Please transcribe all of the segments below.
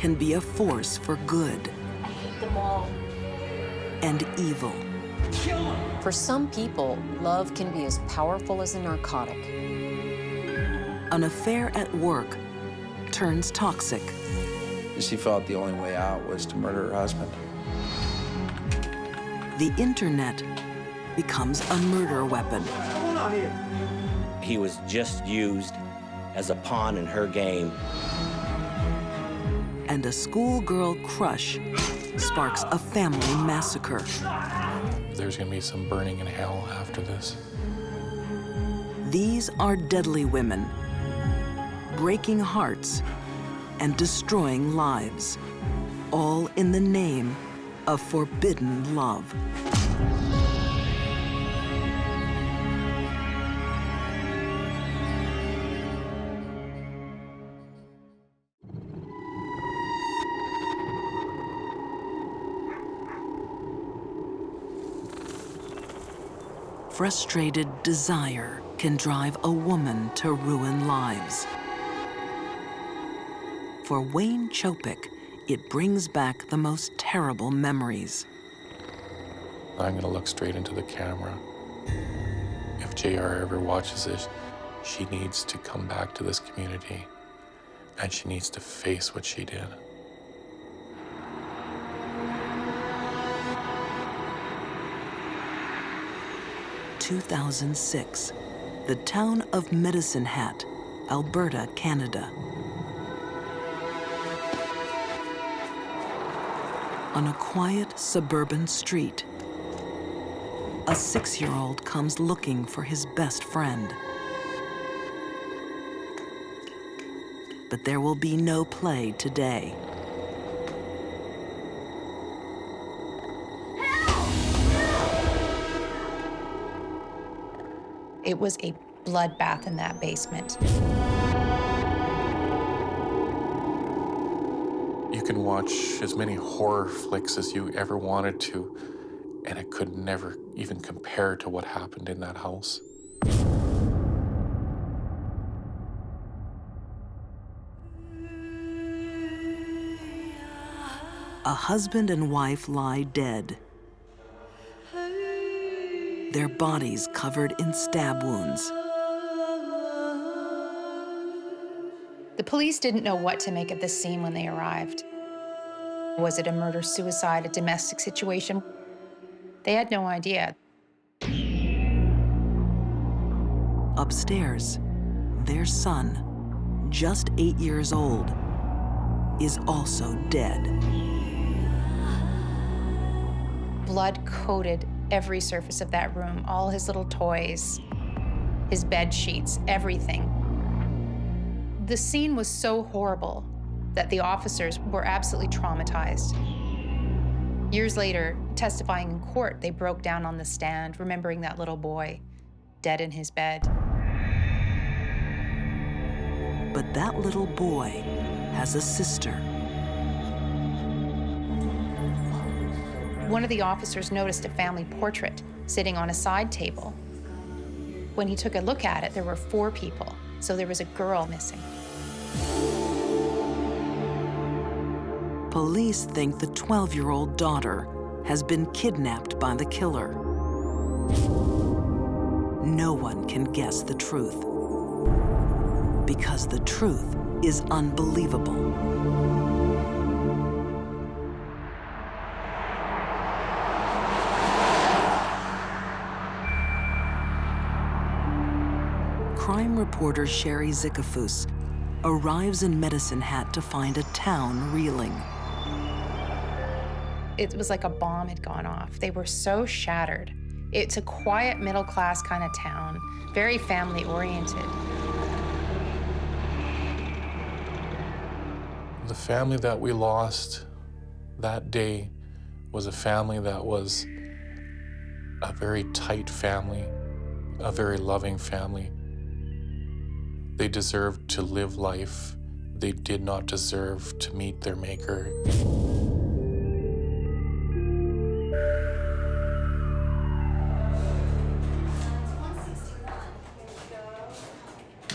can be a force for good I hate them all. and evil. For some people, love can be as powerful as a narcotic. An affair at work turns toxic. She felt the only way out was to murder her husband. The internet becomes a murder weapon. He was just used as a pawn in her game. And a schoolgirl crush sparks a family massacre. There's gonna be some burning in hell after this. These are deadly women, breaking hearts and destroying lives, all in the name of forbidden love. Frustrated desire can drive a woman to ruin lives. For Wayne Chopik, it brings back the most terrible memories. I'm gonna look straight into the camera. If JR ever watches this, she needs to come back to this community and she needs to face what she did. In 2006, the town of Medicine Hat, Alberta, Canada. On a quiet suburban street, a 6-year-old comes looking for his best friend. But there will be no play today. It was a bloodbath in that basement. You can watch as many horror flicks as you ever wanted to, and it could never even compare to what happened in that house. A husband and wife lie dead, their bodies covered in stab wounds. The police didn't know what to make of this scene when they arrived. Was it a murder-suicide, a domestic situation? They had no idea. Upstairs, their son, just 8 years old, is also dead. Blood coated every surface of that room, all his little toys, his bed sheets, everything. The scene was so horrible that the officers were absolutely traumatized. Years later, testifying in court, they broke down on the stand, remembering that little boy dead in his bed. But that little boy has a sister. One of the officers noticed a family portrait sitting on a side table. When he took a look at it, there were 4 people, so there was a girl missing. Police think the 12-year-old daughter has been kidnapped by the killer. No one can guess the truth, because the truth is unbelievable. Crime reporter Sherry Zickafoos arrives in Medicine Hat to find a town reeling. It was like a bomb had gone off. They were so shattered. It's a quiet, middle-class kind of town, very family-oriented. The family that we lost that day was a family that was a very tight family, a very loving family. They deserved to live life. They did not deserve to meet their maker.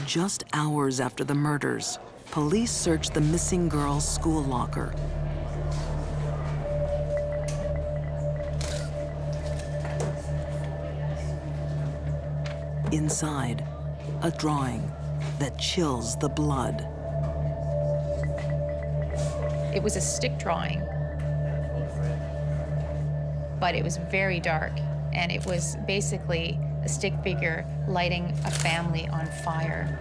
Just hours after the murders, police searched the missing girl's school locker. Inside, a drawing that chills the blood. It was a stick drawing, but it was very dark, and it was basically a stick figure lighting a family on fire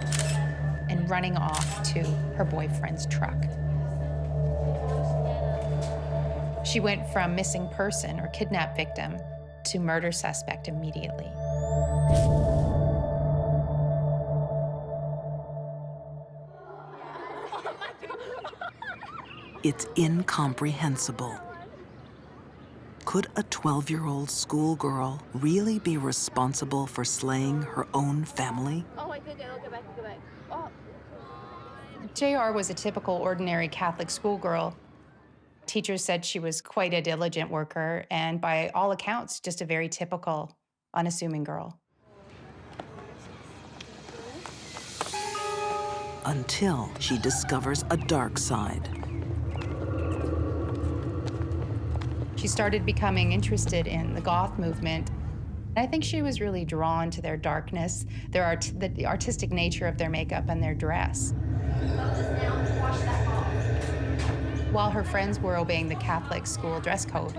and running off to her boyfriend's truck. She went from missing person or kidnap victim to murder suspect immediately. It's incomprehensible. Could a 12-year-old schoolgirl really be responsible for slaying her own family? Oh my goodness, go back, go back. Oh. JR was a typical ordinary Catholic schoolgirl. Teachers said she was quite a diligent worker and by all accounts, just a very typical, unassuming girl. Until she discovers a dark side. She started becoming interested in the goth movement. I think she was really drawn to their darkness, the artistic nature of their makeup and their dress. While her friends were obeying the Catholic school dress code,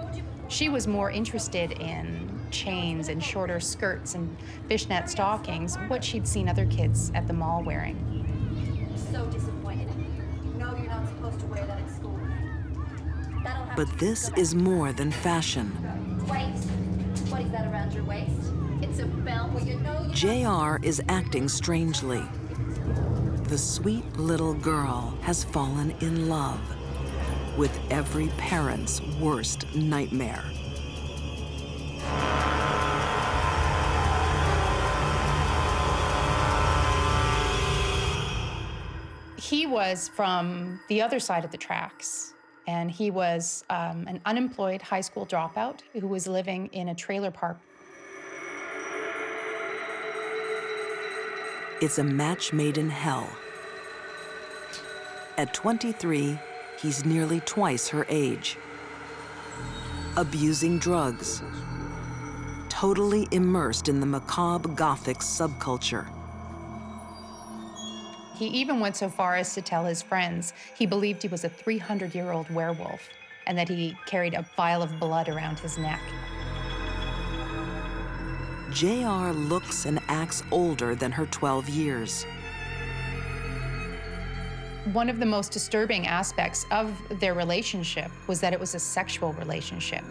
she was more interested in chains and shorter skirts and fishnet stockings, what she'd seen other kids at the mall wearing. So disappointed. You know you're not supposed to wear that at school. That'll have But to this go back. is more than fashion. Waist. What is that around your waist? It's a belt. Well, you know you JR is acting strangely. The sweet little girl has fallen in love with every parent's worst nightmare. He was from the other side of the tracks, and he was an unemployed high school dropout who was living in a trailer park. It's a match made in hell. At 23, he's nearly twice her age. Abusing drugs. Totally immersed in the macabre Gothic subculture. He even went so far as to tell his friends he believed he was a 300-year-old werewolf and that he carried a vial of blood around his neck. JR looks and acts older than her 12 years. One of the most disturbing aspects of their relationship was that it was a sexual relationship.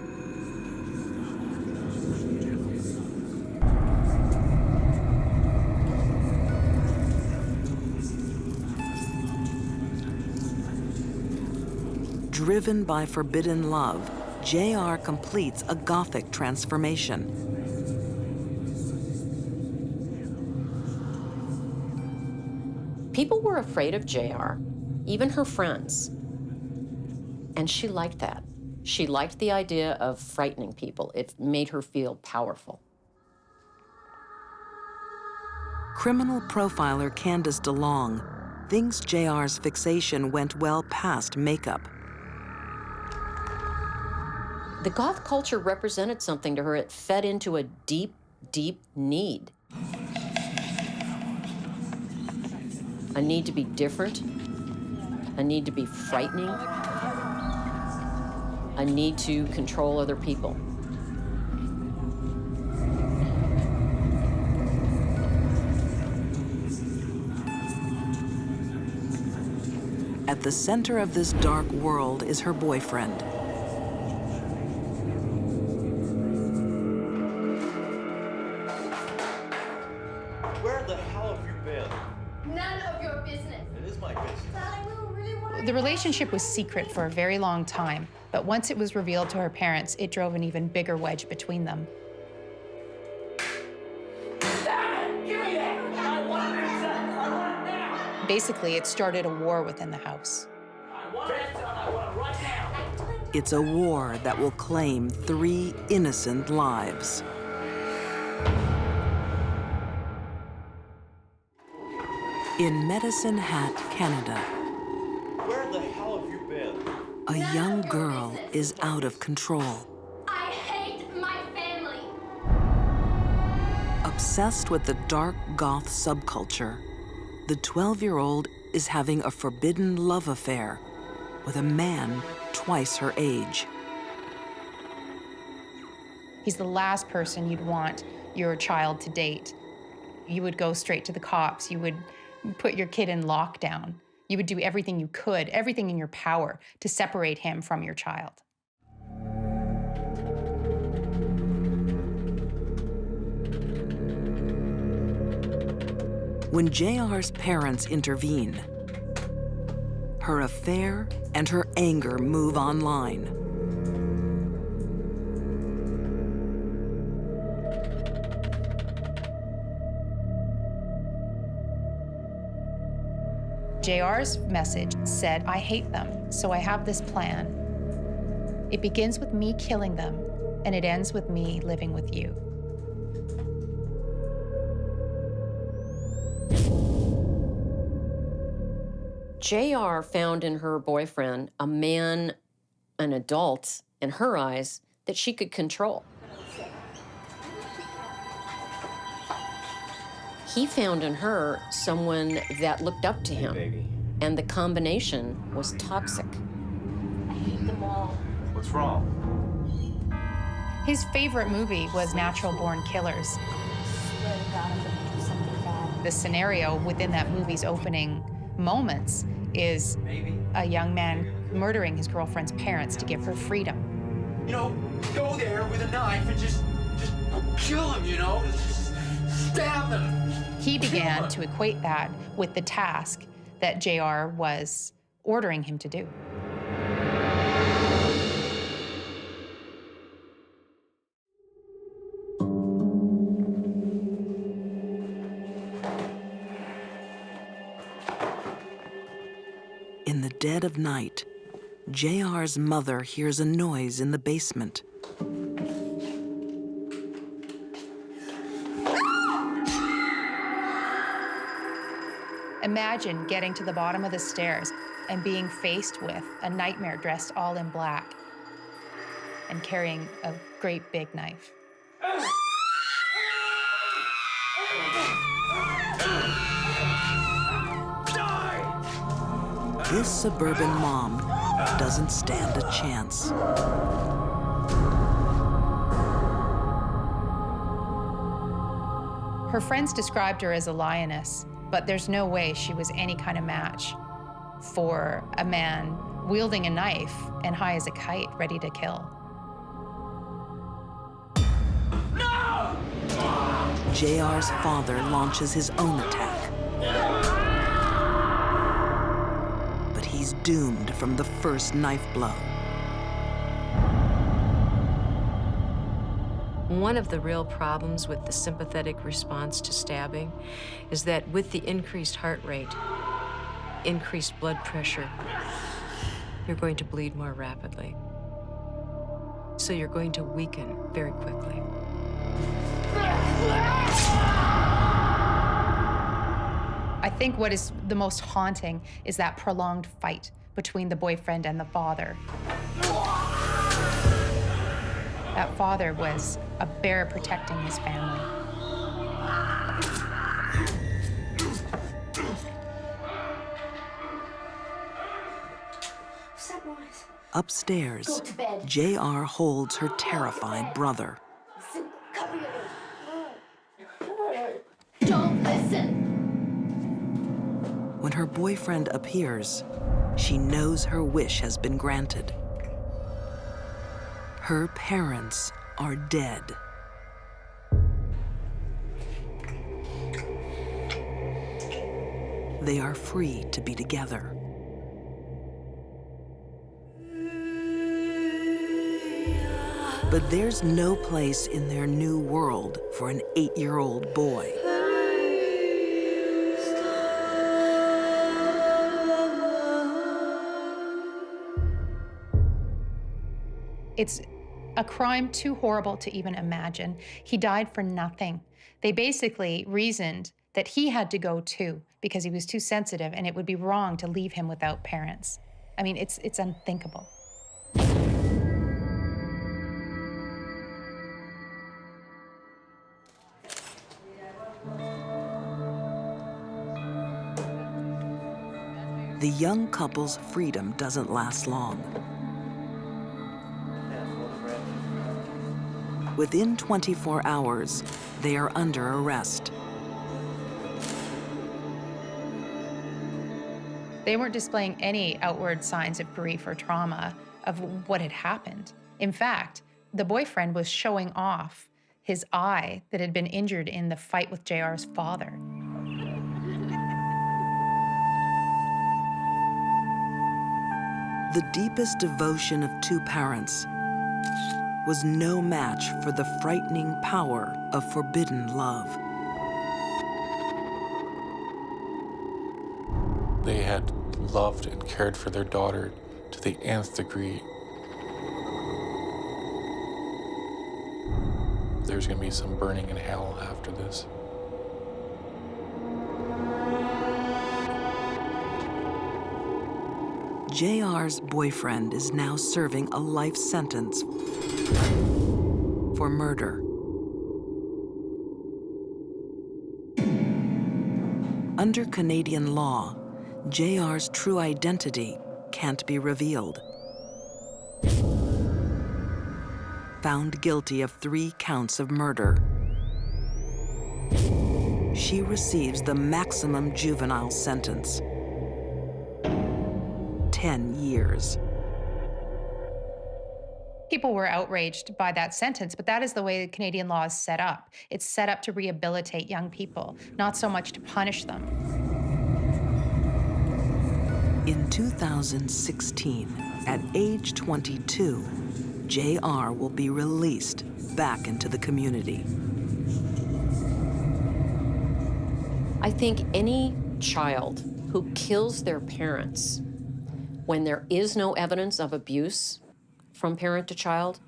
Driven by forbidden love, JR completes a Gothic transformation. People were afraid of JR, even her friends. And she liked that. She liked the idea of frightening people. It made her feel powerful. Criminal profiler Candace DeLong thinks JR's fixation went well past makeup. The goth culture represented something to her. It fed into a deep, deep need. A need to be different, a need to be frightening, a need to control other people. At the center of this dark world is her boyfriend. Where the hell have you been? None of your business. It is my business. Darling, we were really worried. The relationship was secret for a very long time, but once it was revealed to her parents, it drove an even bigger wedge between them. Basically, it started a war within the house. It's a war that will claim 3 innocent lives. In Medicine Hat, Canada, A young girl is out of control. I hate my family. Obsessed with the dark goth subculture, the 12-year-old is having a forbidden love affair with a man twice her age. He's the last person you'd want your child to date. You would go straight to the cops. You would put your kid in lockdown. You would do everything you could, everything in your power to separate him from your child. When JR's parents intervene, her affair and her anger move online. JR's message said, I hate them, so I have this plan. It begins with me killing them, and it ends with me living with you. JR found in her boyfriend a man, an adult, in her eyes, that she could control. He found in her someone that looked up to him, and the combination was toxic. I hate them all. What's wrong? His favorite movie was Natural Born Killers. I swear to God, I'm gonna do something bad. The scenario within that movie's opening moments is a young man murdering his girlfriend's parents to give her freedom. You know, go there with a knife and just kill him, you know? Just stab them. He began to equate that with the task that JR was ordering him to do. In the dead of night, JR's mother hears a noise in the basement. Imagine getting to the bottom of the stairs and being faced with a nightmare dressed all in black and carrying a great big knife. This suburban mom doesn't stand a chance. Her friends described her as a lioness, but there's no way she was any kind of match for a man wielding a knife and high as a kite, ready to kill. JR's father launches his own attack. But he's doomed from the first knife blow. One of the real problems with the sympathetic response to stabbing is that with the increased heart rate, increased blood pressure, you're going to bleed more rapidly. So you're going to weaken very quickly. I think what is the most haunting is that prolonged fight between the boyfriend and the father. That father was a bear protecting his family. What's that noise? Upstairs, Go to bed. JR holds her terrified brother. Listen, cover your ears. Don't listen. When her boyfriend appears, she knows her wish has been granted. Her parents are dead. They are free to be together. But there's no place in their new world for an 8-year-old boy. It's a crime too horrible to even imagine. He died for nothing. They basically reasoned that he had to go too because he was too sensitive and it would be wrong to leave him without parents. I mean, it's unthinkable. the young couple's freedom doesn't last long. Within 24 hours, they are under arrest. They weren't displaying any outward signs of grief or trauma of what had happened. In fact, the boyfriend was showing off his eye that had been injured in the fight with JR's father. The deepest devotion of two parents was no match for the frightening power of forbidden love. They had loved and cared for their daughter to the nth degree. There's going to be some burning in hell after this. JR's boyfriend is now serving a life sentence for murder. Under Canadian law, JR's true identity can't be revealed. Found guilty of 3 counts of murder, she receives the maximum juvenile sentence, 10 years. People were outraged by that sentence, but that is the way Canadian law is set up. It's set up to rehabilitate young people, not so much to punish them. In 2016, at age 22, JR will be released back into the community. I think any child who kills their parents when there is no evidence of abuse from parent to child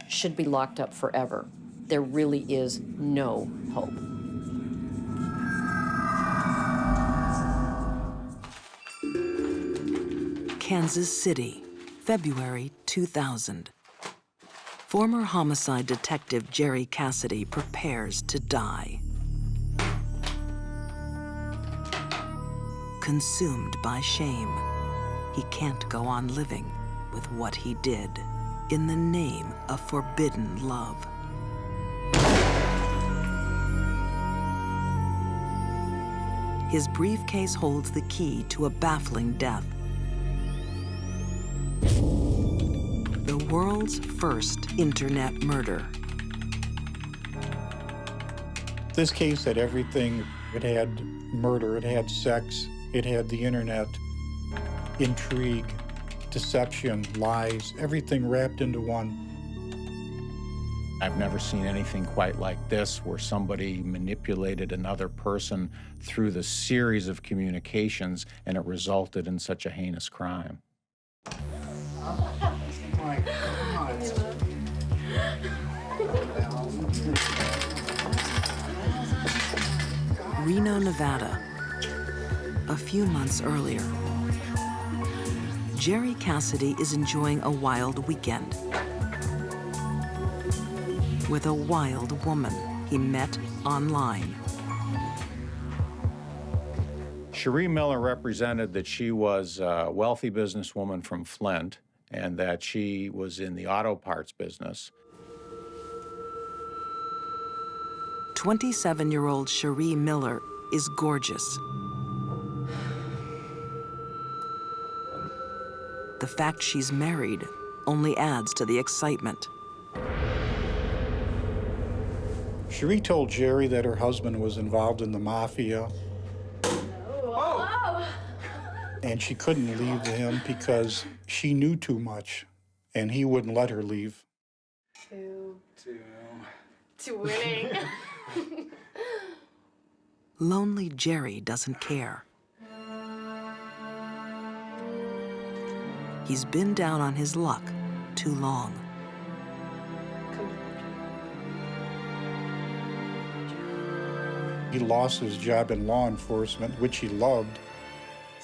should be locked up forever. There really is no hope. Kansas City, February 2000. Former homicide detective Jerry Cassidy prepares to die. Consumed by shame, he can't go on living with what he did in the name of forbidden love. His briefcase holds the key to a baffling death. The world's first internet murder. This case had everything. It had murder, it had sex, it had the internet, intrigue, deception, lies, everything wrapped into one. I've never seen anything quite like this, where somebody manipulated another person through the series of communications and it resulted in such a heinous crime. Reno, Nevada. A few months earlier, Jerry Cassidy is enjoying a wild weekend with a wild woman he met online. Cherie Miller represented that she was a wealthy businesswoman from Flint and that she was in the auto parts business. 27-year-old Cherie Miller is gorgeous. The fact she's married only adds to the excitement. Cherie told Jerry that her husband was involved in the mafia. Whoa. And she couldn't leave him because she knew too much, and he wouldn't let her leave. To winning. Lonely Jerry doesn't care. He's been down on his luck too long. He lost his job in law enforcement, which he loved,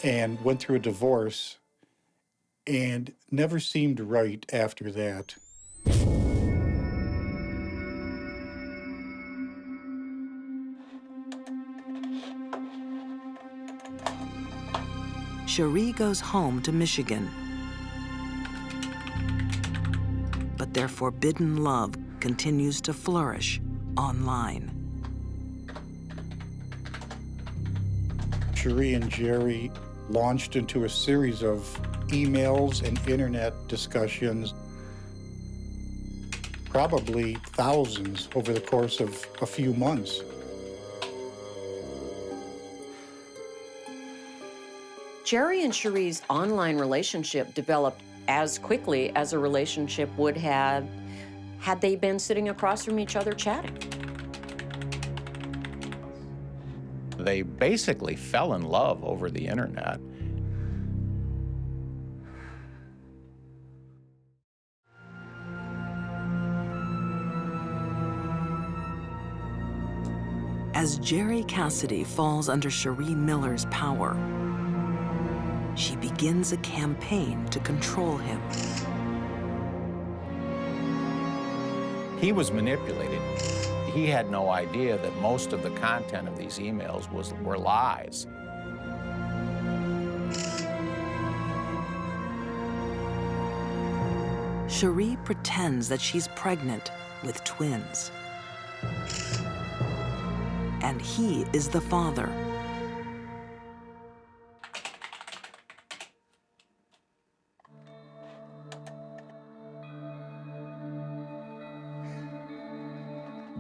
and went through a divorce and never seemed right after that. Cherie goes home to Michigan. But their forbidden love continues to flourish online. Cherie and Jerry launched into a series of emails and internet discussions, probably thousands over the course of a few months. Jerry and Cherie's online relationship developed as quickly as a relationship would have had they been sitting across from each other chatting. They basically fell in love over the internet. As Jerry Cassidy falls under Cherie Miller's power, she begins a campaign to control him. He was manipulated. He had no idea that most of the content of these emails were lies. Cherie pretends that she's pregnant with twins. And he is the father.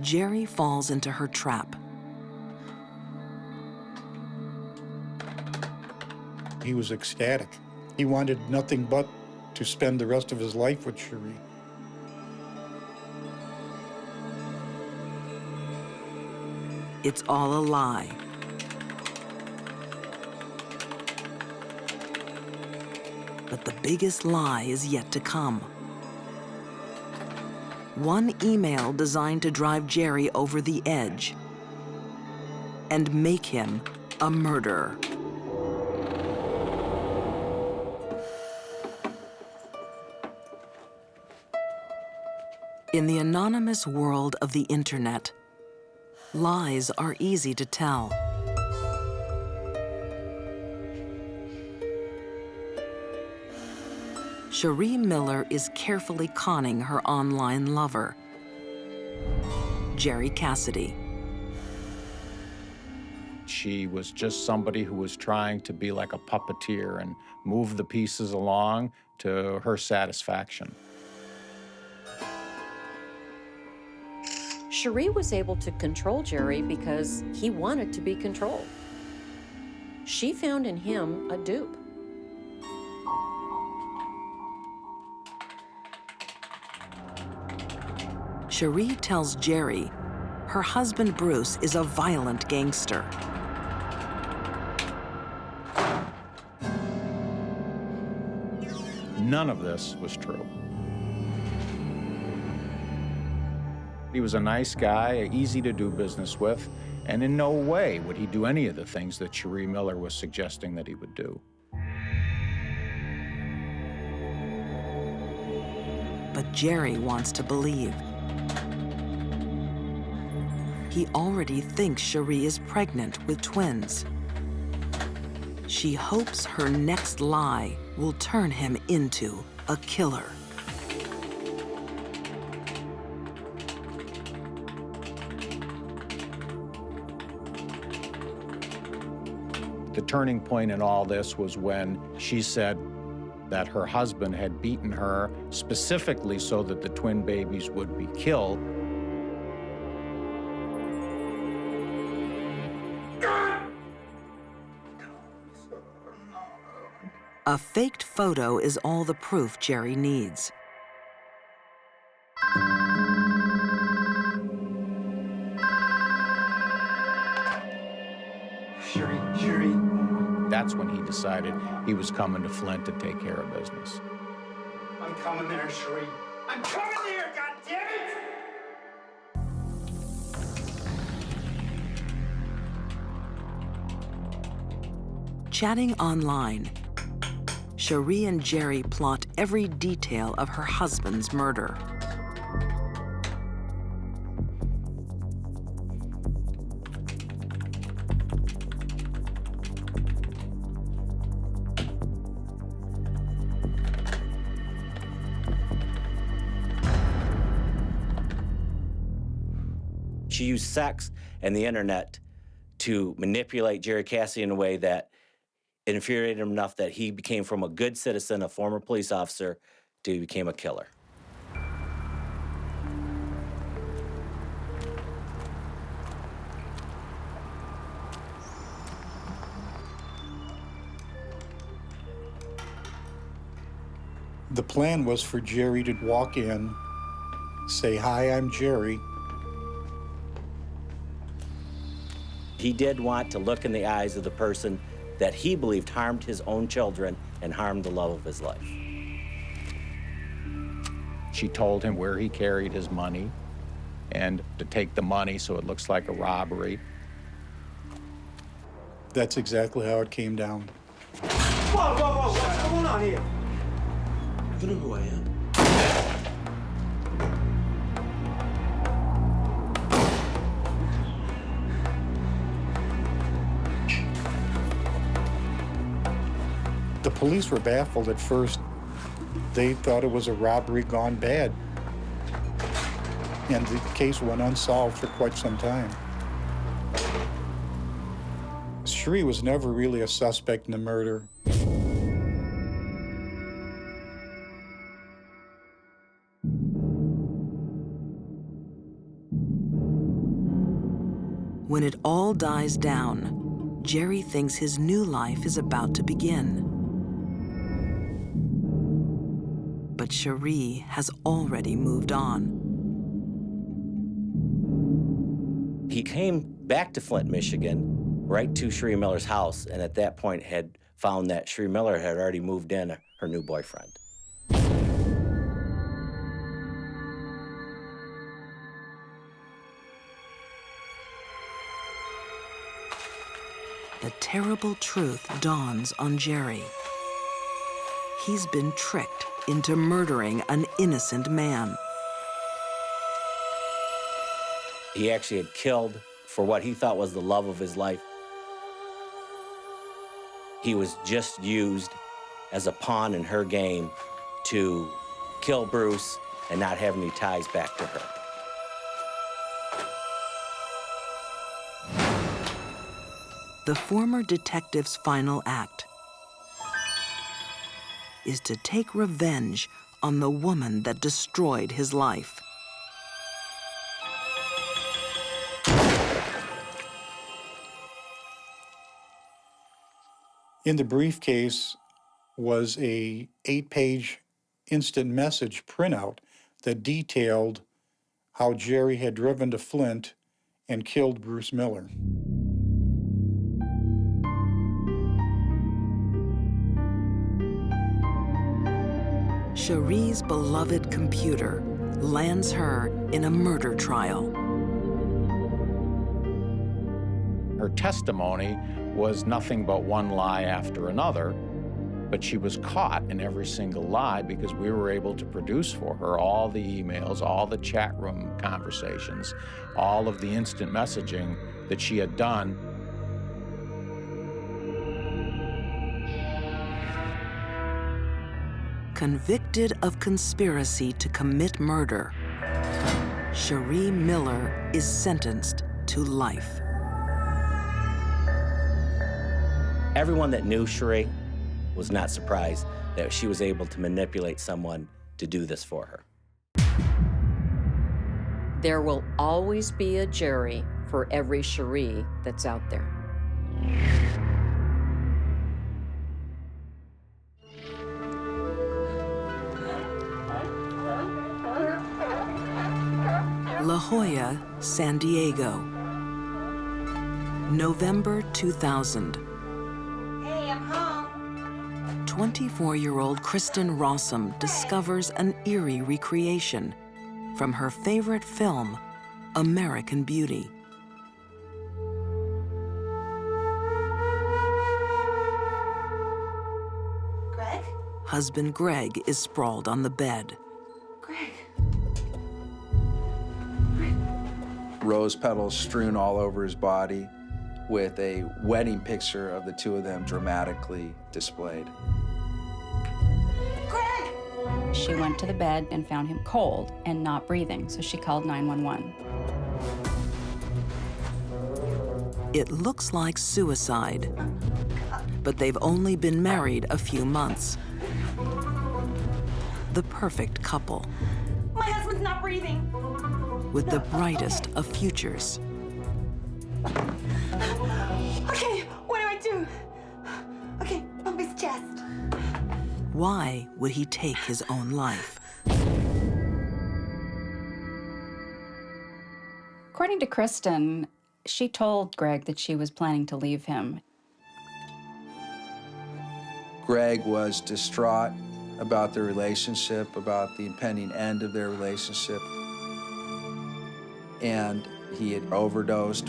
Jerry falls into her trap. He was ecstatic. He wanted nothing but to spend the rest of his life with Cherie. It's all a lie. But the biggest lie is yet to come. One email designed to drive Jerry over the edge and make him a murderer. In the anonymous world of the internet, lies are easy to tell. Cherie Miller is carefully conning her online lover, Jerry Cassidy. She was just somebody who was trying to be like a puppeteer and move the pieces along to her satisfaction. Cherie was able to control Jerry because he wanted to be controlled. She found in him a dupe. Cherie tells Jerry her husband Bruce is a violent gangster. None of this was true. He was a nice guy, easy to do business with, and in no way would he do any of the things that Cherie Miller was suggesting that he would do. But Jerry wants to believe. He already thinks Cherie is pregnant with twins. She hopes her next lie will turn him into a killer. The turning point in all this was when she said that her husband had beaten her specifically so that the twin babies would be killed. A faked photo is all the proof Jerry needs. Cherie. That's when he decided he was coming to Flint to take care of business. I'm coming there, Cherie. I'm coming there, goddammit! Chatting online, Cherie and Jerry plot every detail of her husband's murder. She used sex and the internet to manipulate Jerry Cassidy in a way that infuriated him enough that he became from a good citizen, a former police officer, to he became a killer. The plan was for Jerry to walk in, say, "Hi, I'm Jerry." He did want to look in the eyes of the person that he believed harmed his own children and harmed the love of his life. She told him where he carried his money and to take the money so it looks like a robbery. That's exactly how it came down. Whoa, whoa, whoa, what's going on here? You know who I am? The police were baffled at first. They thought it was a robbery gone bad. And the case went unsolved for quite some time. Cherie was never really a suspect in the murder. When it all dies down, Jerry thinks his new life is about to begin. But Cherie has already moved on. He came back to Flint, Michigan, right to Cherie Miller's house, and at that point had found that Cherie Miller had already moved in her new boyfriend. The terrible truth dawns on Jerry. He's been tricked into murdering an innocent man. He actually had killed for what he thought was the love of his life. He was just used as a pawn in her game to kill Bruce and not have any ties back to her. The former detective's final act is to take revenge on the woman that destroyed his life. In the briefcase was a 8-page instant message printout that detailed how Jerry had driven to Flint and killed Bruce Miller. Cherie's beloved computer lands her in a murder trial. Her testimony was nothing but one lie after another, but she was caught in every single lie because we were able to produce for her all the emails, all the chat room conversations, all of the instant messaging that she had done. Convicted of conspiracy to commit murder, Cherie Miller is sentenced to life. Everyone that knew Cherie was not surprised that she was able to manipulate someone to do this for her. There will always be a Jerry for every Cherie that's out there. La Jolla, San Diego, November 2000. Hey, I'm home. 24-year-old Kristen Rossum discovers an eerie recreation from her favorite film, American Beauty. Greg? Husband Greg is sprawled on the bed. Greg. Rose petals strewn all over his body with a wedding picture of the two of them dramatically displayed. Greg! She went to the bed and found him cold and not breathing, so she called 911. It looks like suicide, but they've only been married a few months. The perfect couple. My husband's not breathing. With the brightest of futures. Okay, what do I do? Okay, bump his chest. Why would he take his own life? According to Kristen, she told Greg that she was planning to leave him. Greg was distraught about their relationship, about the impending end of their relationship. And he had overdosed.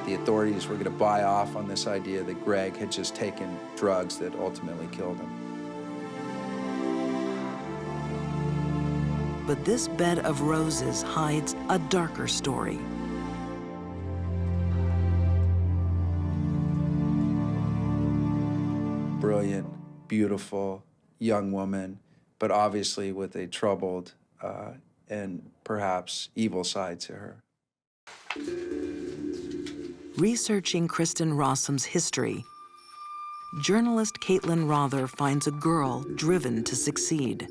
The authorities were going to buy off on this idea that Greg had just taken drugs that ultimately killed him. But this bed of roses hides a darker story. Brilliant, beautiful, young woman, but obviously with a troubled and perhaps evil side to her. Researching Kristen Rossum's history, journalist Caitlin Rother finds a girl driven to succeed.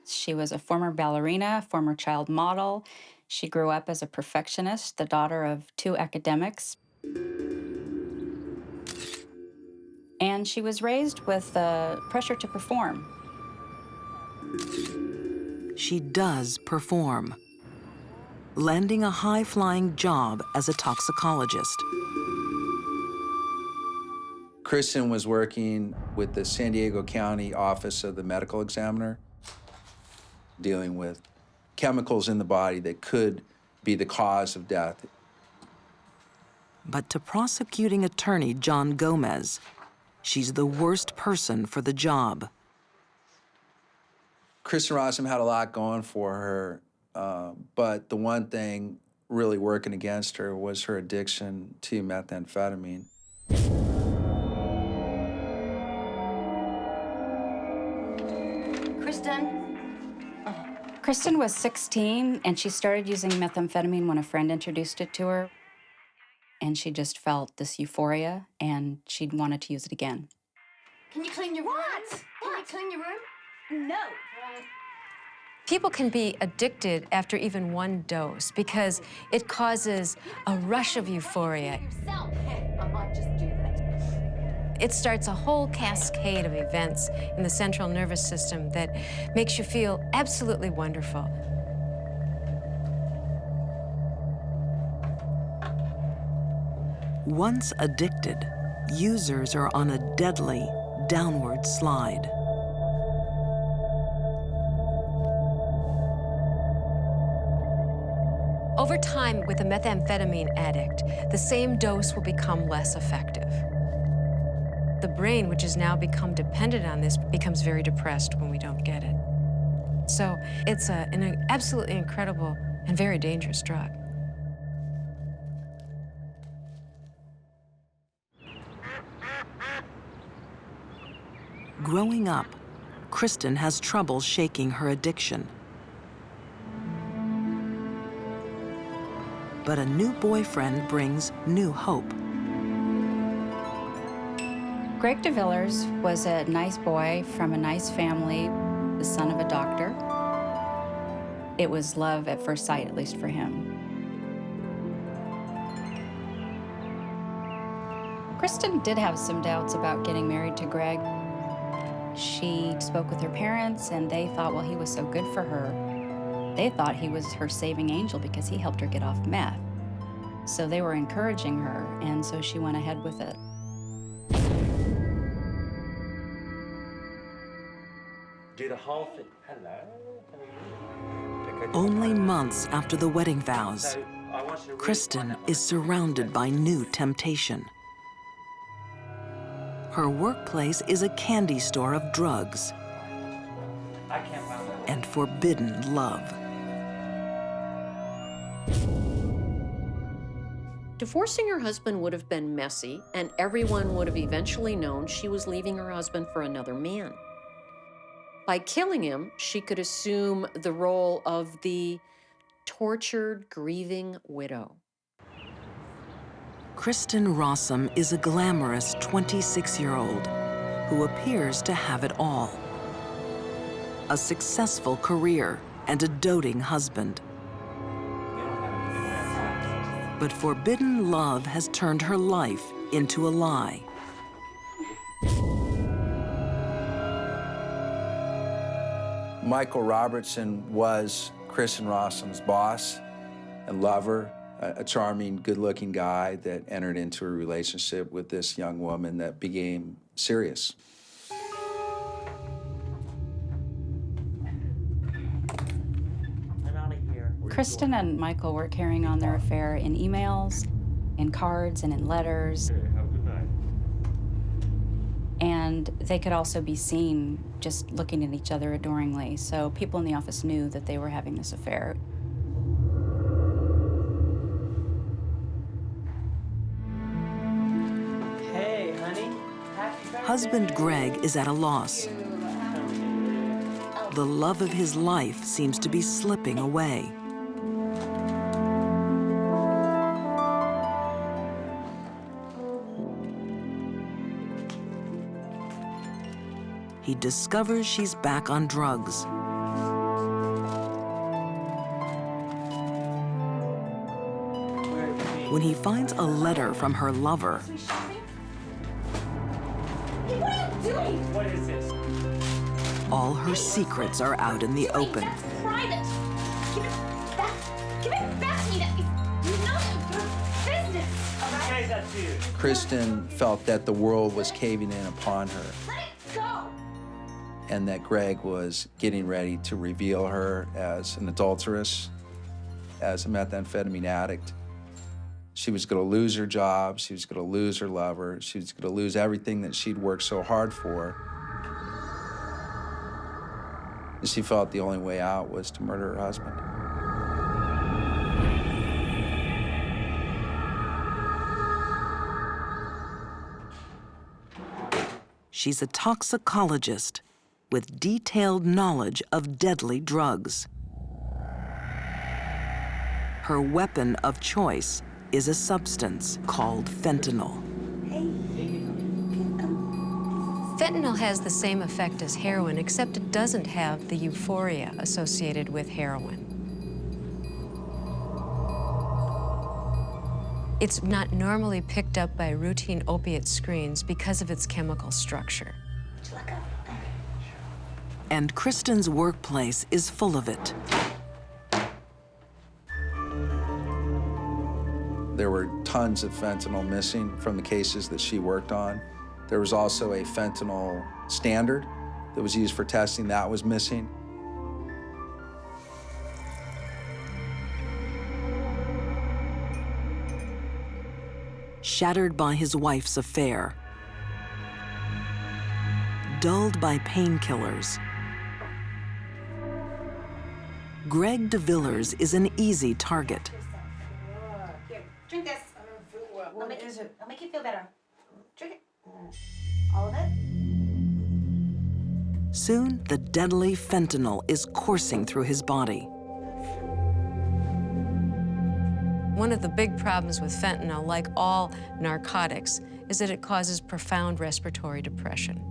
She was a former ballerina, former child model. She grew up as a perfectionist, the daughter of 2 academics. And she was raised with the pressure to perform. She does perform, landing a high-flying job as a toxicologist. Kristen was working with the San Diego County Office of the Medical Examiner, dealing with chemicals in the body that could be the cause of death. But to prosecuting attorney John Gomez, she's the worst person for the job. Kristen Rossum had a lot going for her, but the one thing really working against her was her addiction to methamphetamine. Kristen was 16, and she started using methamphetamine when a friend introduced it to her. And she just felt this euphoria, and she wanted to use it again. Can you clean your room? Can you clean your room? No. People can be addicted after even one dose because it causes a rush of euphoria. Yourself. I might just do that. It starts a whole cascade of events in the central nervous system that makes you feel absolutely wonderful. Once addicted, users are on a deadly downward slide. Over time, with a methamphetamine addict, the same dose will become less effective. The brain, which has now become dependent on this, becomes very depressed when we don't get it. So it's an absolutely incredible and very dangerous drug. Growing up, Kristen has trouble shaking her addiction. But a new boyfriend brings new hope. Greg DeVillers was a nice boy from a nice family, the son of a doctor. It was love at first sight, at least for him. Kristen did have some doubts about getting married to Greg. She spoke with her parents, and they thought, well, he was so good for her. They thought he was her saving angel because he helped her get off meth. So they were encouraging her, and so she went ahead with it. Do the whole thing. Hello. Only months after the wedding vows, Kristen is surrounded by new temptation. Her workplace is a candy store of drugs and forbidden love. Divorcing her husband would have been messy, and everyone would have eventually known she was leaving her husband for another man. By killing him, she could assume the role of the tortured, grieving widow. Kristen Rossum is a glamorous 26-year-old who appears to have it all. A successful career and a doting husband. But forbidden love has turned her life into a lie. Michael Robertson was Kristen Rossum's boss and lover, a charming, good-looking guy that entered into a relationship with this young woman that became serious. Kristen and Michael were carrying on their affair in emails, in cards, and in letters. Have a good night. And they could also be seen just looking at each other adoringly. So people in the office knew that they were having this affair. Hey, honey. Happy birthday. Husband Greg is at a loss. The love of his life seems to be slipping away. He discovers she's back on drugs. When he finds a letter from her lover, Hey, what are you doing? What is this? all her secrets are out in the open. That's private. Give it back. Give it back to me. That is none of your business. All right? Guys, that's you. Kristen felt that the world was caving in upon her, Let it go. and that Greg was getting ready to reveal her as an adulteress, as a methamphetamine addict. She was going to lose her job, she was going to lose her lover, she was going to lose everything that she'd worked so hard for. And she felt the only way out was to murder her husband. She's a toxicologist with detailed knowledge of deadly drugs. Her weapon of choice is a substance called fentanyl. Fentanyl has the same effect as heroin, except it doesn't have the euphoria associated with heroin. It's not normally picked up by routine opiate screens because of its chemical structure. And Kristen's workplace is full of it. There were tons of fentanyl missing from the cases that she worked on. There was also a fentanyl standard that was used for testing that was missing. Shattered by his wife's affair, dulled by painkillers, Greg DeVillers is an easy target. Here, drink this. It'll make you feel better. Drink it. All of it? Soon, the deadly fentanyl is coursing through his body. One of the big problems with fentanyl, like all narcotics, is that it causes profound respiratory depression.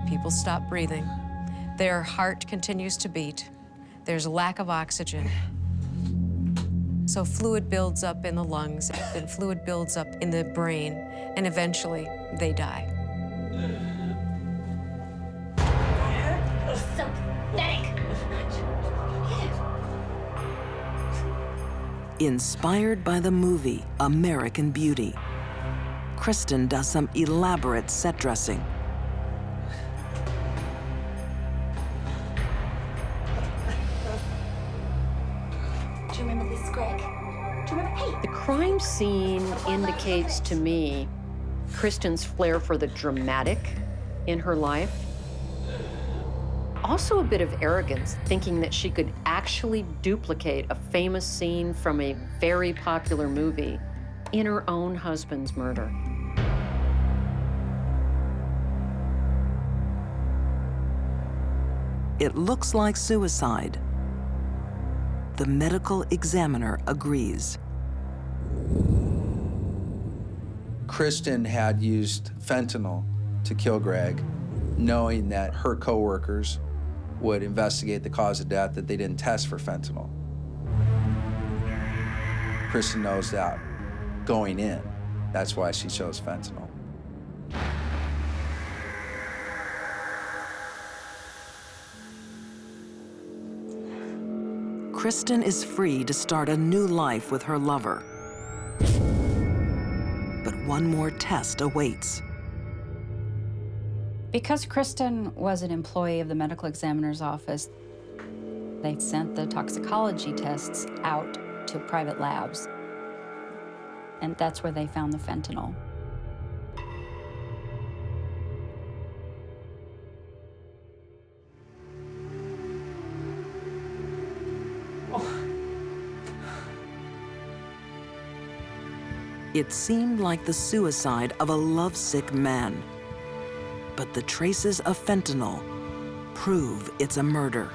People stop breathing. Their heart continues to beat. There's a lack of oxygen. So fluid builds up in the lungs, and fluid builds up in the brain, and eventually they die. So pathetic. Inspired by the movie American Beauty, Kristen does some elaborate set dressing. Do you remember this, Greg? Do you remember? Hey! The crime scene indicates to me Kristen's flair for the dramatic in her life. Also a bit of arrogance, thinking that she could actually duplicate a famous scene from a very popular movie in her own husband's murder. It looks like suicide. The medical examiner agrees. Kristen had used fentanyl to kill Greg, knowing that her coworkers would investigate the cause of death, that they didn't test for fentanyl. Kristen knows that going in. That's why she chose fentanyl. Kristen is free to start a new life with her lover. But one more test awaits. Because Kristen was an employee of the medical examiner's office, they sent the toxicology tests out to private labs. And that's where they found the fentanyl. It seemed like the suicide of a lovesick man. But the traces of fentanyl prove it's a murder.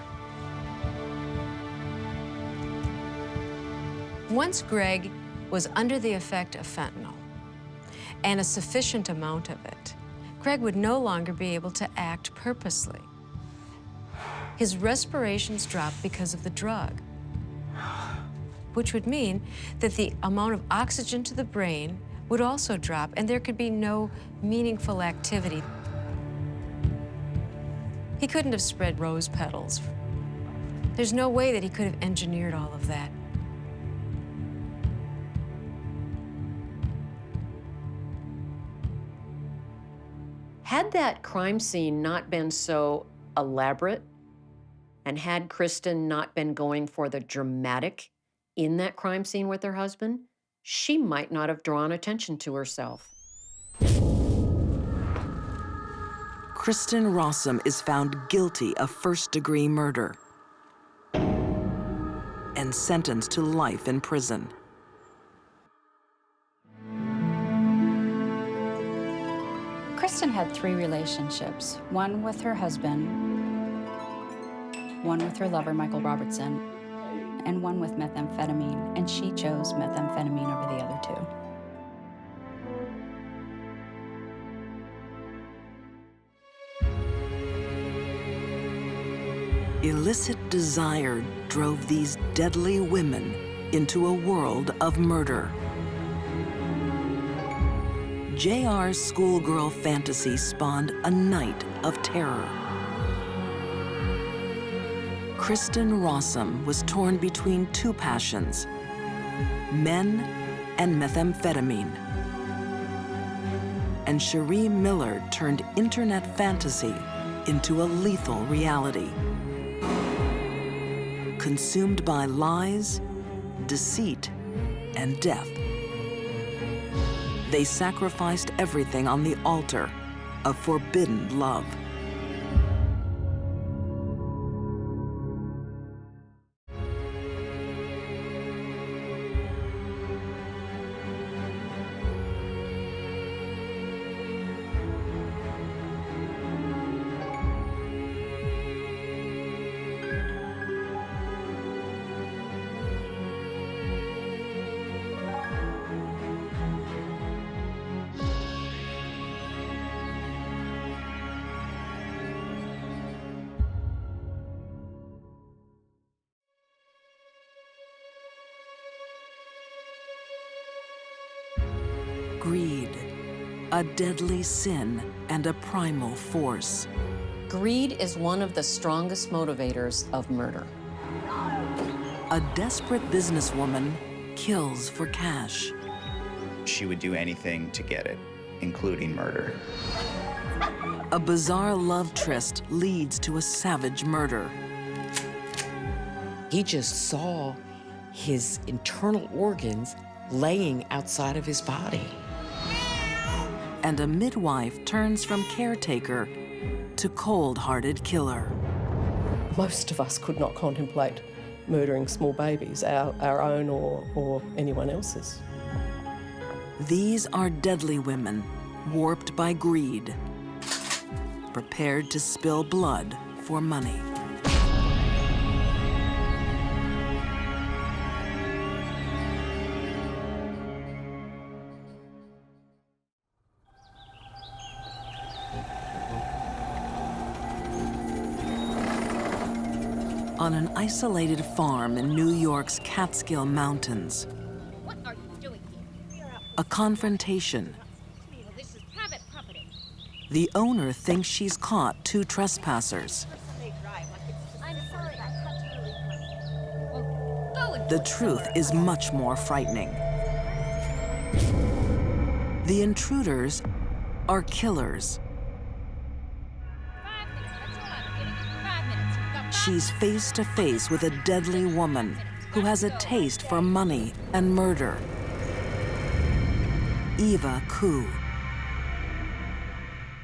Once Greg was under the effect of fentanyl, and a sufficient amount of it, Greg would no longer be able to act purposely. His respirations dropped because of the drug, which would mean that the amount of oxygen to the brain would also drop, and there could be no meaningful activity. He couldn't have spread rose petals. There's no way that he could have engineered all of that. Had that crime scene not been so elaborate, and had Kristen not been going for the dramatic in that crime scene with her husband, she might not have drawn attention to herself. Kristen Rossum is found guilty of first-degree murder and sentenced to life in prison. Kristen had 3 relationships, one with her husband, one with her lover, Michael Robertson, and one with methamphetamine, and she chose methamphetamine over the other 2. Illicit desire drove these deadly women into a world of murder. JR's schoolgirl fantasy spawned a night of terror. Kristen Rossum was torn between 2 passions, men and methamphetamine. And Cherie Miller turned internet fantasy into a lethal reality. Consumed by lies, deceit, and death. They sacrificed everything on the altar of forbidden love. Greed, a deadly sin and a primal force. Greed is one of the strongest motivators of murder. A desperate businesswoman kills for cash. She would do anything to get it, including murder. A bizarre love tryst leads to a savage murder. He just saw his internal organs laying outside of his body. And a midwife turns from caretaker to cold-hearted killer. Most of us could not contemplate murdering small babies, our own or anyone else's. These are deadly women, warped by greed, prepared to spill blood for money. On an isolated farm in New York's Catskill Mountains, What are you doing here? a confrontation. This is private property. The owner thinks she's caught two trespassers. I'm sorry, I cut you really. Well, go and The truth is much more frightening. The intruders are killers. 5 minutes. That's all I'm giving you. 5 minutes. You've got 5 She's face to face with a deadly woman who has a taste for money and murder. Eva Koo.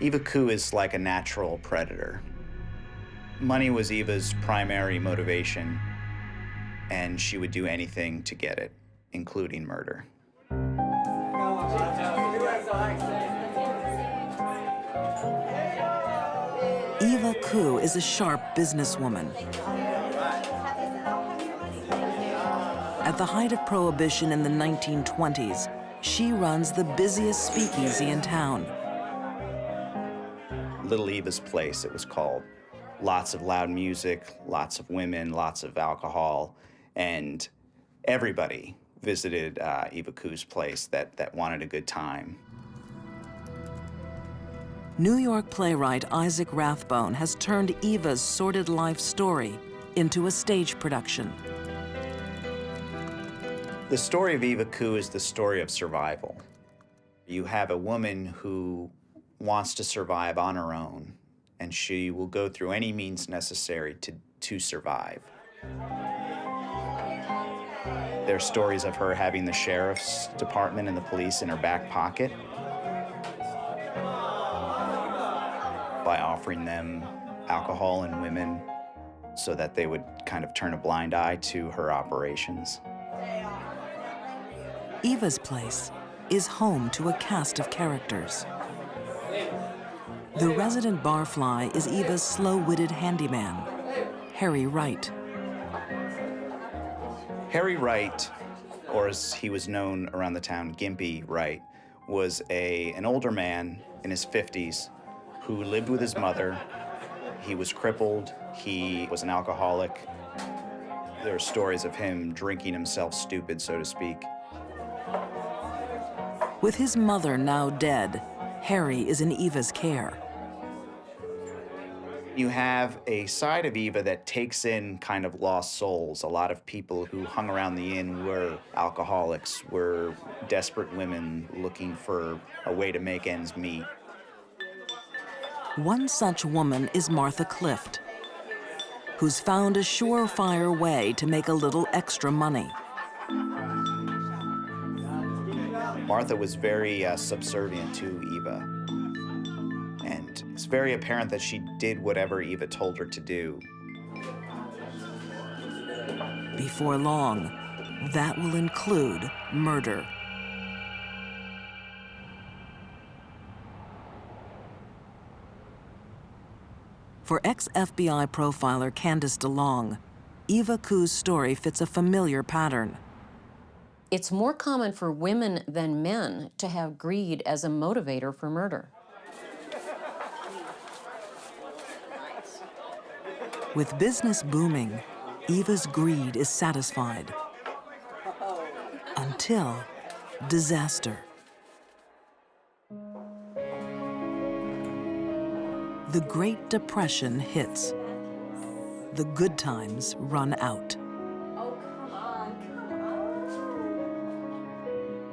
Eva Koo is like a natural predator. Money was Eva's primary motivation, and she would do anything to get it, including murder. Eva Koo is a sharp businesswoman. At the height of Prohibition in the 1920s, she runs the busiest speakeasy in town. Little Eva's Place, it was called. Lots of loud music, lots of women, lots of alcohol, and everybody visited Eva Koo's place that wanted a good time. New York playwright Isaac Rathbone has turned Eva's sordid life story into a stage production. The story of Eva Koo is the story of survival. You have a woman who wants to survive on her own, and she will go through any means necessary to survive. There are stories of her having the sheriff's department and the police in her back pocket by offering them alcohol and women so that they would kind of turn a blind eye to her operations. Eva's Place is home to a cast of characters. The resident barfly is Eva's slow-witted handyman, Harry Wright. Harry Wright, or as he was known around the town, Gimpy Wright, was an older man in his 50s who lived with his mother. He was crippled, he was an alcoholic. There are stories of him drinking himself stupid, so to speak. With his mother now dead, Harry is in Eva's care. You have a side of Eva that takes in kind of lost souls. A lot of people who hung around the inn were alcoholics, were desperate women looking for a way to make ends meet. One such woman is Martha Clift, who's found a surefire way to make a little extra money. Martha was very subservient to Eva. And it's very apparent that she did whatever Eva told her to do. Before long, that will include murder. For ex-FBI profiler Candace DeLong, Eva Koo's story fits a familiar pattern. It's more common for women than men to have greed as a motivator for murder. With business booming, Eva's greed is satisfied. Until disaster. The Great Depression hits. The good times run out.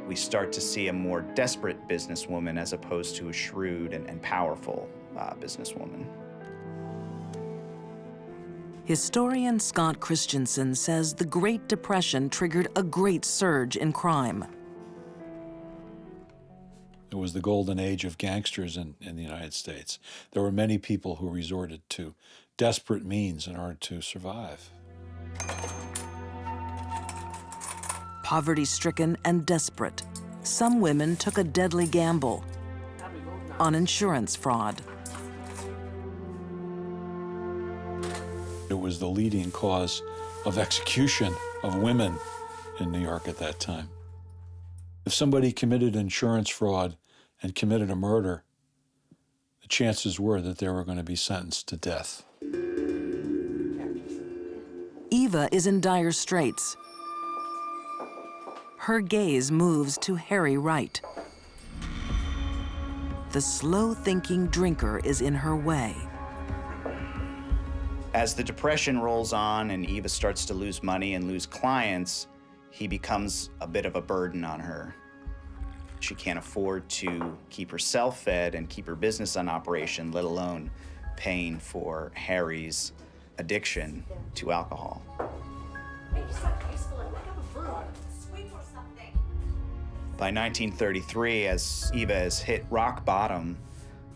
We start to see a more desperate businesswoman as opposed to a shrewd and powerful businesswoman. Historian Scott Christensen says the Great Depression triggered a great surge in crime. It was the golden age of gangsters in the United States. There were many people who resorted to desperate means in order to survive. Poverty-stricken and desperate, some women took a deadly gamble on insurance fraud. It was the leading cause of execution of women in New York at that time. If somebody committed insurance fraud and committed a murder, the chances were that they were going to be sentenced to death. Eva is in dire straits. Her gaze moves to Harry Wright. The slow-thinking drinker is in her way. As the depression rolls on and Eva starts to lose money and lose clients, he becomes a bit of a burden on her. She can't afford to keep herself fed and keep her business on operation, let alone paying for Harry's addiction to alcohol. By 1933, as Eva has hit rock bottom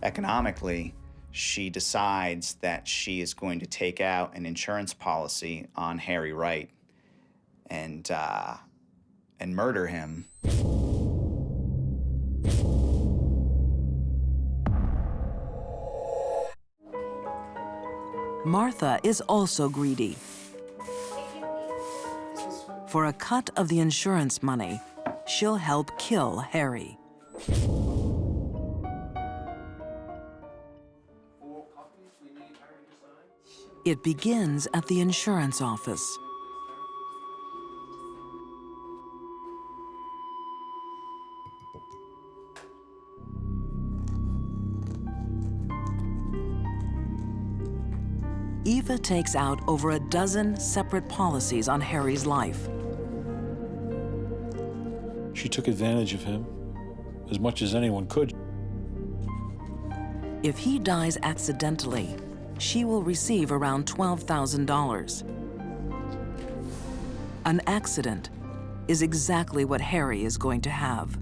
economically, she decides that she is going to take out an insurance policy on Harry Wright and murder him. Martha is also greedy. For a cut of the insurance money, she'll help kill Harry. It begins at the insurance office. Eva takes out over a dozen separate policies on Harry's life. She took advantage of him as much as anyone could. If he dies accidentally, she will receive around $12,000. An accident is exactly what Harry is going to have.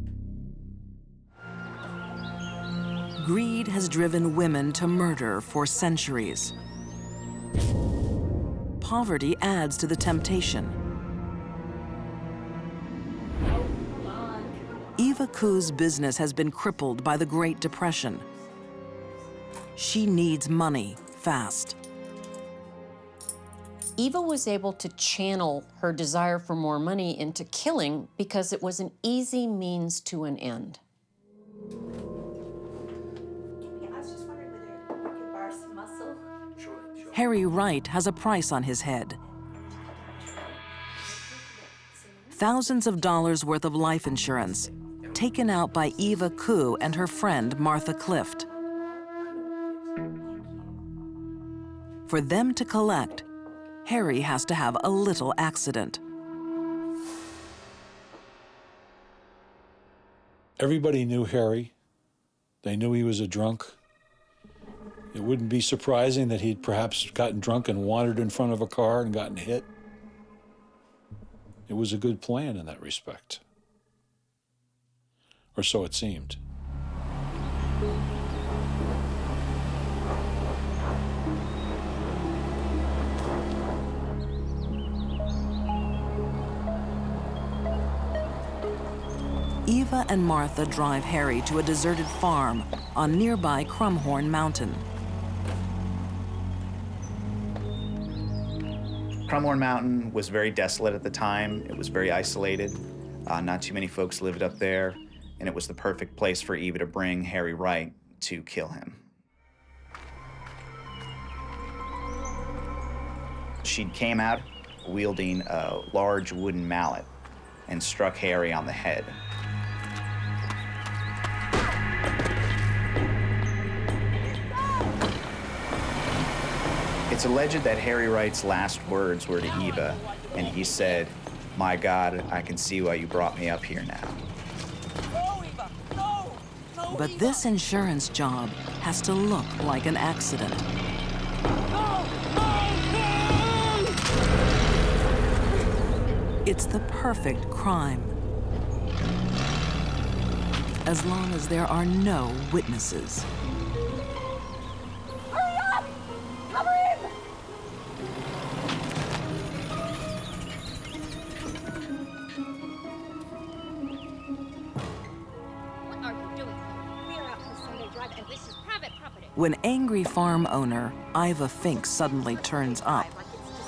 Greed has driven women to murder for centuries. Poverty adds to the temptation. Eva Ku's business has been crippled by the Great Depression. She needs money fast. Eva was able to channel her desire for more money into killing because it was an easy means to an end. Harry Wright has a price on his head. Thousands of dollars worth of life insurance taken out by Eva Ku and her friend Martha Clift. For them to collect, Harry has to have a little accident. Everybody knew Harry. They knew he was a drunk. It wouldn't be surprising that he'd perhaps gotten drunk and wandered in front of a car and gotten hit. It was a good plan in that respect. Or so it seemed. Eva and Martha drive Harry to a deserted farm on nearby Crumhorn Mountain. Crumhorn Mountain was very desolate at the time. It was very isolated. Not too many folks lived up there, and it was the perfect place for Eva to bring Harry Wright to kill him. She came out wielding a large wooden mallet and struck Harry on the head. It's alleged that Harry Wright's last words were to Eva, and he said, "My God, I can see why you brought me up here now." But this insurance job has to look like an accident. It's the perfect crime, as long as there are no witnesses. When angry farm owner Iva Fink suddenly turns up,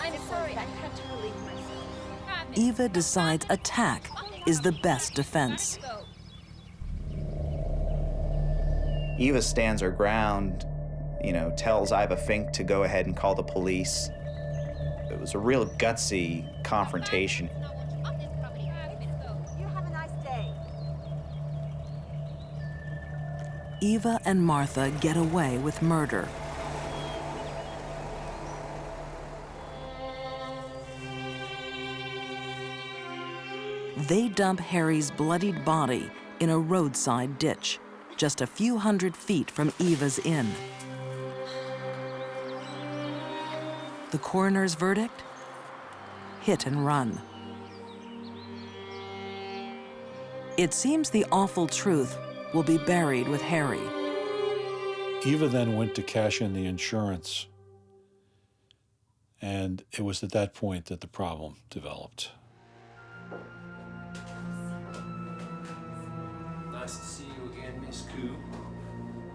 I'm sorry, I had to relieve myself. Eva decides attack is the best defense. Eva stands her ground, tells Iva Fink to go ahead and call the police. It was a real gutsy confrontation. You have a nice day. Eva and Martha get away with murder. They dump Harry's bloodied body in a roadside ditch, just a few hundred feet from Eva's inn. The coroner's verdict? Hit and run. It seems the awful truth will be buried with Harry. Eva then went to cash in the insurance, and it was at that point that the problem developed. Nice to see you again, Miss Coop.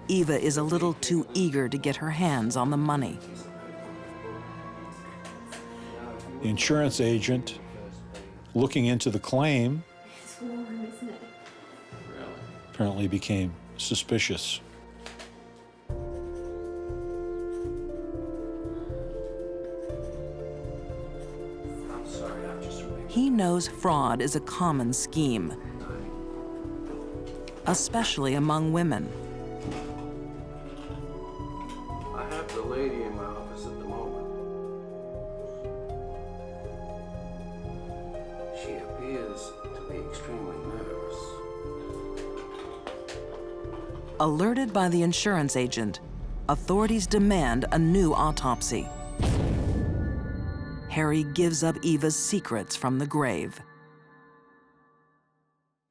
Eva is a little too eager to get her hands on the money. The insurance agent, looking into the claim, It's warm, isn't it? apparently became suspicious. I'm sorry, I'm just He knows fraud is a common scheme, especially among women. I have the lady in my office at the moment. She appears to be extremely nervous. Alerted by the insurance agent, authorities demand a new autopsy. Harry gives up Eva's secrets from the grave.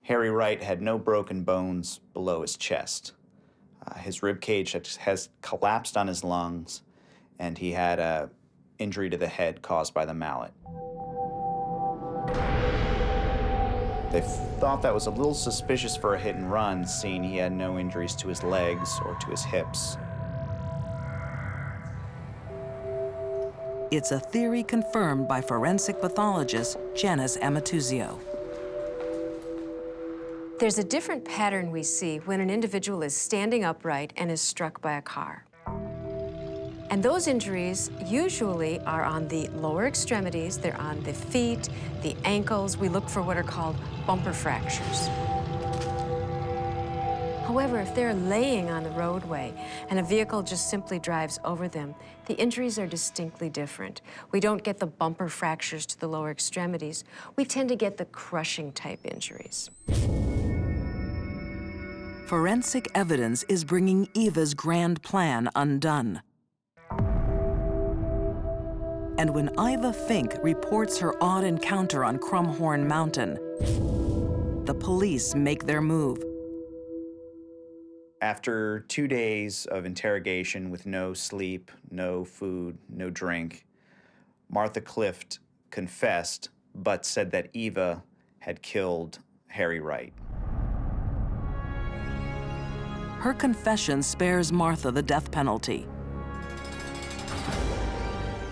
Harry Wright had no broken bones below his chest. His rib cage has collapsed on his lungs, and he had an injury to the head caused by the mallet. They thought that was a little suspicious for a hit and run, seeing he had no injuries to his legs or to his hips. It's a theory confirmed by forensic pathologist Janice Amatuzio. There's a different pattern we see when an individual is standing upright and is struck by a car. And those injuries usually are on the lower extremities, they're on the feet, the ankles. We look for what are called bumper fractures. However, if they're laying on the roadway and a vehicle just simply drives over them, the injuries are distinctly different. We don't get the bumper fractures to the lower extremities. We tend to get the crushing type injuries. Forensic evidence is bringing Eva's grand plan undone. And when Iva Fink reports her odd encounter on Crumhorn Mountain, the police make their move. After 2 days of interrogation with no sleep, no food, no drink, Martha Clift confessed, but said that Eva had killed Harry Wright. Her confession spares Martha the death penalty.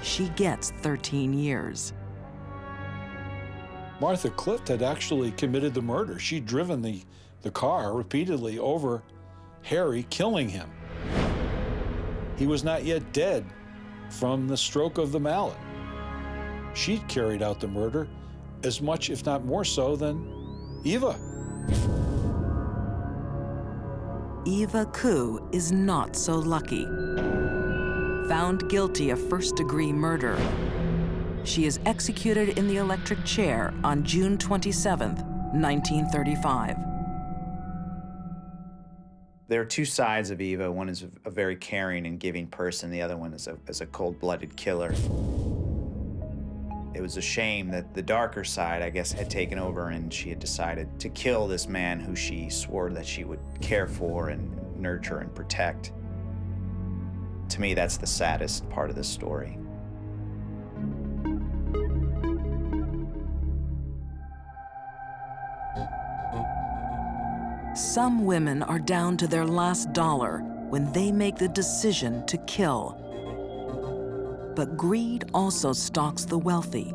She gets 13 years. Martha Clift had actually committed the murder. She'd driven the car repeatedly over Harry, killing him. He was not yet dead from the stroke of the mallet. She'd carried out the murder as much, if not more so, than Eva. Eva Koo is not so lucky. Found guilty of first-degree murder, she is executed in the electric chair on June 27, 1935. There are two sides of Eva. One is a very caring and giving person. The other one is a cold-blooded killer. It was a shame that the darker side, I guess, had taken over and she had decided to kill this man who she swore that she would care for and nurture and protect. To me, that's the saddest part of this story. Some women are down to their last dollar when they make the decision to kill. But greed also stalks the wealthy.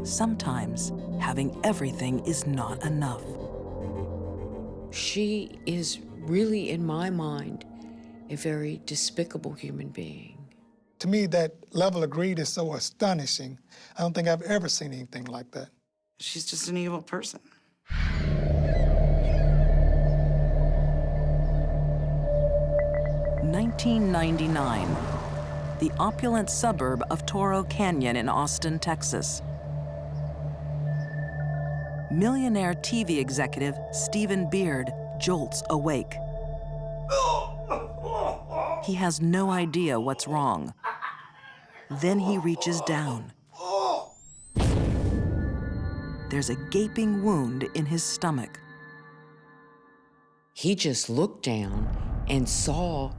Sometimes having everything is not enough. She is really, in my mind, a very despicable human being. To me, that level of greed is so astonishing. I don't think I've ever seen anything like that. She's just an evil person. 1999, the opulent suburb of Toro Canyon in Austin, Texas. Millionaire TV executive Stephen Beard jolts awake. He has no idea what's wrong. Then he reaches down. There's a gaping wound in his stomach. He just looked down and saw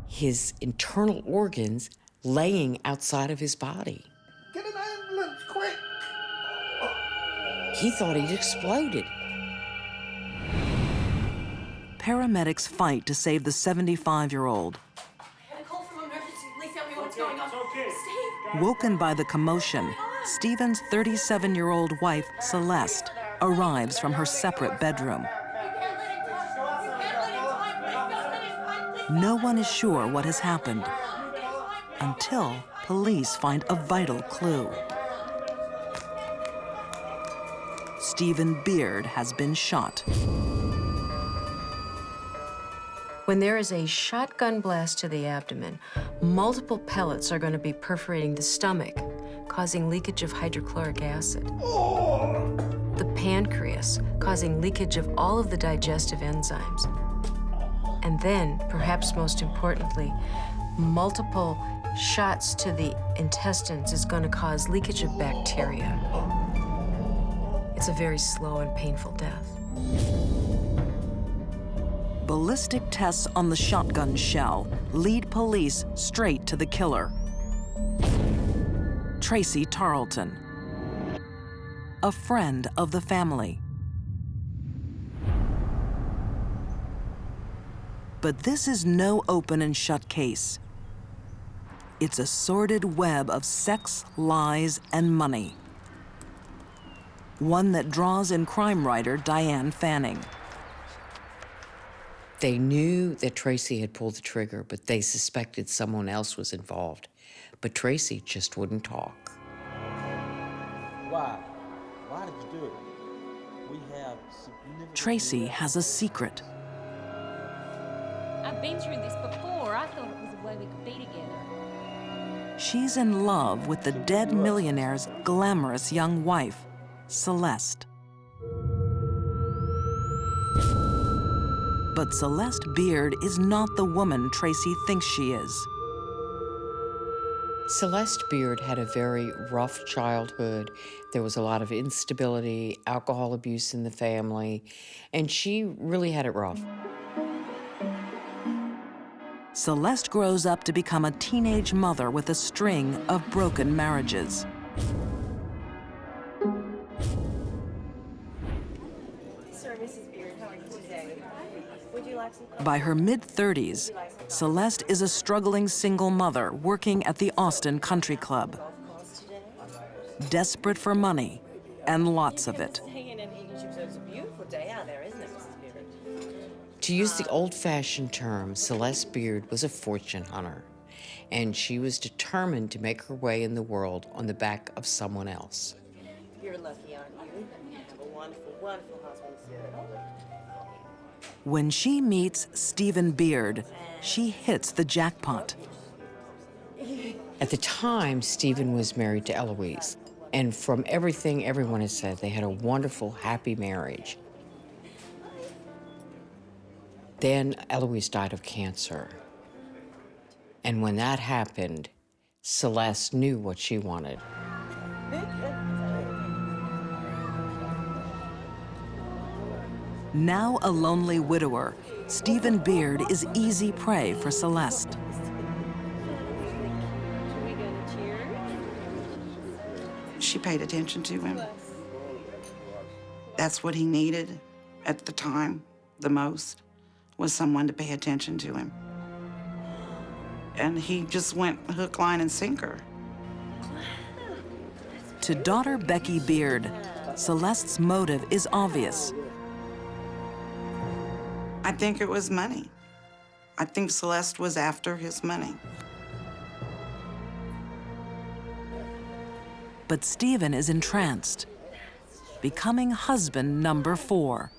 his internal organs laying outside of his body. Get an ambulance, quick! He thought he'd exploded. Paramedics fight to save the 75-year-old. I had a call from emergency. Please tell me what's going on. Steve! Woken by the commotion, Stephen's 37-year-old wife, Celeste, arrives from her separate bedroom. No one is sure what has happened until police find a vital clue. Stephen Beard has been shot. When there is a shotgun blast to the abdomen, multiple pellets are going to be perforating the stomach, causing leakage of hydrochloric acid. The pancreas, causing leakage of all of the digestive enzymes. And then, perhaps most importantly, multiple shots to the intestines is going to cause leakage of bacteria. It's a very slow and painful death. Ballistic tests on the shotgun shell lead police straight to the killer. Tracy Tarleton, a friend of the family. But this is no open and shut case. It's a sordid web of sex, lies, and money. One that draws in crime writer Diane Fanning. They knew that Tracy had pulled the trigger, but they suspected someone else was involved. But Tracy just wouldn't talk. Why? Why did you do it? We have significant... Tracy has a secret. I've been through this before. I thought it was a way we could be together. She's in love with the dead millionaire's glamorous young wife, Celeste. But Celeste Beard is not the woman Tracy thinks she is. Celeste Beard had a very rough childhood. There was a lot of instability, alcohol abuse in the family, and she really had it rough. Celeste grows up to become a teenage mother with a string of broken marriages. Sir, Mrs. Beard, how are you today? Would you like some coffee? By her mid-30s, Celeste is a struggling single mother working at the Austin Country Club. Desperate for money, and lots of it. Hanging and eating chips. It's a beautiful day out there, isn't it, Mrs. Beard? To use the old-fashioned term, Celeste Beard was a fortune hunter, and she was determined to make her way in the world on the back of someone else. You're lucky, aren't you? You have a wonderful, wonderful husband, sir. When she meets Stephen Beard, she hits the jackpot. At the time, Stephen was married to Eloise, and from everything everyone has said, they had a wonderful, happy marriage. Then Eloise died of cancer. And when that happened, Celeste knew what she wanted. Now a lonely widower, Stephen Beard is easy prey for Celeste. She paid attention to him. That's what he needed at the time the most, was someone to pay attention to him. And he just went hook, line, and sinker. To daughter Becky Beard, Celeste's motive is obvious. I think it was money. I think Celeste was after his money. But Stephen is entranced, becoming husband number 4.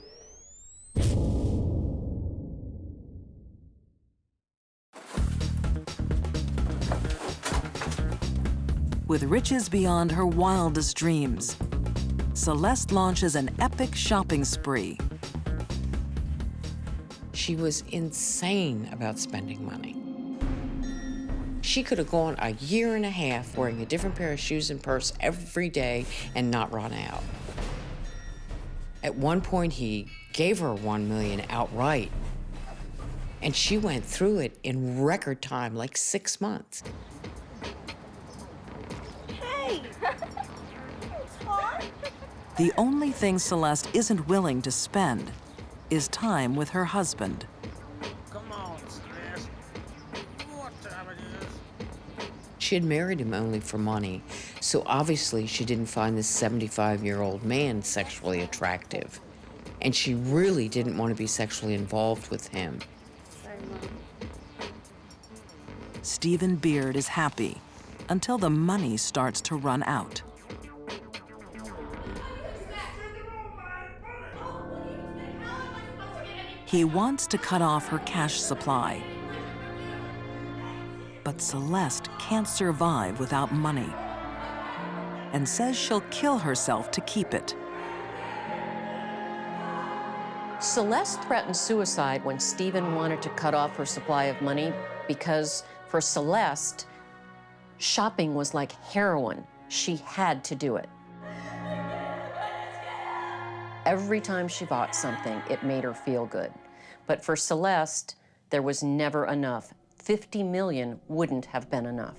With riches beyond her wildest dreams, Celeste launches an epic shopping spree. She was insane about spending money. She could have gone a year and a half wearing a different pair of shoes and purse every day and not run out. At one point, he gave her $1 million outright, and she went through it in record time, like 6 months. Hey! The only thing Celeste isn't willing to spend is time with her husband. Come on, Celeste. You know what time it is. She had married him only for money, so obviously she didn't find this 75-year-old man sexually attractive. And she really didn't want to be sexually involved with him. Stephen Beard is happy until the money starts to run out. He wants to cut off her cash supply. But Celeste can't survive without money and says she'll kill herself to keep it. Celeste threatened suicide when Stephen wanted to cut off her supply of money because for Celeste, shopping was like heroin. She had to do it. Every time she bought something, it made her feel good. But for Celeste, there was never enough. 50 million wouldn't have been enough.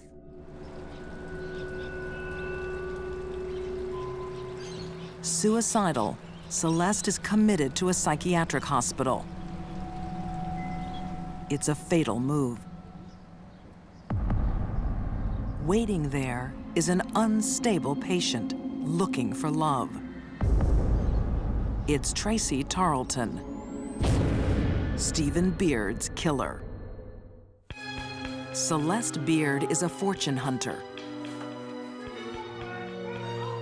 Suicidal, Celeste is committed to a psychiatric hospital. It's a fatal move. Waiting there is an unstable patient looking for love. It's Tracy Tarleton, Stephen Beard's killer. Celeste Beard is a fortune hunter.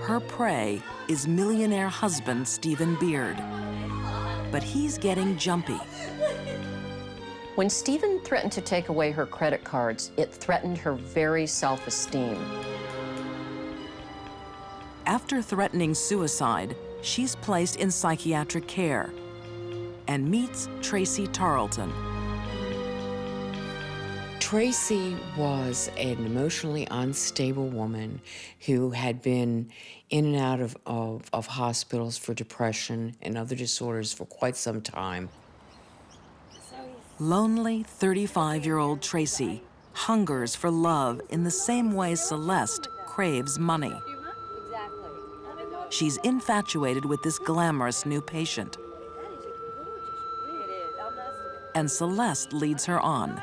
Her prey is millionaire husband Stephen Beard, but he's getting jumpy. When Stephen threatened to take away her credit cards, it threatened her very self-esteem. After threatening suicide, she's placed in psychiatric care and meets Tracy Tarleton. Tracy was an emotionally unstable woman who had been in and out of hospitals for depression and other disorders for quite some time. Lonely 35-year-old Tracy hungers for love in the same way Celeste craves money. She's infatuated with this glamorous new patient. And Celeste leads her on.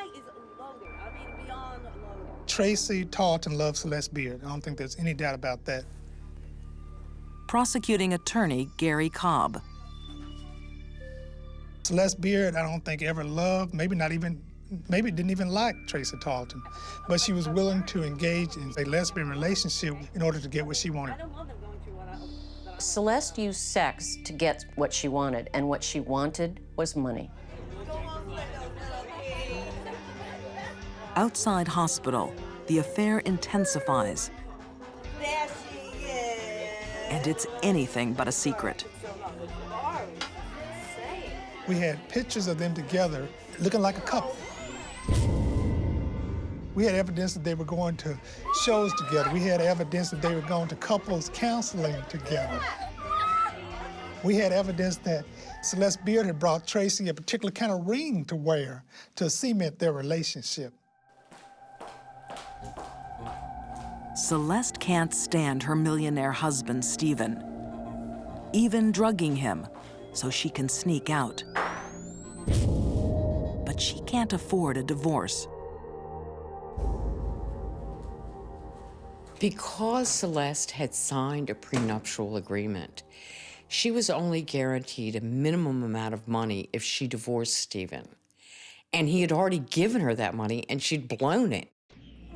Tracy Tarleton loves Celeste Beard. I don't think there's any doubt about that. Prosecuting attorney Gary Cobb. Celeste Beard, I don't think ever loved, maybe didn't even like Tracy Tarleton, but she was willing to engage in a lesbian relationship in order to get what she wanted. Celeste used sex to get what she wanted, and what she wanted was money. Outside hospital, the affair intensifies. And it's anything but a secret. We had pictures of them together looking like a couple. We had evidence that they were going to shows together. We had evidence that they were going to couples counseling together. We had evidence that Celeste Beard had brought Tracy a particular kind of ring to wear to cement their relationship. Celeste can't stand her millionaire husband, Stephen, even drugging him so she can sneak out. But she can't afford a divorce. Because Celeste had signed a prenuptial agreement, she was only guaranteed a minimum amount of money if she divorced Stephen. And he had already given her that money and she'd blown it.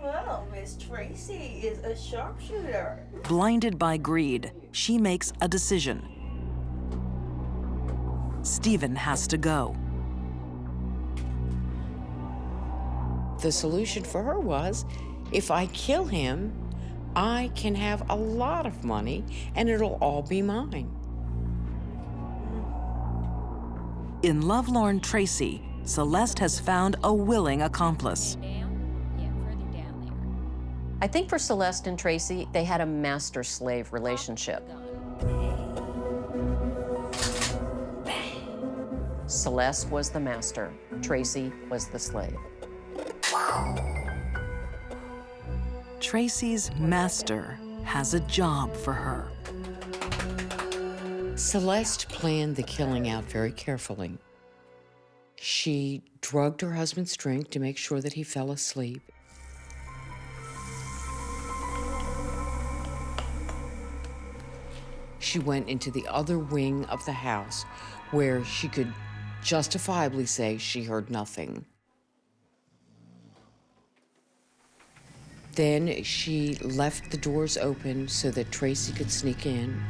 Well, Miss Miss Tracy is a sharpshooter. Blinded by greed, she makes a decision. Stephen has to go. The solution for her was, if I kill him, I can have a lot of money and it'll all be mine. In Lovelorn Tracy, Celeste has found a willing accomplice. I think for Celeste and Tracy, they had a master-slave relationship. Celeste was the master, Tracy was the slave. Tracy's master has a job for her. Celeste planned the killing out very carefully. She drugged her husband's drink to make sure that he fell asleep. She went into the other wing of the house where she could justifiably say she heard nothing. Then she left the doors open so that Tracy could sneak in.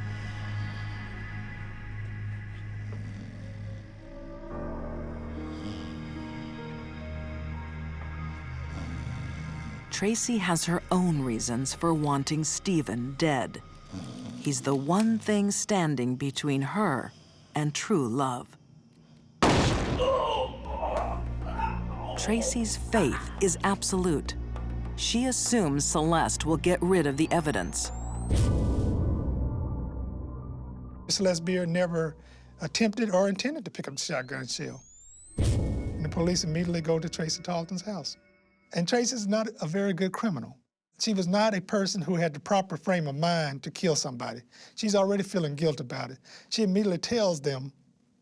Tracy has her own reasons for wanting Stephen dead. He's the one thing standing between her and true love. Tracy's faith is absolute. She assumes Celeste will get rid of the evidence. Celeste Beard never attempted or intended to pick up the shotgun shell. And the police immediately go to Tracy Tarleton's house. And Tracy's not a very good criminal. She was not a person who had the proper frame of mind to kill somebody. She's already feeling guilt about it. She immediately tells them,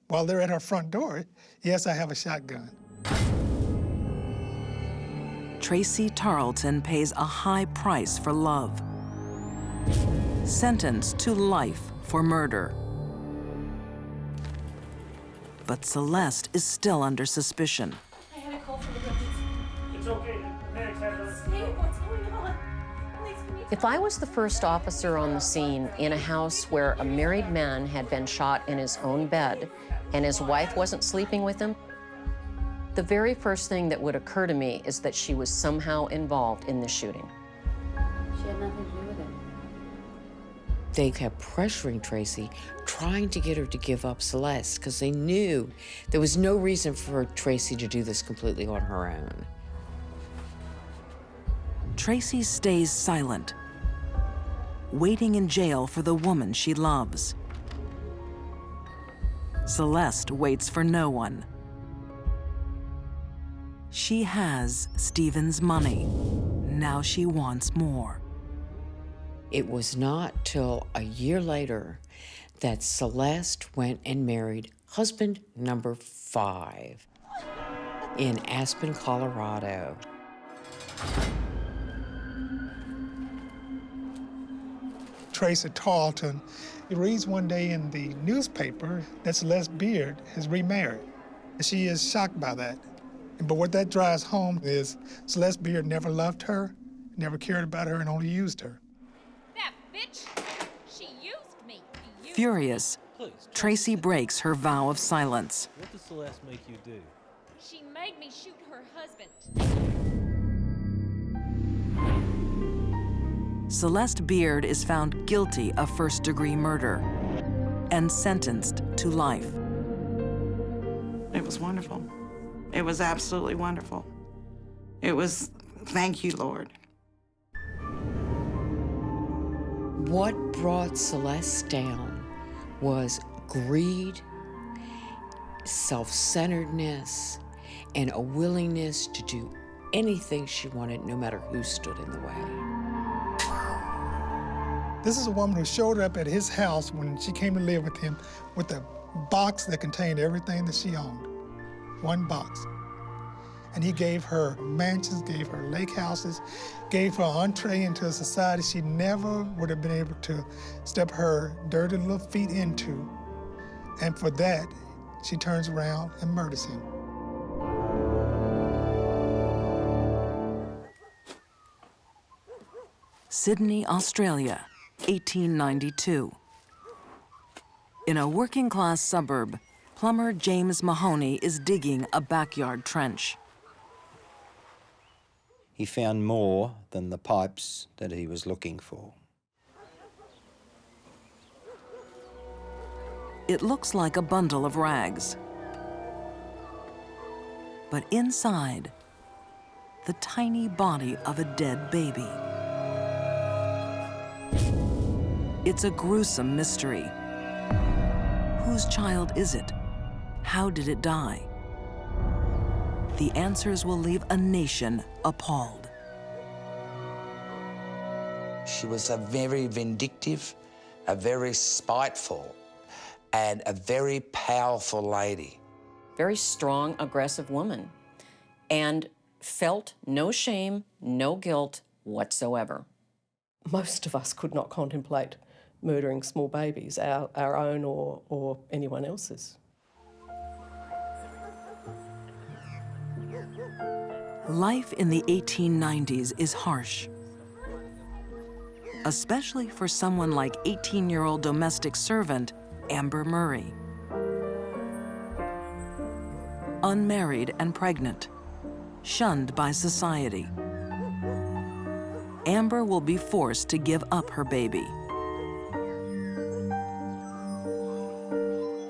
while they're at her front door, yes, I have a shotgun. Tracy Tarleton pays a high price for love. Sentenced to life for murder. But Celeste is still under suspicion. I had a call from the deputies. It's okay. Steve, what's going on? Please, can you If I was the first officer on the scene in a house where a married man had been shot in his own bed and his wife wasn't sleeping with him, the very first thing that would occur to me is that she was somehow involved in the shooting. She had nothing to do with it. They kept pressuring Tracy, trying to get her to give up Celeste, because they knew there was no reason for Tracy to do this completely on her own. Tracy stays silent, waiting in jail for the woman she loves. Celeste waits for no one. She has Stephen's money. Now she wants more. It was not till a year later that Celeste went and married husband number 5 in Aspen, Colorado. Tracy Tarleton, he reads one day in the newspaper that Celeste Beard has remarried. She is shocked by that. But what that drives home is Celeste Beard never loved her, never cared about her, and only used her. That bitch! She used me. Furious, Tracy breaks her vow of silence. What did Celeste make you do? She made me shoot her husband. Celeste Beard is found guilty of first-degree murder and sentenced to life. It was wonderful. It was absolutely wonderful. It was, thank you, Lord. What brought Celeste down was greed, self-centeredness, and a willingness to do anything she wanted, no matter who stood in the way. This is a woman who showed up at his house when she came to live with him with a box that contained everything that she owned. One box. And he gave her mansions, gave her lake houses, gave her entree into a society she never would have been able to step her dirty little feet into. And for that, she turns around and murders him. Sydney, Australia, 1892. In a working-class suburb, plumber James Mahoney is digging a backyard trench. He found more than the pipes that he was looking for. It looks like a bundle of rags. But inside, the tiny body of a dead baby. It's a gruesome mystery. Whose child is it? How did it die? The answers will leave a nation appalled. She was a very vindictive, a very spiteful, and a very powerful lady. Very strong, aggressive woman, and felt no shame, no guilt whatsoever. Most of us could not contemplate murdering small babies, our own or anyone else's. Life in the 1890s is harsh, especially for someone like 18-year-old domestic servant Amber Murray. Unmarried and pregnant, shunned by society, Amber will be forced to give up her baby.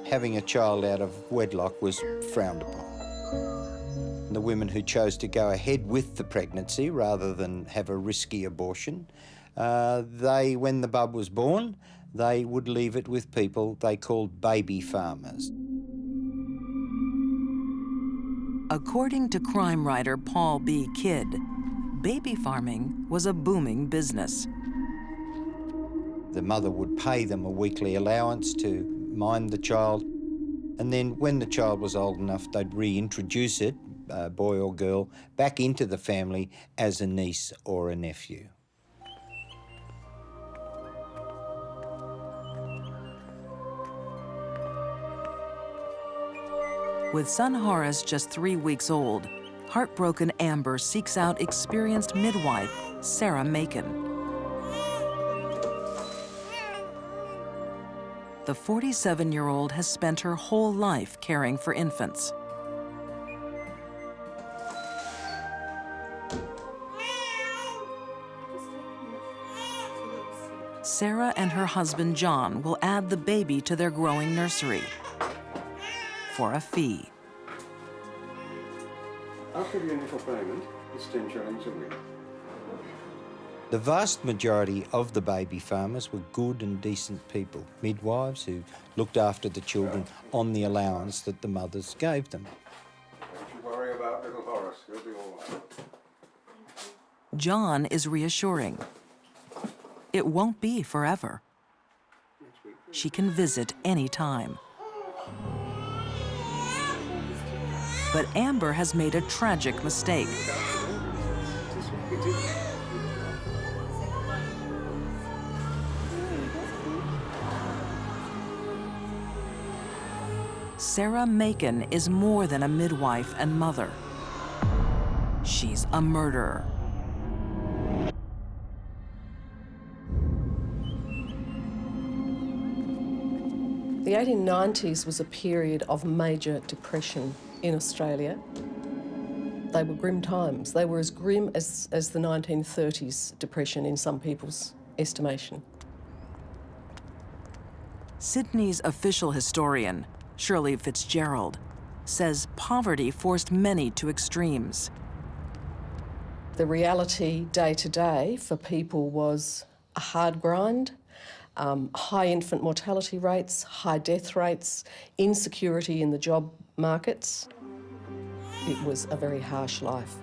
Having a child out of wedlock was frowned upon. The women who chose to go ahead with the pregnancy rather than have a risky abortion, when the bub was born, they would leave it with people they called baby farmers. According to crime writer Paul B. Kidd, baby farming was a booming business. The mother would pay them a weekly allowance to mind the child, and then when the child was old enough, they'd reintroduce it, boy or girl, back into the family as a niece or a nephew. With son Horace just 3 weeks old, heartbroken Amber seeks out experienced midwife Sarah Macon. The 47-year-old has spent her whole life caring for infants. Sarah and her husband John will add the baby to their growing nursery for a fee. After the initial payment, it's 10 shillings a week. The vast majority of the baby farmers were good and decent people, midwives who looked after the children on the allowance that the mothers gave them. Don't you worry about little Horace, he'll be all right. John is reassuring. It won't be forever. She can visit any time. But Amber has made a tragic mistake. Sarah Macon is more than a midwife and mother. She's a murderer. The 1890s was a period of major depression in Australia. They were grim times. They were as grim as the 1930s depression in some people's estimation. Sydney's official historian, Shirley Fitzgerald, says poverty forced many to extremes. The reality day to day for people was a hard grind, high infant mortality rates, high death rates, insecurity in the job markets. It was a very harsh life.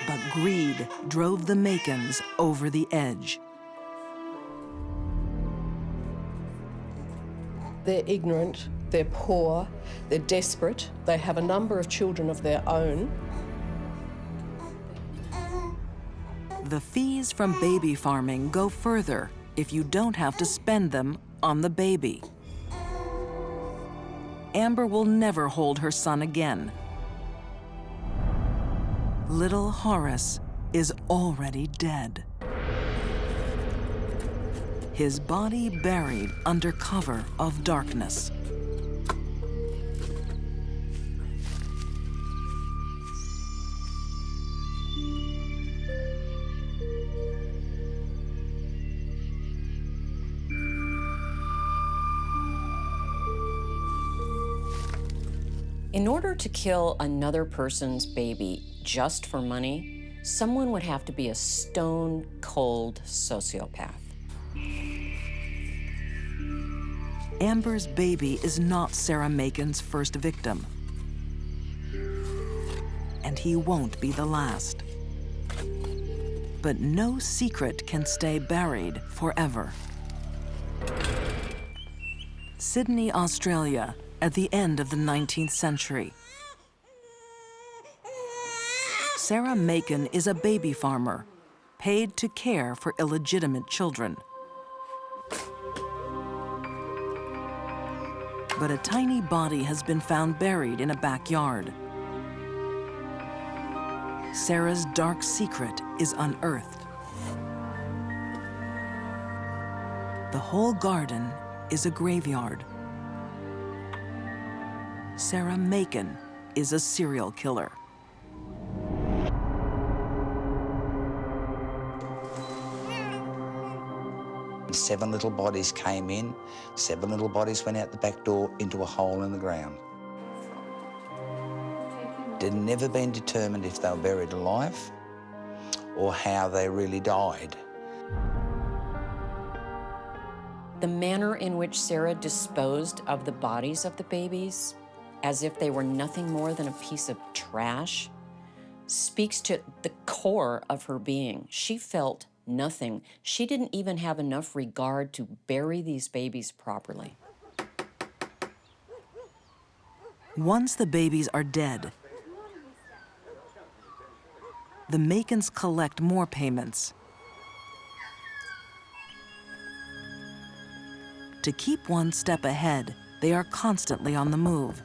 But greed drove the Macons over the edge. They're ignorant, they're poor, they're desperate, they have a number of children of their own. The fees from baby farming go further if you don't have to spend them on the baby. Amber will never hold her son again. Little Horace is already dead. His body buried under cover of darkness. In order to kill another person's baby just for money, someone would have to be a stone-cold sociopath. Amber's baby is not Sarah Macon's first victim. And he won't be the last. But no secret can stay buried forever. Sydney, Australia, at the end of the 19th century. Sarah Macon is a baby farmer, paid to care for illegitimate children. But a tiny body has been found buried in a backyard. Sarah's dark secret is unearthed. The whole garden is a graveyard. Sarah Macon is a serial killer. Seven little bodies came in, 7 little bodies went out the back door into a hole in the ground. It had never been determined if they were buried alive or how they really died. The manner in which Sarah disposed of the bodies of the babies, as if they were nothing more than a piece of trash, speaks to the core of her being. She felt nothing. She didn't even have enough regard to bury these babies properly. Once the babies are dead, the Macons collect more payments. To keep one step ahead, they are constantly on the move.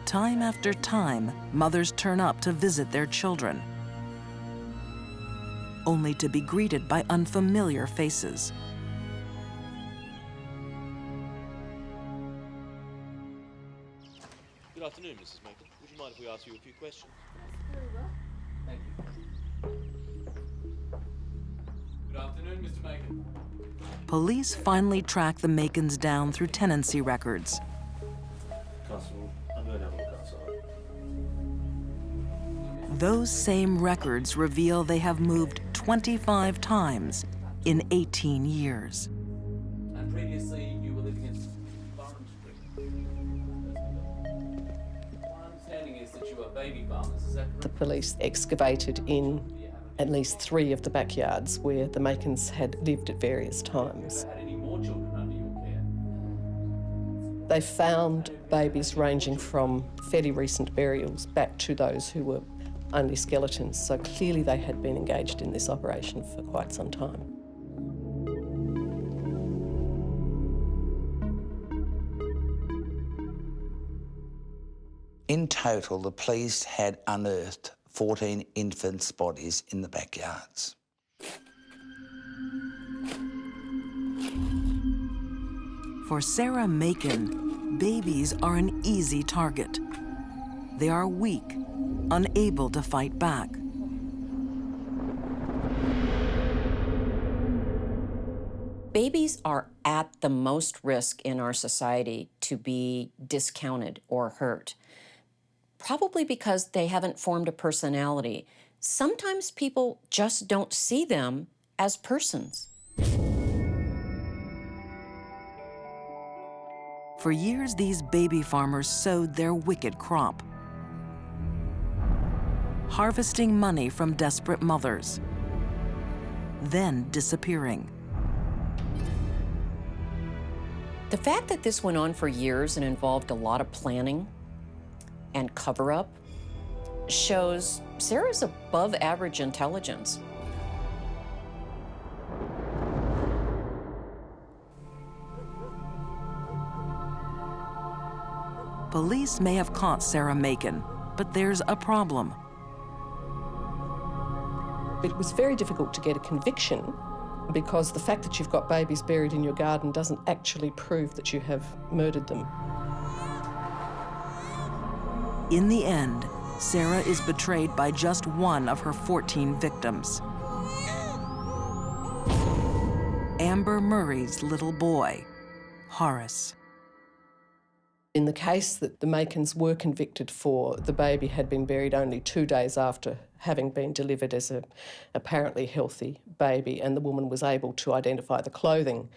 Time after time, mothers turn up to visit their children, only to be greeted by unfamiliar faces. Good afternoon, Mrs. Macon. Would you mind if we ask you a few questions? Thank you. Good afternoon, Mr. Macon. Police finally track the Macons down through tenancy records. Constable, I'm going to have a look outside. Those same records reveal they have moved 25 times in 18 years. And previously, you were living in Farm Street. My understanding is that you are baby farmers, is that correct? The police excavated in at least 3 of the backyards where the Macons had lived at various times. Had any more children under your care? They found babies ranging from fairly recent burials back to those who were only skeletons, so clearly they had been engaged in this operation for quite some time. In total, the police had unearthed 14 infants' bodies in the backyards. For Sarah Macon, babies are an easy target. They are weak, unable to fight back. Babies are at the most risk in our society to be discounted or hurt, probably because they haven't formed a personality. Sometimes people just don't see them as persons. For years, these baby farmers sowed their wicked crop, harvesting money from desperate mothers, then disappearing. The fact that this went on for years and involved a lot of planning and cover-up shows Sarah's above average intelligence. Police may have caught Sarah Macon, but there's a problem. It was very difficult to get a conviction because the fact that you've got babies buried in your garden doesn't actually prove that you have murdered them. In the end, Sarah is betrayed by just one of her 14 victims. Amber Murray's little boy, Horace. In the case that the Macons were convicted for, the baby had been buried only 2 days after having been delivered as a apparently healthy baby, and the woman was able to identify the clothing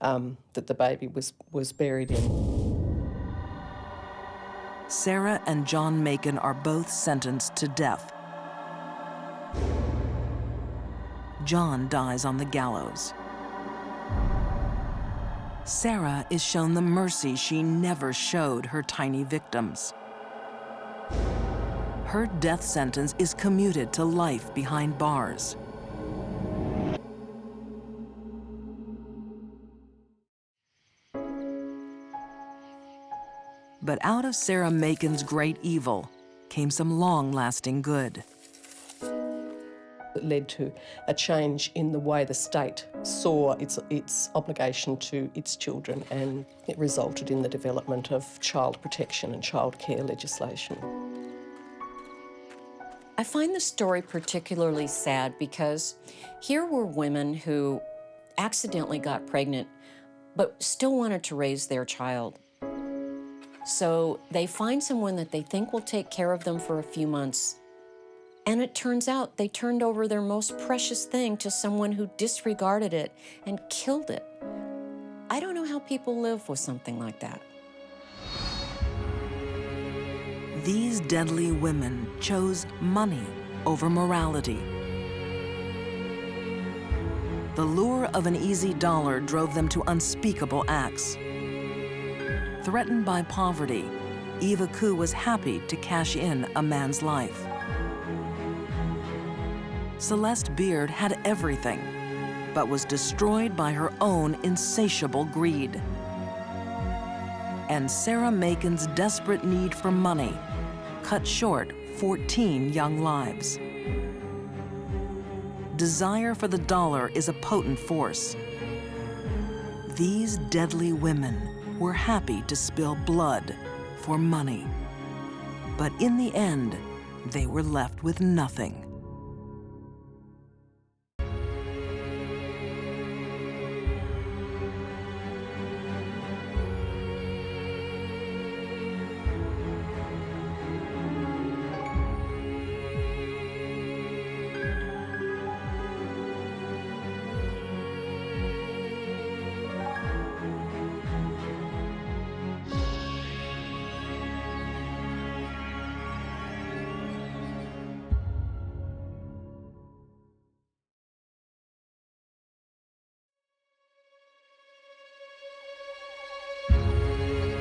that the baby was buried in. Sarah and John Macon are both sentenced to death. John dies on the gallows. Sarah is shown the mercy she never showed her tiny victims. Her death sentence is commuted to life behind bars. But out of Sarah Macon's great evil came some long-lasting good. It led to a change in the way the state saw its obligation to its children, and it resulted in the development of child protection and child care legislation. I find the story particularly sad because here were women who accidentally got pregnant but still wanted to raise their child. So they find someone that they think will take care of them for a few months. And it turns out they turned over their most precious thing to someone who disregarded it and killed it. I don't know how people live with something like that. These deadly women chose money over morality. The lure of an easy dollar drove them to unspeakable acts. Threatened by poverty, Eva Koo was happy to cash in a man's life. Celeste Beard had everything, but was destroyed by her own insatiable greed. And Sarah Macon's desperate need for money cut short 14 young lives. Desire for the dollar is a potent force. These deadly women were happy to spill blood for money. But in the end, they were left with nothing.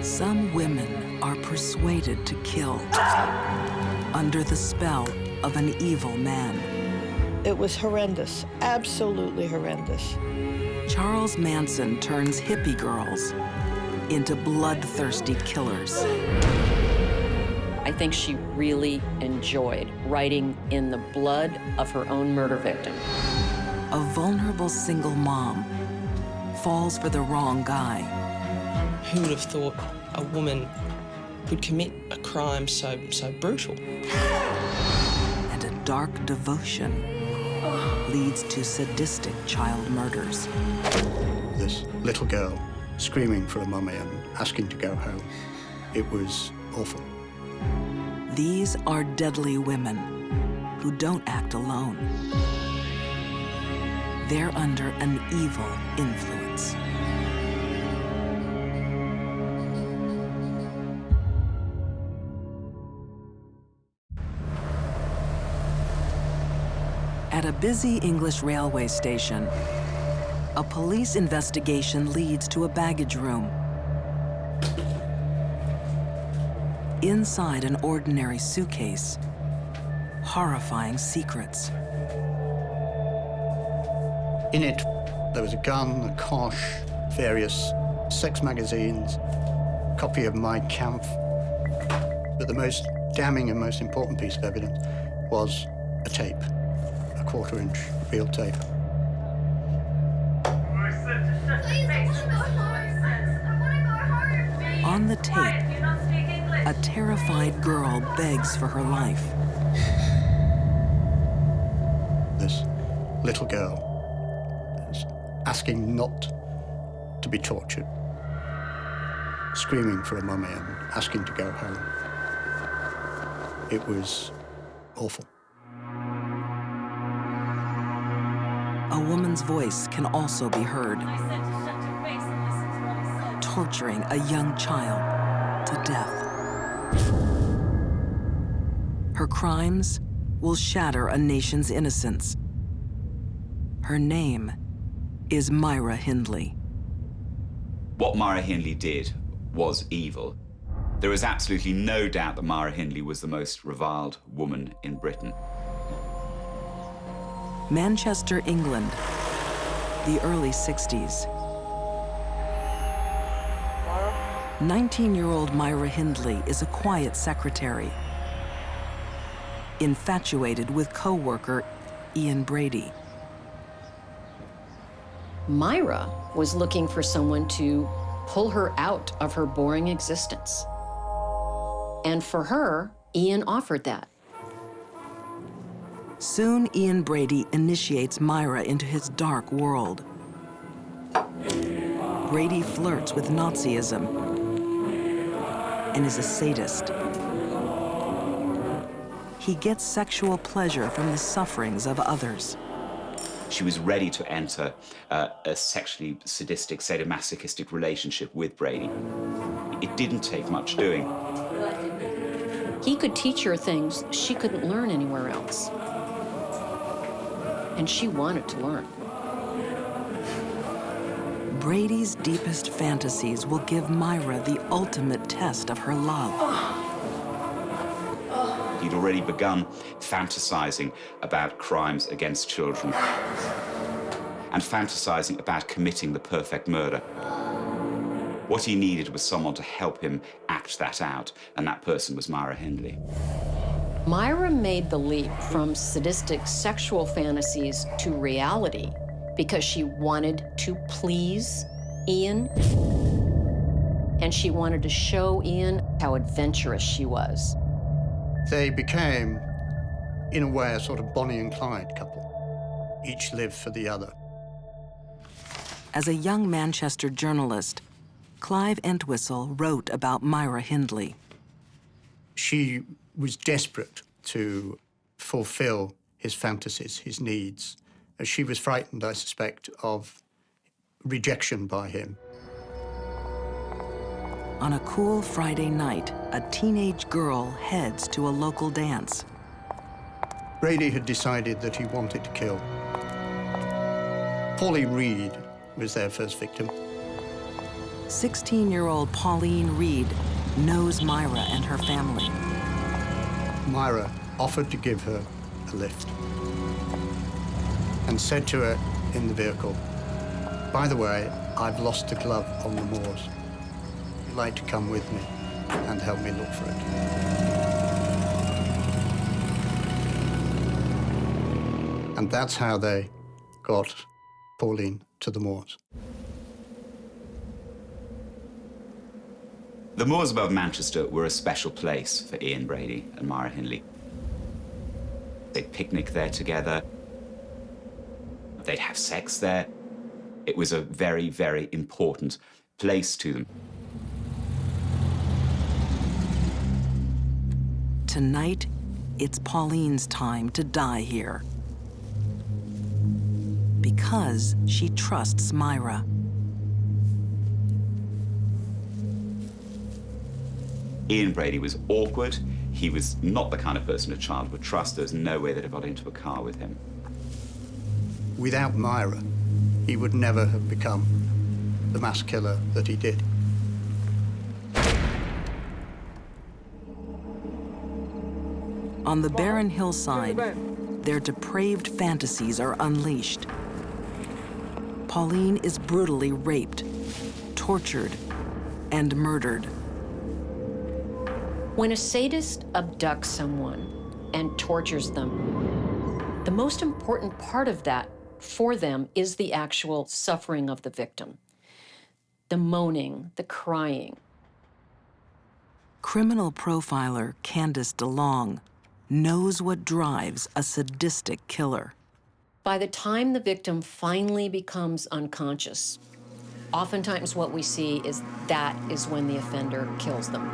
Some women are persuaded to kill under the spell of an evil man. It was horrendous, absolutely horrendous. Charles Manson turns hippie girls into bloodthirsty killers. I think she really enjoyed writing in the blood of her own murder victim. A vulnerable single mom falls for the wrong guy. Who would have thought a woman would commit a crime so brutal? And a dark devotion leads to sadistic child murders. This little girl screaming for a mummy and asking to go home. It was awful. These are deadly women who don't act alone. They're under an evil influence. At a busy English railway station, a police investigation leads to a baggage room. Inside an ordinary suitcase, horrifying secrets. In it, there was a gun, a kosh, various sex magazines, a copy of Mein Kampf, But the most damning and most important piece of evidence was a tape, a 1/4-inch reel tape. On the tape, a terrified girl begs for her life. This little girl is asking not to be tortured, screaming for a mummy and asking to go home. It was awful. A woman's voice can also be heard, torturing a young child to death. Her crimes will shatter a nation's innocence. Her name is Myra Hindley. What Myra Hindley did was evil. There is absolutely no doubt that Myra Hindley was the most reviled woman in Britain. Manchester, England, the early 60s. 19-year-old Myra Hindley is a quiet secretary, infatuated with co-worker Ian Brady. Myra was looking for someone to pull her out of her boring existence. And for her, Ian offered that. Soon, Ian Brady initiates Myra into his dark world. Brady flirts with Nazism and is a sadist. He gets sexual pleasure from the sufferings of others. She was ready to enter a sexually sadistic, sadomasochistic relationship with Brady. It didn't take much doing. He could teach her things she couldn't learn anywhere else. And she wanted to learn. Brady's deepest fantasies will give Myra the ultimate test of her love. He'd already begun fantasizing about crimes against children and fantasizing about committing the perfect murder. What he needed was someone to help him act that out, and that person was Myra Hindley. Myra made the leap from sadistic sexual fantasies to reality because she wanted to please Ian, and she wanted to show Ian how adventurous she was. They became, in a way, a sort of Bonnie and Clyde couple. Each lived for the other. As a young Manchester journalist, Clive Entwistle wrote about Myra Hindley. She was desperate to fulfill his fantasies, his needs. She was frightened, I suspect, of rejection by him. On a cool Friday night, a teenage girl heads to a local dance. Brady had decided that he wanted to kill. Pauline Reed was their first victim. 16-year-old Pauline Reed knows Myra and her family. Myra offered to give her a lift and said to her in the vehicle, "By the way, I've lost a glove on the moors. Would you like to come with me and help me look for it?" And that's how they got Pauline to the moors. The moors above Manchester were a special place for Ian Brady and Myra Hindley. They'd picnic there together. They'd have sex there. It was a very, very important place to them. Tonight, it's Pauline's time to die here. Because she trusts Myra. Ian Brady was awkward. He was not the kind of person a child would trust. There's no way they'd have got into a car with him. Without Myra, he would never have become the mass killer that he did. On the barren hillside, their depraved fantasies are unleashed. Pauline is brutally raped, tortured, and murdered. When a sadist abducts someone and tortures them, the most important part of that for them is the actual suffering of the victim. The moaning, the crying. Criminal profiler Candace DeLong knows what drives a sadistic killer. By the time the victim finally becomes unconscious, oftentimes what we see is that is when the offender kills them,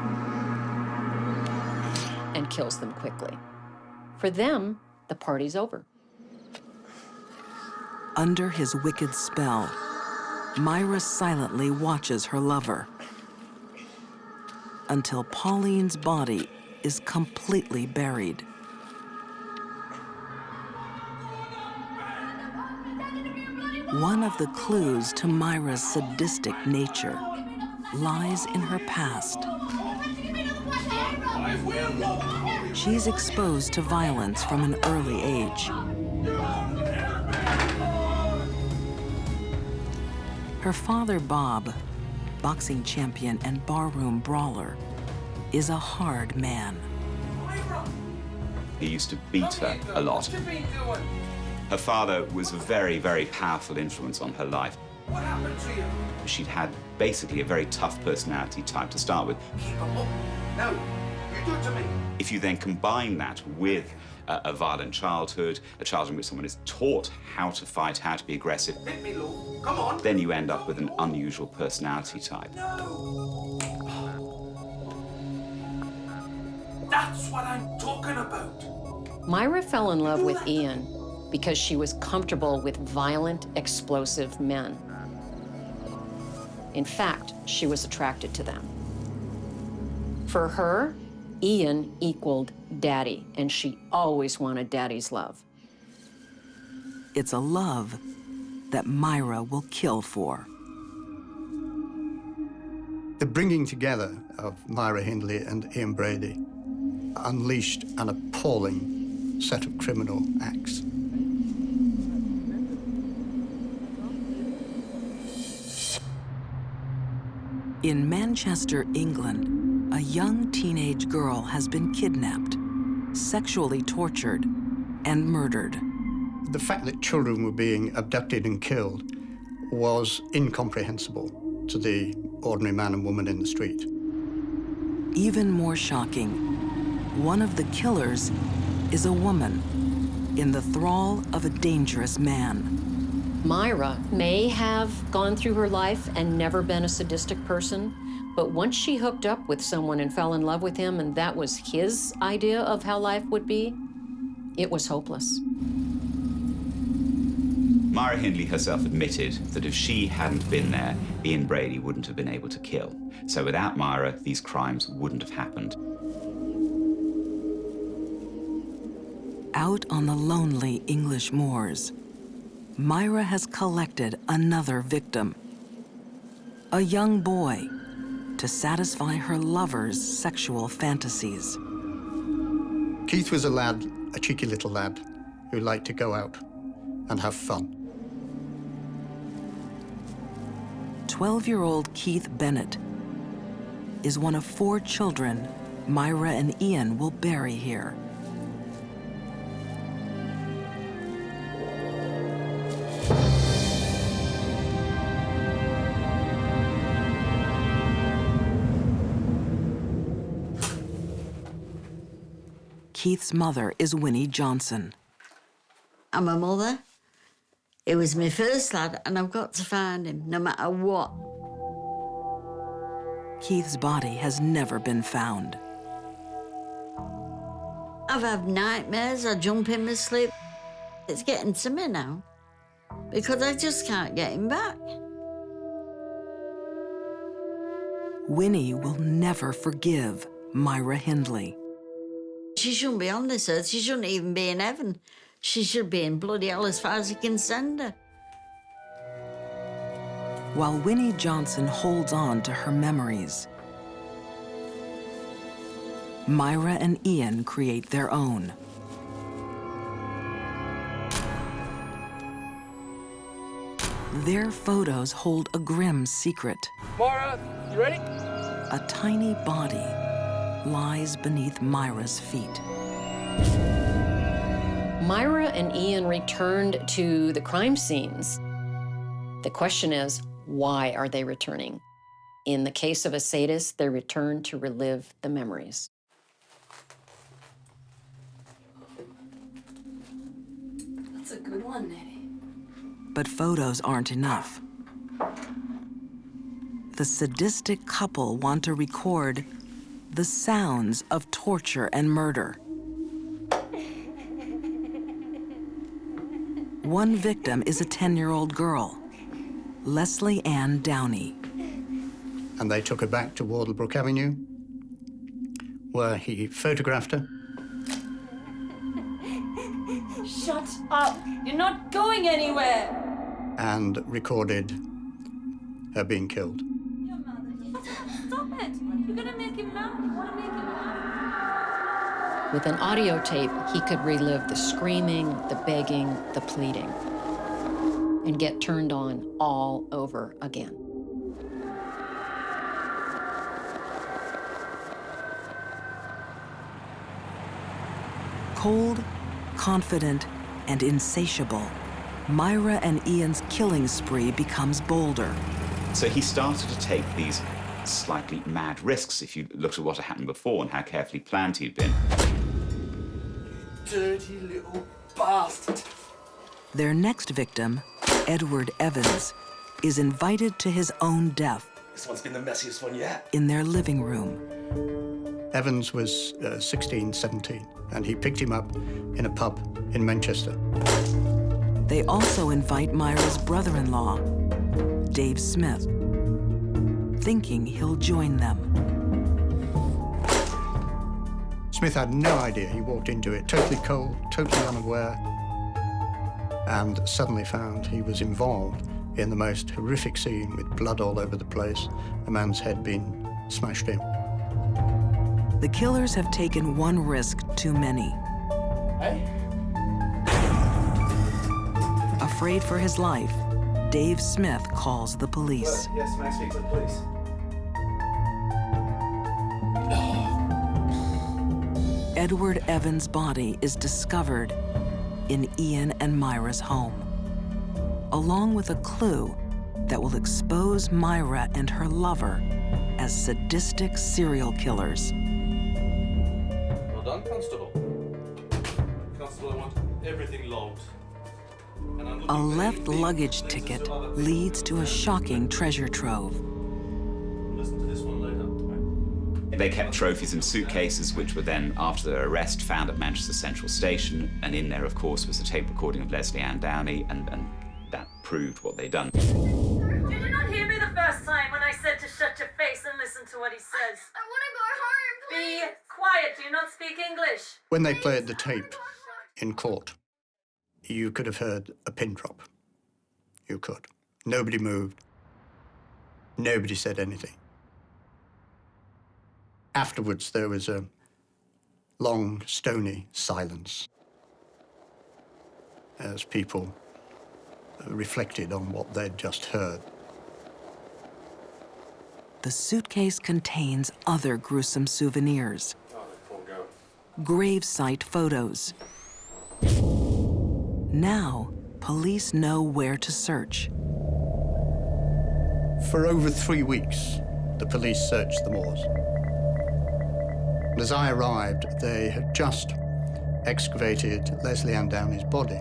and kills them quickly. For them, the party's over. Under his wicked spell, Myra silently watches her lover until Pauline's body is completely buried. One of the clues to Myra's sadistic nature lies in her past. She's exposed to violence from an early age. Her father, Bob, boxing champion and barroom brawler, is a hard man. He used to beat her a lot. Her father was a very, very powerful influence on her life. What happened to you? She'd had basically a very tough personality type to start with. Keep him up. No, you do it to me. If you then combine that with a violent childhood, a childhood in which someone is taught how to fight, how to be aggressive, Hit me, Lou. Come on. then you end up with an unusual personality type. No. That's what I'm talking about. Myra fell in love with Ian because she was comfortable with violent, explosive men. In fact, she was attracted to them. For her, Ian equaled daddy, and she always wanted daddy's love. It's a love that Myra will kill for. The bringing together of Myra Hindley and Ian Brady unleashed an appalling set of criminal acts. In Manchester, England, a young teenage girl has been kidnapped, sexually tortured, and murdered. The fact that children were being abducted and killed was incomprehensible to the ordinary man and woman in the street. Even more shocking, one of the killers is a woman in the thrall of a dangerous man. Myra may have gone through her life and never been a sadistic person, but once she hooked up with someone and fell in love with him, and that was his idea of how life would be, it was hopeless. Myra Hindley herself admitted that if she hadn't been there, Ian Brady wouldn't have been able to kill. So without Myra, these crimes wouldn't have happened. Out on the lonely English moors, Myra has collected another victim, a young boy, to satisfy her lover's sexual fantasies. Keith was a lad, a cheeky little lad, who liked to go out and have fun. 12-year-old Keith Bennett is one of 4 children Myra and Ian will bury here. Keith's mother is Winnie Johnson. I'm a mother. It was my first lad, and I've got to find him, no matter what. Keith's body has never been found. I've had nightmares, I jump in my sleep. It's getting to me now, because I just can't get him back. Winnie will never forgive Myra Hindley. She shouldn't be on this earth. She shouldn't even be in heaven. She should be in bloody hell as far as he can send her. While Winnie Johnson holds on to her memories, Myra and Ian create their own. Their photos hold a grim secret. Myra, you ready? A tiny body lies beneath Myra's feet. Myra and Ian returned to the crime scenes. The question is, why are they returning? In the case of a sadist, they return to relive the memories. That's a good one, Nettie. But photos aren't enough. The sadistic couple want to record the sounds of torture and murder. One victim is a 10-year-old girl, Leslie Ann Downey. And they took her back to Wardlebrook Avenue, where he photographed her. Shut up! You're not going anywhere! And recorded her being killed. Stop it! You're gonna make him mad. You wanna make him mad. With an audio tape, he could relive the screaming, the begging, the pleading, and get turned on all over again. Cold, confident, and insatiable, Myra and Ian's killing spree becomes bolder. So he started to take these slightly mad risks, if you looked at what had happened before and how carefully planned he'd been. Dirty little bastard. Their next victim, Edward Evans, is invited to his own death. This one's been the messiest one yet. In their living room. Evans was 16, 17, and he picked him up in a pub in Manchester. They also invite Myra's brother-in-law, Dave Smith, thinking he'll join them. Smith had no idea. He walked into it totally cold, totally unaware, and suddenly found he was involved in the most horrific scene with blood all over the place, a man's head being smashed in. The killers have taken one risk too many. Hey? Afraid for his life, Dave Smith calls the police. Yes, may I speak to the police? Edward Evans' body is discovered in Ian and Myra's home, along with a clue that will expose Myra and her lover as sadistic serial killers. Well done, Constable. Constable, I want everything logged. And I'm looking A for left anything luggage related ticket to other people. leads to a shocking treasure trove. Listen to this one later. They kept trophies in suitcases, which were then, after their arrest, found at Manchester Central Station. And in there, of course, was a tape recording of Leslie Ann Downey, and that proved what they'd done. Did you not hear me the first time when I said to shut your face and listen to what he says? I want to go home, please. Be quiet. Do you not speak English? When they played the tape in court, you could have heard a pin drop. You could. Nobody moved. Nobody said anything. Afterwards, there was a long, stony silence as people reflected on what they'd just heard. The suitcase contains other gruesome souvenirs, Oh, poor girl. gravesite photos. Now, police know where to search. For over 3 weeks, the police searched the moors. As I arrived, they had just excavated Leslie Ann Downey's body.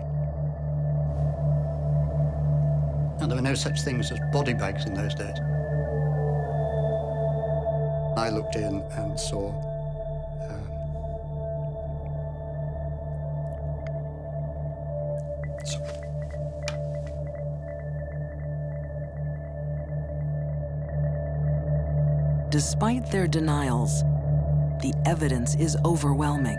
And there were no such things as body bags in those days. I looked in and saw Despite their denials, the evidence is overwhelming.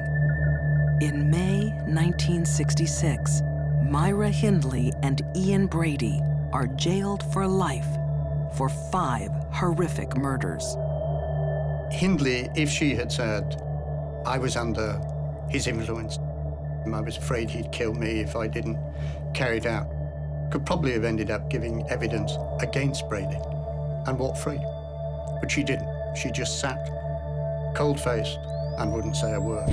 In May 1966, Myra Hindley and Ian Brady are jailed for life for 5 horrific murders. Hindley, if she had said, I was under his influence, I was afraid he'd kill me if I didn't carry it out, could probably have ended up giving evidence against Brady and walked free. But she didn't. She just sat cold-faced and wouldn't say a word.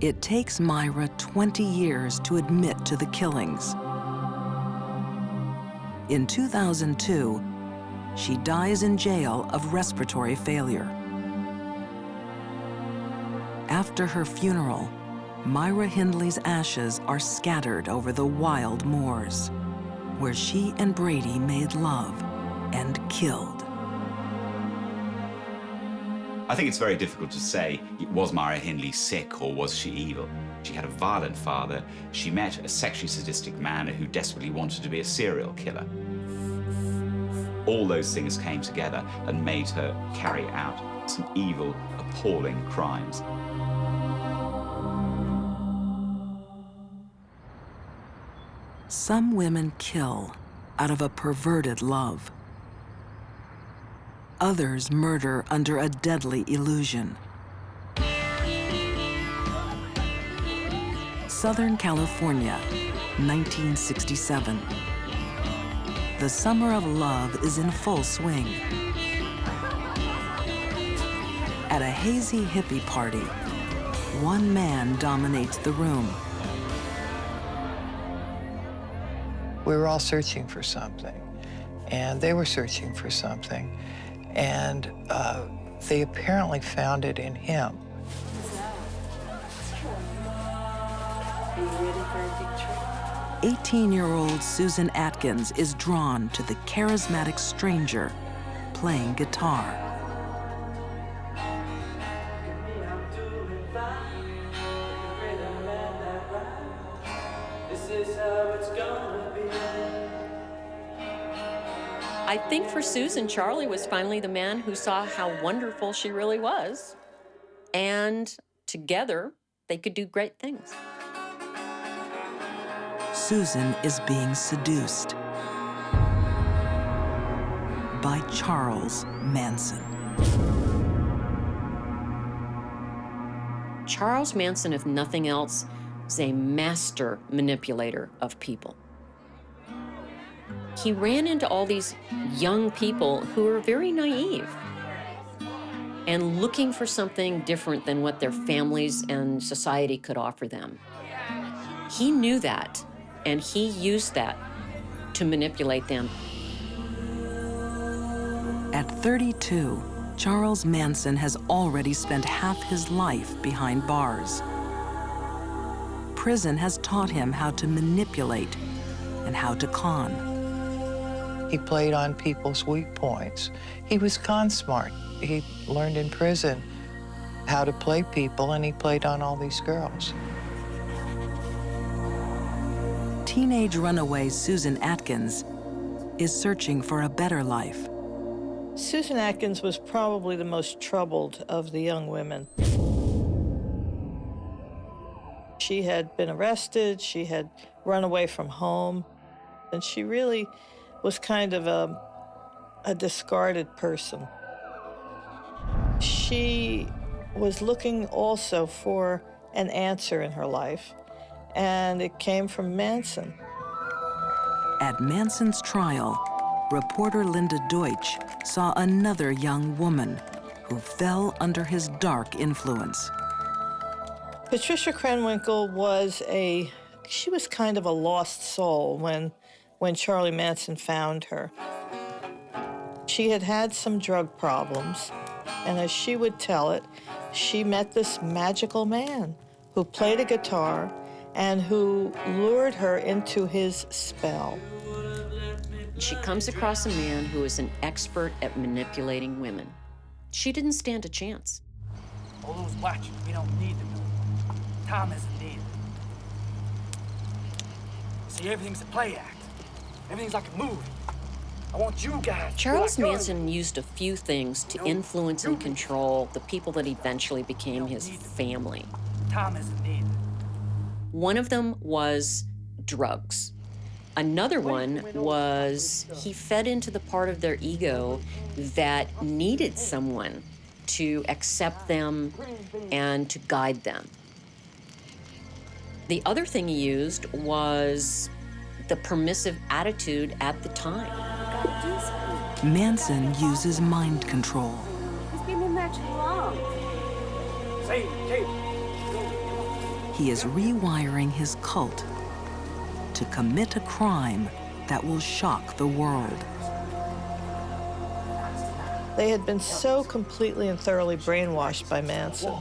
It takes Myra 20 years to admit to the killings. In 2002, she dies in jail of respiratory failure. After her funeral, Myra Hindley's ashes are scattered over the wild moors, where she and Brady made love and killed. I think it's very difficult to say, was Myra Hindley sick or was she evil? She had a violent father. She met a sexually sadistic man who desperately wanted to be a serial killer. All those things came together and made her carry out some evil, appalling crimes. Some women kill out of a perverted love. Others murder under a deadly illusion. Southern California, 1967. The summer of love is in full swing. At a hazy hippie party, one man dominates the room. We were all searching for something, and they were searching for something, and they apparently found it in him. Are you ready for a big trip? 18-year-old Susan Atkins is drawn to the charismatic stranger playing guitar. I think for Susan, Charlie was finally the man who saw how wonderful she really was. And together, they could do great things. Susan is being seduced by Charles Manson. Charles Manson, if nothing else, is a master manipulator of people. He ran into all these young people who were very naive and looking for something different than what their families and society could offer them. He knew that, and he used that to manipulate them. At 32, Charles Manson has already spent half his life behind bars. Prison has taught him how to manipulate and how to con. He played on people's weak points. He was con smart. He learned in prison how to play people, and he played on all these girls. Teenage runaway Susan Atkins is searching for a better life. Susan Atkins was probably the most troubled of the young women. She had been arrested, she had run away from home, and she really was kind of a discarded person. She was looking also for an answer in her life, and it came from Manson. At Manson's trial, reporter Linda Deutsch saw another young woman who fell under his dark influence. Patricia Krenwinkel she was kind of a lost soul when Charlie Manson found her. She had had some drug problems, and as she would tell it, she met this magical man who played a guitar and who lured her into his spell. She comes across a man who is an expert at manipulating women. She didn't stand a chance. All those watching, we don't need them. Tom isn't needed. See, everything's a play act. Everything's like a movie. I want you guys. Charles Manson used a few things to influence and control the people that eventually became his family. Tom isn't needed. One of them was drugs. Another one was he fed into the part of their ego that needed someone to accept them and to guide them. The other thing he used was the permissive attitude at the time. Manson uses mind control. He's been in there too long. he is rewiring his cult to commit a crime that will shock the world. They had been so completely and thoroughly brainwashed by Manson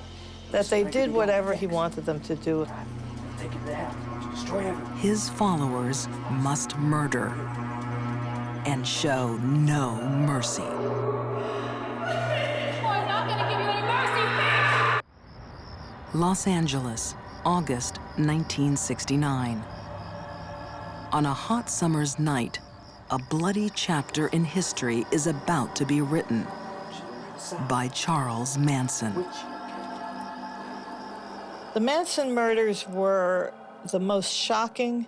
that they did whatever he wanted them to do. His followers must murder and show no mercy. Los Angeles, August 1969. On a hot summer's night, a bloody chapter in history is about to be written by Charles Manson. The Manson murders were the most shocking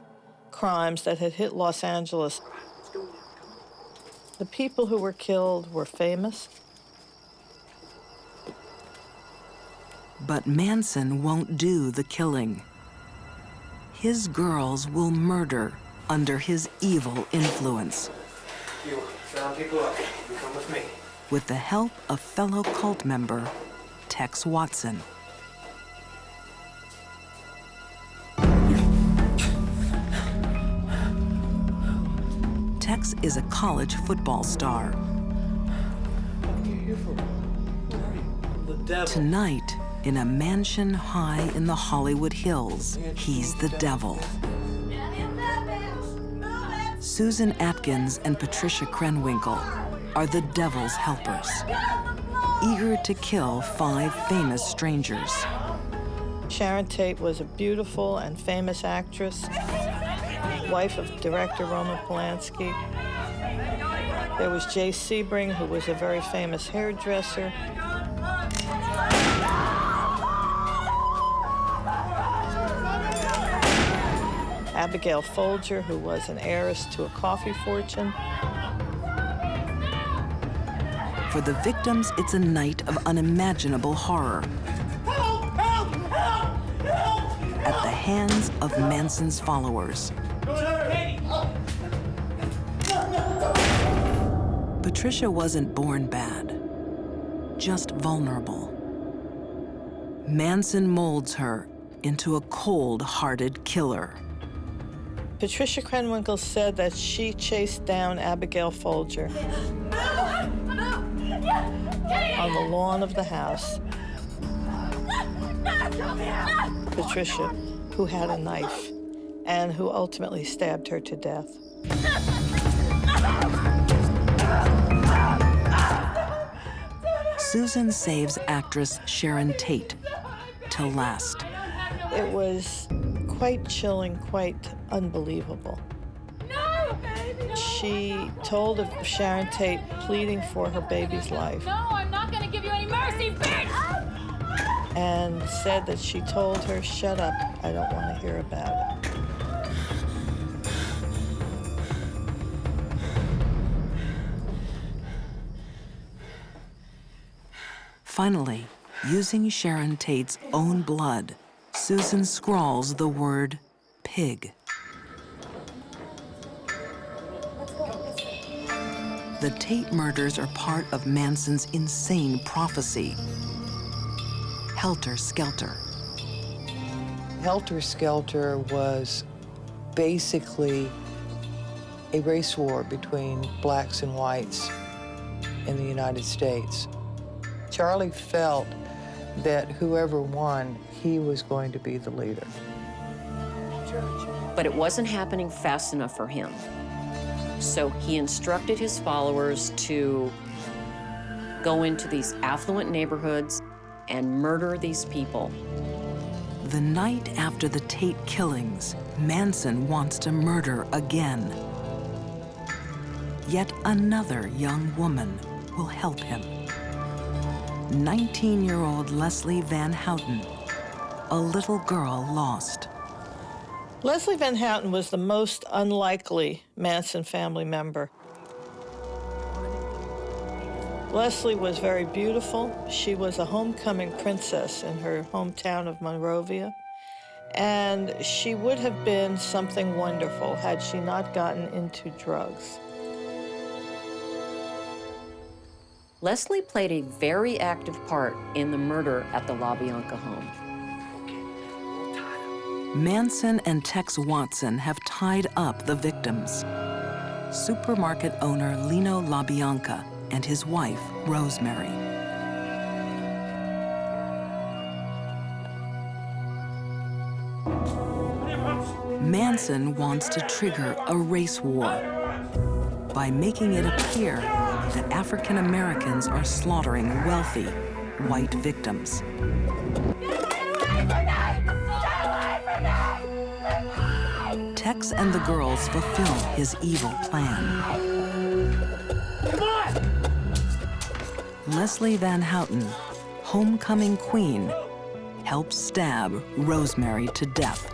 crimes that had hit Los Angeles. The people who were killed were famous. But Manson won't do the killing. His girls will murder under his evil influence. You round people up. You come with me. With the help of fellow cult member Tex Watson. Tex is a college football star. The devil. Tonight, in a mansion high in the Hollywood Hills, he's the devil. Susan Atkins and Patricia Krenwinkel are the devil's helpers, eager to kill 5 famous strangers. Sharon Tate was a beautiful and famous actress, wife of director Roman Polanski. There was Jay Sebring, who was a very famous hairdresser. Abigail Folger, who was an heiress to a coffee fortune. For the victims, it's a night of unimaginable horror. At the hands of Manson's followers. Patricia wasn't born bad, just vulnerable. Manson molds her into a cold-hearted killer. Patricia Krenwinkel said that she chased down Abigail Folger on the lawn of the house. Patricia, who had a knife and who ultimately stabbed her to death. Susan saves actress Sharon Tate to last. It was quite chilling, quite unbelievable. No, baby! She told of Sharon Tate pleading for her baby's life. No, I'm not gonna give you any mercy, bitch! And said that she told her, shut up, I don't want to hear about it. Finally, using Sharon Tate's own blood, Susan scrawls the word pig. The Tate murders are part of Manson's insane prophecy. Helter Skelter. Helter Skelter was basically a race war between blacks and whites in the United States. Charlie felt that whoever won, he was going to be the leader. But it wasn't happening fast enough for him. So he instructed his followers to go into these affluent neighborhoods and murder these people. The night after the Tate killings, Manson wants to murder again. Yet another young woman will help him. 19-year-old Leslie Van Houten, a little girl lost. Leslie Van Houten was the most unlikely Manson family member. Leslie was very beautiful. She was a homecoming princess in her hometown of Monrovia. And she would have been something wonderful had she not gotten into drugs. Leslie played a very active part in the murder at the La Bianca home. Manson and Tex Watson have tied up the victims. Supermarket owner Lino LaBianca and his wife, Rosemary. Manson wants to trigger a race war by making it appear that African Americans are slaughtering wealthy, white victims. Tex and the girls fulfill his evil plan. Leslie Van Houten, homecoming queen, helps stab Rosemary to death.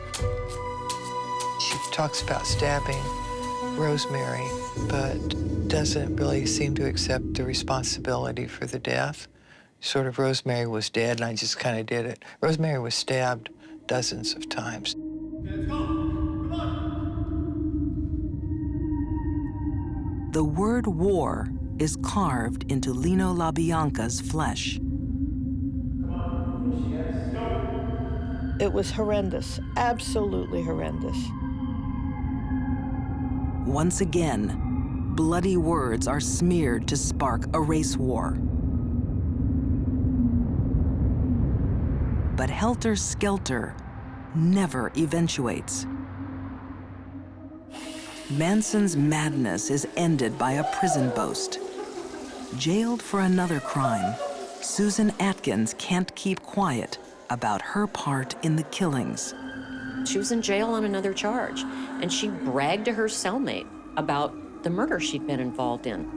She talks about stabbing Rosemary, but doesn't really seem to accept the responsibility for the death. Sort of Rosemary was dead, and I just kind of did it. Rosemary was stabbed dozens of times. The word war is carved into Lino LaBianca's flesh. It was horrendous, absolutely horrendous. Once again, bloody words are smeared to spark a race war. But helter-skelter never eventuates. Manson's madness is ended by a prison boast. Jailed for another crime, Susan Atkins can't keep quiet about her part in the killings. She was in jail on another charge, and she bragged to her cellmate about the murder she'd been involved in.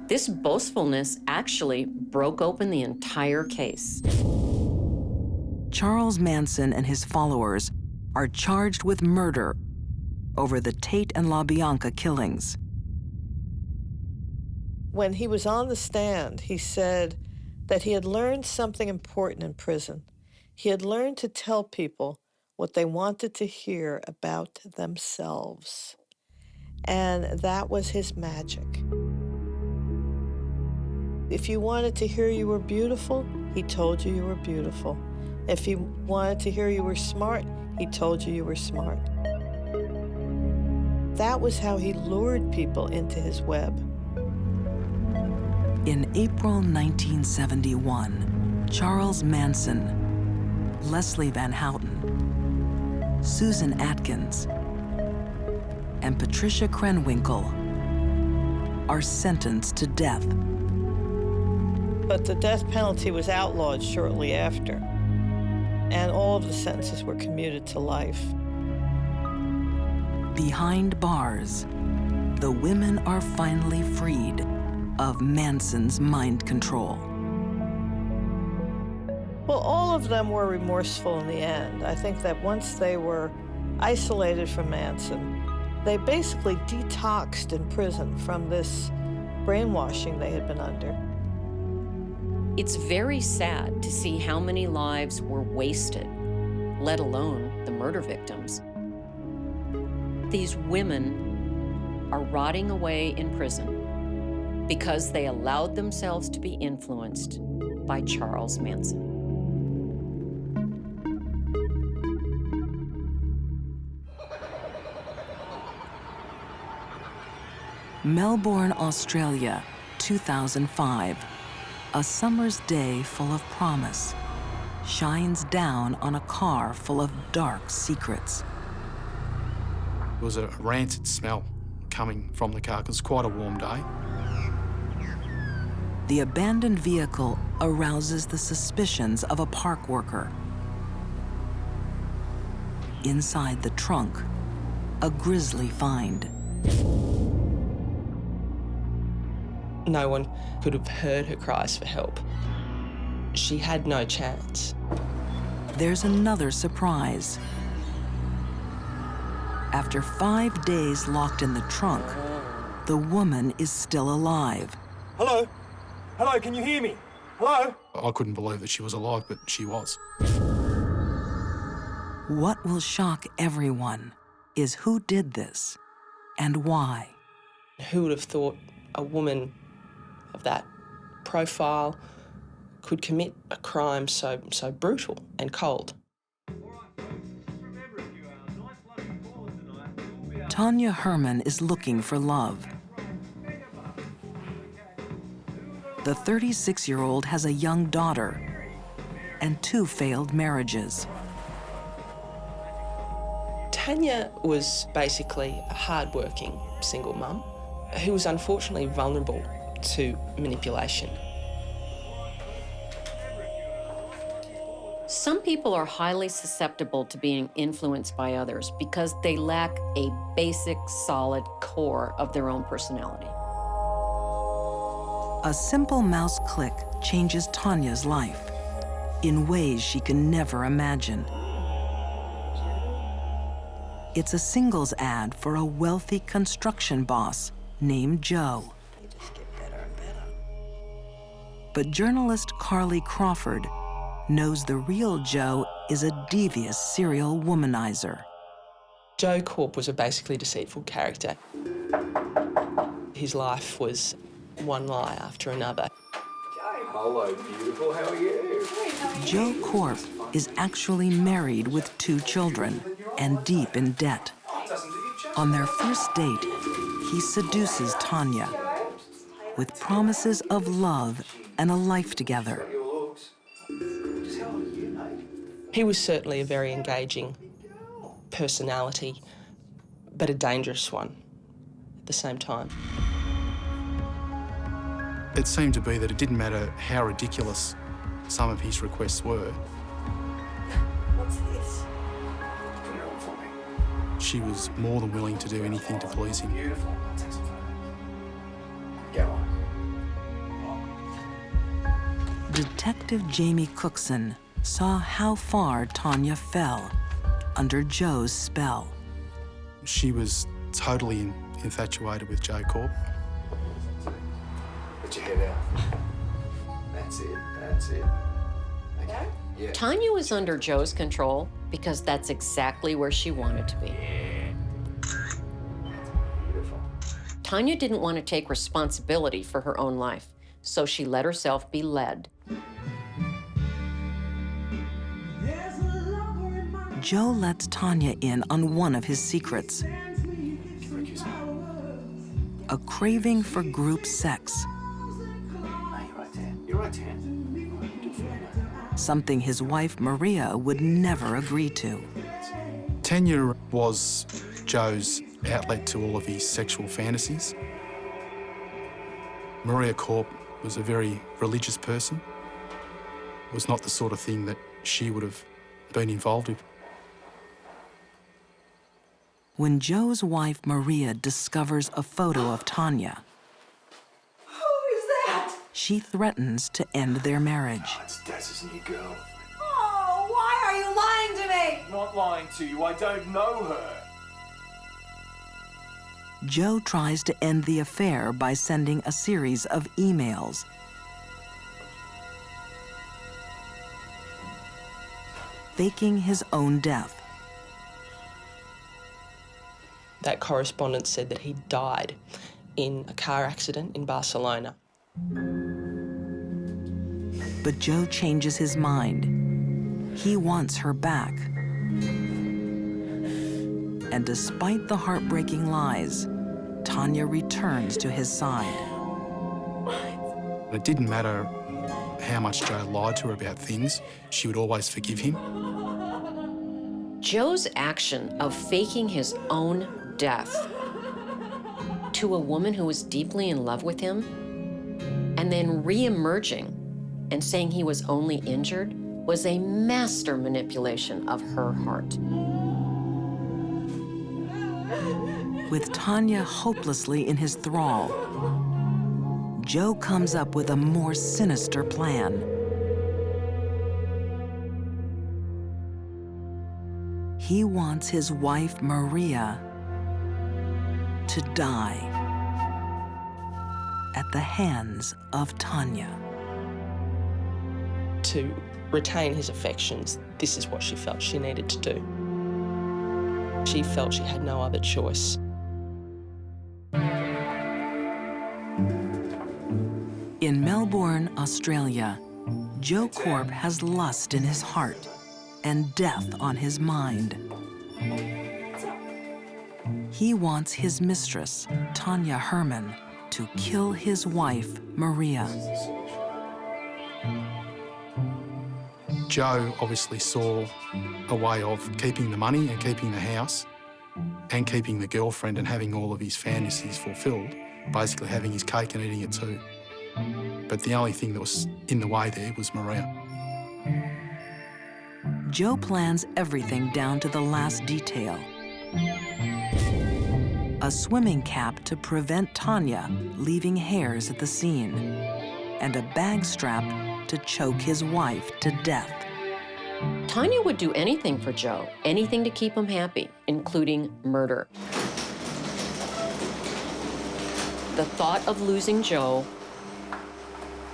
This boastfulness actually broke open the entire case. Charles Manson and his followers are charged with murder over the Tate and LaBianca killings. When he was on the stand, he said that he had learned something important in prison. He had learned to tell people what they wanted to hear about themselves. And that was his magic. If you wanted to hear you were beautiful, he told you were beautiful. If you wanted to hear you were smart, he told you were smart. That was how he lured people into his web. In April 1971, Charles Manson, Leslie Van Houten, Susan Atkins, and Patricia Krenwinkel are sentenced to death. But the death penalty was outlawed shortly after, and all of the sentences were commuted to life. Behind bars, the women are finally freed of Manson's mind control. Well, all of them were remorseful in the end. I think that once they were isolated from Manson, they basically detoxed in prison from this brainwashing they had been under. It's very sad to see how many lives were wasted, let alone the murder victims. These women are rotting away in prison because they allowed themselves to be influenced by Charles Manson. Melbourne, Australia, 2005. A summer's day full of promise shines down on a car full of dark secrets. There was a rancid smell coming from the car because it's quite a warm day. The abandoned vehicle arouses the suspicions of a park worker. Inside the trunk, a grisly find. No one could have heard her cries for help. She had no chance. There's another surprise. After 5 days locked in the trunk, the woman is still alive. Hello? Hello, can you hear me? Hello? I couldn't believe that she was alive, but she was. What will shock everyone is who did this and why. Who would have thought a woman of that profile could commit a crime so brutal and cold. Tanya Herman is looking for love. The 36-year-old has a young daughter and 2 failed marriages. Tanya was basically a hard-working single mum who was unfortunately vulnerable to manipulation. Some people are highly susceptible to being influenced by others because they lack a basic, solid core of their own personality. A simple mouse click changes Tanya's life in ways she can never imagine. It's a singles ad for a wealthy construction boss named Joe. But journalist Carly Crawford knows the real Joe is a devious serial womanizer. Joe Corp was a basically deceitful character. His life was one lie after another. Hello, beautiful. How are you? Joe Corp is actually married with 2 children and deep in debt. On their first date, he seduces Tanya with promises of love and a life together. He was certainly a very engaging personality, but a dangerous one at the same time. It seemed to be that it didn't matter how ridiculous some of his requests were. What's this? Put it on for me. She was more than willing to do anything to please him. Beautiful. Take some photos. Go on. Detective Jamie Cookson saw how far Tanya fell under Joe's spell. She was totally infatuated with Joe Corp. Put your head out. That's it. That's it. Okay. Yeah. Tanya was under Joe's control because that's exactly where she wanted to be. Beautiful. Tanya didn't want to take responsibility for her own life, so she let herself be led. Joe lets Tanya in on one of his secrets, a craving for group sex. You're right there. Something his wife Maria would never agree to. Tanya was Joe's outlet to all of his sexual fantasies. Maria Corp was a very religious person. It was not the sort of thing that she would have been involved with. When Joe's wife Maria discovers a photo of Tanya, Who is that? she threatens to end their marriage. It's Daz's new girl. Oh, why are you lying to me? Not lying to you. I don't know her. Joe tries to end the affair by sending a series of emails. Faking his own death. That correspondence said that he died in a car accident in Barcelona. But Joe changes his mind. He wants her back. And despite the heartbreaking lies, Tanya returns to his side. It didn't matter how much Joe lied to her about things, she would always forgive him. Joe's action of faking his own death to a woman who was deeply in love with him and then re-emerging and saying he was only injured was a master manipulation of her heart. With Tanya hopelessly in his thrall, Joe comes up with a more sinister plan. He wants his wife, Maria, to die at the hands of Tanya. To retain his affections, this is what she felt she needed to do. She felt she had no other choice. In Melbourne, Australia, Joe Korp has lust in his heart and death on his mind. He wants his mistress, Tanya Herman, to kill his wife, Maria. Joe obviously saw a way of keeping the money and keeping the house and keeping the girlfriend and having all of his fantasies fulfilled, basically having his cake and eating it too. But the only thing that was in the way there was Maria. Joe plans everything down to the last detail. A swimming cap to prevent Tanya leaving hairs at the scene, and a bag strap to choke his wife to death. Tanya would do anything for Joe, anything to keep him happy, including murder. The thought of losing Joe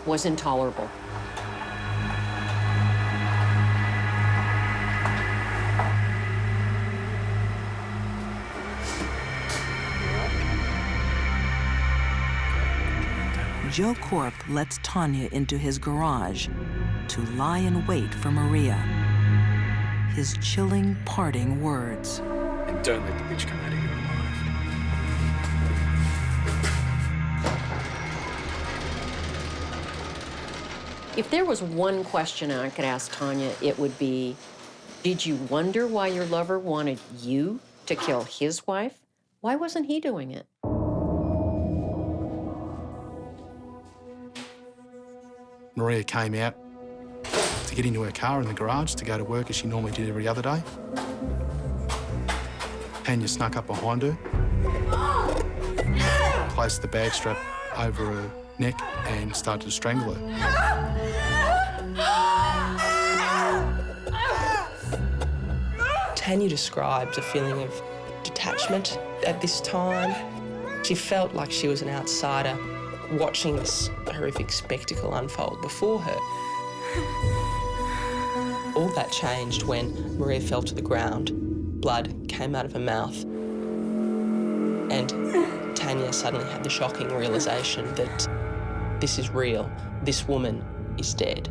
was intolerable. Joe Korp lets Tanya into his garage to lie in wait for Maria. His chilling parting words. And don't let the bitch come out of here alive. If there was one question I could ask Tanya, it would be, did you wonder why your lover wanted you to kill his wife? Why wasn't he doing it? Maria came out to get into her car in the garage to go to work as she normally did every other day. Tanya snuck up behind her, placed the bag strap over her neck and started to strangle her. Tanya described a feeling of detachment at this time. She felt like she was an outsider watching this horrific spectacle unfold before her. All that changed when Maria fell to the ground. Blood came out of her mouth. And Tanya suddenly had the shocking realisation that this is real. This woman is dead.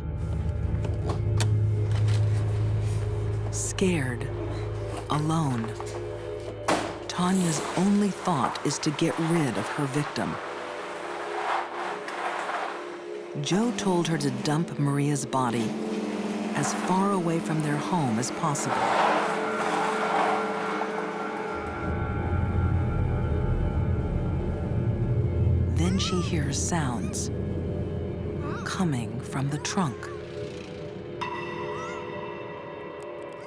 Scared, alone, Tanya's only thought is to get rid of her victim. Joe told her to dump Maria's body as far away from their home as possible. Then she hears sounds coming from the trunk.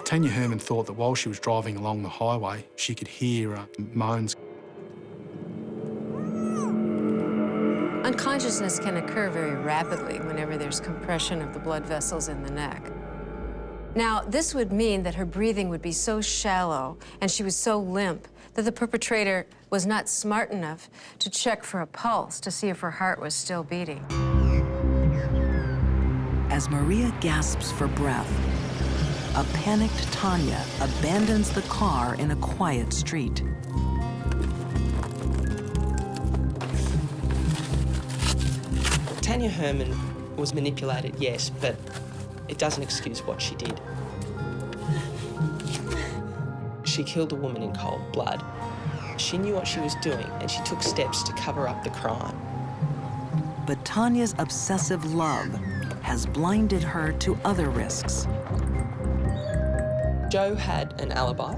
Tanya Herman thought that while she was driving along the highway, she could hear moans. Unconsciousness can occur very rapidly whenever there's compression of the blood vessels in the neck. Now, this would mean that her breathing would be so shallow and she was so limp that the perpetrator was not smart enough to check for a pulse to see if her heart was still beating. As Maria gasps for breath, a panicked Tanya abandons the car in a quiet street. Tanya Herman was manipulated, yes, but it doesn't excuse what she did. She killed a woman in cold blood. She knew what she was doing, and she took steps to cover up the crime. But Tanya's obsessive love has blinded her to other risks. Joe had an alibi.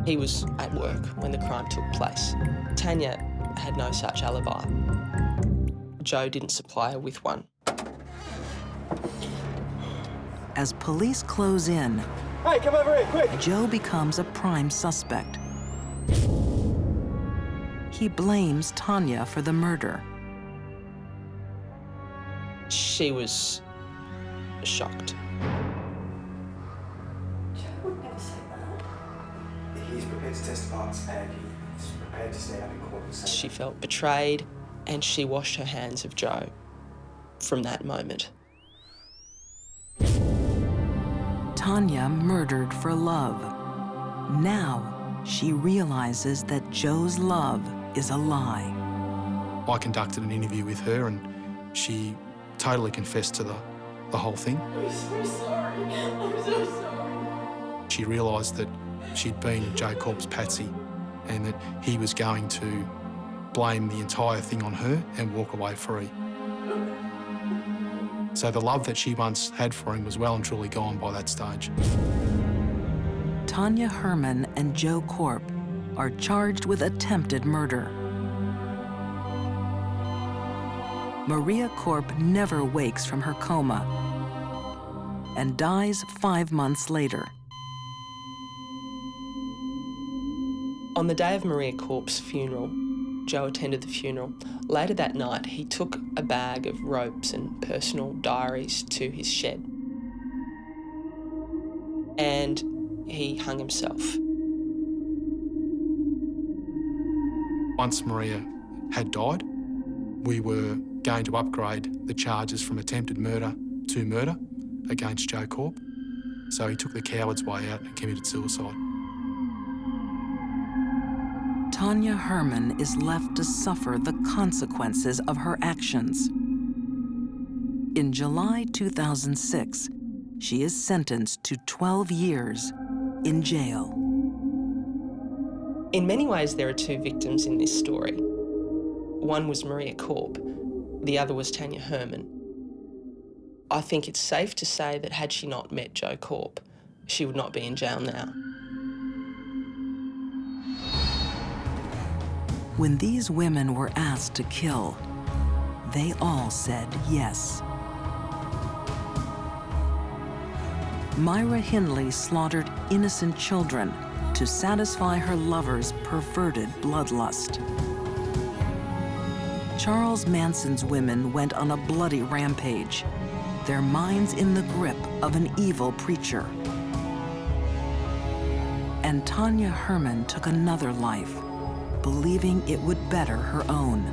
He was at work when the crime took place. Tanya had no such alibi. Joe didn't supply her with one. As police close in, Hey, come over here, quick! Joe becomes a prime suspect. He blames Tanya for the murder. She was shocked. Joe would never say that. He's prepared to testify and he's prepared to stay out in court and say She felt betrayed, and she washed her hands of Joe from that moment. Tanya murdered for love. Now she realizes that Joe's love is a lie. I conducted an interview with her and she totally confessed to the the whole thing. I'm so sorry. I'm so sorry. She realised that she'd been Joe Korp's patsy and that he was going to blame the entire thing on her and walk away free. So the love that she once had for him was well and truly gone by that stage. Tanya Herman and Joe Korp are charged with attempted murder. Maria Korp never wakes from her coma and dies 5 months later. On the day of Maria Korp's funeral, Joe attended the funeral. Later that night, he took a bag of ropes and personal diaries to his shed. And he hung himself. Once Maria had died, we were going to upgrade the charges from attempted murder to murder against Joe Korp. So he took the coward's way out and committed suicide. Tanya Herman is left to suffer the consequences of her actions. In July 2006, she is sentenced to 12 years in jail. In many ways, there are two victims in this story. One was Maria Korp, the other was Tanya Herman. I think it's safe to say that had she not met Joe Korp, she would not be in jail now. When these women were asked to kill, they all said yes. Myra Hindley slaughtered innocent children to satisfy her lover's perverted bloodlust. Charles Manson's women went on a bloody rampage, their minds in the grip of an evil preacher. And Tanya Herman took another life, believing it would better her own.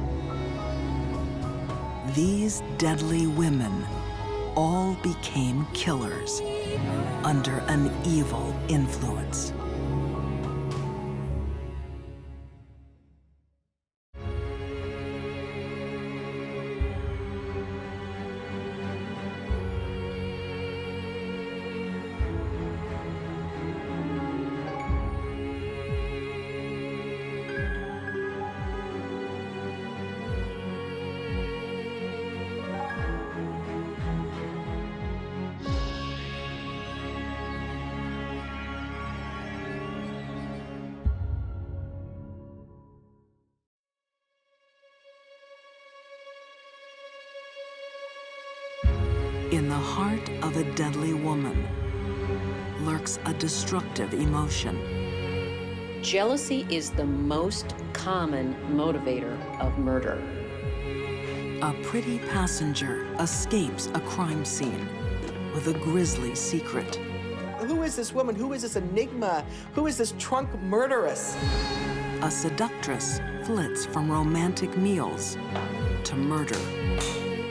These deadly women all became killers under an evil influence. In the heart of a deadly woman lurks a destructive emotion. Jealousy is the most common motivator of murder. A pretty passenger escapes a crime scene with a grisly secret. Who is this woman? Who is this enigma? Who is this trunk murderess? A seductress flits from romantic meals to murder.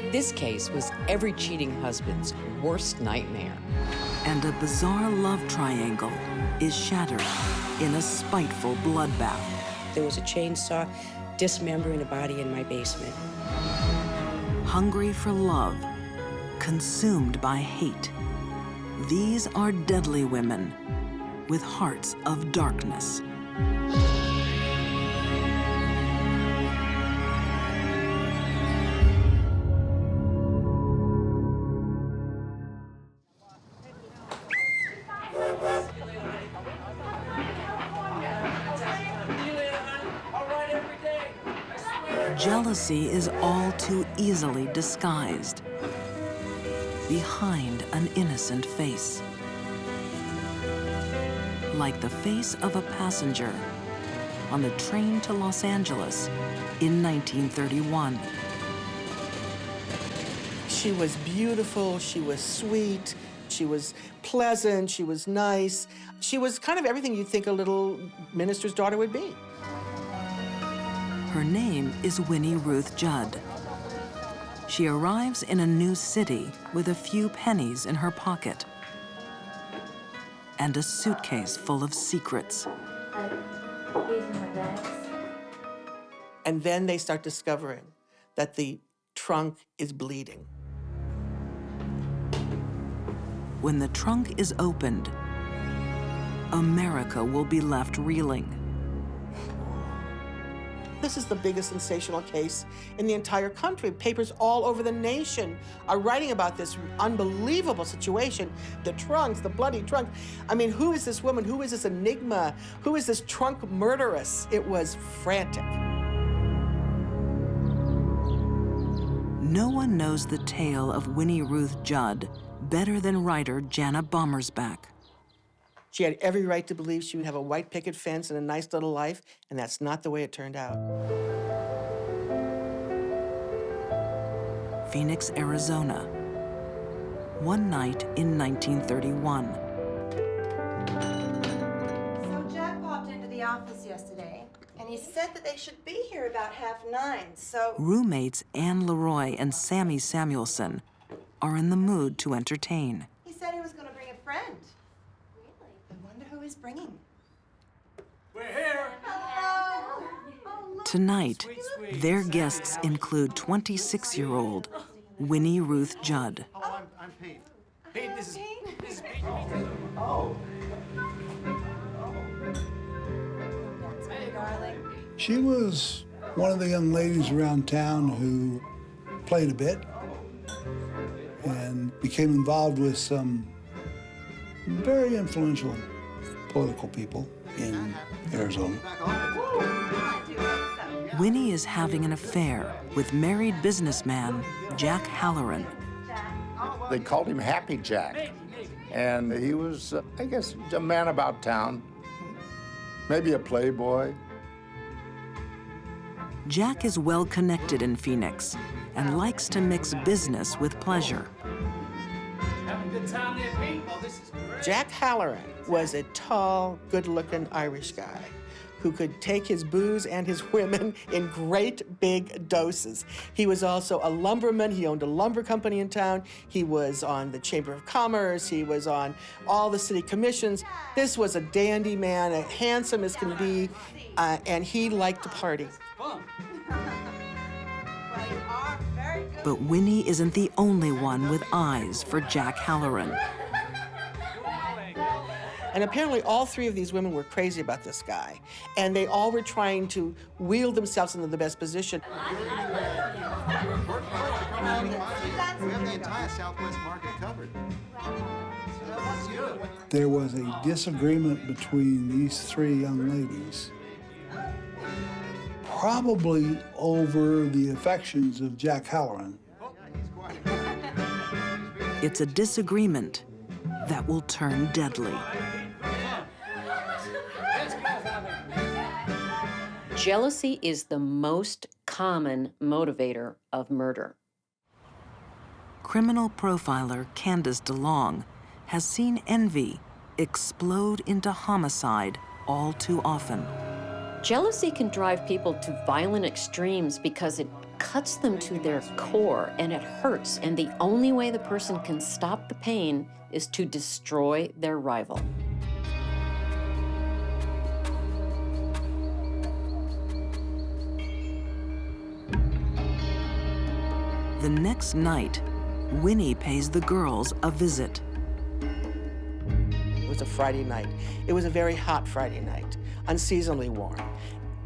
This case was every cheating husband's worst nightmare. And a bizarre love triangle is shattered in a spiteful bloodbath. There was a chainsaw dismembering a body in my basement. Hungry for love, consumed by hate. These are deadly women with hearts of darkness. Jealousy is all too easily disguised behind an innocent face. Like the face of a passenger on the train to Los Angeles in 1931. She was beautiful, she was sweet, she was pleasant, she was nice. She was kind of everything you'd think a little minister's daughter would be. Her name is Winnie Ruth Judd. She arrives in a new city with a few pennies in her pocket and a suitcase full of secrets. And then they start discovering that the trunk is bleeding. When the trunk is opened, America will be left reeling. This is the biggest sensational case in the entire country. Papers all over the nation are writing about this unbelievable situation. The trunks, the bloody trunk. I mean, who is this woman? Who is this enigma? Who is this trunk murderess? It was frantic. No one knows the tale of Winnie Ruth Judd better than writer Jana Bommersback. She had every right to believe she would have a white picket fence and a nice little life, and that's not the way it turned out. Phoenix, Arizona. One night in 1931. So Jack popped into the office yesterday, and he said that they should be here about 8:30, so... Roommates Anne Leroy and Sammy Samuelson are in the mood to entertain. He said he was going to bring a friend. I wonder who he's bringing. We're here. Hello. Tonight, their guests include 26-year-old Winnie Ruth Judd. Oh, I'm Pete. Pete, this is Pete. Oh. Darling. She was one of the young ladies around town who played a bit and became involved with some very influential political people in Arizona. Winnie is having an affair with married businessman Jack Halloran. They called him Happy Jack, and he was, I guess, a man about town, maybe a playboy. Jack is well connected in Phoenix and likes to mix business with pleasure. Having a good time there, Pete? Oh, this is great. Jack Halloran was a tall, good-looking Irish guy who could take his booze and his women in great big doses. He was also a lumberman. He owned a lumber company in town. He was on the Chamber of Commerce. He was on all the city commissions. This was a dandy man, as handsome as can be, and he liked to party. But Winnie isn't the only one with eyes for Jack Halloran. And apparently all three of these women were crazy about this guy, and they all were trying to wheel themselves into the best position. We have the entire Southwest market covered. There was a disagreement between these three young ladies, probably over the affections of Jack Halloran. It's a disagreement that will turn deadly. Jealousy is the most common motivator of murder. Criminal profiler Candace DeLong has seen envy explode into homicide all too often. Jealousy can drive people to violent extremes because it cuts them to their core and it hurts, and the only way the person can stop the pain is to destroy their rival. The next night, Winnie pays the girls a visit. It was a Friday night. It was a very hot Friday night, unseasonably warm.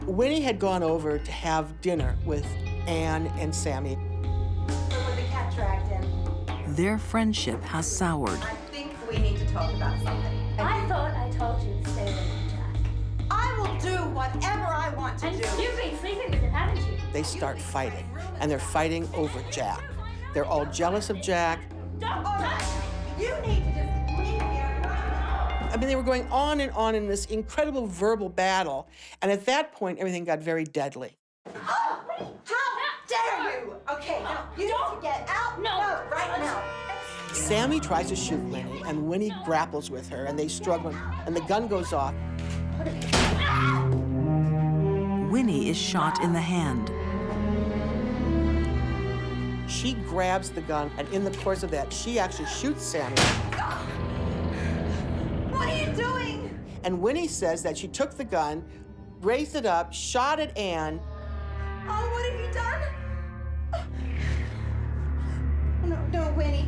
Winnie had gone over to have dinner with Anne and Sammy. With the cat dragged in. Their friendship has soured. I think we need to talk about something. I thought I told you to stay away from Jack. I will do whatever I want to do. You've been sleeping with him, haven't you? They start fighting, and they're fighting over Jack. They're all jealous of Jack. You need to just leave here right now. I mean, they were going on in this incredible verbal battle, and at that point, everything got very deadly. How dare you? Okay, now you need to get out. No, right now. Sammy tries to shoot Winnie, and Winnie grapples with her, and they struggle, and the gun goes off. Winnie is shot in the hand. She grabs the gun, and in the course of that, she actually shoots Sammy. What are you doing? And Winnie says that she took the gun, raised it up, shot at Anne. Oh, what have you done? No, Winnie.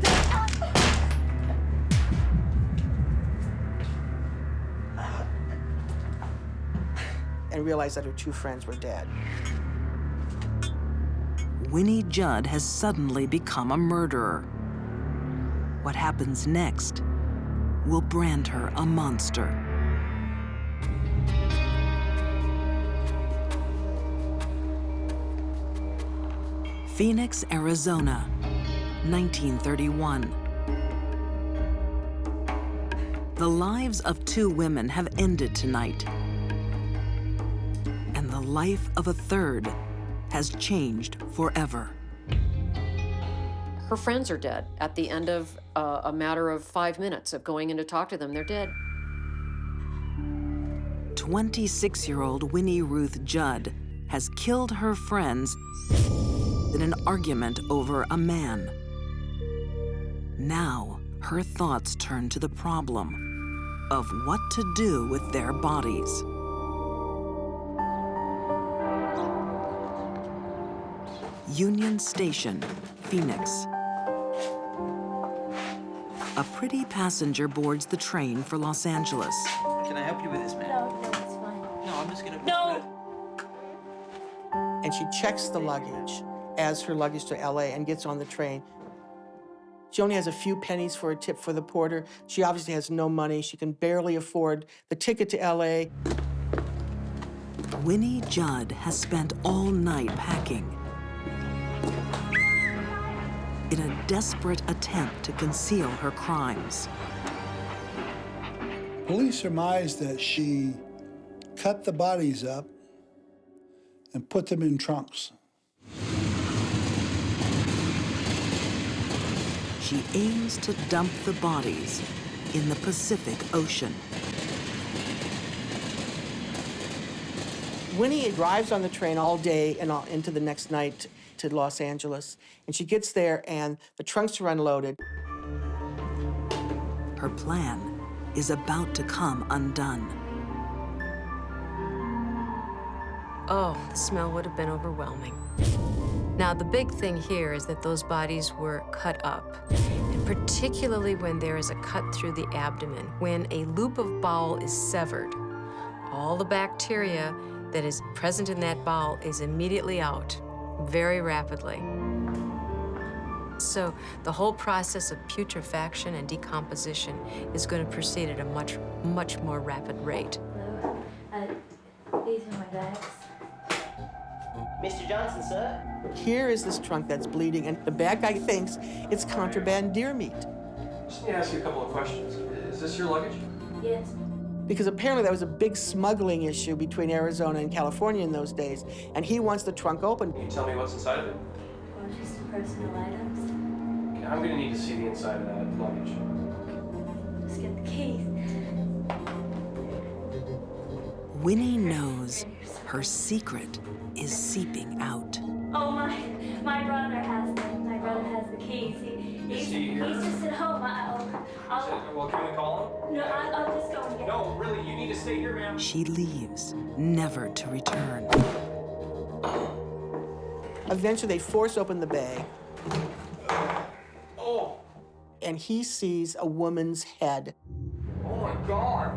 and realized that her two friends were dead. Winnie Judd has suddenly become a murderer. What happens next will brand her a monster. Phoenix, Arizona, 1931. The lives of two women have ended tonight, and the life of a third has changed forever. Her friends are dead. At the end of a matter of 5 minutes of going in to talk to them, they're dead. 26-year-old Winnie Ruth Judd has killed her friends in an argument over a man. Now, her thoughts turn to the problem of what to do with their bodies. Union Station, Phoenix. A pretty passenger boards the train for Los Angeles. Can I help you with this, man? No, it's fine. No, I'm just gonna. No! And she checks the luggage, adds her luggage to LA, and gets on the train. She only has a few pennies for a tip for the porter. She obviously has no money. She can barely afford the ticket to LA. Winnie Judd has spent all night packing in a desperate attempt to conceal her crimes. Police surmise that she cut the bodies up and put them in trunks. She aims to dump the bodies in the Pacific Ocean. Winnie drives on the train all day and into the next night to Los Angeles. And she gets there and the trunks are unloaded. Her plan is about to come undone. Oh, the smell would have been overwhelming. Now, the big thing here is that those bodies were cut up, and particularly when there is a cut through the abdomen. When a loop of bowel is severed, all the bacteria that is present in that bowel is immediately out, very rapidly. So the whole process of putrefaction and decomposition is going to proceed at a much, much more rapid rate. These are my bags. Mr. Johnson, sir. Here is this trunk that's bleeding, and the bad guy thinks it's contraband deer meat. Just need to ask you a couple of questions. Is this your luggage? Yes. Because apparently there was a big smuggling issue between Arizona and California in those days, and he wants the trunk open. Can you tell me what's inside of it? Or just personal items. Okay, I'm gonna need to see the inside of that luggage. Just get the keys. Winnie knows her secret is seeping out. Oh, my brother has them. My brother has the keys. He's just at home. Well, can we call him? No, I'll just go and get No, really, you need to stay here, ma'am. She leaves, never to return. Eventually, they force open the bag. Oh! And he sees a woman's head. Oh my God!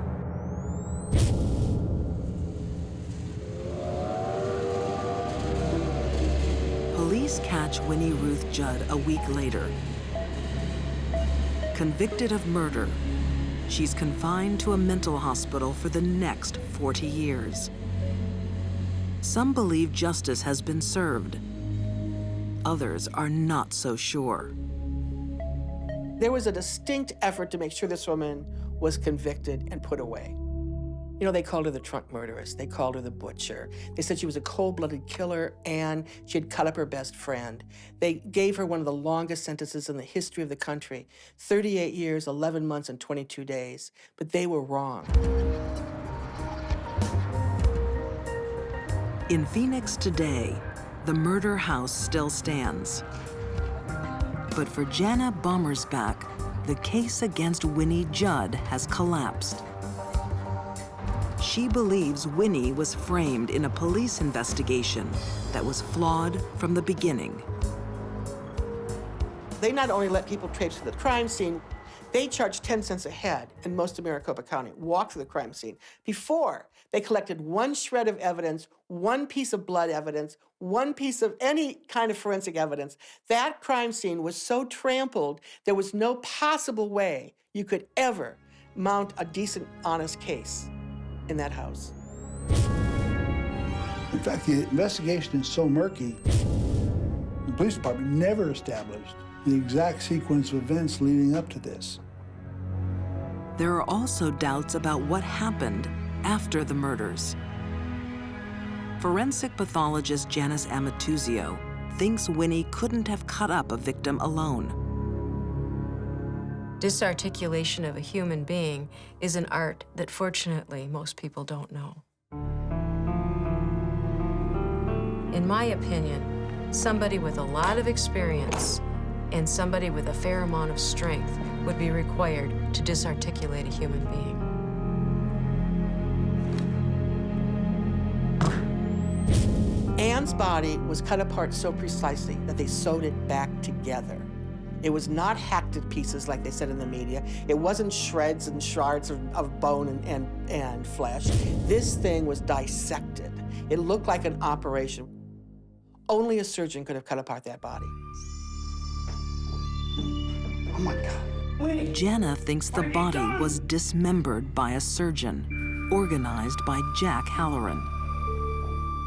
Police catch Winnie Ruth Judd a week later. Convicted of murder, she's confined to a mental hospital for the next 40 years. Some believe justice has been served. Others are not so sure. There was a distinct effort to make sure this woman was convicted and put away. You know, they called her the trunk murderess. They called her the butcher. They said she was a cold-blooded killer and she had cut up her best friend. They gave her one of the longest sentences in the history of the country, 38 years, 11 months, and 22 days. But they were wrong. In Phoenix today, the murder house still stands. But for Jana Bommersbach, the case against Winnie Judd has collapsed. She believes Winnie was framed in a police investigation that was flawed from the beginning. They not only let people traipse to the crime scene, They charged 10 cents a head in most of Maricopa County, walked to the crime scene. Before, they collected one shred of evidence, one piece of blood evidence, one piece of any kind of forensic evidence. That crime scene was so trampled, there was no possible way you could ever mount a decent, honest case in that house. In fact, the investigation is so murky, the police department never established the exact sequence of events leading up to this. There are also doubts about what happened after the murders. Forensic pathologist Janice Amatuzio thinks Winnie couldn't have cut up a victim alone. Disarticulation of a human being is an art that, fortunately, most people don't know. In my opinion, somebody with a lot of experience and somebody with a fair amount of strength would be required to disarticulate a human being. Anne's body was cut apart so precisely that they sewed it back together. It was not hacked to pieces like they said in the media. It wasn't shreds and shards of bone and flesh. This thing was dissected. It looked like an operation. Only a surgeon could have cut apart that body. Oh my God. Jenna thinks the body was dismembered by a surgeon, organized by Jack Halloran.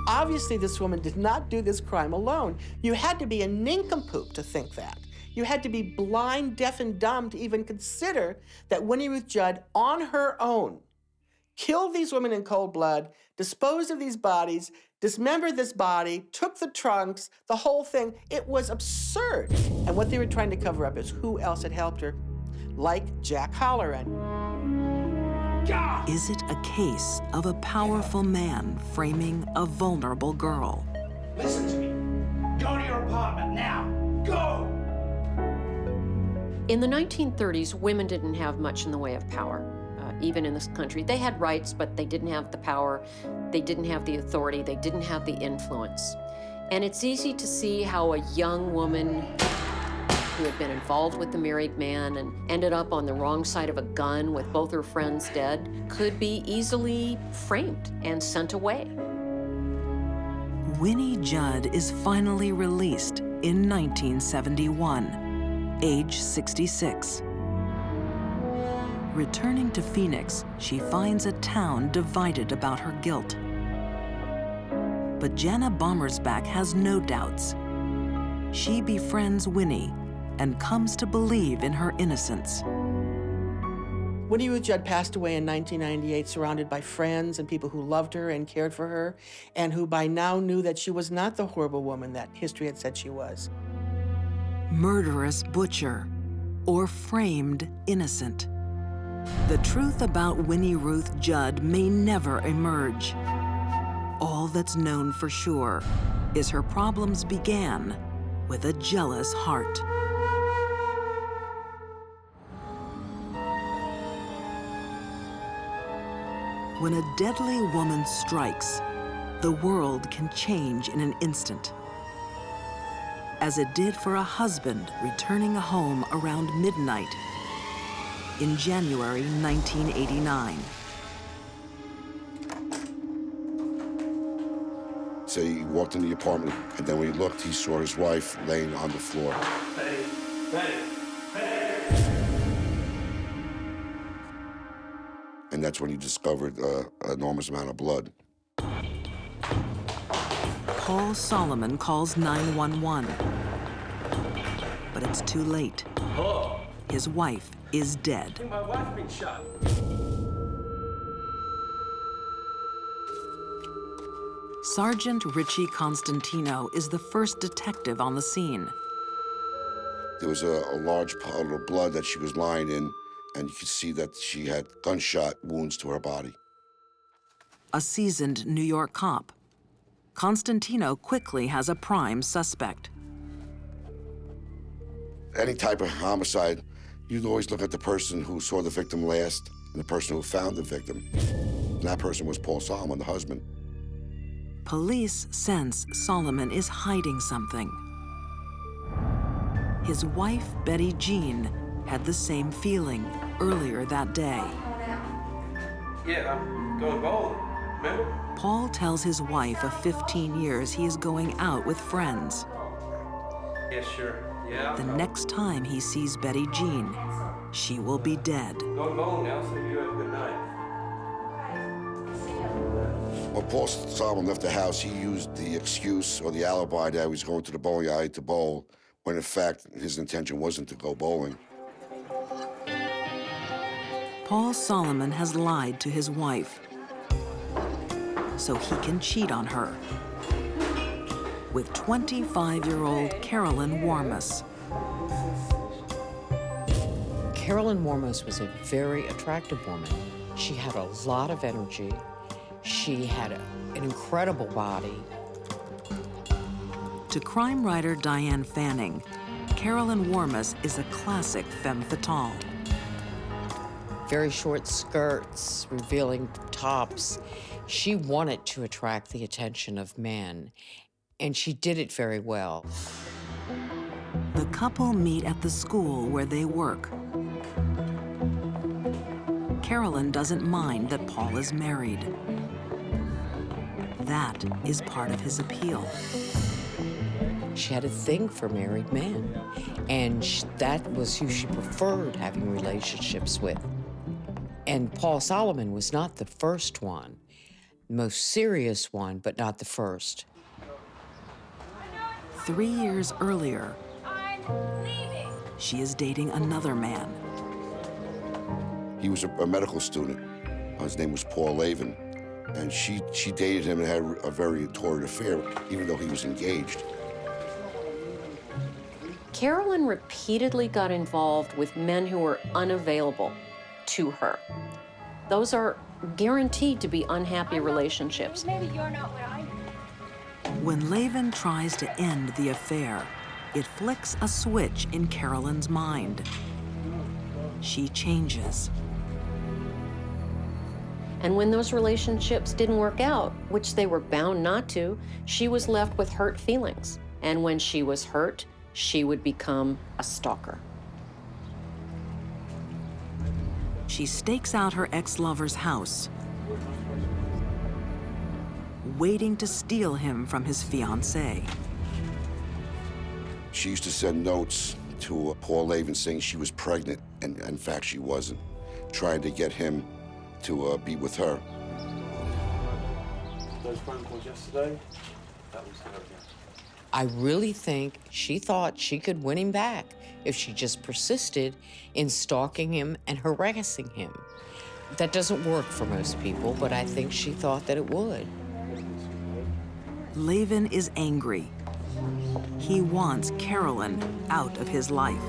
Obviously, this woman did not do this crime alone. You had to be a nincompoop to think that. You had to be blind, deaf, and dumb to even consider that Winnie Ruth Judd, on her own, killed these women in cold blood, disposed of these bodies, dismembered this body, took the trunks, the whole thing. It was absurd. And what they were trying to cover up is who else had helped her, like Jack Halloran. Is it a case of a powerful man framing a vulnerable girl? Listen to me. Go to your apartment now. Go! In the 1930s, women didn't have much in the way of power, even in this country. They had rights, but they didn't have the power, they didn't have the authority, they didn't have the influence. And it's easy to see how a young woman who had been involved with the married man and ended up on the wrong side of a gun with both her friends dead could be easily framed and sent away. Winnie Judd is finally released in 1971, age 66. Returning to Phoenix, she finds a town divided about her guilt. But Jana Bommersback has no doubts. She befriends Winnie and comes to believe in her innocence. Winnie Ruth Judd passed away in 1998, surrounded by friends and people who loved her and cared for her, and who by now knew that she was not the horrible woman that history had said she was. Murderous butcher or framed innocent. The truth about Winnie Ruth Judd may never emerge. All that's known for sure is her problems began with a jealous heart. When a deadly woman strikes, the world can change in an instant. As it did for a husband returning home around midnight in January 1989. So he walked in the apartment, and then when he looked, he saw his wife laying on the floor. Betty, Betty, Betty. And that's when he discovered an enormous amount of blood. Paul Solomon calls 911, but it's too late. Hello? His wife is dead. I think my wife's been shot. Sergeant Richie Constantino is the first detective on the scene. There was a large puddle of blood that she was lying in, and you could see that she had gunshot wounds to her body. A seasoned New York cop, Constantino quickly has a prime suspect. Any type of homicide, you'd always look at the person who saw the victim last and the person who found the victim. And that person was Paul Solomon, the husband. Police sense Solomon is hiding something. His wife, Betty Jean, had the same feeling earlier that day. Yeah, I'm going bowling. Remember? Paul tells his wife of 15 years he is going out with friends. Yeah, sure. Yeah. The next time he sees Betty Jean, she will be dead. Going bowling now, so you have a good night. When Paul Solomon left the house, he used the excuse or the alibi that he was going to the bowling alley to bowl, when in fact his intention wasn't to go bowling. Paul Solomon has lied to his wife so he can cheat on her with 25-year-old Carolyn Warmus. Carolyn Warmus was a very attractive woman. She had a lot of energy. She had an incredible body. To crime writer Diane Fanning, Carolyn Warmus is a classic femme fatale. Very short skirts, revealing tops. She wanted to attract the attention of men, and she did it very well. The couple meet at the school where they work. Carolyn doesn't mind that Paul is married. That is part of his appeal. She had a thing for married men, and that was who she preferred having relationships with. And Paul Solomon was not the first one, the most serious one, but not the first. 3 years earlier, she is dating another man. He was a medical student. His name was Paul Lavin, and she dated him and had a very torrid affair, even though he was engaged. Carolyn repeatedly got involved with men who were unavailable to her. Those are guaranteed to be unhappy relationships. Maybe you're not what I need. When Lavin tries to end the affair, it flicks a switch in Carolyn's mind. She changes. And when those relationships didn't work out, which they were bound not to, she was left with hurt feelings. And when she was hurt, she would become a stalker. She stakes out her ex-lover's house, waiting to steal him from his fiancée. She used to send notes to Paul Lavin saying she was pregnant, and in fact she wasn't, trying to get him to be with her. Those phone calls yesterday, that was her. I really think she thought she could win him back if she just persisted in stalking him and harassing him. That doesn't work for most people, but I think she thought that it would. Lavin is angry. He wants Carolyn out of his life.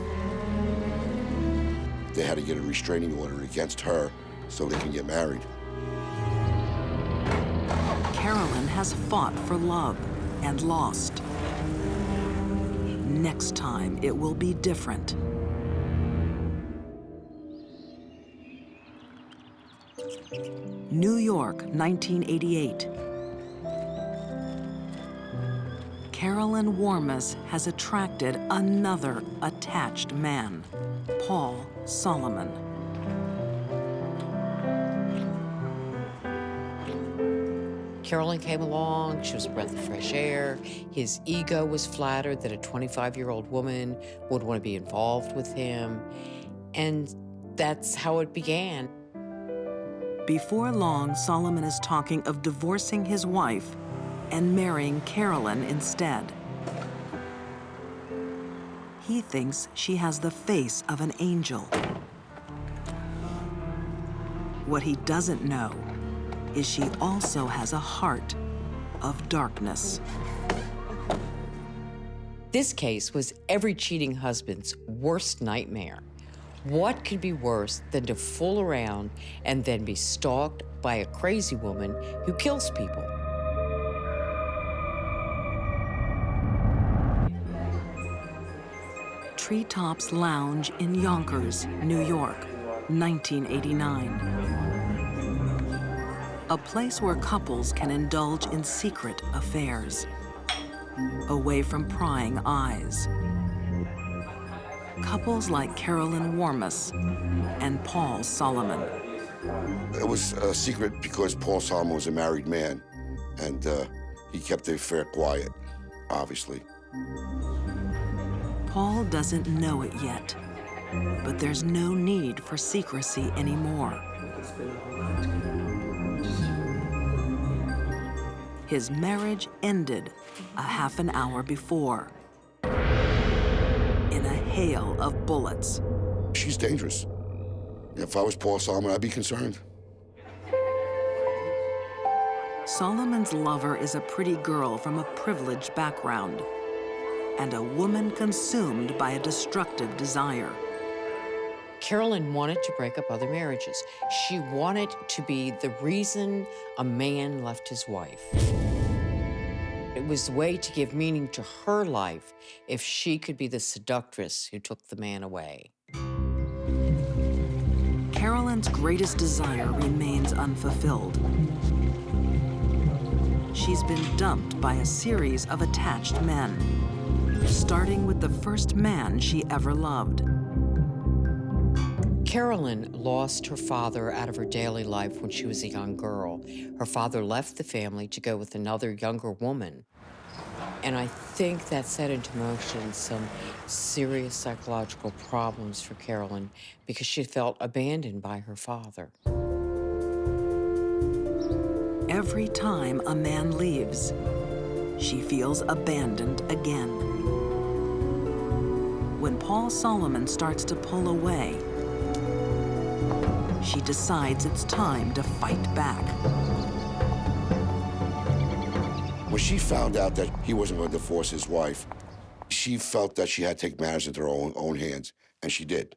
They had to get a restraining order against her so they can get married. Carolyn has fought for love and lost. Next time, it will be different. New York, 1988. Carolyn Warmus has attracted another attached man, Paul Solomon. Carolyn came along, she was a breath of fresh air. His ego was flattered that a 25-year-old woman would want to be involved with him. And that's how it began. Before long, Solomon is talking of divorcing his wife and marrying Carolyn instead. He thinks she has the face of an angel. What he doesn't know is she also has a heart of darkness. This case was every cheating husband's worst nightmare. What could be worse than to fool around and then be stalked by a crazy woman who kills people? Treetops Lounge in Yonkers, New York, 1989. A place where couples can indulge in secret affairs, away from prying eyes. couples like Carolyn Warmus and Paul Solomon. It was a secret because Paul Solomon was a married man, and he kept the affair quiet, obviously. Paul doesn't know it yet, but there's no need for secrecy anymore. His marriage ended a half an hour before in a hail of bullets. She's dangerous. If I was Paul Solomon, I'd be concerned. Solomon's lover is a pretty girl from a privileged background and a woman consumed by a destructive desire. Carolyn wanted to break up other marriages. She wanted to be the reason a man left his wife. It was the way to give meaning to her life if she could be the seductress who took the man away. Carolyn's greatest desire remains unfulfilled. She's been dumped by a series of attached men, starting with the first man she ever loved. Carolyn lost her father out of her daily life when she was a young girl. Her father left the family to go with another younger woman. And I think that set into motion some serious psychological problems for Carolyn because she felt abandoned by her father. Every time a man leaves, she feels abandoned again. When Paul Solomon starts to pull away, she decides it's time to fight back. When she found out that he wasn't going to divorce his wife, she felt that she had to take matters into her own hands, and she did.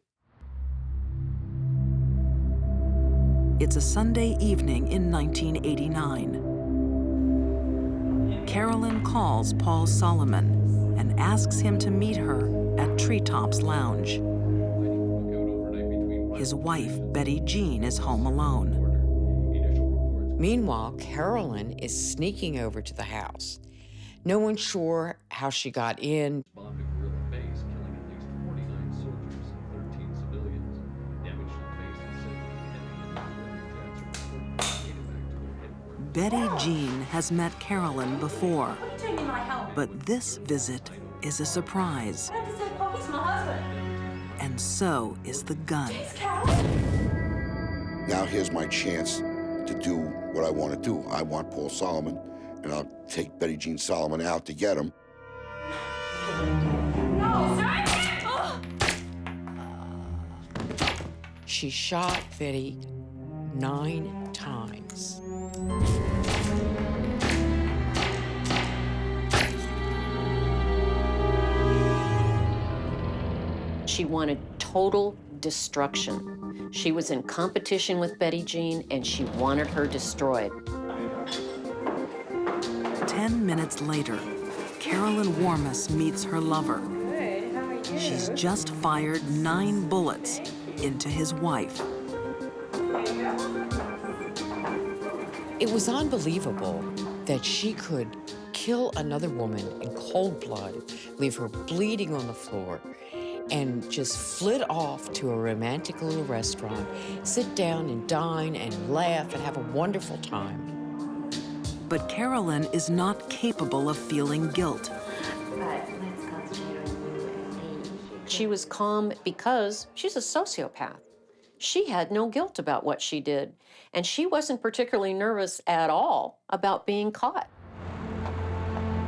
It's a Sunday evening in 1989. Carolyn calls Paul Solomon and asks him to meet her at Treetops Lounge. His wife, Betty Jean, is home alone. Meanwhile, Carolyn is sneaking over to the house. No one's sure how she got in. Betty Jean has met Carolyn before, but this visit is a surprise. And so is the gun. Now here's my chance to do what I want to do. I want Paul Solomon, and I'll take Betty Jean Solomon out to get him. She shot Betty 9 times. She wanted total destruction. She was in competition with Betty Jean, and she wanted her destroyed. 10 minutes later, Carolyn Warmus meets her lover. She's just fired 9 bullets into his wife. It was unbelievable that she could kill another woman in cold blood, leave her bleeding on the floor, and just flit off to a romantic little restaurant, sit down and dine and laugh and have a wonderful time. But Carolyn is not capable of feeling guilt. She was calm because she's a sociopath. She had no guilt about what she did, and she wasn't particularly nervous at all about being caught.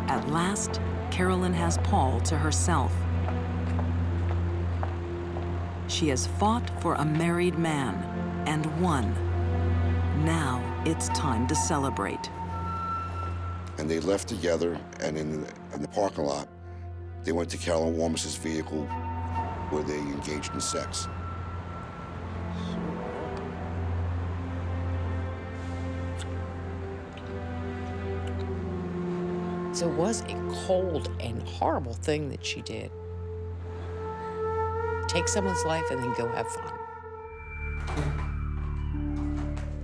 At last, Carolyn has Paul to herself. She has fought for a married man and won. Now it's time to celebrate. And they left together, and in the parking lot, they went to Carolyn Warmus's vehicle where they engaged in sex. So it was a cold and horrible thing that she did. Take someone's life and then go have fun.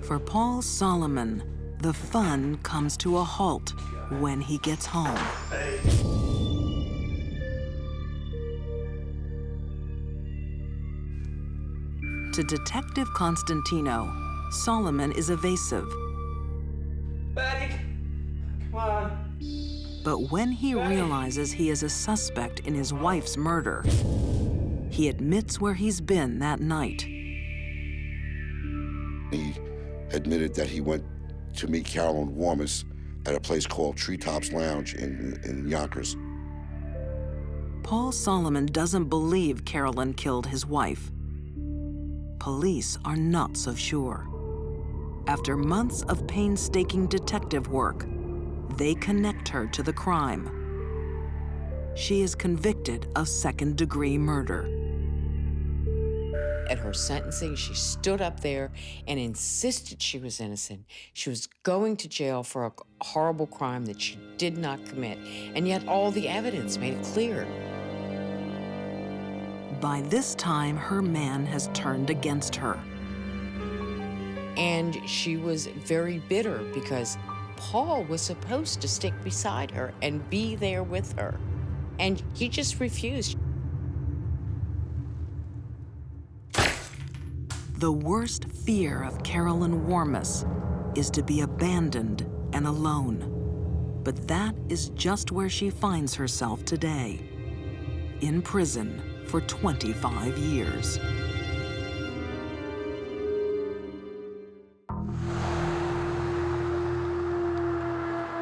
For Paul Solomon, the fun comes to a halt when he gets home. To Detective Constantino, Solomon is evasive. Betty, come on. But when he realizes he is a suspect in his wife's murder, he admits where he's been that night. He admitted that he went to meet Carolyn Warmis at a place called Treetops Lounge in Yonkers. Paul Solomon doesn't believe Carolyn killed his wife. Police are not so sure. After months of painstaking detective work, they connect her to the crime. She is convicted of second-degree murder. At her sentencing, she stood up there and insisted she was innocent. She was going to jail for a horrible crime that she did not commit, and yet all the evidence made it clear. By this time, her man has turned against her. And she was very bitter because Paul was supposed to stick beside her and be there with her, and he just refused. The worst fear of Carolyn Warmis is to be abandoned and alone. But that is just where she finds herself today, in prison for 25 years.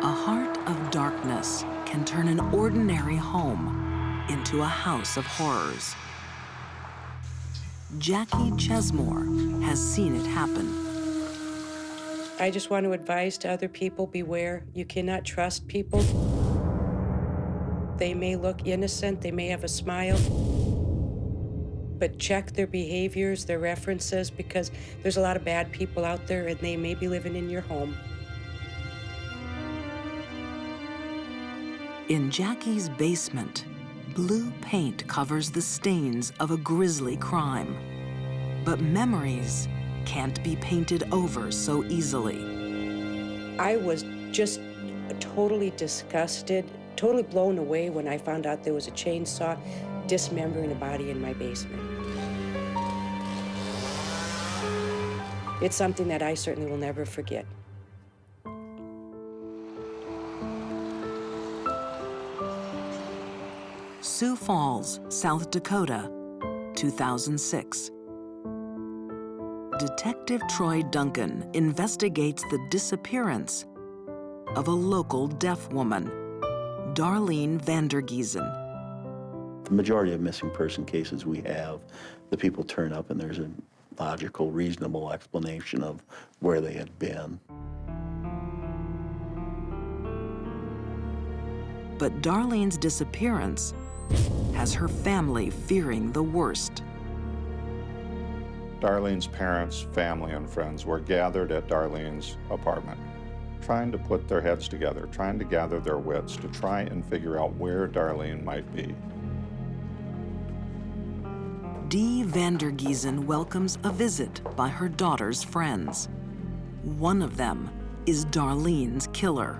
A heart of darkness can turn an ordinary home into a house of horrors. Jackie Chesmore has seen it happen. I just want to advise to other people, beware. You cannot trust people. They may look innocent, they may have a smile, but check their behaviors, their references, because there's a lot of bad people out there and they may be living in your home. In Jackie's basement, blue paint covers the stains of a grisly crime. But memories can't be painted over so easily. I was just totally disgusted, totally blown away when I found out there was a chainsaw dismembering a body in my basement. It's something that I certainly will never forget. Sioux Falls, South Dakota, 2006. Detective Troy Duncan investigates the disappearance of a local deaf woman, Darlene Vandergiesen. The majority of missing person cases we have, the people turn up and there's a logical, reasonable explanation of where they had been. But Darlene's disappearance has her family fearing the worst. Darlene's parents, family, and friends were gathered at Darlene's apartment, trying to put their heads together, trying to gather their wits to try and figure out where Darlene might be. Dee Vandergiesen welcomes a visit by her daughter's friends. One of them is Darlene's killer.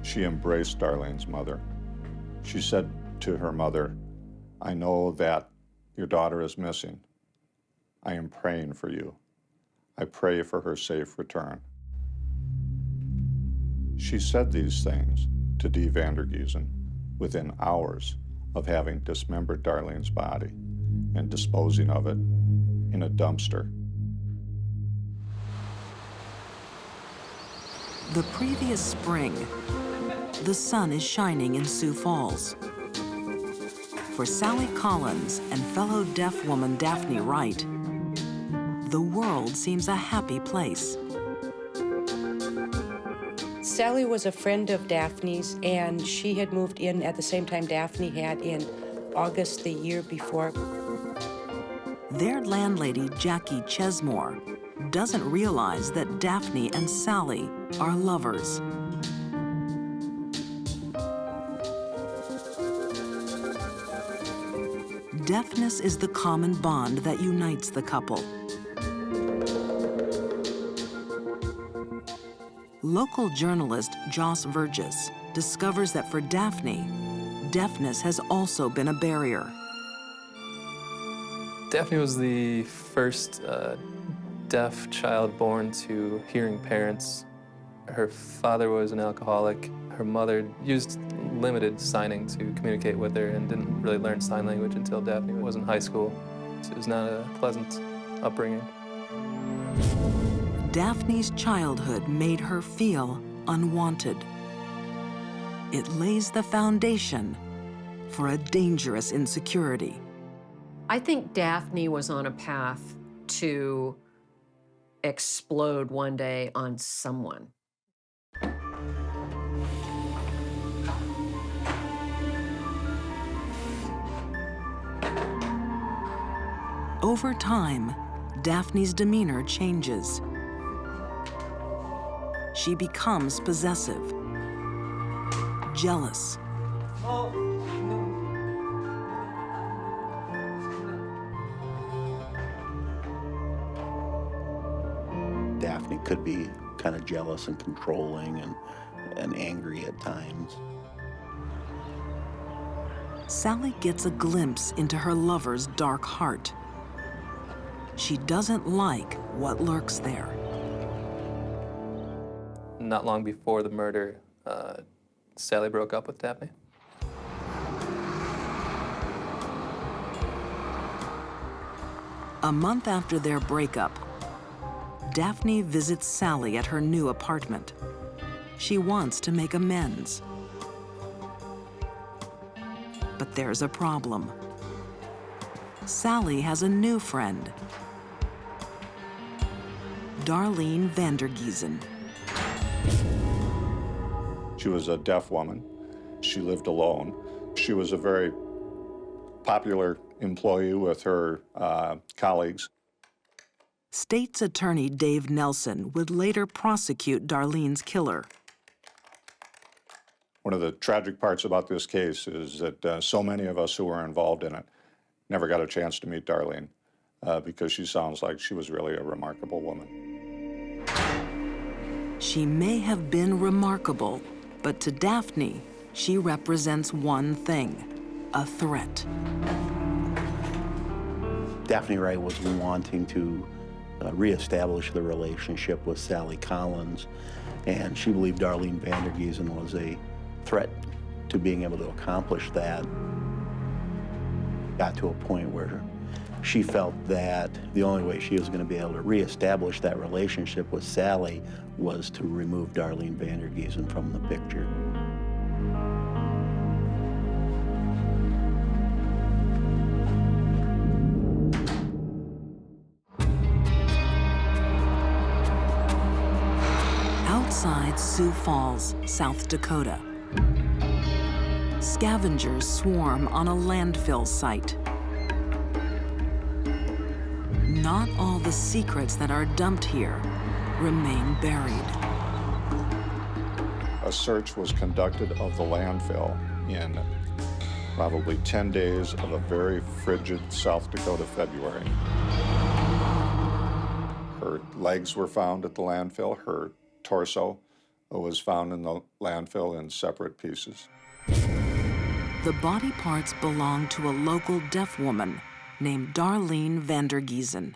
She embraced Darlene's mother. She said to her mother, "I know that your daughter is missing. I am praying for you. I pray for her safe return." She said these things to Dee Vandergiesen within hours of having dismembered Darlene's body and disposing of it in a dumpster. The previous spring, the sun is shining in Sioux Falls. For Sally Collins and fellow deaf woman Daphne Wright, the world seems a happy place. Sally was a friend of Daphne's, and she had moved in at the same time Daphne had in August the year before. Their landlady, Jackie Chesmore, doesn't realize that Daphne and Sally are lovers. Deafness is the common bond that unites the couple. Local journalist Joss Vergis discovers that for Daphne, deafness has also been a barrier. Daphne was the first deaf child born to hearing parents. Her father was an alcoholic. Her mother used limited signing to communicate with her and didn't really learn sign language until Daphne was in high school. So it was not a pleasant upbringing. Daphne's childhood made her feel unwanted. It lays the foundation for a dangerous insecurity. I think Daphne was on a path to explode one day on someone. Over time, Daphne's demeanor changes. She becomes possessive, jealous, Daphne could be kind of jealous and controlling and angry at times. Sally gets a glimpse into her lover's dark heart. She doesn't like what lurks there. Not long before the murder, Sally broke up with Daphne. A month after their breakup, Daphne visits Sally at her new apartment. She wants to make amends. But there's a problem. Sally has a new friend, Darlene Vandergiesen. She was a deaf woman. She lived alone. She was a very popular employee with her colleagues. State's Attorney Dave Nelson would later prosecute Darlene's killer. One of the tragic parts about this case is that so many of us who were involved in it never got a chance to meet Darlene because she sounds like she was really a remarkable woman. She may have been remarkable, but to Daphne, she represents one thing: a threat. Daphne Wright was wanting to reestablish the relationship with Sally Collins, and she believed Darlene Vandergiesen was a threat to being able to accomplish that. Got to a point where she felt that the only way she was going to be able to reestablish that relationship with Sally was to remove Darlene Vandergiesen from the picture. Outside Sioux Falls, South Dakota, scavengers swarm on a landfill site. Not all the secrets that are dumped here remain buried. A search was conducted of the landfill in probably 10 days of a very frigid South Dakota February. Her legs were found at the landfill. Her torso was found in the landfill in separate pieces. The body parts belong to a local deaf woman named Darlene Vandergiesen.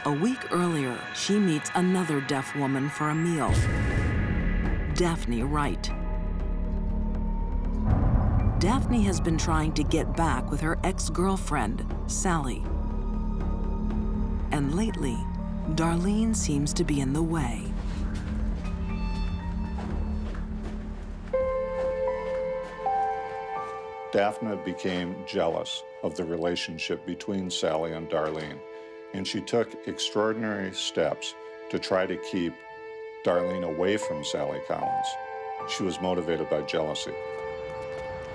A week earlier, she meets another deaf woman for a meal, Daphne Wright. Daphne has been trying to get back with her ex-girlfriend, Sally. And lately, Darlene seems to be in the way. Daphne became jealous of the relationship between Sally and Darlene, and she took extraordinary steps to try to keep Darlene away from Sally Collins. She was motivated by jealousy.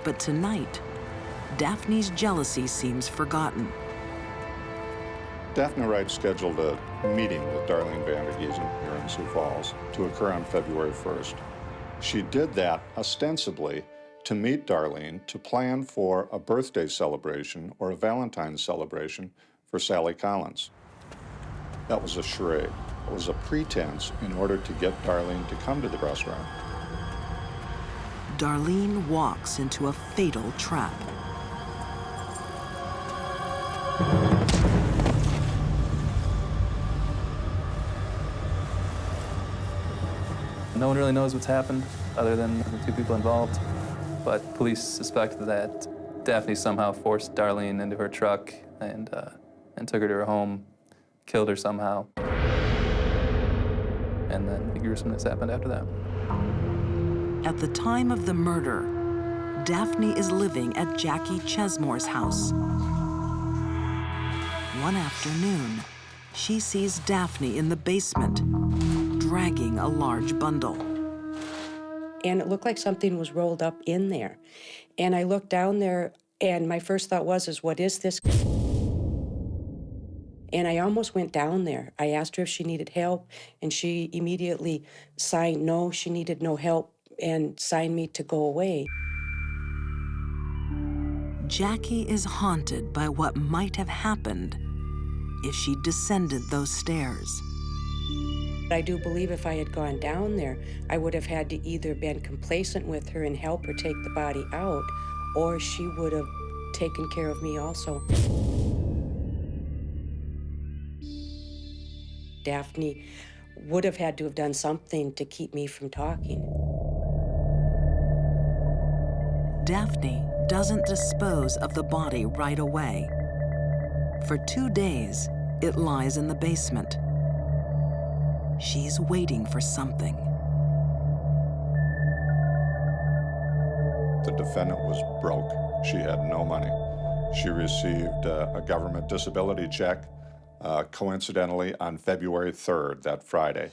But tonight, Daphne's jealousy seems forgotten. Daphne Wright scheduled a meeting with Darlene Vandergiesen here in Sioux Falls to occur on February 1st. She did that ostensibly to meet Darlene to plan for a birthday celebration or a Valentine's celebration for Sally Collins. That was a charade. It was a pretense in order to get Darlene to come to the restaurant. Darlene walks into a fatal trap. No one really knows what's happened other than the two people involved, but police suspect that Daphne somehow forced Darlene into her truck and took her to her home, killed her somehow, and then the gruesomeness happened after that. At the time of the murder, Daphne is living at Jackie Chesmore's house. One afternoon, she sees Daphne in the basement, dragging a large bundle. And it looked like something was rolled up in there. And I looked down there, and my first thought was, what is this? And I almost went down there. I asked her if she needed help, and she immediately signed no, she needed no help, and signed me to go away. Jackie is haunted by what might have happened if she descended those stairs. I do believe if I had gone down there, I would have had to either been complacent with her and help her take the body out, or she would have taken care of me also. Daphne would have had to have done something to keep me from talking. Daphne doesn't dispose of the body right away. For 2 days, it lies in the basement. She's waiting for something. The defendant was broke. She had no money. She received a government disability check, coincidentally, on February 3rd, that Friday.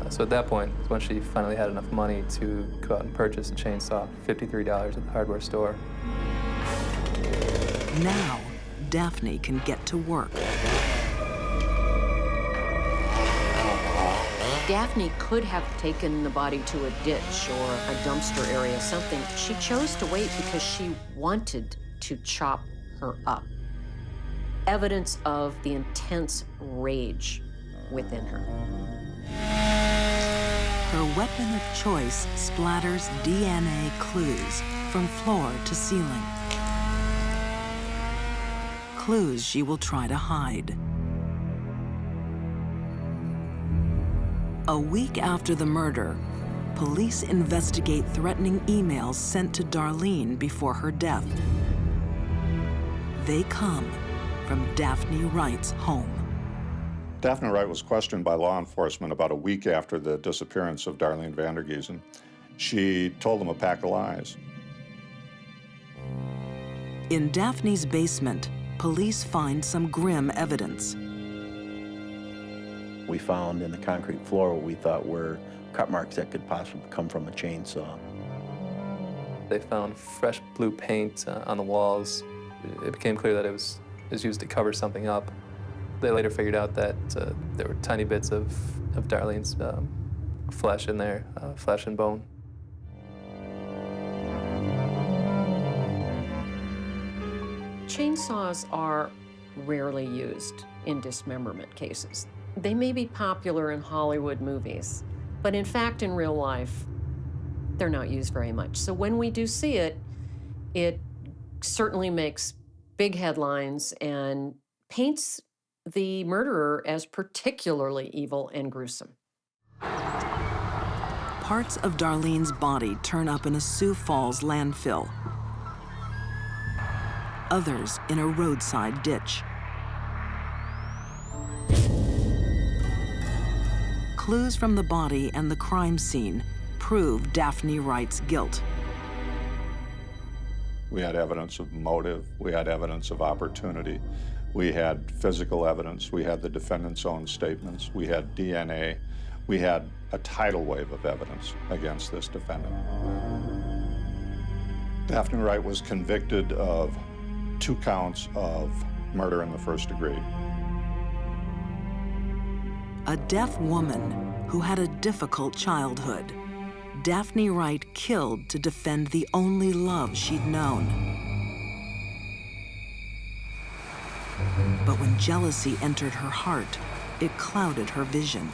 So at that point is when she finally had enough money to go out and purchase a chainsaw, $53 at the hardware store. Now, Daphne can get to work. Daphne could have taken the body to a ditch or a dumpster area, something. She chose to wait because she wanted to chop her up. Evidence of the intense rage within her. Her weapon of choice splatters DNA clues from floor to ceiling. Clues she will try to hide. A week after the murder, police investigate threatening emails sent to Darlene before her death. They come from Daphne Wright's home. Daphne Wright was questioned by law enforcement about a week after the disappearance of Darlene Vandergiesen. She told them a pack of lies. In Daphne's basement, police find some grim evidence. We found in the concrete floor what we thought were cut marks that could possibly come from a chainsaw. They found fresh blue paint on the walls. It became clear that it was used to cover something up. They later figured out that there were tiny bits of Darlene's flesh in there, flesh and bone. Chainsaws are rarely used in dismemberment cases. They may be popular in Hollywood movies, but in fact, in real life, they're not used very much. So when we do see it, it certainly makes big headlines and paints the murderer as particularly evil and gruesome. Parts of Darlene's body turn up in a Sioux Falls landfill. Others in a roadside ditch. Clues from the body and the crime scene prove Daphne Wright's guilt. We had evidence of motive. We had evidence of opportunity. We had physical evidence. We had the defendant's own statements. We had DNA. We had a tidal wave of evidence against this defendant. Daphne Wright was convicted of 2 counts of murder in the first degree. A deaf woman who had a difficult childhood. Daphne Wright killed to defend the only love she'd known. But when jealousy entered her heart, it clouded her vision.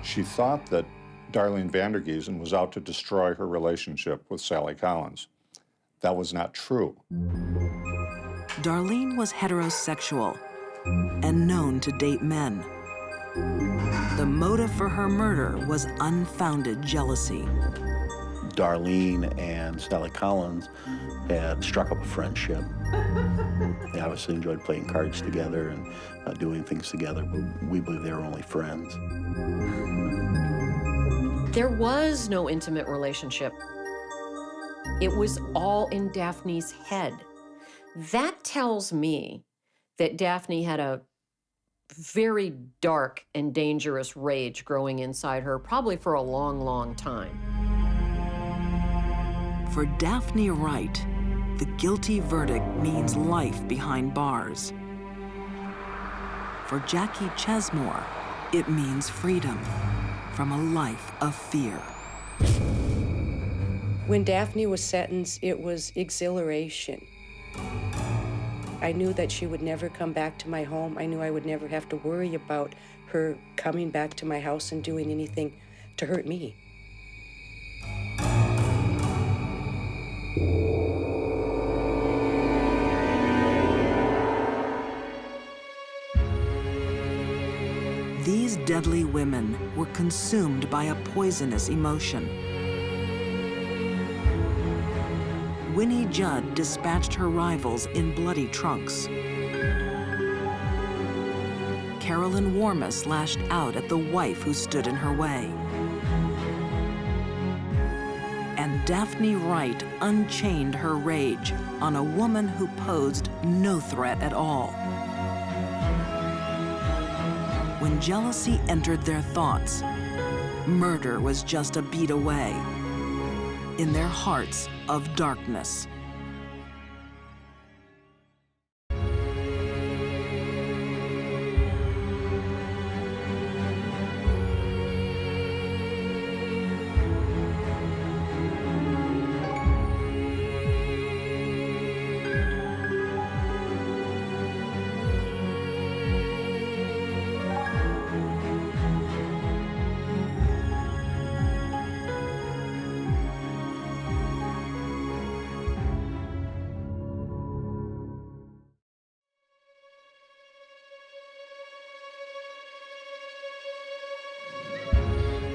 She thought that Darlene Vandergiesen was out to destroy her relationship with Sally Collins. That was not true. Darlene was heterosexual and known to date men. The motive for her murder was unfounded jealousy. Darlene and Sally Collins had struck up a friendship. They obviously enjoyed playing cards together and doing things together, but we believe they were only friends. There was no intimate relationship. It was all in Daphne's head. That tells me that Daphne had a very dark and dangerous rage growing inside her, probably for a long, long time. For Daphne Wright, the guilty verdict means life behind bars. For Jackie Chesmore, it means freedom from a life of fear. When Daphne was sentenced, it was exhilaration. I knew that she would never come back to my home. I knew I would never have to worry about her coming back to my house and doing anything to hurt me. These deadly women were consumed by a poisonous emotion. Winnie Judd dispatched her rivals in bloody trunks. Carolyn Warmus lashed out at the wife who stood in her way. And Daphne Wright unchained her rage on a woman who posed no threat at all. When jealousy entered their thoughts, murder was just a beat away in their hearts of darkness.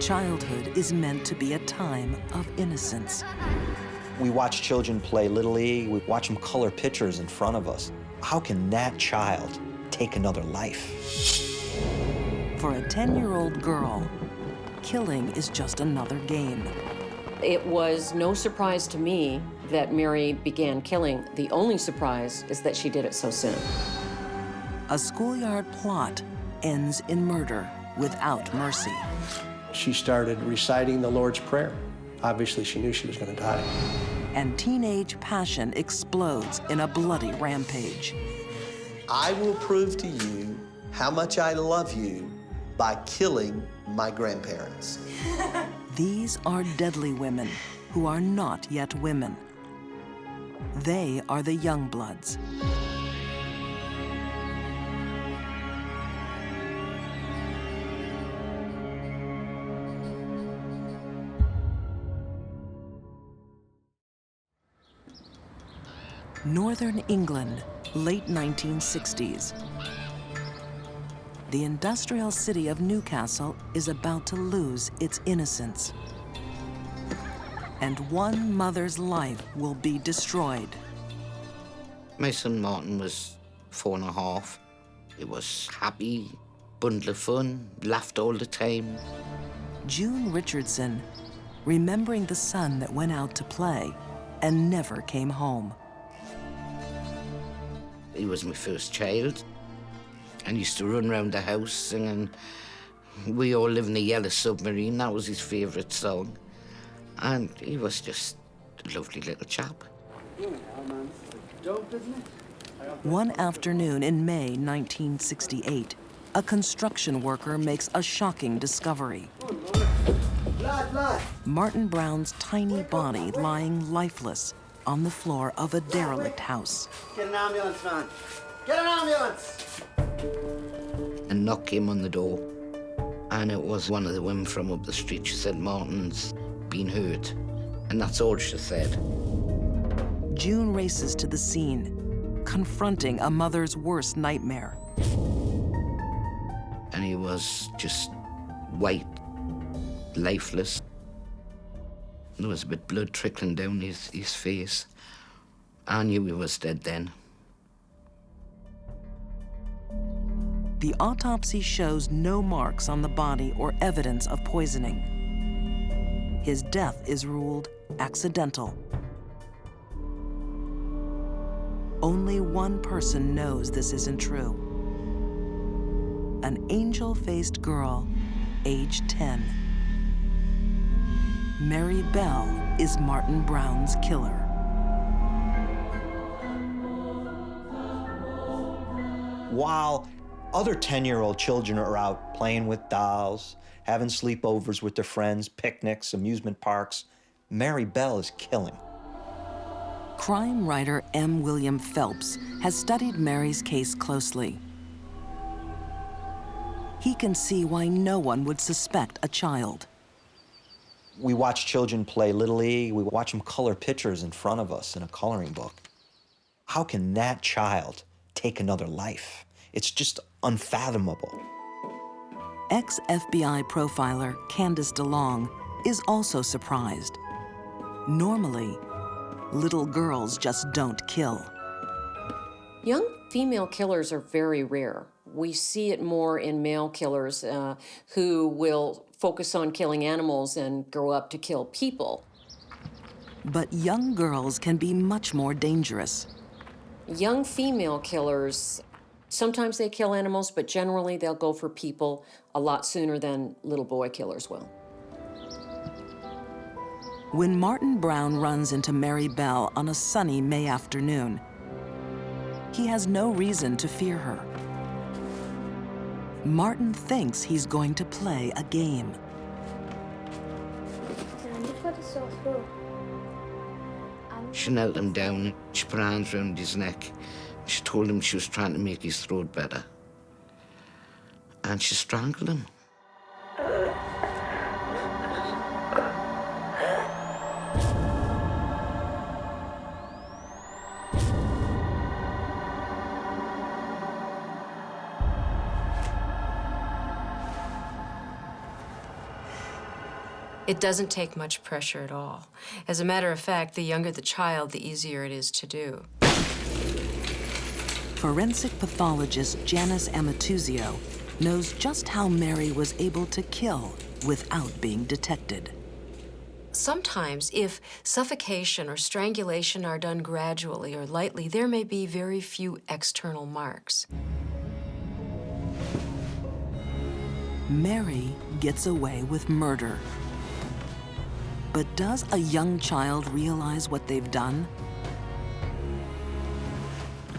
Childhood is meant to be a time of innocence. We watch children play Little League. We watch them color pictures in front of us. How can that child take another life? For a 10-year-old girl, killing is just another game. It was no surprise to me that Mary began killing. The only surprise is that she did it so soon. A schoolyard plot ends in murder without mercy. She started reciting the Lord's Prayer. Obviously, she knew she was going to die. And teenage passion explodes in a bloody rampage. I will prove to you how much I love you by killing my grandparents. These are deadly women who are not yet women. They are the Youngbloods. Northern England, late 1960s. The industrial city of Newcastle is about to lose its innocence. And one mother's life will be destroyed. My son Martin was 4.5. He was happy, bundle of fun, laughed all the time. June Richardson, remembering the son that went out to play and never came home. He was my first child. And used to run around the house singing We All Live in a Yellow Submarine. That was his favourite song. And he was just a lovely little chap. One afternoon in May 1968, a construction worker makes a shocking discovery. Martin Brown's tiny body lying lifeless on the floor of a derelict house. Get an ambulance, man. Get an ambulance! A knock came on the door, and it was one of the women from up the street. She said, Martin's been hurt. And that's all she said. June races to the scene, confronting a mother's worst nightmare. and he was just white, lifeless. There was a bit of blood trickling down his face. I knew he was dead then. The autopsy shows no marks on the body or evidence of poisoning. His death is ruled accidental. Only one person knows this isn't true. An angel-faced girl, age 10. Mary Bell is Martin Brown's killer. While other 10-year-old children are out playing with dolls, having sleepovers with their friends, picnics, amusement parks, Mary Bell is killing. Crime writer M. William Phelps has studied Mary's case closely. He can see why no one would suspect a child. We watch children play Little League. We watch them color pictures in front of us in a coloring book. How can that child take another life? It's just unfathomable. Ex-FBI profiler Candace DeLong is also surprised. Normally, little girls just don't kill. Young female killers are very rare. We see it more in male killers who will focus on killing animals and grow up to kill people. But young girls can be much more dangerous. Young female killers, sometimes they kill animals, but generally they'll go for people a lot sooner than little boy killers will. When Martin Brown runs into Mary Bell on a sunny May afternoon, he has no reason to fear her. Martin thinks he's going to play a game. She knelt him down, she put her hands around his neck. She told him she was trying to make his throat better. And she strangled him. It doesn't take much pressure at all. As a matter of fact, the younger the child, the easier it is to do. Forensic pathologist Janice Amatuzio knows just how Mary was able to kill without being detected. Sometimes, if suffocation or strangulation are done gradually or lightly, there may be very few external marks. Mary gets away with murder. But does a young child realize what they've done?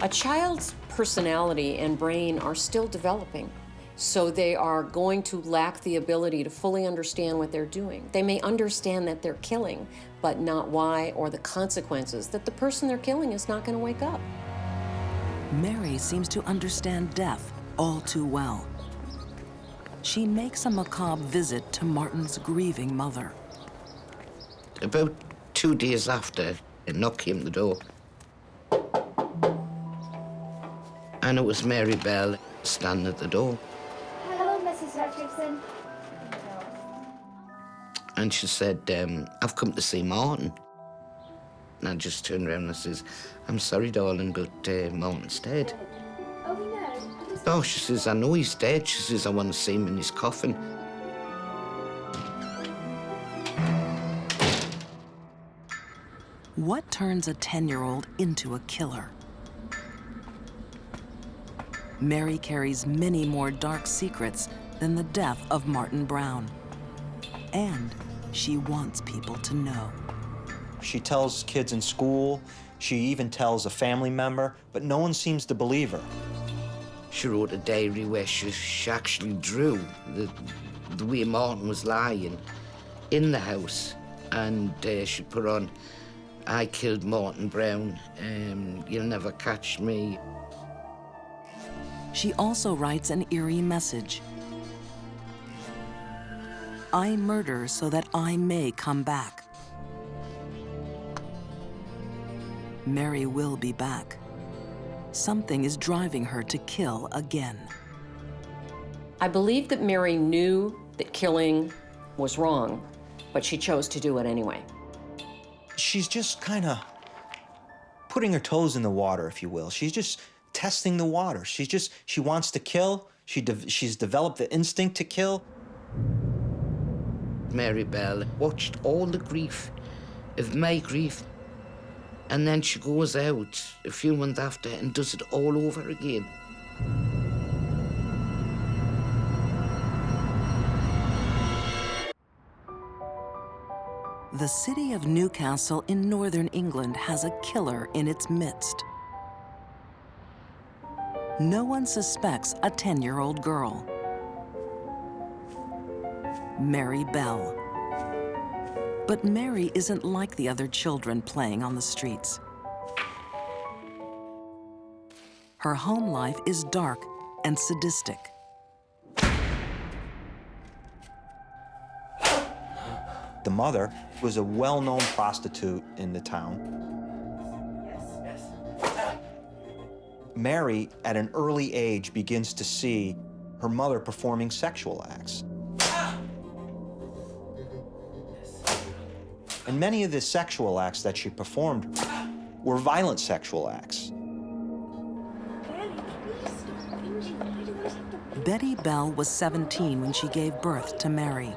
A child's personality and brain are still developing, so they are going to lack the ability to fully understand what they're doing. They may understand that they're killing, but not why or the consequences, that the person they're killing is not going to wake up. Mary seems to understand death all too well. She makes a macabre visit to Martin's grieving mother. About 2 days after, a knock came at the door. And it was Mary Bell standing at the door. Hello, Mrs. Richardson. And she said, I've come to see Martin. And I just turned around and says, I'm sorry, darling, but Martin's dead. Oh, no. Oh, she says, I know he's dead. She says, I want to see him in his coffin. What turns a 10-year-old into a killer? Mary carries many more dark secrets than the death of Martin Brown. And she wants people to know. She tells kids in school, she even tells a family member, but no one seems to believe her. She wrote a diary where she actually drew the way Martin was lying in the house. And she put on, I killed Martin Brown, you'll never catch me. She also writes an eerie message. I murder so that I may come back. Mary will be back. Something is driving her to kill again. I believe that Mary knew that killing was wrong, but she chose to do it anyway. She's just kind of putting her toes in the water, if you will. She's just testing the water. She wants to kill. She's developed the instinct to kill. Mary Bell watched all the grief of my grief, and then she goes out a few months after and does it all over again. The city of Newcastle in northern England has a killer in its midst. No one suspects a 10-year-old girl, Mary Bell. But Mary isn't like the other children playing on the streets. Her home life is dark and sadistic. The mother was a well-known prostitute in the town. Mary, at an early age, begins to see her mother performing sexual acts. And many of the sexual acts that she performed were violent sexual acts. Betty Bell was 17 when she gave birth to Mary.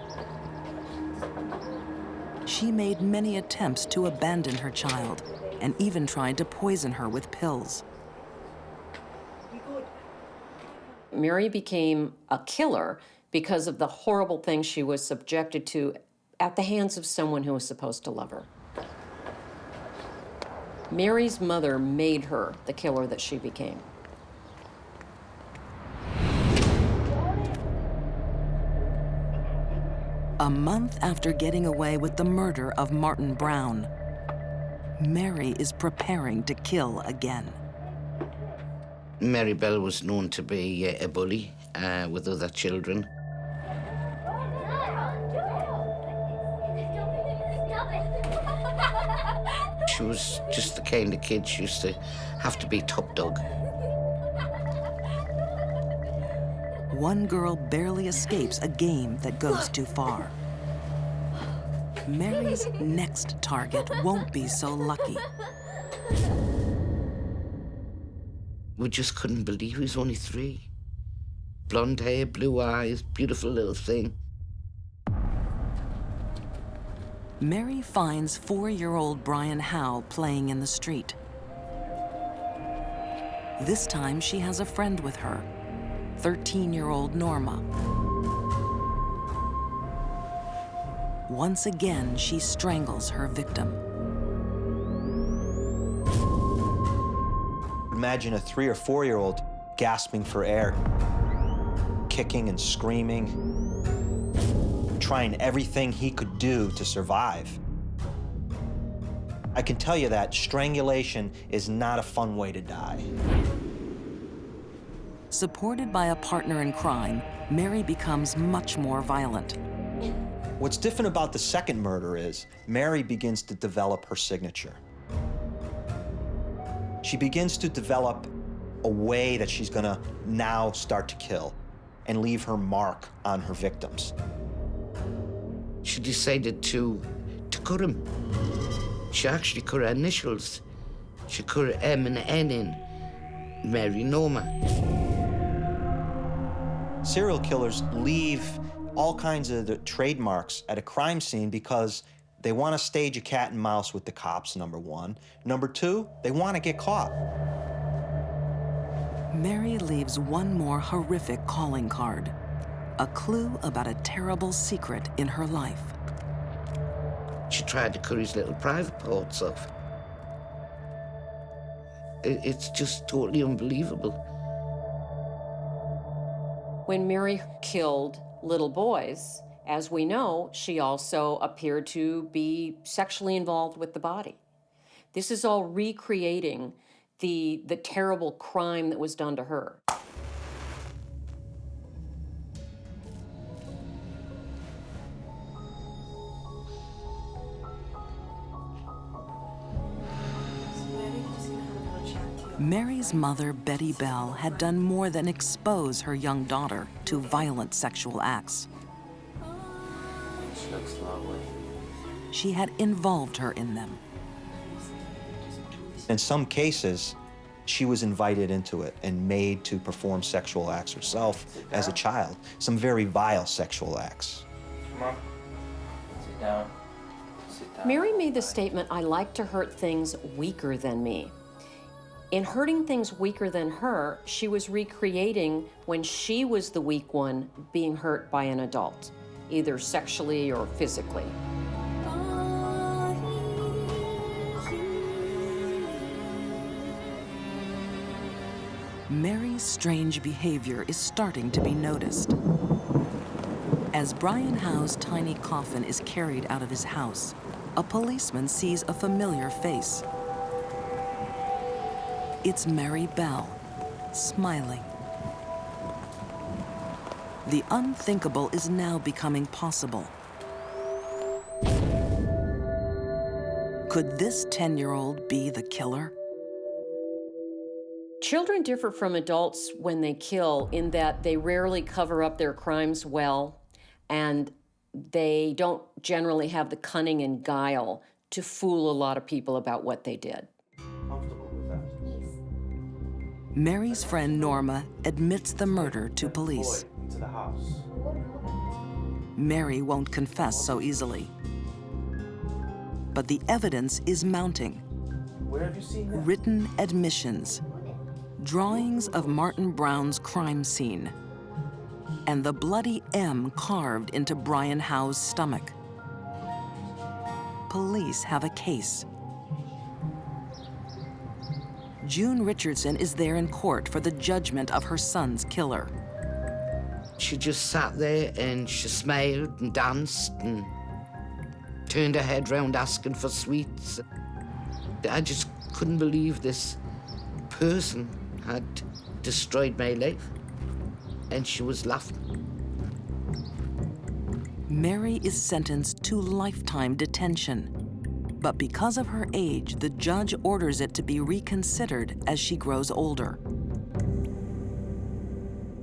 She made many attempts to abandon her child and even tried to poison her with pills. Mary became a killer because of the horrible things she was subjected to at the hands of someone who was supposed to love her. Mary's mother made her the killer that she became. A month after getting away with the murder of Martin Brown, Mary is preparing to kill again. Mary Bell was known to be a bully with other children. She was just the kind of kid she used to have to be top dog. One girl barely escapes a game that goes too far. Mary's next target won't be so lucky. We just couldn't believe he was only 3. Blonde hair, blue eyes, beautiful little thing. Mary finds 4-year-old Brian Howe playing in the street. This time she has a friend with her, 13-year-old Norma. Once again, she strangles her victim. Imagine a 3 or 4-year-old gasping for air, kicking and screaming, trying everything he could do to survive. I can tell you that strangulation is not a fun way to die. Supported by a partner in crime, Mary becomes much more violent. What's different about the second murder is Mary begins to develop her signature. She begins to develop a way that she's gonna now start to kill and leave her mark on her victims. She decided to cut him. She actually cut her initials. She cut her M and N in, Mary Norma. Serial killers leave all kinds of the trademarks at a crime scene because they want to stage a cat and mouse with the cops, number 1. Number 2, they want to get caught. Mary leaves one more horrific calling card, a clue about a terrible secret in her life. She tried to cut his little private parts off. It's just totally unbelievable. When Mary killed little boys, as we know, she also appeared to be sexually involved with the body. This is all recreating the terrible crime that was done to her. Mary's mother, Betty Bell, had done more than expose her young daughter to violent sexual acts. She looks lovely. She had involved her in them. In some cases, she was invited into it and made to perform sexual acts herself as a child, some very vile sexual acts. Come on. Sit down. Sit down. Mary made the statement, "I like to hurt things weaker than me." In hurting things weaker than her, she was recreating when she was the weak one being hurt by an adult, either sexually or physically. Mary's strange behavior is starting to be noticed. As Brian Howe's tiny coffin is carried out of his house, a policeman sees a familiar face. It's Mary Bell, smiling. The unthinkable is now becoming possible. Could this 10-year-old be the killer? Children differ from adults when they kill in that they rarely cover up their crimes well, and they don't generally have the cunning and guile to fool a lot of people about what they did. Mary's friend Norma admits the murder to police. Into the house. Mary won't confess so easily. But the evidence is mounting. Where have you seen that? Written admissions, drawings of Martin Brown's crime scene, and the bloody M carved into Brian Howe's stomach. Police have a case. June Richardson is there in court for the judgment of her son's killer. She just sat there and she smiled and danced and turned her head round asking for sweets. I just couldn't believe this person had destroyed my life, and she was laughing. Mary is sentenced to lifetime detention. But because of her age, the judge orders it to be reconsidered as she grows older.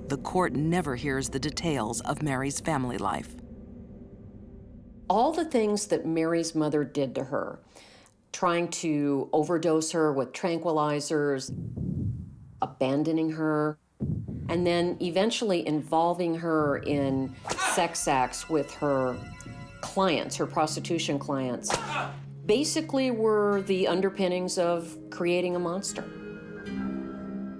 The court never hears the details of Mary's family life. All the things that Mary's mother did to her, trying to overdose her with tranquilizers, abandoning her, and then eventually involving her in sex acts with her clients, her prostitution clients, basically were the underpinnings of creating a monster.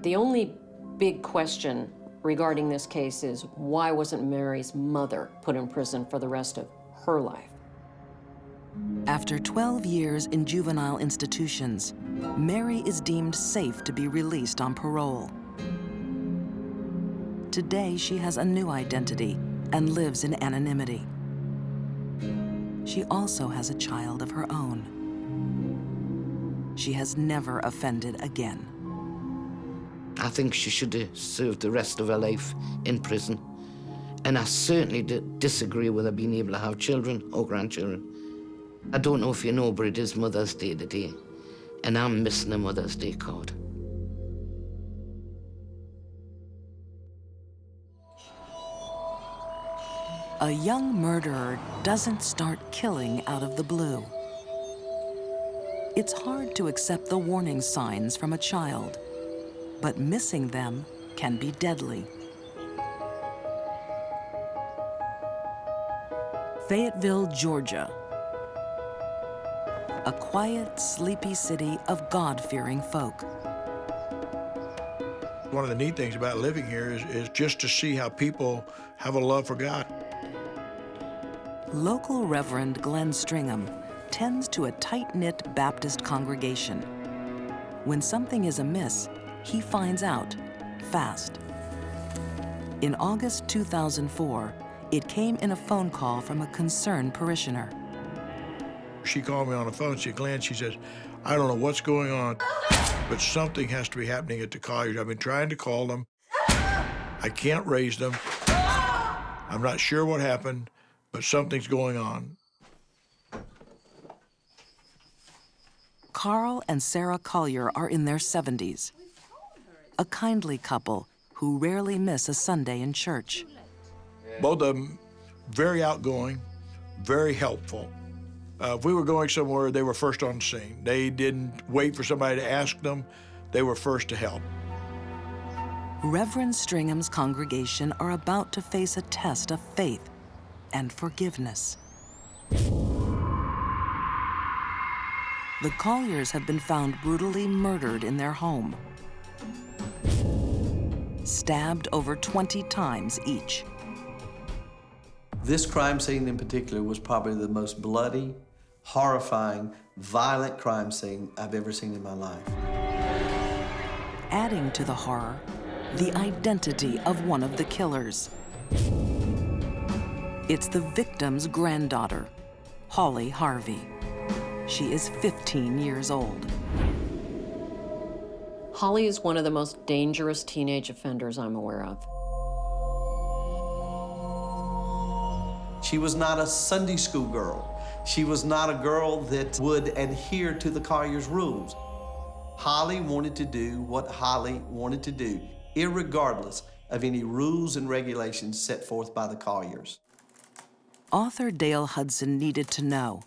The only big question regarding this case is, why wasn't Mary's mother put in prison for the rest of her life? After 12 years in juvenile institutions, Mary is deemed safe to be released on parole. Today, she has a new identity and lives in anonymity. She also has a child of her own. She has never offended again. I think she should have served the rest of her life in prison. And I certainly disagree with her being able to have children or grandchildren. I don't know if you know, but it is Mother's Day today, and I'm missing a Mother's Day card. A young murderer doesn't start killing out of the blue. It's hard to accept the warning signs from a child, but missing them can be deadly. Fayetteville, Georgia. A quiet, sleepy city of God-fearing folk. One of the neat things about living here is just to see how people have a love for God. Local Reverend Glenn Stringham tends to a tight-knit Baptist congregation. When something is amiss, he finds out fast. In August 2004, it came in a phone call from a concerned parishioner. She called me on the phone. She said, Glenn, she says, I don't know what's going on, but something has to be happening at the college. I've been trying to call them. I can't raise them. I'm not sure what happened, but something's going on. Carl and Sarah Collier are in their 70s. a kindly couple who rarely miss a Sunday in church. Both of them very outgoing, very helpful. If we were going somewhere, they were first on the scene. They didn't wait for somebody to ask them. They were first to help. Reverend Stringham's congregation are about to face a test of faith and forgiveness. The Colliers have been found brutally murdered in their home, stabbed over 20 times each. This crime scene in particular was probably the most bloody, horrifying, violent crime scene I've ever seen in my life. Adding to the horror, the identity of one of the killers. It's the victim's granddaughter, Holly Harvey. She is 15 years old. Holly is one of the most dangerous teenage offenders I'm aware of. She was not a Sunday school girl. She was not a girl that would adhere to the Colliers' rules. Holly wanted to do what Holly wanted to do, irregardless of any rules and regulations set forth by the Colliers. Author Dale Hudson needed to know,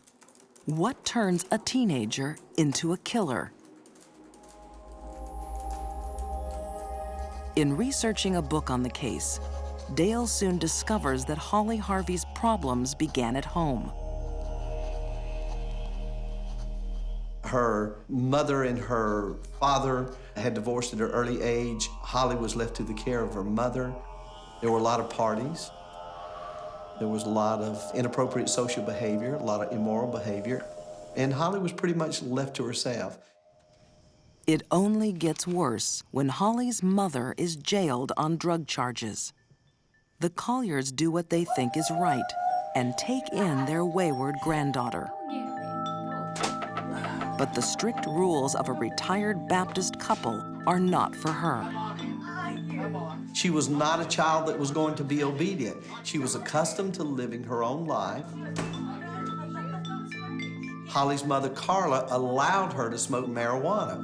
what turns a teenager into a killer? In researching a book on the case, Dale soon discovers that Holly Harvey's problems began at home. Her mother and her father had divorced at an early age. Holly was left to the care of her mother. There were a lot of parties. There was a lot of inappropriate social behavior, a lot of immoral behavior, and Holly was pretty much left to herself. It only gets worse when Holly's mother is jailed on drug charges. The Colliers do what they think is right and take in their wayward granddaughter. But the strict rules of a retired Baptist couple are not for her. She was not a child that was going to be obedient. She was accustomed to living her own life. Holly's mother, Carla, allowed her to smoke marijuana.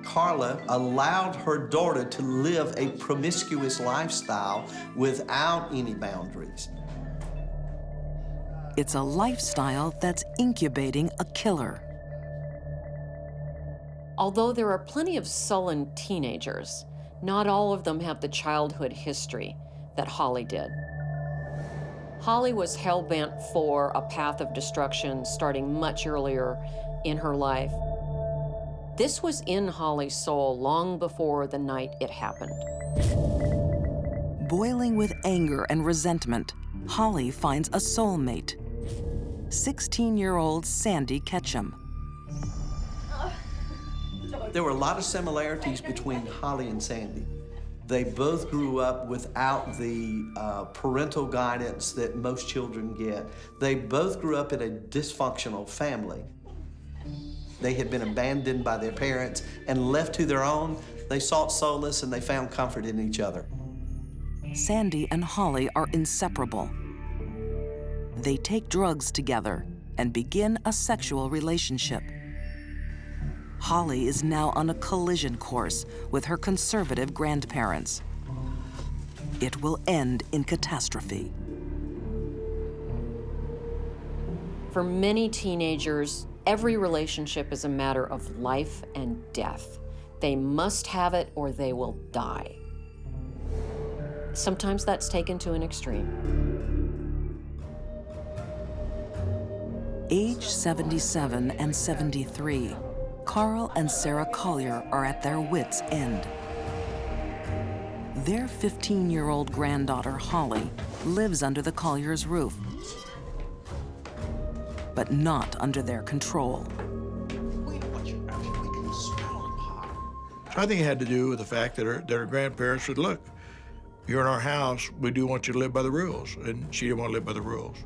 Carla allowed her daughter to live a promiscuous lifestyle without any boundaries. It's a lifestyle that's incubating a killer. Although there are plenty of sullen teenagers, not all of them have the childhood history that Holly did. Holly was hell-bent for a path of destruction starting much earlier in her life. This was in Holly's soul long before the night it happened. Boiling with anger and resentment, Holly finds a soulmate, 16-year-old Sandy Ketchum. There were a lot of similarities between Holly and Sandy. They both grew up without the parental guidance that most children get. They both grew up in a dysfunctional family. They had been abandoned by their parents and left to their own. They sought solace and they found comfort in each other. Sandy and Holly are inseparable. They take drugs together and begin a sexual relationship. Holly is now on a collision course with her conservative grandparents. It will end in catastrophe. For many teenagers, every relationship is a matter of life and death. They must have it or they will die. Sometimes that's taken to an extreme. Age 77 and 73, Carl and Sarah Collier are at their wits' end. Their 15-year-old granddaughter, Holly, lives under the Colliers' roof, but not under their control. I think it had to do with the fact that her grandparents said, look, you're in our house, we do want you to live by the rules, and she didn't want to live by the rules.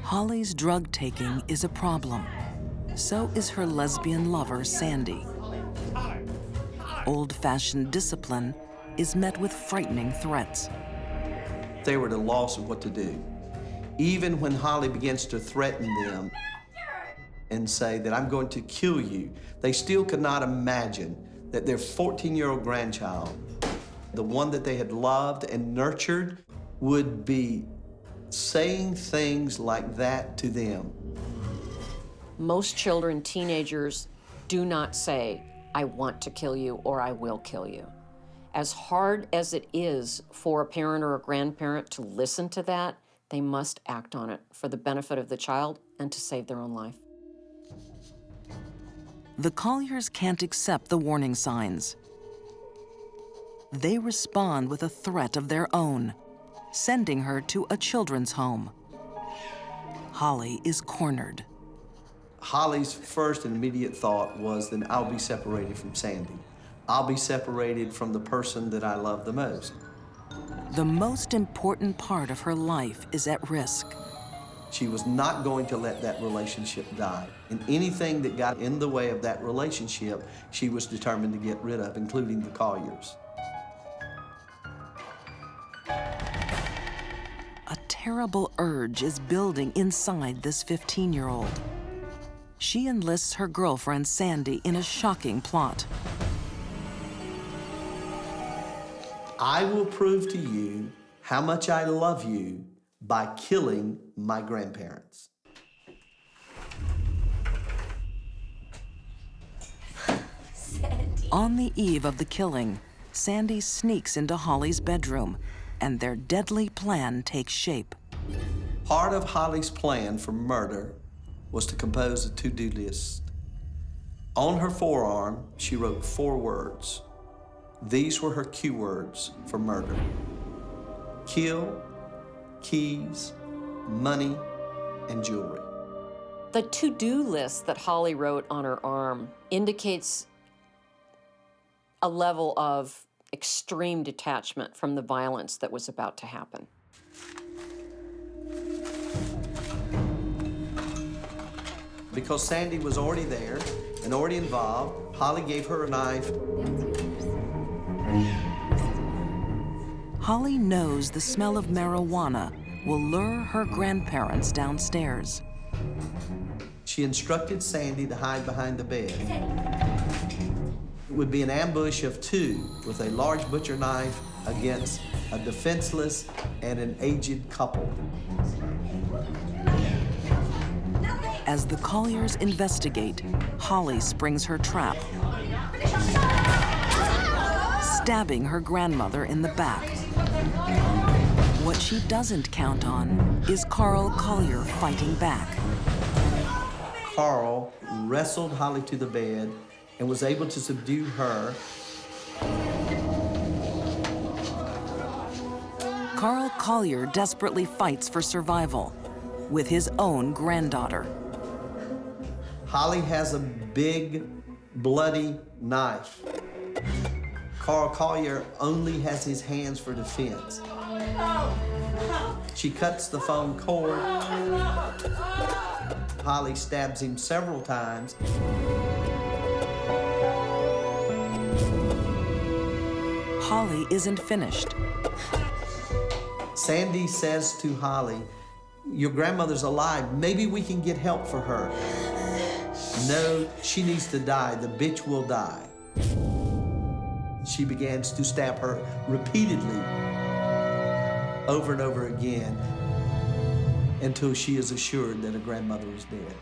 Holly's drug taking is a problem. So is her lesbian lover, Sandy. Old-fashioned discipline is met with frightening threats. They were at a loss of what to do. Even when Holly begins to threaten them and say that I'm going to kill you, they still could not imagine that their 14-year-old grandchild, the one that they had loved and nurtured, would be saying things like that to them. Most children, teenagers, do not say, I want to kill you or I will kill you. As hard as it is for a parent or a grandparent to listen to that, they must act on it for the benefit of the child and to save their own life. The Colliers can't accept the warning signs. They respond with a threat of their own, sending her to a children's home. Holly is cornered. Holly's first and immediate thought was, then I'll be separated from Sandy. I'll be separated from the person that I love the most. The most important part of her life is at risk. She was not going to let that relationship die. And anything that got in the way of that relationship, she was determined to get rid of, including the Colliers. A terrible urge is building inside this 15-year-old. She enlists her girlfriend, Sandy, in a shocking plot. I will prove to you how much I love you by killing my grandparents. Sandy. On the eve of the killing, Sandy sneaks into Holly's bedroom, and their deadly plan takes shape. Part of Holly's plan for murder was to compose a to-do list. On her forearm, she wrote 4 words. These were her cue words for murder: kill, keys, money, and jewelry. The to-do list that Holly wrote on her arm indicates a level of extreme detachment from the violence that was about to happen. Because Sandy was already there and already involved, Holly gave her a knife. Holly knows the smell of marijuana will lure her grandparents downstairs. She instructed Sandy to hide behind the bed. It would be an ambush of 2 with a large butcher knife against a defenseless and an aged couple. As the Colliers investigate, Holly springs her trap, stabbing her grandmother in the back. What she doesn't count on is Carl Collier fighting back. Carl wrestled Holly to the bed and was able to subdue her. Carl Collier desperately fights for survival with his own granddaughter. Holly has a big, bloody knife. Carl Collier only has his hands for defense. She cuts the phone cord. Holly stabs him several times. Holly isn't finished. Sandy says to Holly, your grandmother's alive. Maybe we can get help for her. No, she needs to die. The bitch will die. She begins to stab her repeatedly, over and over again, until she is assured that her grandmother is dead.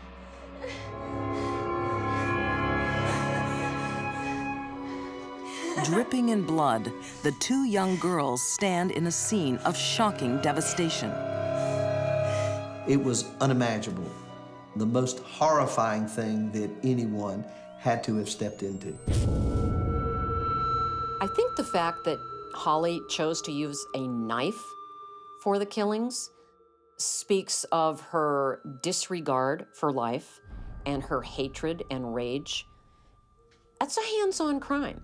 Dripping in blood, the 2 young girls stand in a scene of shocking devastation. It was unimaginable, the most horrifying thing that anyone had to have stepped into. I think the fact that Holly chose to use a knife for the killings speaks of her disregard for life and her hatred and rage. That's a hands-on crime,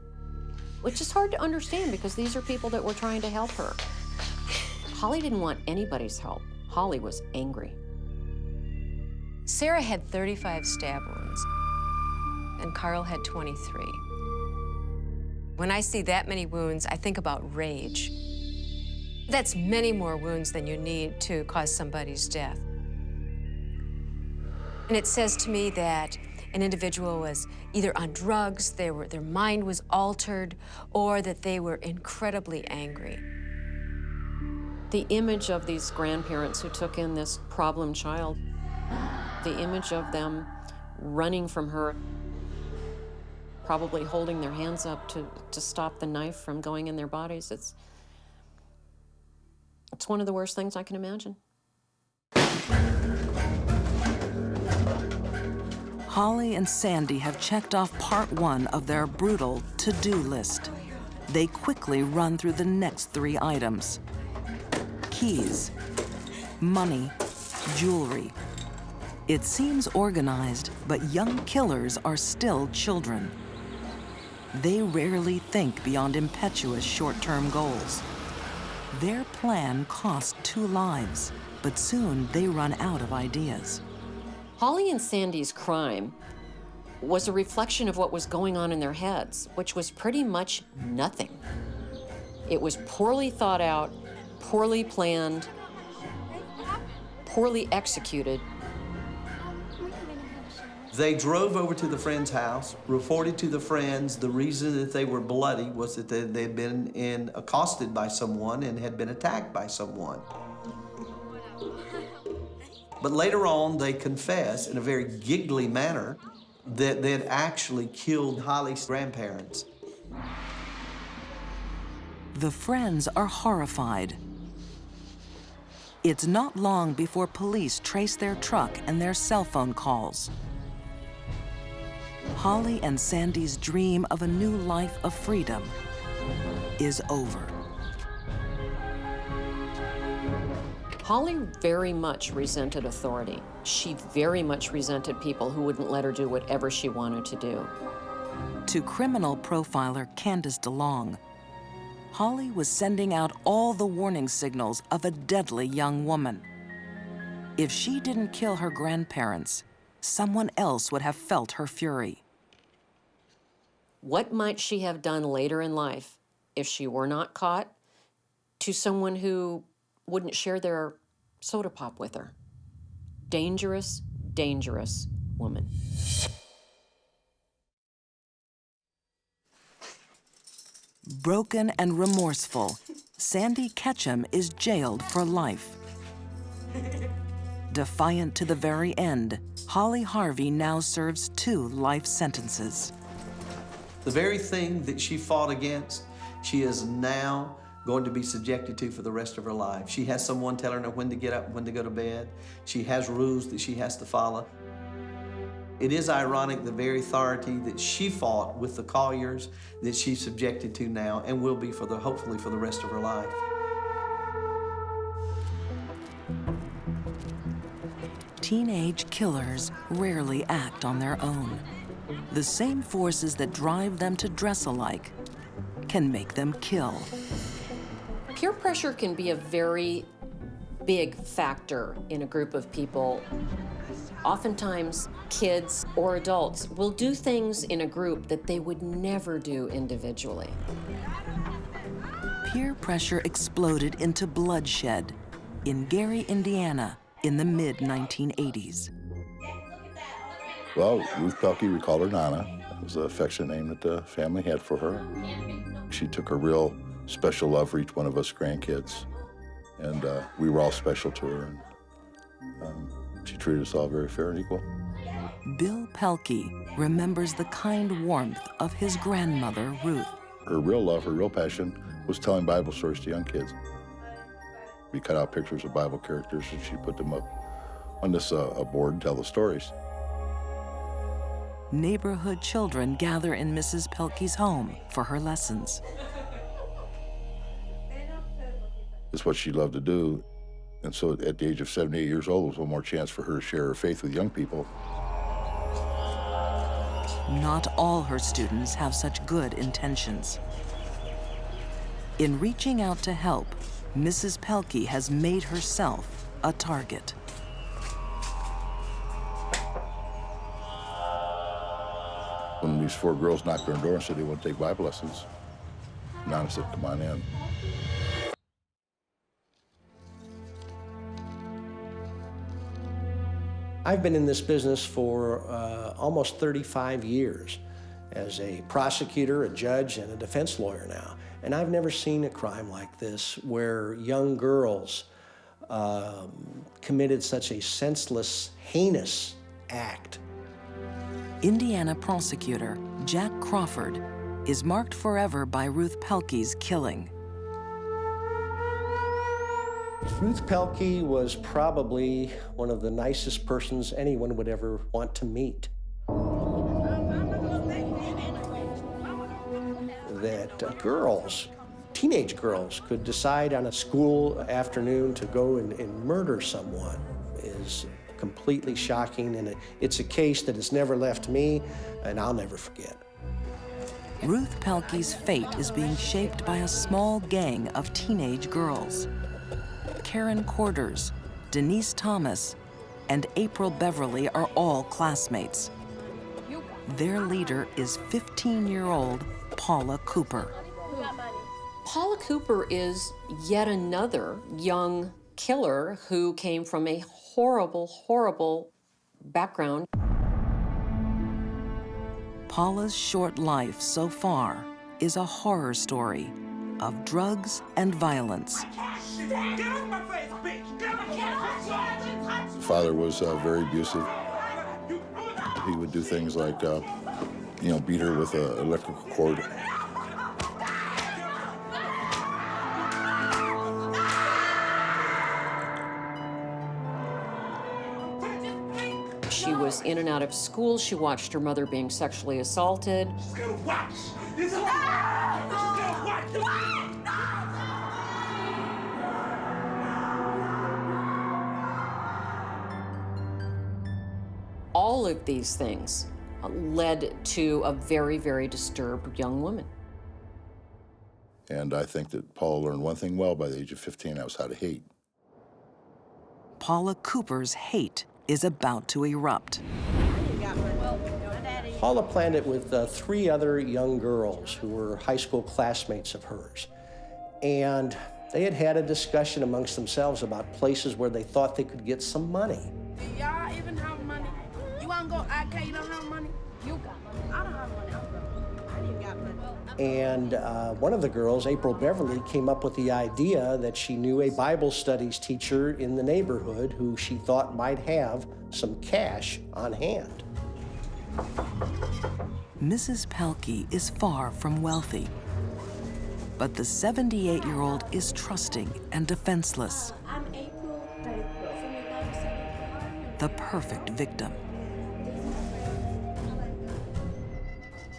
which is hard to understand because these are people that were trying to help her. Holly didn't want anybody's help. Holly was angry. Sarah had 35 stab wounds, and Carl had 23. When I see that many wounds, I think about rage. That's many more wounds than you need to cause somebody's death. And it says to me that an individual was either on drugs, their mind was altered, or that they were incredibly angry. The image of these grandparents who took in this problem child, the image of them running from her, probably holding their hands up to stop the knife from going in their bodies, it's one of the worst things I can imagine. Holly and Sandy have checked off part 1 of their brutal to-do list. They quickly run through the next 3 items: keys, money, jewelry. It seems organized, but young killers are still children. They rarely think beyond impetuous short-term goals. Their plan cost 2 lives, but soon they run out of ideas. Holly and Sandy's crime was a reflection of what was going on in their heads, which was pretty much nothing. It was poorly thought out, poorly planned, poorly executed. They drove over to the friend's house, reported to the friends the reason that they were bloody was that they'd been accosted by someone and had been attacked by someone. But later on, they confessed in a very giggly manner that they had actually killed Holly's grandparents. The friends are horrified. It's not long before police trace their truck and their cell phone calls. Holly and Sandy's dream of a new life of freedom is over. Holly very much resented authority. She very much resented people who wouldn't let her do whatever she wanted to do. To criminal profiler Candace DeLong, Holly was sending out all the warning signals of a deadly young woman. If she didn't kill her grandparents, someone else would have felt her fury. What might she have done later in life if she were not caught to someone who wouldn't share their soda pop with her? Dangerous, dangerous woman. Broken and remorseful, Sandy Ketchum is jailed for life. Defiant to the very end, Holly Harvey now serves 2 life sentences. The very thing that she fought against, she is now going to be subjected to for the rest of her life. She has someone telling her when to get up, when to go to bed. She has rules that she has to follow. It is ironic, the very authority that she fought with the Colliers that she's subjected to now and will be for hopefully for the rest of her life. Teenage killers rarely act on their own. The same forces that drive them to dress alike can make them kill. Peer pressure can be a very big factor in a group of people. Oftentimes, kids or adults will do things in a group that they would never do individually. Peer pressure exploded into bloodshed in Gary, Indiana, in the mid-1980s. Well, Ruth Pelkey, we called her Nana. It was the affectionate name that the family had for her. She took a real special love for each one of us grandkids, and we were all special to her, and she treated us all very fair and equal. Bill Pelkey remembers the kind warmth of his grandmother, Ruth. Her real love, her real passion was telling Bible stories to young kids. We cut out pictures of Bible characters and she put them up on this a board and tell the stories. Neighborhood children gather in Mrs. Pelkey's home for her lessons. It's what she loved to do. And so at the age of 78 years old, it was one more chance for her to share her faith with young people. Not all her students have such good intentions. In reaching out to help, Mrs. Pelkey has made herself a target. When these 4 girls knocked on her door and said they want to take Bible lessons, Nana said, "Come on in." I've been in this business for almost 35 years as a prosecutor, a judge, and a defense lawyer now. And I've never seen a crime like this where young girls committed such a senseless, heinous act. Indiana prosecutor Jack Crawford is marked forever by Ruth Pelkey's killing. Ruth Pelkey was probably one of the nicest persons anyone would ever want to meet. That girls, teenage girls, could decide on a school afternoon to go and murder someone is completely shocking, and it's a case that has never left me, and I'll never forget. Ruth Pelkey's fate is being shaped by a small gang of teenage girls. Karen Corders, Denise Thomas, and April Beverly are all classmates. Their leader is 15-year-old Paula Cooper. Paula Cooper is yet another young killer who came from a horrible, horrible background. Paula's short life so far is a horror story of drugs and violence. Father was very abusive. He would do things like, beat her with an electrical cord. She was in and out of school. She watched her mother being sexually assaulted. All of these things led to a very, very disturbed young woman. And I think that Paula learned one thing well by the age of 15, that was how to hate. Paula Cooper's hate is about to erupt. Paula planned it with 3 other young girls who were high school classmates of hers. And they had had a discussion amongst themselves about places where they thought they could get some money. Do y'all even have money? You wanna go IK, you don't have money? You got money. I don't have money. I didn't got money. And one of the girls, April Beverly, came up with the idea that she knew a Bible studies teacher in the neighborhood who she thought might have some cash on hand. Mrs. Pelkey is far from wealthy, but the 78-year-old is trusting and defenseless. I'm April. The perfect victim.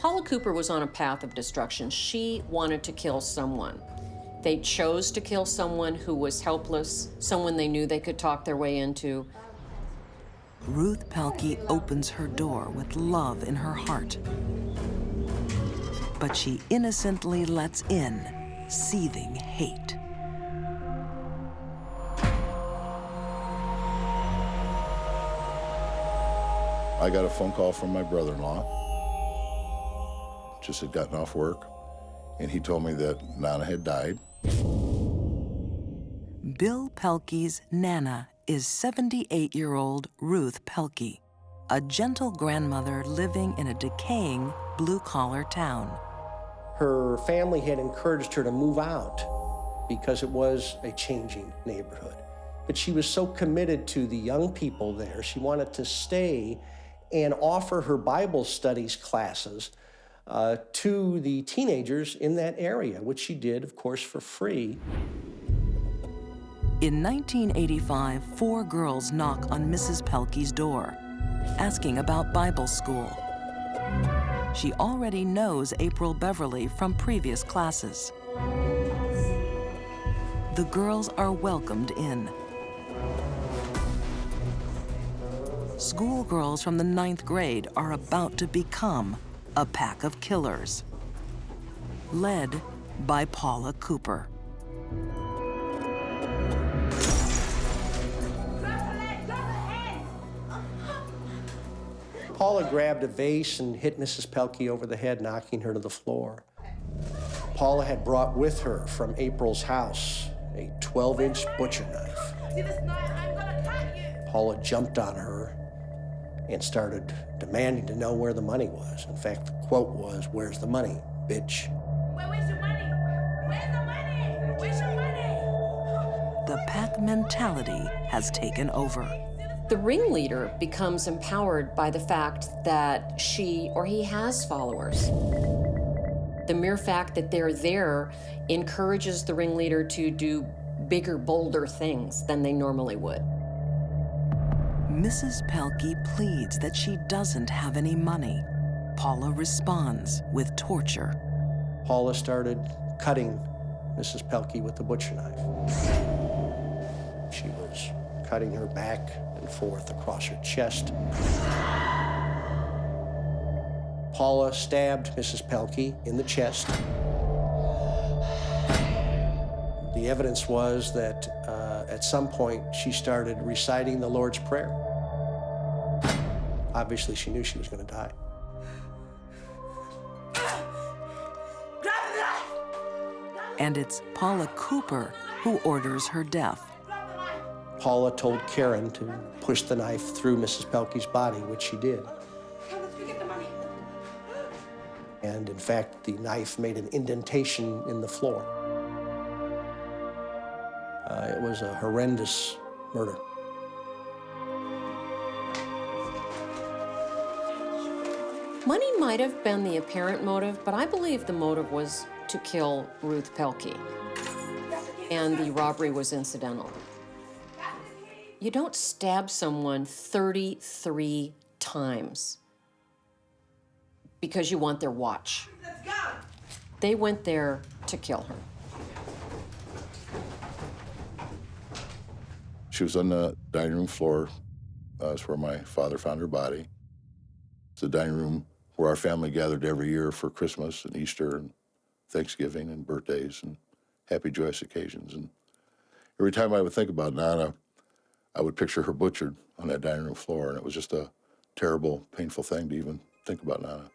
Paula Cooper was on a path of destruction. She wanted to kill someone. They chose to kill someone who was helpless, someone they knew they could talk their way into. Ruth Pelkey opens her door with love in her heart. But she innocently lets in seething hate. I got a phone call from my brother-in-law. Just had gotten off work, and he told me that Nana had died. Bill Pelkey's Nana is 78-year-old Ruth Pelkey, a gentle grandmother living in a decaying blue-collar town. Her family had encouraged her to move out because it was a changing neighborhood. But she was so committed to the young people there, she wanted to stay and offer her Bible studies classes to the teenagers in that area, which she did, of course, for free. In 1985, 4 girls knock on Mrs. Pelkey's door, asking about Bible school. She already knows April Beverly from previous classes. The girls are welcomed in. Schoolgirls from the 9th grade are about to become a pack of killers, led by Paula Cooper. Paula grabbed a vase and hit Mrs. Pelkey over the head, knocking her to the floor. Paula had brought with her from April's house a 12-inch butcher knife. Paula jumped on her, and started demanding to know where the money was. In fact, the quote was, "Where's the money, bitch?" Where's your money? Where's the money? Where's your money? The pack mentality has taken over. The ringleader becomes empowered by the fact that she or he has followers. The mere fact that they're there encourages the ringleader to do bigger, bolder things than they normally would. Mrs. Pelkey pleads that she doesn't have any money. Paula responds with torture. Paula started cutting Mrs. Pelkey with the butcher knife. She was cutting her back and forth across her chest. Paula stabbed Mrs. Pelkey in the chest. The evidence was that at some point she started reciting the Lord's Prayer. Obviously, she knew she was going to die. And it's Paula Cooper who orders her death. Paula told Karen to push the knife through Mrs. Pelkey's body, which she did. And in fact, the knife made an indentation in the floor. It was a horrendous murder. Money might have been the apparent motive, but I believe the motive was to kill Ruth Pelkey, and the robbery was incidental. You don't stab someone 33 times because you want their watch. They went there to kill her. She was on the dining room floor. That's where my father found her body. It's the dining room where our family gathered every year for Christmas and Easter and Thanksgiving and birthdays and happy, joyous occasions. And every time I would think about Nana, I would picture her butchered on that dining room floor, and it was just a terrible, painful thing to even think about Nana.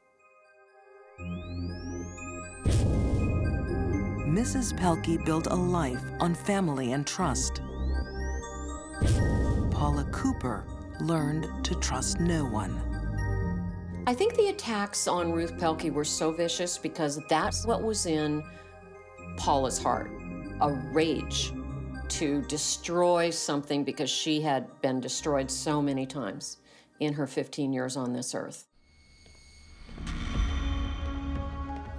Mrs. Pelkey built a life on family and trust. Paula Cooper learned to trust no one. I think the attacks on Ruth Pelkey were so vicious because that's what was in Paula's heart, a rage to destroy something because she had been destroyed so many times in her 15 years on this earth.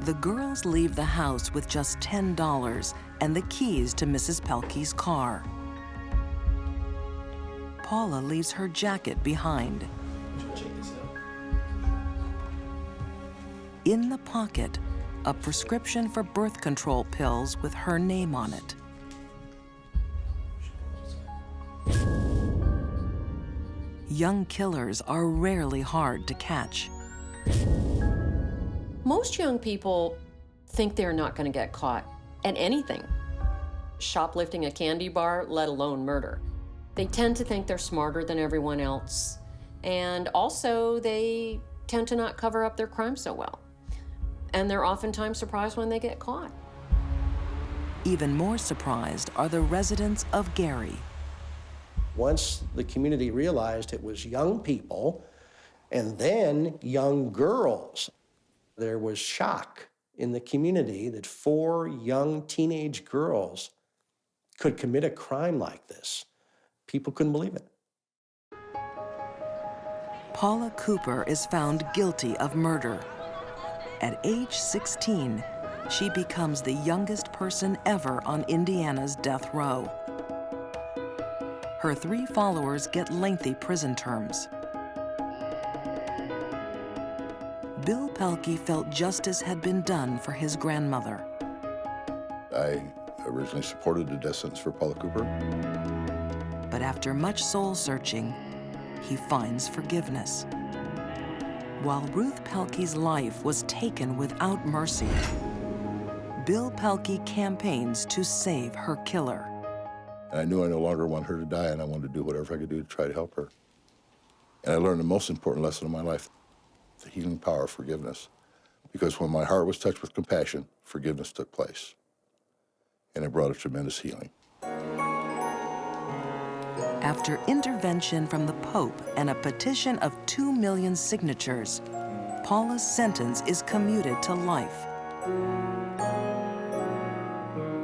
The girls leave the house with just $10 and the keys to Mrs. Pelkey's car. Paula leaves her jacket behind. In the pocket, a prescription for birth control pills with her name on it. Young killers are rarely hard to catch. Most young people think they're not going to get caught at anything. Shoplifting a candy bar, let alone murder. They tend to think they're smarter than everyone else, and also they tend to not cover up their crime so well. And they're oftentimes surprised when they get caught. Even more surprised are the residents of Gary. Once the community realized it was young people and then young girls, there was shock in the community that 4 young teenage girls could commit a crime like this. People couldn't believe it. Paula Cooper is found guilty of murder. At age 16, she becomes the youngest person ever on Indiana's death row. Her 3 followers get lengthy prison terms. Bill Pelkey felt justice had been done for his grandmother. I originally supported the death sentence for Paula Cooper. But after much soul-searching, he finds forgiveness. While Ruth Pelkey's life was taken without mercy, Bill Pelkey campaigns to save her killer. And I knew I no longer wanted her to die, and I wanted to do whatever I could do to try to help her. And I learned the most important lesson of my life, the healing power of forgiveness. Because when my heart was touched with compassion, forgiveness took place. And it brought a tremendous healing. After intervention from the Pope and a petition of 2 million signatures, Paula's sentence is commuted to life.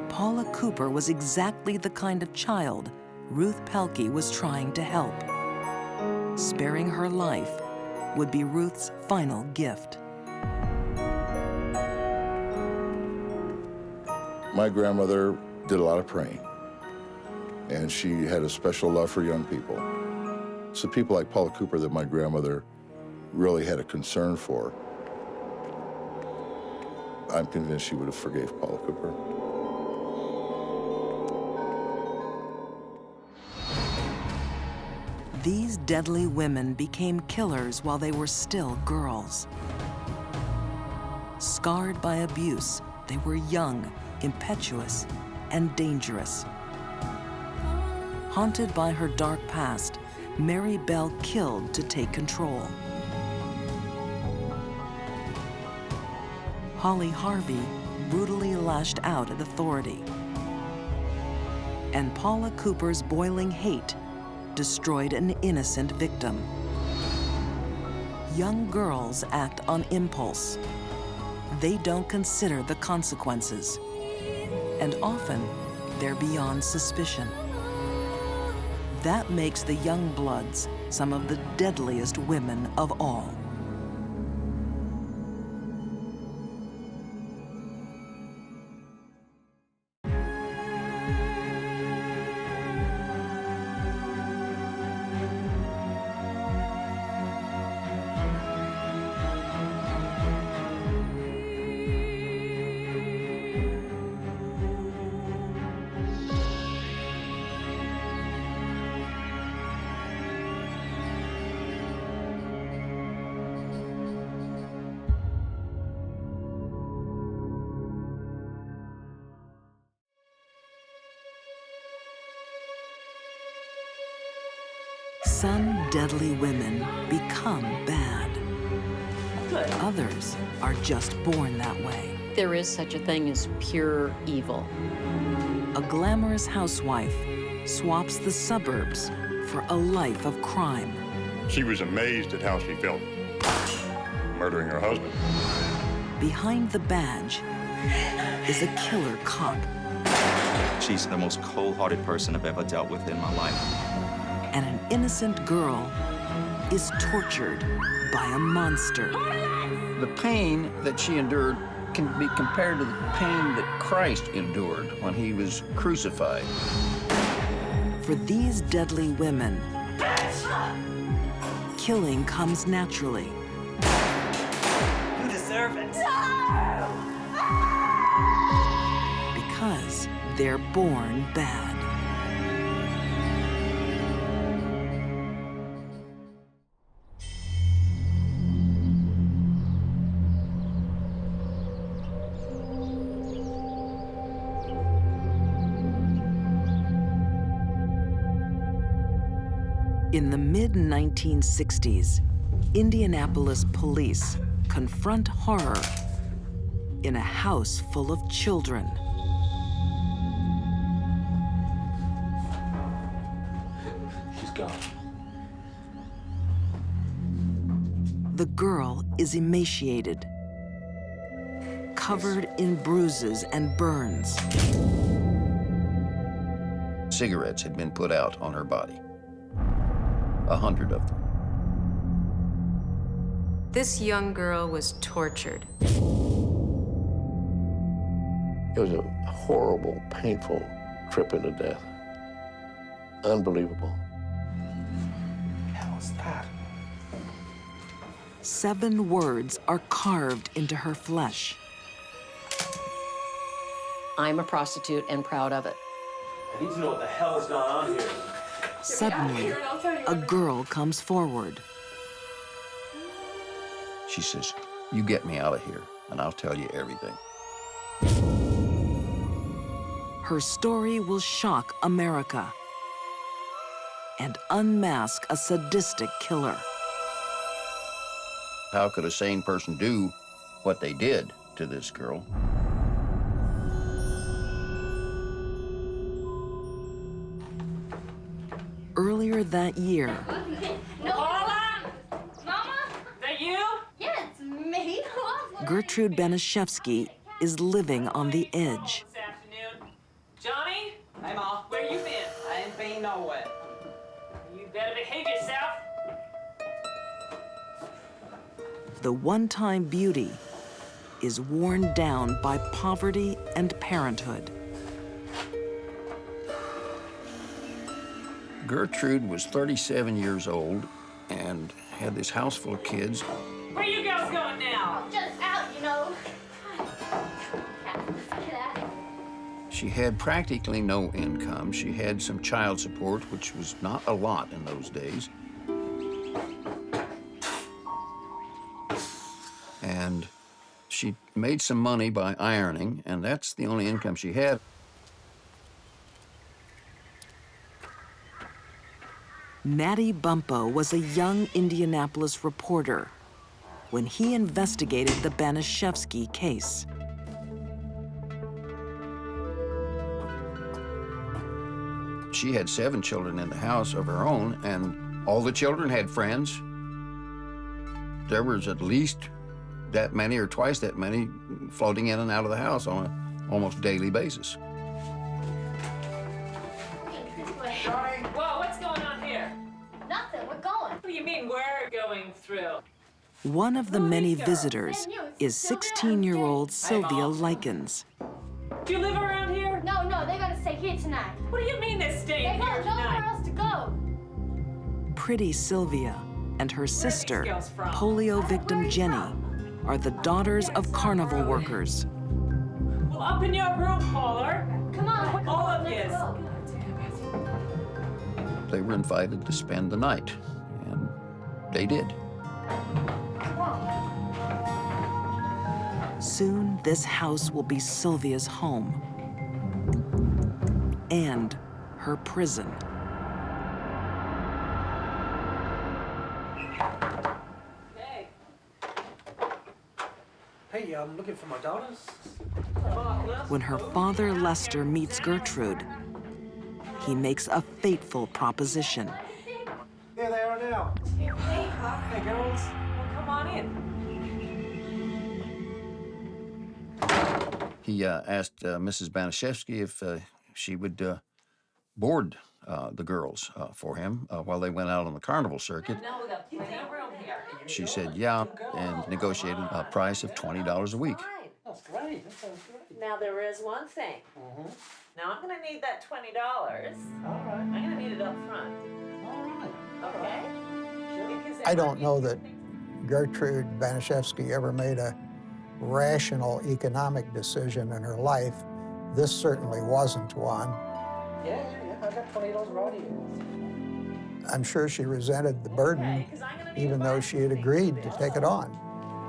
Paula Cooper was exactly the kind of child Ruth Pelkey was trying to help. Sparing her life would be Ruth's final gift. My grandmother did a lot of praying, and she had a special love for young people. So people like Paula Cooper that my grandmother really had a concern for. I'm convinced she would have forgave Paula Cooper. These deadly women became killers while they were still girls. Scarred by abuse, they were young, impetuous, and dangerous. Haunted by her dark past, Mary Bell killed to take control. Holly Harvey brutally lashed out at authority. And Paula Cooper's boiling hate destroyed an innocent victim. Young girls act on impulse. They don't consider the consequences. And often, they're beyond suspicion. That makes the young bloods some of the deadliest women of all. Some deadly women become bad. Others are just born that way. There is such a thing as pure evil. A glamorous housewife swaps the suburbs for a life of crime. She was amazed at how she felt murdering her husband. Behind the badge is a killer cop. She's the most cold-hearted person I've ever dealt with in my life. And an innocent girl is tortured by a monster. The pain that she endured can be compared to the pain that Christ endured when he was crucified. For these deadly women, killing comes naturally. You deserve it. Because they're born bad. In the mid-1960s, Indianapolis police confront horror in a house full of children. She's gone. The girl is emaciated, covered in bruises and burns. Cigarettes had been put out on her body. 100 of them. This young girl was tortured. It was a horrible, painful trip into death. Unbelievable. What the hell was that? 7 words are carved into her flesh. I'm a prostitute and proud of it. I need to know what the hell has gone on here. Suddenly, a girl comes forward. She says, "You get me out of here, and I'll tell you everything." Her story will shock America and unmask a sadistic killer. How could a sane person do what they did to this girl? earlier that year, Paula? Mama? Is that you? Yeah, it's me. Gertrude Banishevsky is living on the edge. This afternoon. Johnny? Hey, Ma. Where you been? I ain't been nowhere. You better behave yourself. The one-time beauty is worn down by poverty and parenthood. Gertrude was 37 years old and had this house full of kids. Where you girls going now? Just out, you know. She had practically no income. She had some child support, which was not a lot in those days. And she made some money by ironing, and that's the only income she had. Matty Bumpo was a young Indianapolis reporter when he investigated the Banishevsky case. She had 7 children in the house of her own, and all the children had friends. There was at least that many or twice that many floating in and out of the house on an almost daily basis. Johnny? Whoa, what's going on here? Nothing, we're going. What do you mean we're going through? One of the many visitors is 16-year-old Sylvia Likens. Do you live around here? No, they're gonna stay here tonight. What do you mean they're staying They here got nowhere tonight? else to go. Pretty Sylvia and her sister, girls from? polio victim Jenny, are the daughters of carnival workers. Well, up in your room, caller. Come on, All of let's yous. go. They were invited to spend the night, and they did. Soon, this house will be Sylvia's home and her prison. Hey, I'm looking for my daughters. When her father, Lester, meets Gertrude, he makes a fateful proposition. There they are now. Hey, girls. Well, come on in. He asked Mrs. Banishevsky if she would board the girls for him while they went out on the carnival circuit. No, we got plenty of room here. She said yeah, and negotiated a price of $20 a week. That's great. That sounds great. Now, there is one thing. Now, I'm gonna need that $20. All right. I'm gonna need it up front. All right. Okay? Because I don't know that Gertrude Banishevsky ever made a rational economic decision in her life. This certainly wasn't one. Yeah. I got $20 right here. I'm sure she resented the burden, even though she had agreed to take it on.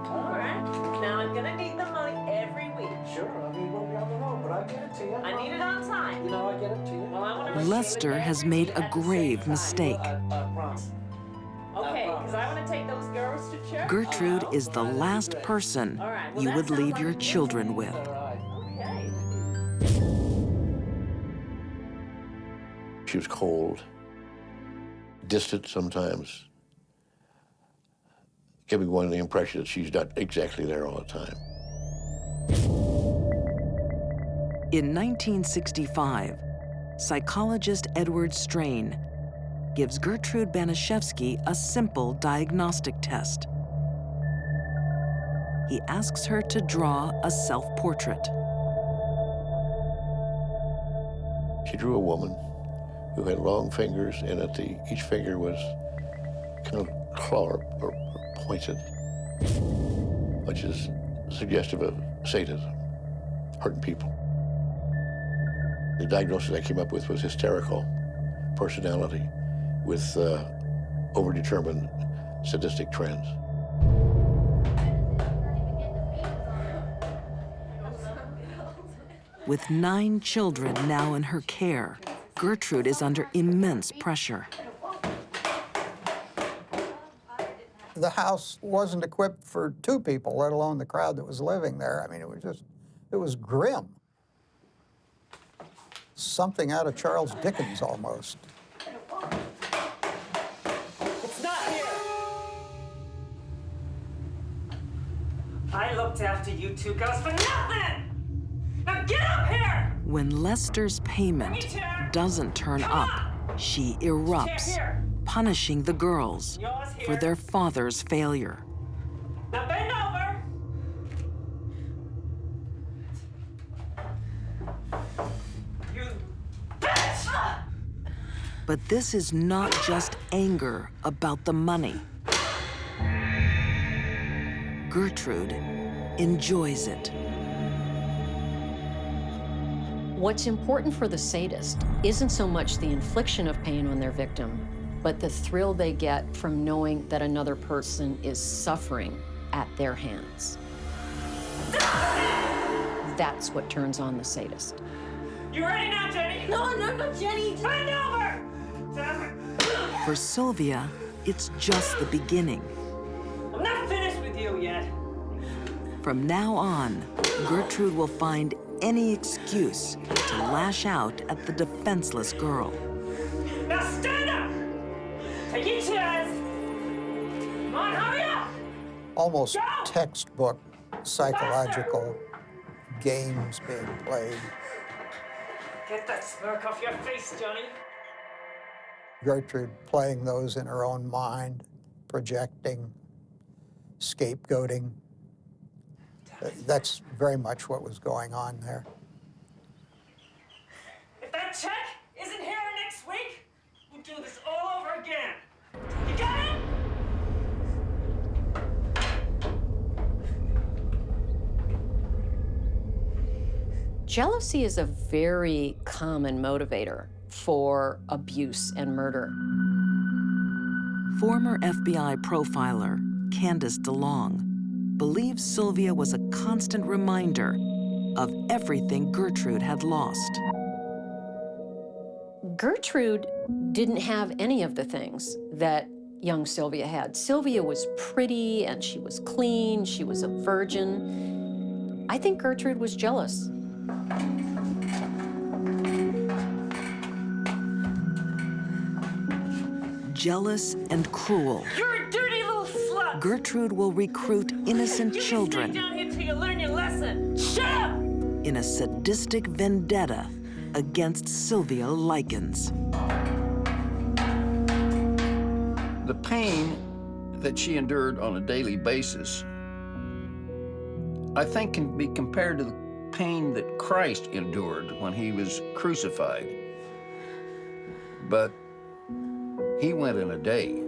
All right. Now, I'm gonna need the money every week. Sure. I mean, we'll be on the road, but I get it to you. I need it on time. You know, I get it to you. Well, I wanna Lester has made a grave mistake. Promise. Okay, because I want to take those girls to church. Gertrude is the last person you would leave your children with. Okay. She was cold, distant sometimes, giving one the impression that she's not exactly there all the time. In 1965, psychologist Edward Strain gives Gertrude Banishevsky a simple diagnostic test. He asks her to draw a self-portrait. She drew a woman who had long fingers, and at each finger was kind of claw or pointed, which is suggestive of sadism, hurting people. The diagnosis I came up with was hysterical personality with overdetermined sadistic trends. With 9 children now in her care, Gertrude is under immense pressure. The house wasn't equipped for 2 people, let alone the crowd that was living there. I mean, it was grim. Something out of Charles Dickens almost. I looked after you two girls for nothing! Now get up here! When Lester's payment doesn't turn up, she erupts, punishing the girls for their father's failure. Now bend over! You bitch! But this is not just anger about the money. Gertrude enjoys it. What's important for the sadist isn't so much the infliction of pain on their victim, but the thrill they get from knowing that another person is suffering at their hands. That's what turns on the sadist. You ready now, Jenny? No, Jenny. Bend over! Damn it. For Sylvia, it's just the beginning. I'm not finished with you yet. From now on, Gertrude will find any excuse to lash out at the defenseless girl. Now stand up! Take your chairs! Come on, hurry up! Almost textbook psychological games being played. Get that smirk off your face, Johnny. Gertrude playing those in her own mind, projecting, scapegoating. That's very much what was going on there. If that check isn't here next week, we'll do this all over again. You got it? Jealousy is a very common motivator for abuse and murder. Former FBI profiler Candace DeLong believes Sylvia was a constant reminder of everything Gertrude had lost. Gertrude didn't have any of the things that young Sylvia had. Sylvia was pretty and she was clean, she was a virgin. I think Gertrude was jealous. Jealous and cruel, You're a dirty little slut! Gertrude will recruit innocent You children stay down here till you learn your lesson. Shut up! in a sadistic vendetta against Sylvia Likens. The pain that she endured on a daily basis, I think, can be compared to the pain that Christ endured when he was crucified. But he went in a day.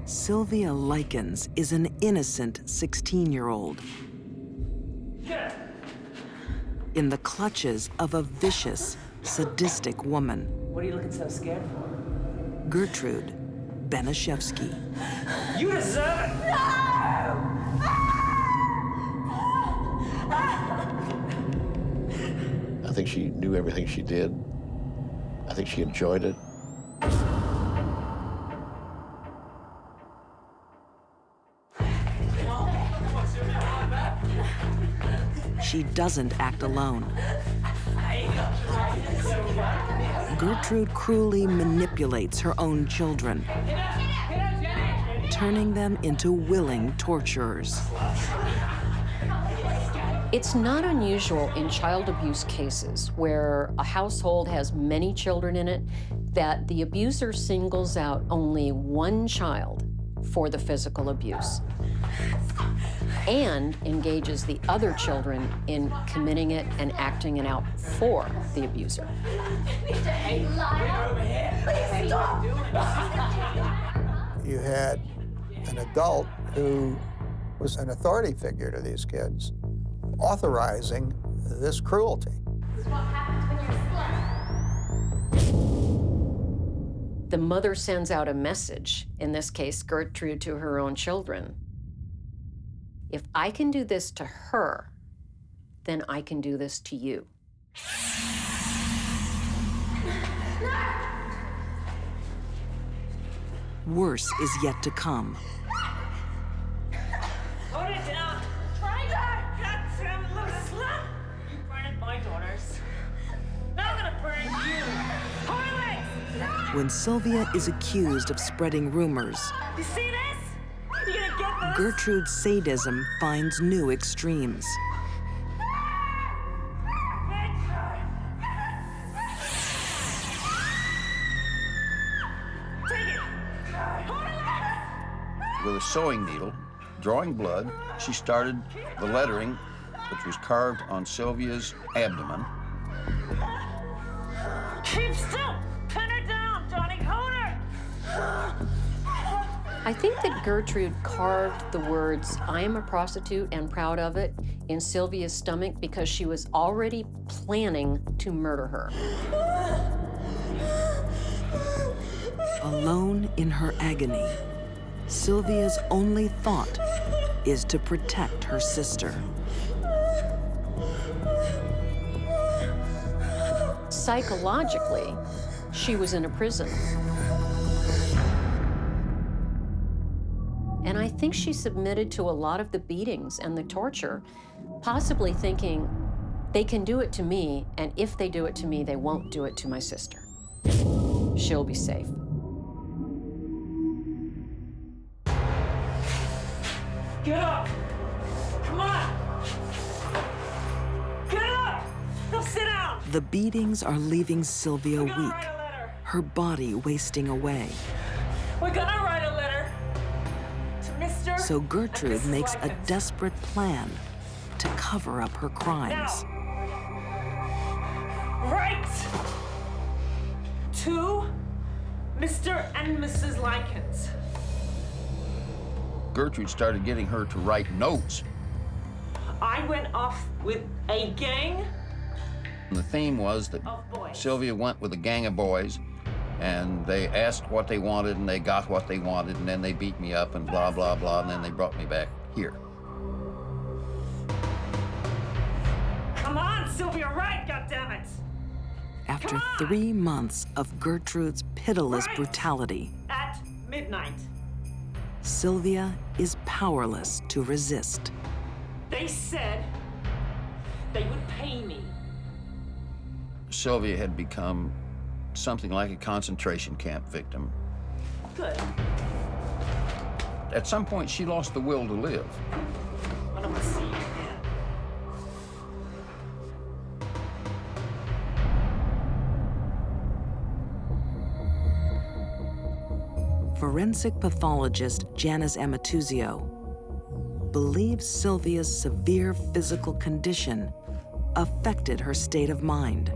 Sylvia Likens is an innocent 16-year-old in the clutches of a vicious, sadistic woman. What are you looking so scared for? Gertrude Banishevsky. You deserve it! I think she knew everything she did. I think she enjoyed it. She doesn't act alone. Gertrude cruelly manipulates her own children, turning them into willing torturers. It's not unusual in child abuse cases where a household has many children in it that the abuser singles out only one child for the physical abuse and engages the other children in committing it and acting it out for the abuser. You had an adult who was an authority figure to these kids, authorizing this cruelty. The mother sends out a message, in this case, Gertrude to her own children. If I can do this to her, then I can do this to you. Worse is yet to come. Hold it down! Try that! Goddamn little slut! You burned my daughters. Now I'm gonna burn you! When Sylvia is accused of spreading rumors, You see this? You gonna get this? Gertrude's sadism finds new extremes. With a sewing needle, drawing blood, she started the lettering, which was carved on Sylvia's abdomen. Keep still! Pin her down, Johnny! Hold her! I think that Gertrude carved the words, "I am a prostitute and proud of it," in Sylvia's stomach because she was already planning to murder her. Alone in her agony, Sylvia's only thought is to protect her sister. Psychologically, she was in a prison. And I think she submitted to a lot of the beatings and the torture, possibly thinking, they can do it to me, and if they do it to me, they won't do it to my sister. She'll be safe. Get up! Come on! Get up! Now sit down! The beatings are leaving Sylvia weak, her body wasting away. We're gonna write a letter to Mr. So Gertrude and Mrs. makes a Likens. desperate plan to cover up her crimes. Right to Mr. and Mrs. Likens. Gertrude started getting her to write notes. I went off with a gang. And the theme was that Of boys. Sylvia went with a gang of boys, and they asked what they wanted, and they got what they wanted, and then they beat me up, and blah, blah, blah, and then they brought me back here. Come on, Sylvia, right, goddammit! After 3 months of Gertrude's pitiless brutality, At midnight. Sylvia is powerless to resist. They said they would pay me. Sylvia had become something like a concentration camp victim. Good. At some point, she lost the will to live. I don't want to see you again. Forensic pathologist Janice Amatuzio believes Sylvia's severe physical condition affected her state of mind.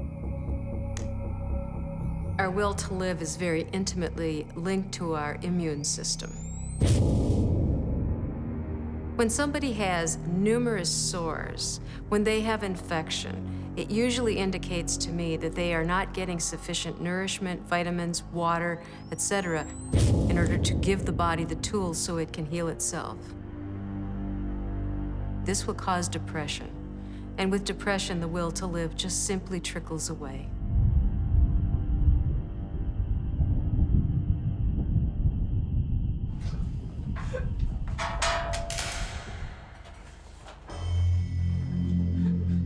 Our will to live is very intimately linked to our immune system. When somebody has numerous sores, when they have infection, it usually indicates to me that they are not getting sufficient nourishment, vitamins, water, etc., in order to give the body the tools so it can heal itself. This will cause depression, and with depression, the will to live just simply trickles away.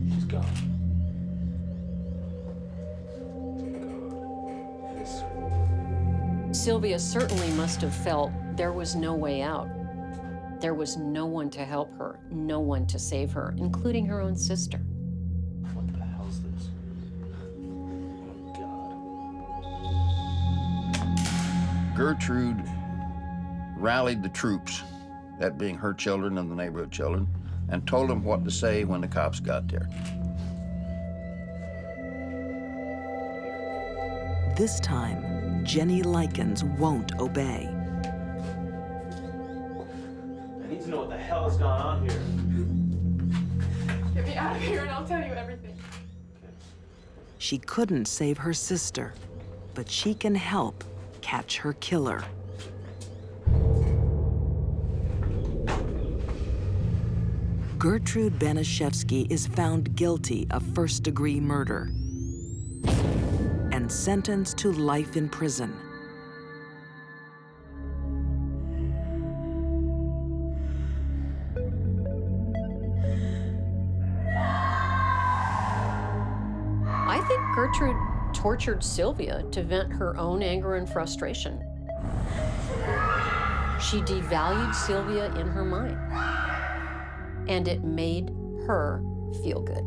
She's gone. Sylvia certainly must have felt there was no way out. There was no one to help her, no one to save her, including her own sister. What the hell's this? Oh, God. Gertrude rallied the troops, that being her children and the neighborhood children, and told them what to say when the cops got there. This time, Jenny Likens won't obey. I need to know what the hell has gone on here. Get me out of here and I'll tell you everything. She couldn't save her sister, but she can help catch her killer. Gertrude Banishevsky is found guilty of first-degree murder and sentenced to life in prison. I think Gertrude tortured Sylvia to vent her own anger and frustration. She devalued Sylvia in her mind, and it made her feel good.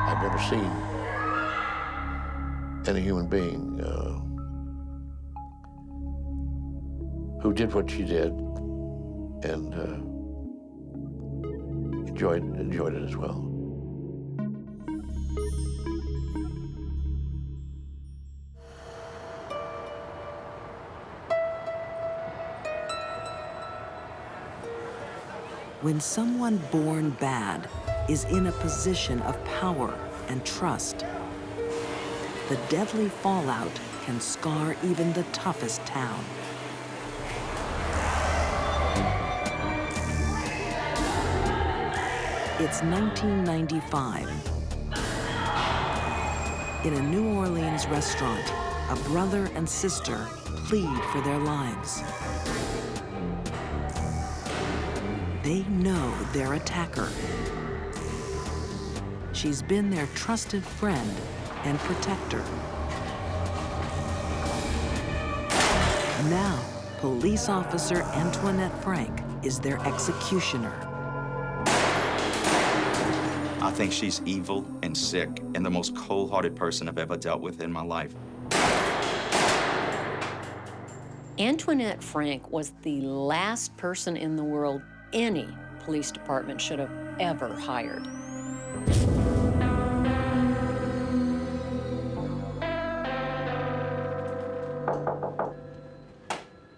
I've never seen any human being who did what she did and enjoyed it as well. When someone born bad is in a position of power and trust, the deadly fallout can scar even the toughest town. It's 1995. In a New Orleans restaurant, a brother and sister plead for their lives. They know their attacker. She's been their trusted friend and protector. Now, police officer Antoinette Frank is their executioner. I think she's evil and sick and the most cold-hearted person I've ever dealt with in my life. Antoinette Frank was the last person in the world any police department should have ever hired.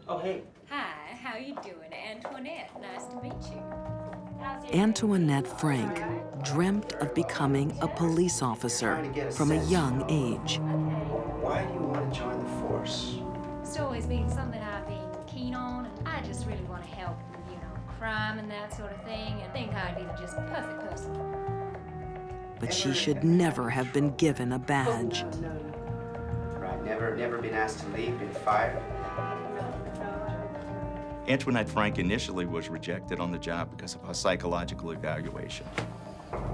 Oh, hey. Hi, how you doing? Antoinette, nice to meet you. Antoinette Frank dreamt of becoming a police officer from a young age. Why do you want to join the force? It's always been something I've been keen on, and I just really want to help with, crime and that sort of thing, and think I'd be just the perfect person. But she should never have been given a badge. Right, never been asked to leave, been fired? Antoinette Frank initially was rejected on the job because of her psychological evaluation.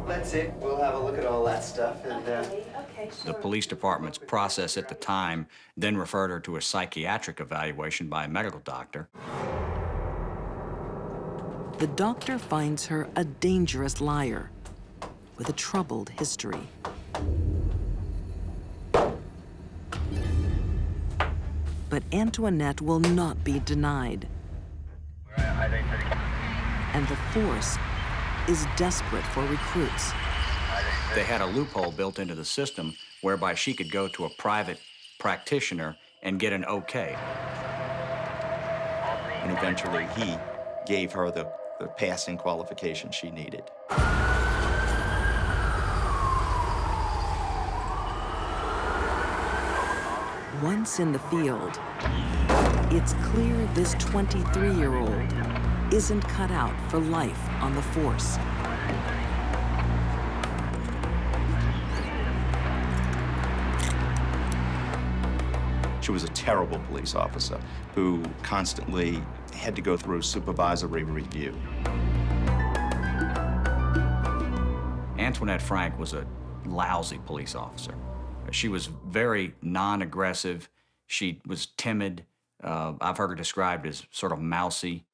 That's it. We'll have a look at all that stuff and, Okay, sure. The police department's process at the time then referred her to a psychiatric evaluation by a medical doctor. The doctor finds her a dangerous liar with a troubled history. But Antoinette will not be denied. And the force is desperate for recruits. They had a loophole built into the system whereby she could go to a private practitioner and get an okay. And eventually he gave her the passing qualification she needed. Once in the field, it's clear this 23-year-old isn't cut out for life on the force. She was a terrible police officer who constantly had to go through supervisory review. Antoinette Frank was a lousy police officer. She was very non-aggressive. She was timid. I've heard her described as sort of mousy.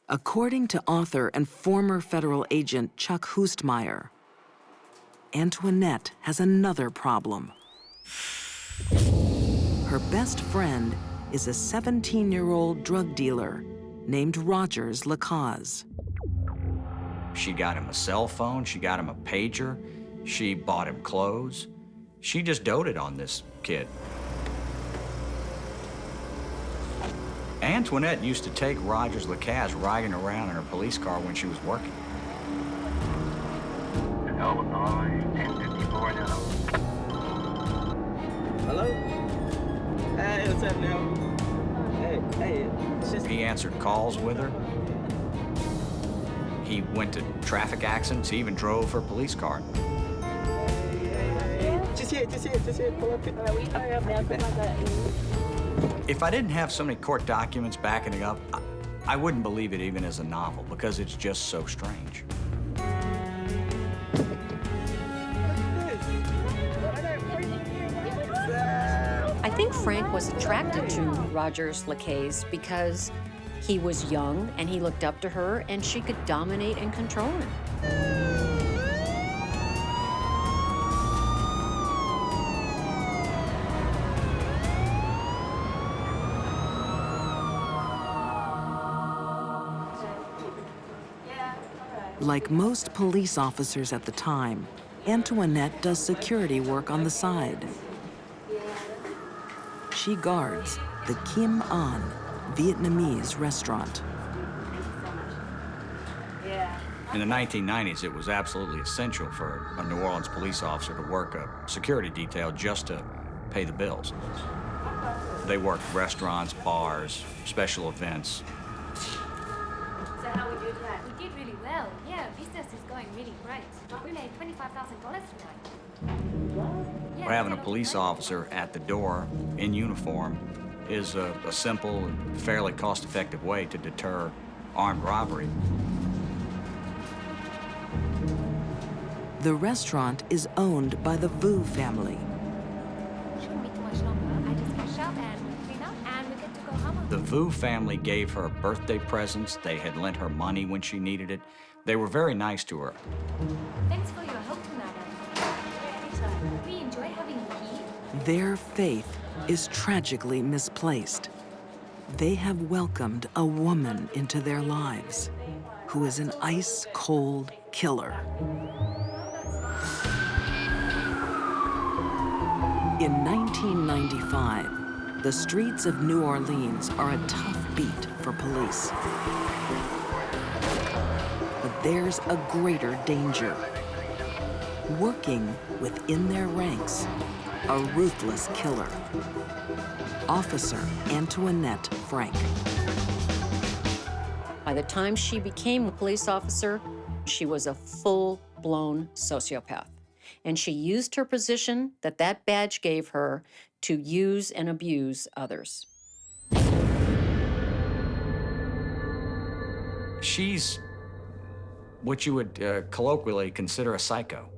According to author and former federal agent Chuck Hoostmeyer, Antoinette has another problem. Her best friend is a 17-year-old drug dealer named Rogers Lacaze. She got him a cell phone, she got him a pager, she bought him clothes. She just doted on this kid. Antoinette used to take Rogers Lacaze riding around in her police car when she was working. Hello? Hey, what's up now? Hey, it's just... He answered calls with her. He went to traffic accidents. He even drove her police car. Just here, pull up. We hurry up now, If I didn't have so many court documents backing it up, I wouldn't believe it even as a novel because it's just so strange. Frank was attracted to Rogers Lacaze because he was young and he looked up to her and she could dominate and control him. Like most police officers at the time, Antoinette does security work on the side. She guards the Kim An Vietnamese restaurant. In the 1990s, it was absolutely essential for a New Orleans police officer to work a security detail just to pay the bills. They worked restaurants, bars, special events. So how we do that? We did really well. Yeah, business is going really great. We made $25,000 tonight. Yeah, Having a police officer at the door in uniform is a simple and fairly cost-effective way to deter armed robbery. The restaurant is owned by the Vu family. Shouldn't be too much longer. I just cash out and clean up and we get to go home. The Vu family gave her birthday presents. They had lent her money when she needed it. They were very nice to her. Thanks for your help tonight. Anytime. We enjoy having you here. Their faith is tragically misplaced. They have welcomed a woman into their lives who is an ice-cold killer. In 1995, the streets of New Orleans are a tough beat for police. But there's a greater danger. Working within their ranks, a ruthless killer. Officer Antoinette Frank. By the time she became a police officer, she was a full-blown sociopath. And she used her position that badge gave her to use and abuse others. She's what you would colloquially consider a psycho.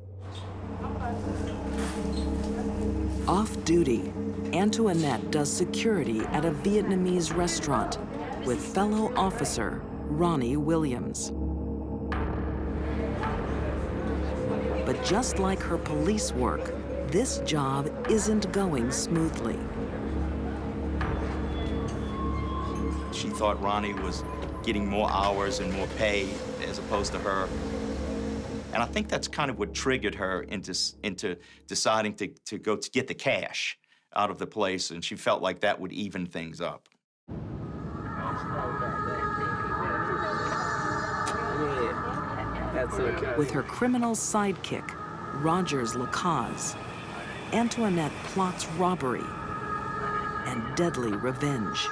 Off-duty, Antoinette does security at a Vietnamese restaurant with fellow officer Ronnie Williams. But just like her police work, this job isn't going smoothly. She thought Ronnie was getting more hours and more pay as opposed to her. And I think that's kind of what triggered her into deciding to go to get the cash out of the place, and she felt like that would even things up. That's okay. With her criminal sidekick, Rogers Lacaze, Antoinette plots robbery and deadly revenge.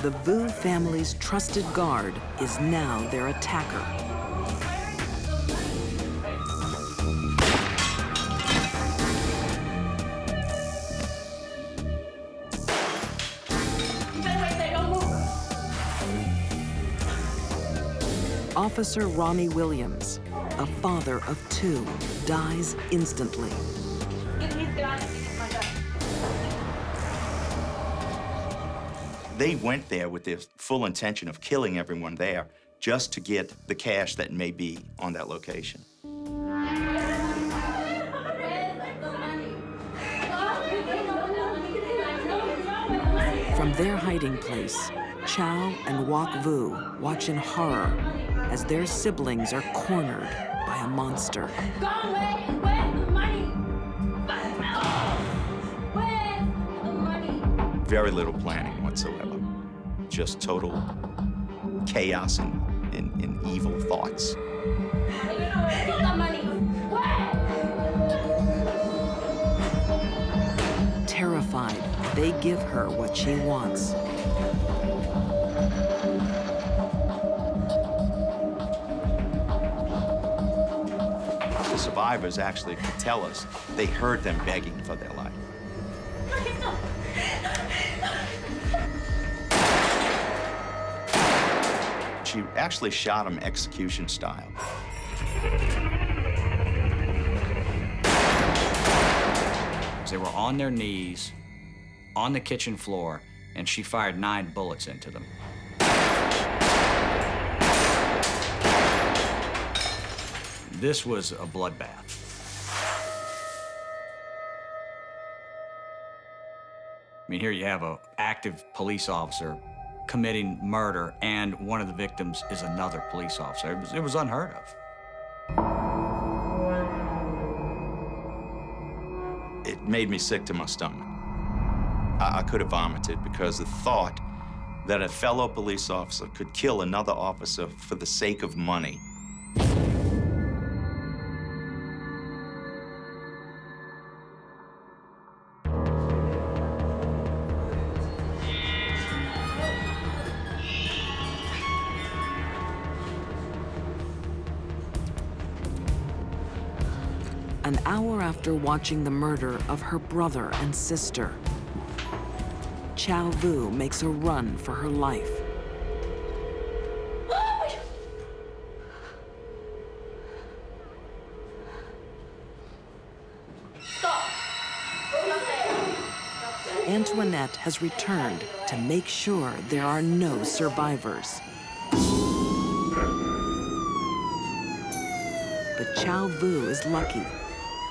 The Vu family's trusted guard is now their attacker. Officer Ronnie Williams, a father of two, dies instantly. They went there with the full intention of killing everyone there just to get the cash that may be on that location. From their hiding place, Chow and Wok Vu watch in horror as their siblings are cornered by a monster. Where's the money? Where's the money? Very little planning whatsoever. Just total chaos and evil thoughts. Get the money. Terrified, they give her what she wants. The survivors actually could tell us they heard them begging for their life. She actually shot him execution style. They were on their knees, on the kitchen floor, and she fired 9 bullets into them. This was a bloodbath. I mean, here you have an active police officer committing murder, and one of the victims is another police officer. It was unheard of. It made me sick to my stomach. I could have vomited because the thought that a fellow police officer could kill another officer for the sake of money. An hour after watching the murder of her brother and sister, Chow Vu makes a run for her life. Antoinette has returned to make sure there are no survivors. But Chow Vu is lucky.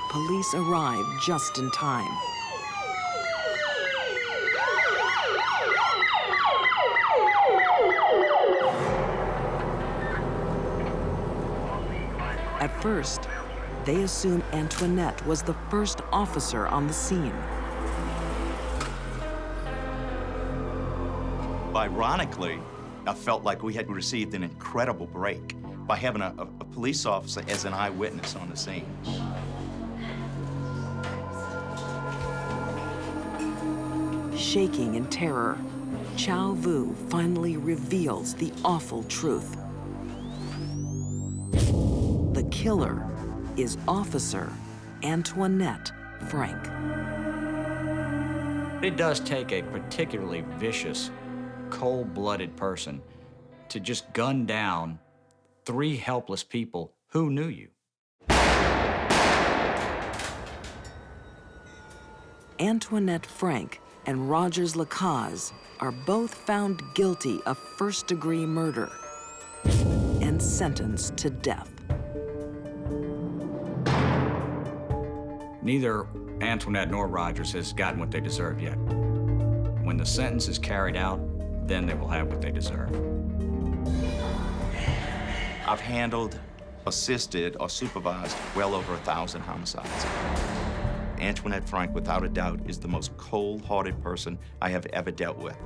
Police arrive just in time. At first, they assume Antoinette was the first officer on the scene. Ironically, I felt like we had received an incredible break by having a police officer as an eyewitness on the scene. Shaking in terror, Chow Vu finally reveals the awful truth. The killer is Officer Antoinette Frank. It does take a particularly vicious, cold-blooded person to just gun down 3 helpless people who knew you. Antoinette Frank and Rogers Lacaze are both found guilty of first-degree murder and sentenced to death. Neither Antoinette nor Rogers has gotten what they deserve yet. When the sentence is carried out, then they will have what they deserve. I've handled, assisted, or supervised well over 1,000 homicides. Antoinette Frank, without a doubt, is the most cold-hearted person I have ever dealt with.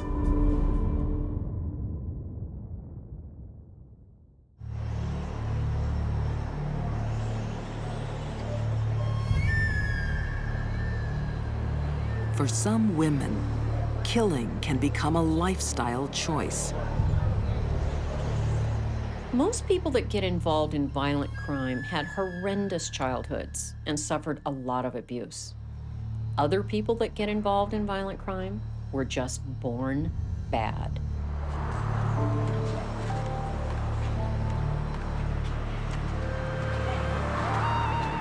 For some women, killing can become a lifestyle choice. Most people that get involved in violent crime had horrendous childhoods and suffered a lot of abuse. Other people that get involved in violent crime were just born bad.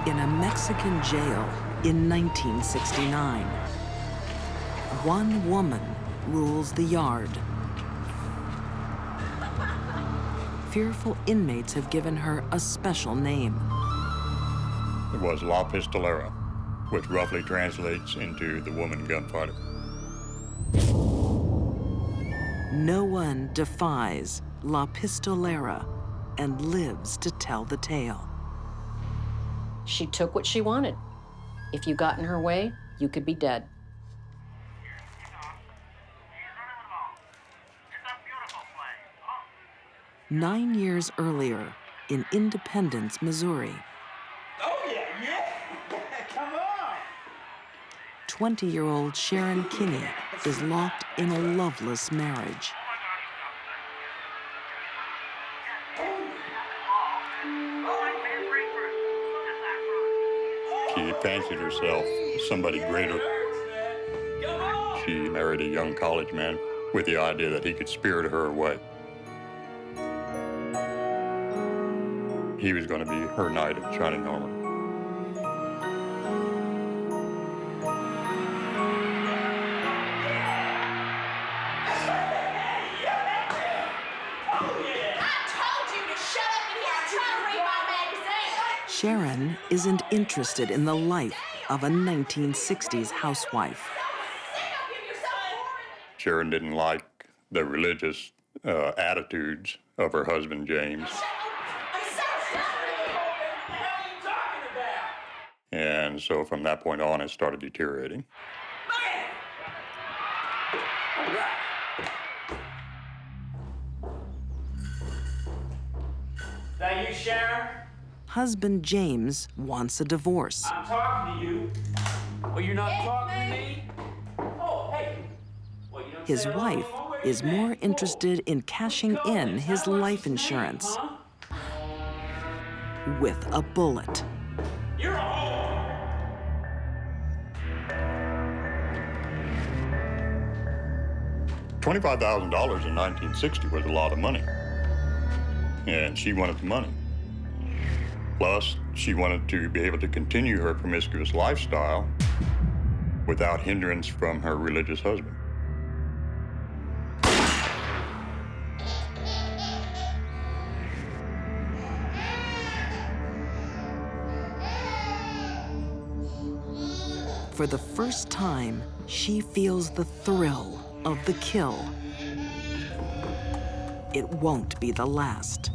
In a Mexican jail in 1969, one woman rules the yard. Fearful inmates have given her a special name. It was La Pistolera, which roughly translates into the woman gunfighter. No one defies La Pistolera and lives to tell the tale. She took what she wanted. If you got in her way, you could be dead. Nine years earlier, in Independence, Missouri, Oh, yeah. Come on. 20-year-old Sharon Kinney is locked in a loveless marriage. She fancied herself somebody greater. She married a young college man with the idea that he could spirit her away. he was going to be her knight in shining armor. Sharon isn't interested in the life of a 1960s housewife. Sharon didn't like the religious attitudes of her husband, James. And so from that point on, it started deteriorating. Is that you, Sharon? Husband James wants a divorce. I'm talking to you. Oh, you're not talking to me? Oh, hey. Well, you don't His say wife is more interested in cashing in his life insurance with a bullet. You're a hoe. $25,000 in 1960 was a lot of money. And she wanted the money. Plus, she wanted to be able to continue her promiscuous lifestyle without hindrance from her religious husband. For the first time, she feels the thrill of the kill. It won't be the last.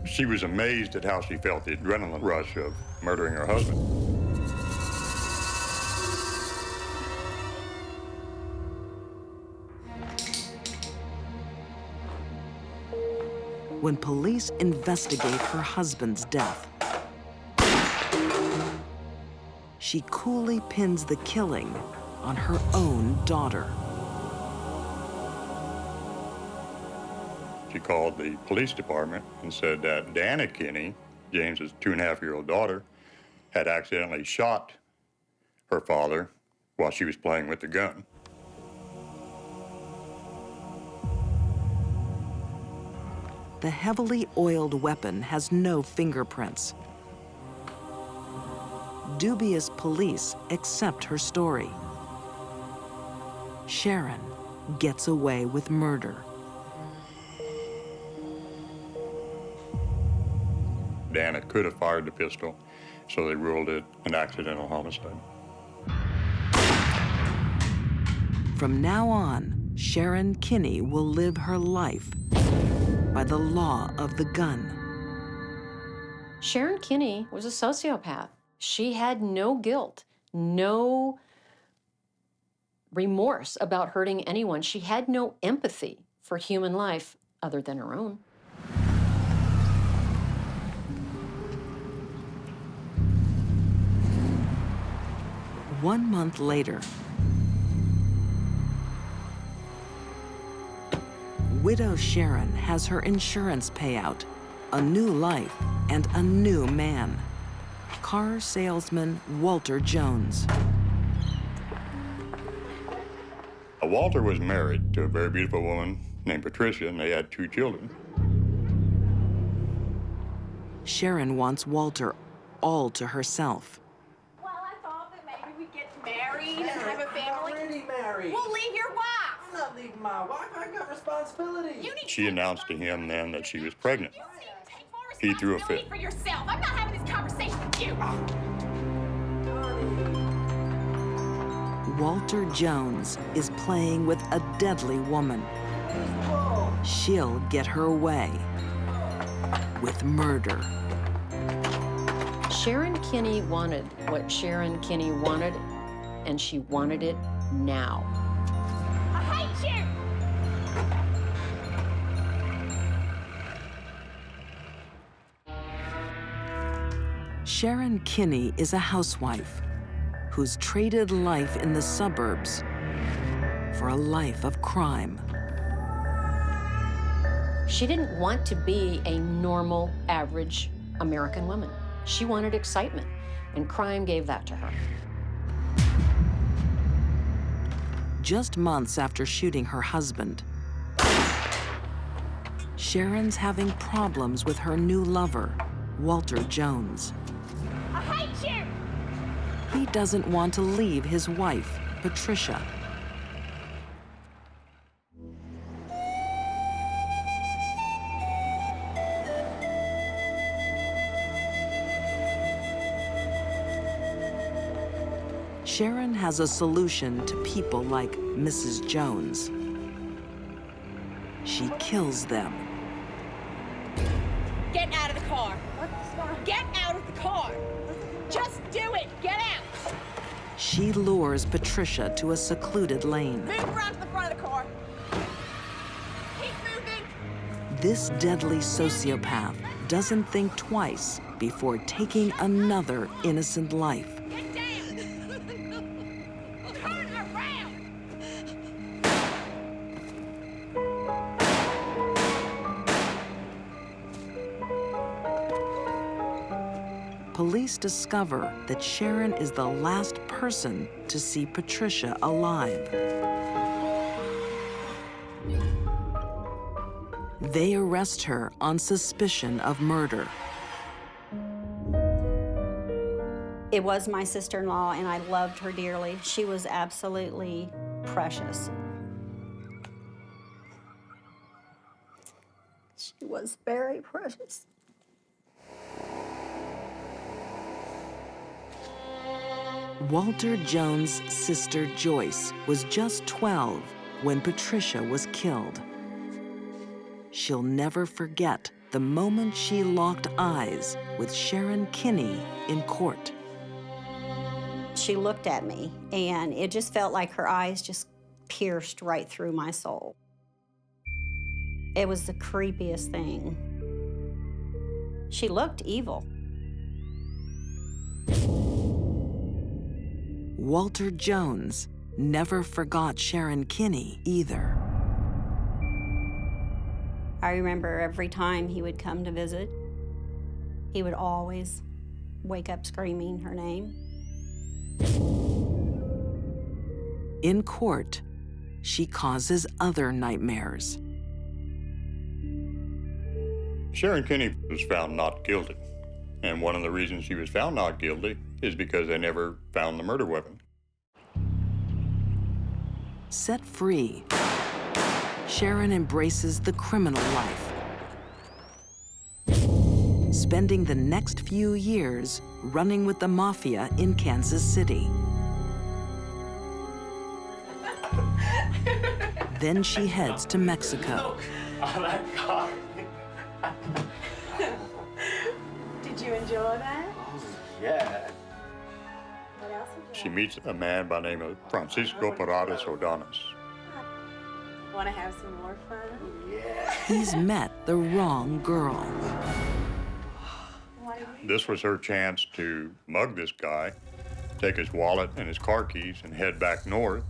She was amazed at how she felt the adrenaline rush of murdering her husband. When police investigate her husband's death, she coolly pins the killing on her own daughter. She called the police department and said that Dana Kinney, James's 2.5-year-old daughter, had accidentally shot her father while she was playing with the gun. The heavily oiled weapon has no fingerprints. Dubious police accept her story. Sharon gets away with murder. Dana could have fired the pistol, so they ruled it an accidental homicide. From now on, Sharon Kinney will live her life by the law of the gun. Sharon Kinney was a sociopath. She had no guilt, no remorse about hurting anyone. She had no empathy for human life other than her own. One month later, widow Sharon has her insurance payout, a new life, and a new man. Car salesman Walter Jones. Walter was married to a very beautiful woman named Patricia, and they had 2 children. Sharon wants Walter all to herself. Well, I thought that maybe we'd get married and have a family. I'm already married. Well, leave your wife. I'm not leaving my wife. I got responsibilities. She announced to him then that she was pregnant. He threw a fit. For yourself. I'm not having this conversation with you. Walter Jones is playing with a deadly woman. She'll get her way with murder. Sharon Kinney wanted what Sharon Kinney wanted, and she wanted it now. I hate you! Sharon Kinney is a housewife who's traded life in the suburbs for a life of crime. She didn't want to be a normal, average American woman. She wanted excitement, and crime gave that to her. Just months after shooting her husband, Sharon's having problems with her new lover, Walter Jones. I hate you! He doesn't want to leave his wife, Patricia. Sharon has a solution to people like Mrs. Jones. She kills them. Get out of the car. Get out of the car. Just do it. Get out. She lures Patricia to a secluded lane. Move around to the front of the car. Keep moving. This deadly sociopath doesn't think twice before taking another innocent life. Get down. Turn around. Police discover that Sharon is the last person to see Patricia alive. They arrest her on suspicion of murder. It was my sister-in-law, and I loved her dearly. She was absolutely precious. She was very precious. Walter Jones' sister Joyce was just 12 when Patricia was killed. She'll never forget the moment she locked eyes with Sharon Kinney in court. She looked at me, and it just felt like her eyes just pierced right through my soul. It was the creepiest thing. She looked evil. Walter Jones never forgot Sharon Kinney either. I remember every time he would come to visit, he would always wake up screaming her name. In court, she causes other nightmares. Sharon Kinney was found not guilty. And one of the reasons she was found not guilty is because they never found the murder weapon. Set free, Sharon embraces the criminal life, spending the next few years running with the mafia in Kansas City. Then she heads to Mexico. Oh my God. Did you enjoy that? Yeah. What else did She meets a man by the name of Francisco Parades Ordonez. Want to have some more fun? Yeah. He's met the wrong girl. This was her chance to mug this guy, take his wallet and his car keys, and head back north.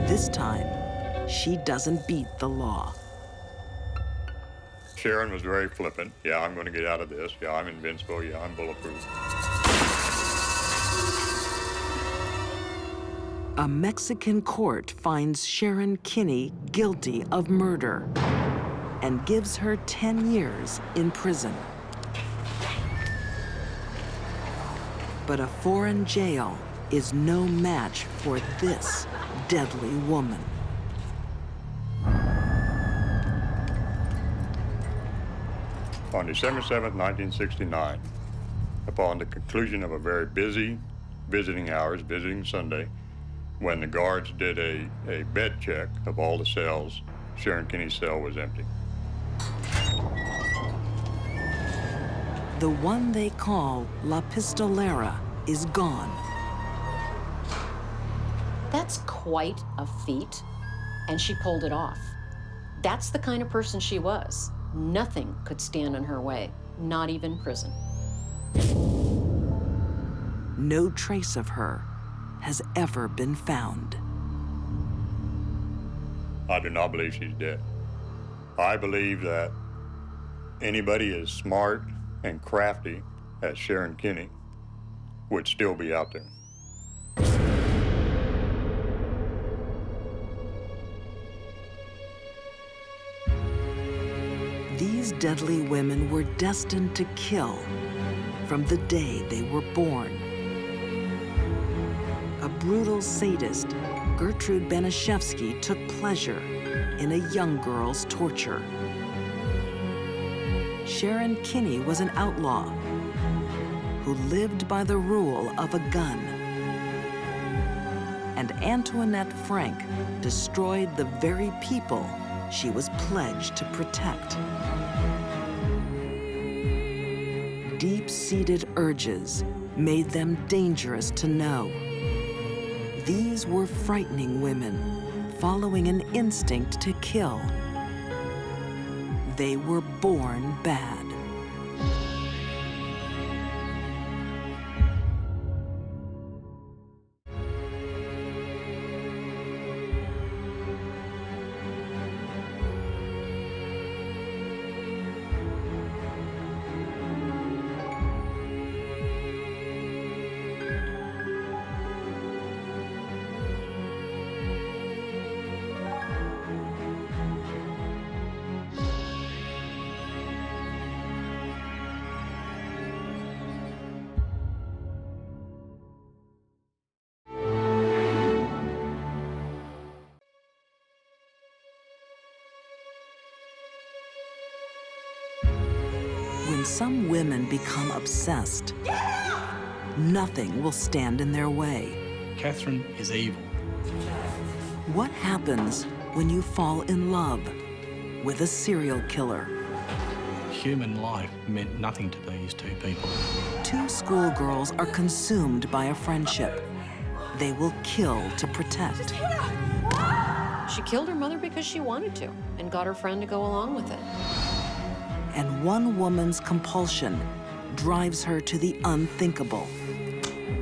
This time, she doesn't beat the law. Sharon was very flippant. Yeah, I'm going to get out of this. Yeah, I'm invincible. Yeah, I'm bulletproof. A Mexican court finds Sharon Kinney guilty of murder and gives her 10 years in prison. But a foreign jail is no match for this deadly woman. On December 7th, 1969, upon the conclusion of a very busy visiting hours, visiting Sunday, when the guards did a bed check of all the cells, Sharon Kinney's cell was empty. The one they call La Pistolera is gone. That's quite a feat, and she pulled it off. That's the kind of person she was. Nothing could stand in her way, not even prison. No trace of her has ever been found. I do not believe she's dead. I believe that anybody as smart and crafty as Sharon Kinney would still be out there. These deadly women were destined to kill from the day they were born. A brutal sadist, Gertrude Banishevsky took pleasure in a young girl's torture. Sharon Kinney was an outlaw who lived by the rule of a gun. And Antoinette Frank destroyed the very people she was pledged to protect. Deep-seated urges made them dangerous to know. These were frightening women, following an instinct to kill. They were born bad. When some women become obsessed, nothing will stand in their way. Catherine is evil. What happens when you fall in love with a serial killer? Human life meant nothing to these two people. Two schoolgirls are consumed by a friendship. They will kill to protect. She killed her mother because she wanted to and got her friend to go along with it. And one woman's compulsion drives her to the unthinkable.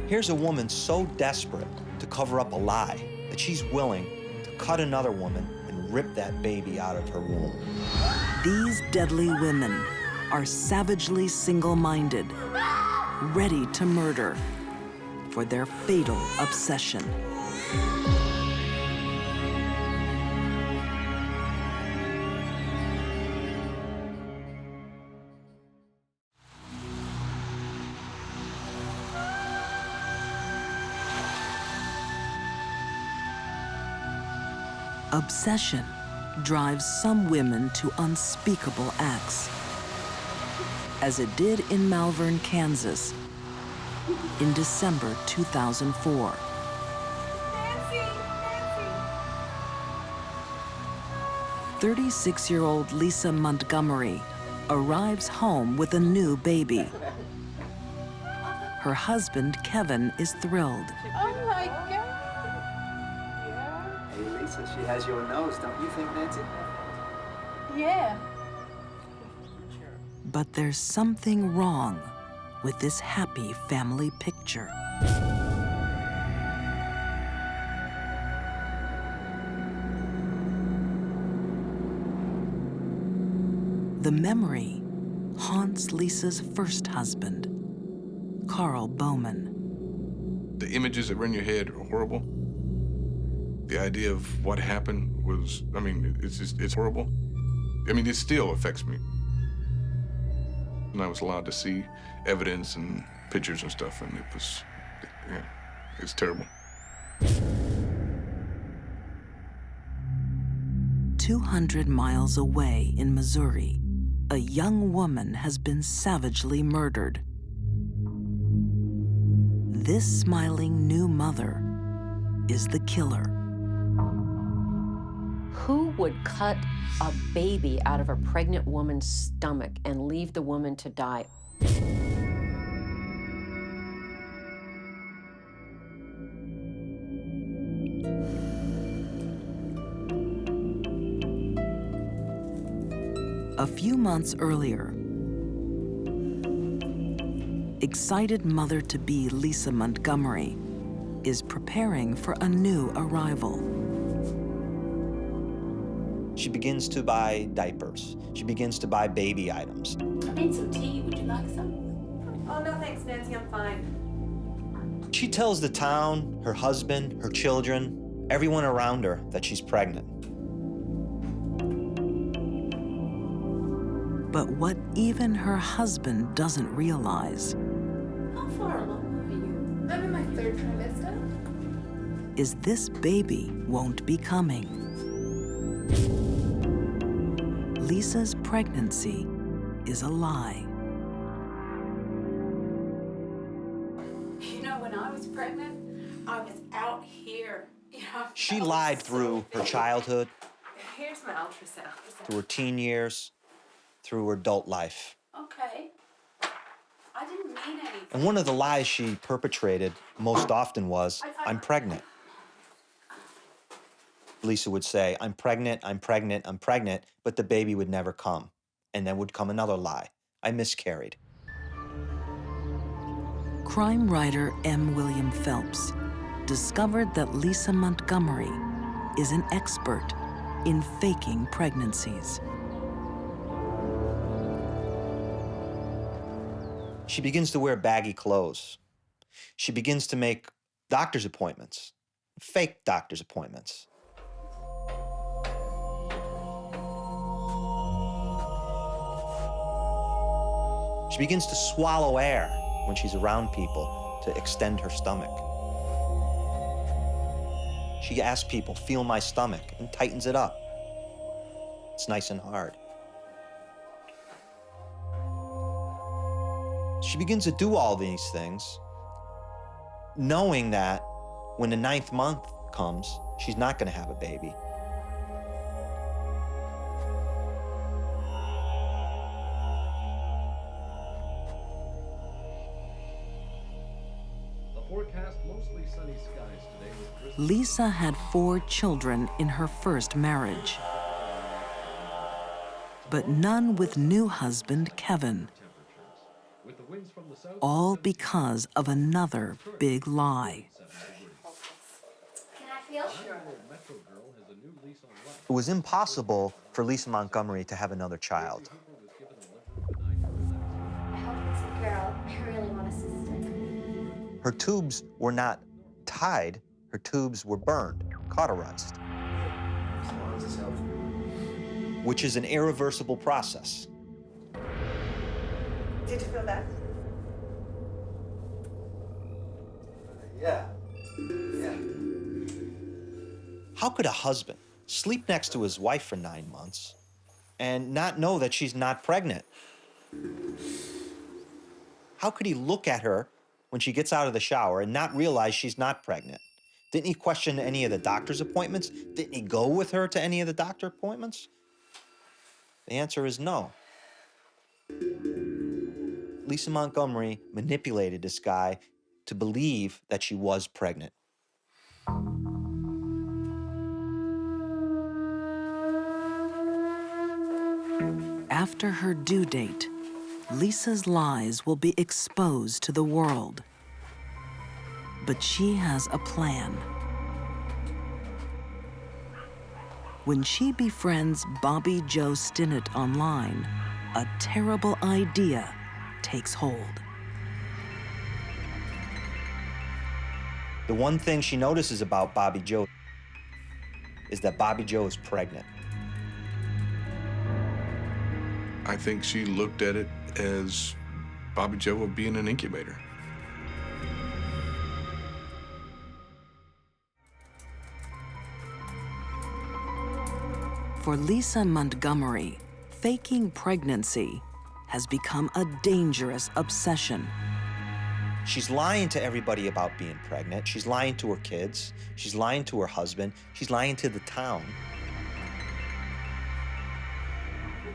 Here's a woman so desperate to cover up a lie that she's willing to cut another woman and rip that baby out of her womb. These deadly women are savagely single-minded, ready to murder for their fatal obsession. Obsession drives some women to unspeakable acts, as it did in Malvern, Kansas, in December 2004. 36-year-old Lisa Montgomery arrives home with a new baby. Her husband, Kevin, is thrilled. Oh my God. Hey, Lisa, she has your nose, don't you think, Nancy? Yeah. But there's something wrong with this happy family picture. The memory haunts Lisa's first husband, Carl Bowman. The images that were in your head are horrible. The idea of what happened was, I mean, it's horrible. I mean, it still affects me. And I was allowed to see evidence and pictures and stuff, and it was, yeah, it's terrible. 200 miles away in Missouri, a young woman has been savagely murdered. This smiling new mother is the killer. Who would cut a baby out of a pregnant woman's stomach and leave the woman to die? A few months earlier, excited mother-to-be Lisa Montgomery is preparing for a new arrival. She begins to buy diapers. She begins to buy baby items. I made some tea. Would you like some? Oh, no, thanks, Nancy. I'm fine. She tells the town, her husband, her children, everyone around her that she's pregnant. But what even her husband doesn't realize How far along are you? I'm in my 3rd trimester. is this baby won't be coming. Lisa's pregnancy is a lie. You know, when I was pregnant, I was out here. You know, She lied through her childhood, Here's my ultrasound. through her teen years, through her adult life. Okay. I didn't mean anything. And one of the lies she perpetrated most often was, I'm pregnant. Lisa would say, I'm pregnant, I'm pregnant, I'm pregnant, but the baby would never come. And then would come another lie. I miscarried. Crime writer M. William Phelps discovered that Lisa Montgomery is an expert in faking pregnancies. She begins to wear baggy clothes. She begins to make doctor's appointments, fake doctor's appointments. She begins to swallow air when she's around people to extend her stomach. She asks people, feel my stomach, and tightens it up. It's nice and hard. She begins to do all these things, knowing that when the 9th month comes, she's not going to have a baby. Lisa had 4 children in her first marriage, but none with new husband Kevin. All because of another big lie. Can I feel? It was impossible for Lisa Montgomery to have another child. I hope it's a girl. I really want a sister. Her tubes were not tied, her tubes were burned, cauterized, As long as it's healthy. which is an irreversible process. Did you feel that? Yeah. Yeah. How could a husband sleep next to his wife for 9 months and not know that she's not pregnant? How could he look at her when she gets out of the shower and not realize she's not pregnant? Didn't he question any of the doctor's appointments? Didn't he go with her to any of the doctor appointments? The answer is no. Lisa Montgomery manipulated this guy to believe that she was pregnant. After her due date, Lisa's lies will be exposed to the world. But she has a plan. When she befriends Bobby Joe Stinnett online, a terrible idea takes hold. The one thing she notices about Bobby Joe is that Bobby Joe is pregnant. I think she looked at it as Bobby Joe would be in an incubator. For Lisa Montgomery, faking pregnancy has become a dangerous obsession. She's lying to everybody about being pregnant. She's lying to her kids. She's lying to her husband. She's lying to the town.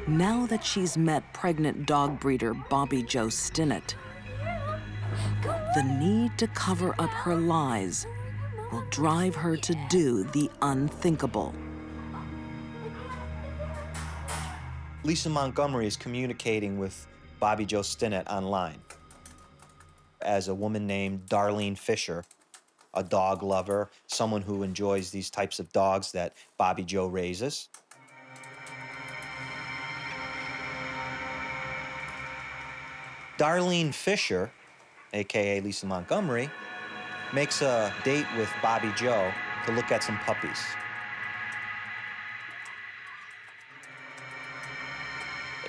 Now that she's met pregnant dog breeder Bobby Joe Stinnett, the need to cover up her lies will drive her to do the unthinkable. Lisa Montgomery is communicating with Bobby Joe Stinnett online as a woman named Darlene Fisher, a dog lover, someone who enjoys these types of dogs that Bobby Joe raises. Darlene Fisher, AKA Lisa Montgomery, makes a date with Bobby Joe to look at some puppies.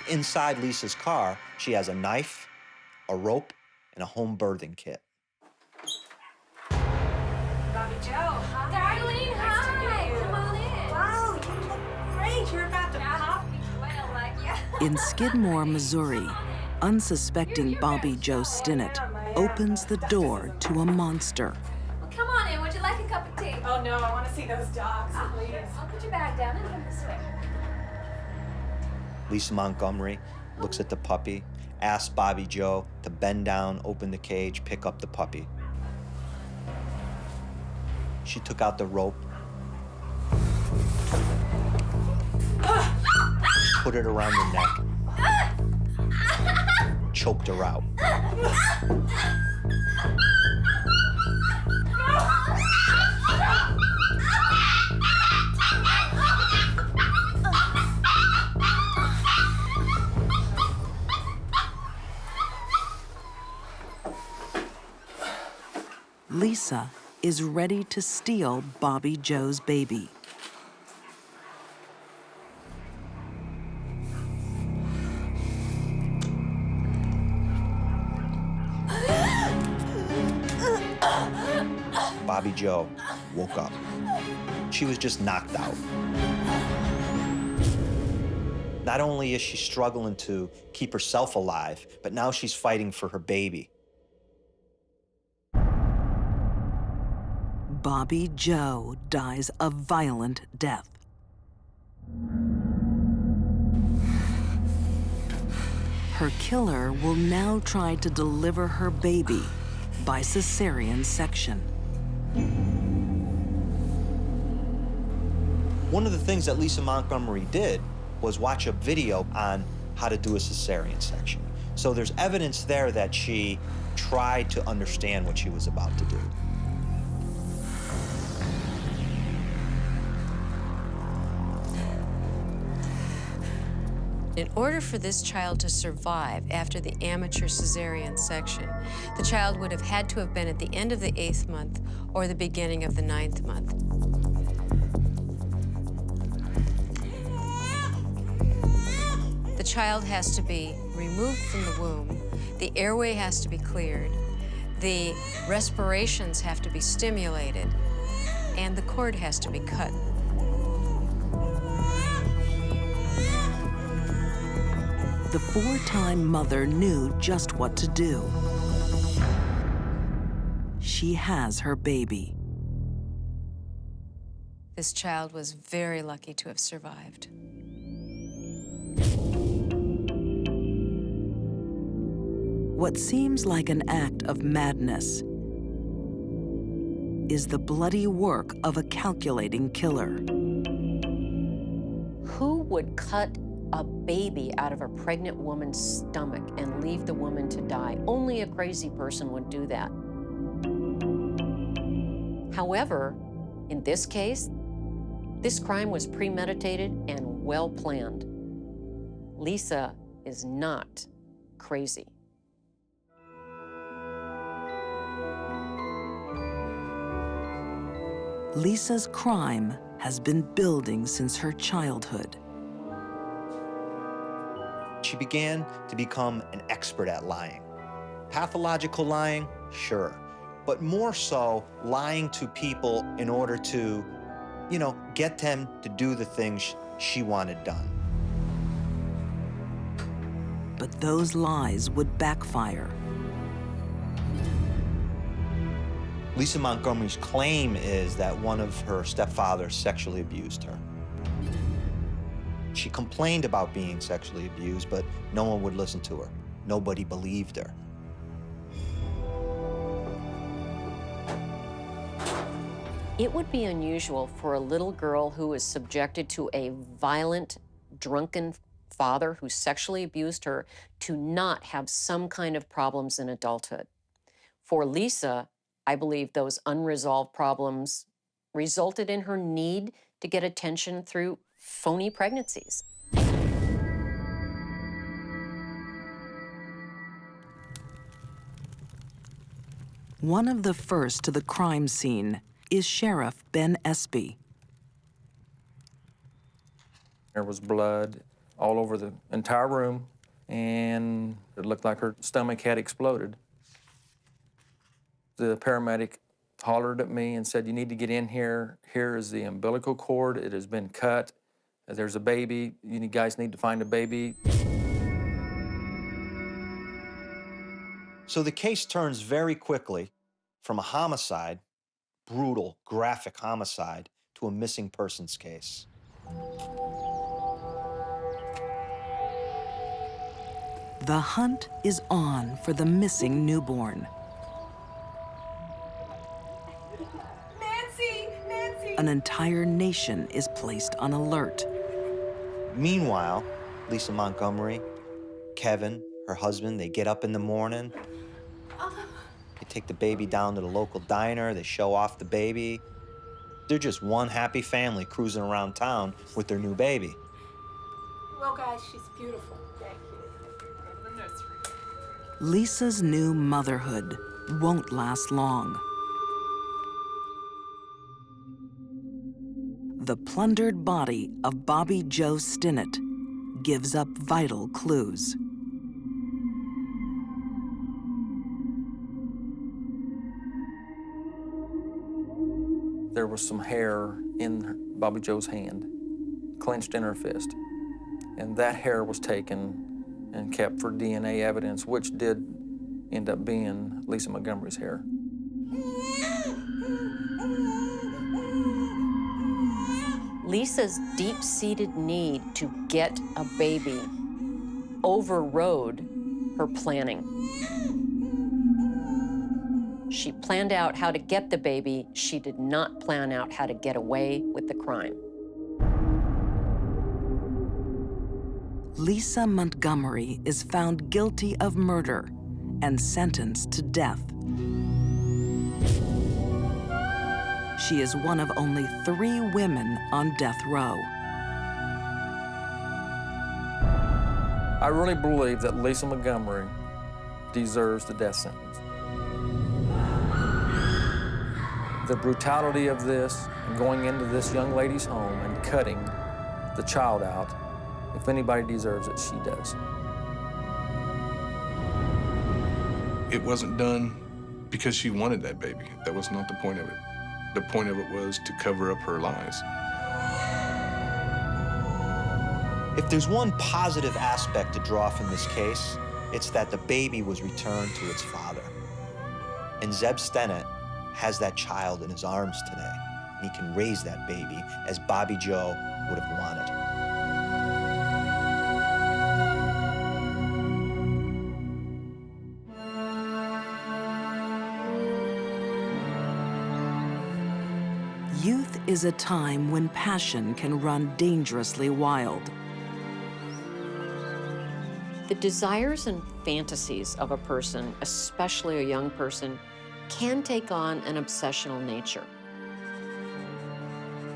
Inside Lisa's car, she has a knife, a rope, and a home birthing kit. Bobby Joe, hi. Darlene, Nice to hi. meet you. Come on in. Wow, you look great. You're about to pop. Well, like, yeah. In Skidmore, Missouri, unsuspecting Bobby Joe Stinnett opens the door to a monster. Well, come on in. Would you like a cup of tea? Oh, no, I want to see those dogs, please. I'll put your bag down and come this way. Lisa Montgomery looks at the puppy, asks Bobby Joe to bend down, open the cage, pick up the puppy. She took out the rope, put it around the neck, choked her out. Lisa is ready to steal Bobby Joe's baby. Bobby Joe woke up. She was just knocked out. Not only is she struggling to keep herself alive, but now she's fighting for her baby. Bobby Joe dies a violent death. Her killer will now try to deliver her baby by cesarean section. One of the things that Lisa Montgomery did was watch a video on how to do a cesarean section. So there's evidence there that she tried to understand what she was about to do. In order for this child to survive after the amateur cesarean section, the child would have had to have been at the end of the 8th month or the beginning of the 9th month. The child has to be removed from the womb, the airway has to be cleared, the respirations have to be stimulated, and the cord has to be cut. The 4-time mother knew just what to do. She has her baby. This child was very lucky to have survived. What seems like an act of madness is the bloody work of a calculating killer. Who would cut a baby out of a pregnant woman's stomach and leave the woman to die? Only a crazy person would do that. However, in this case, this crime was premeditated and well planned. Lisa is not crazy. Lisa's crime has been building since her childhood. She began to become an expert at lying. Pathological lying, sure, but more so lying to people in order to, get them to do the things she wanted done. But those lies would backfire. Lisa Montgomery's claim is that one of her stepfathers sexually abused her. She complained about being sexually abused, but no one would listen to her. Nobody believed her. It would be unusual for a little girl who was subjected to a violent, drunken father who sexually abused her to not have some kind of problems in adulthood. For Lisa, I believe those unresolved problems resulted in her need to get attention through phony pregnancies. One of the first to the crime scene is Sheriff Ben Espy. There was blood all over the entire room, and it looked like her stomach had exploded. The paramedic hollered at me and said, "You need to get in here. Here is the umbilical cord. It has been cut. There's a baby. You guys need to find a baby." So the case turns very quickly from a homicide, brutal, graphic homicide, to a missing persons case. The hunt is on for the missing newborn. Nancy! An entire nation is placed on alert. Meanwhile, Lisa Montgomery, Kevin, her husband, they get up in the morning. They take the baby down to the local diner. They show off the baby. They're just one happy family cruising around town with their new baby. Well, guys, she's beautiful. Thank you. Go to the nursery. Lisa's new motherhood won't last long. The plundered body of Bobby Joe Stinnett gives up vital clues. There was some hair in Bobby Joe's hand, clenched in her fist. And that hair was taken and kept for DNA evidence, which did end up being Lisa Montgomery's hair. Lisa's deep-seated need to get a baby overrode her planning. She planned out how to get the baby. She did not plan out how to get away with the crime. Lisa Montgomery is found guilty of murder and sentenced to death. She is one of only 3 women on death row. I really believe that Lisa Montgomery deserves the death sentence. The brutality of this, going into this young lady's home and cutting the child out, if anybody deserves it, she does. It wasn't done because she wanted that baby. That was not the point of it. The point of it was to cover up her lies. If there's one positive aspect to draw from this case, it's that the baby was returned to its father. And Zeb Stinnett has that child in his arms today, and he can raise that baby as Bobby Joe would have wanted. Youth is a time when passion can run dangerously wild. The desires and fantasies of a person, especially a young person, can take on an obsessional nature.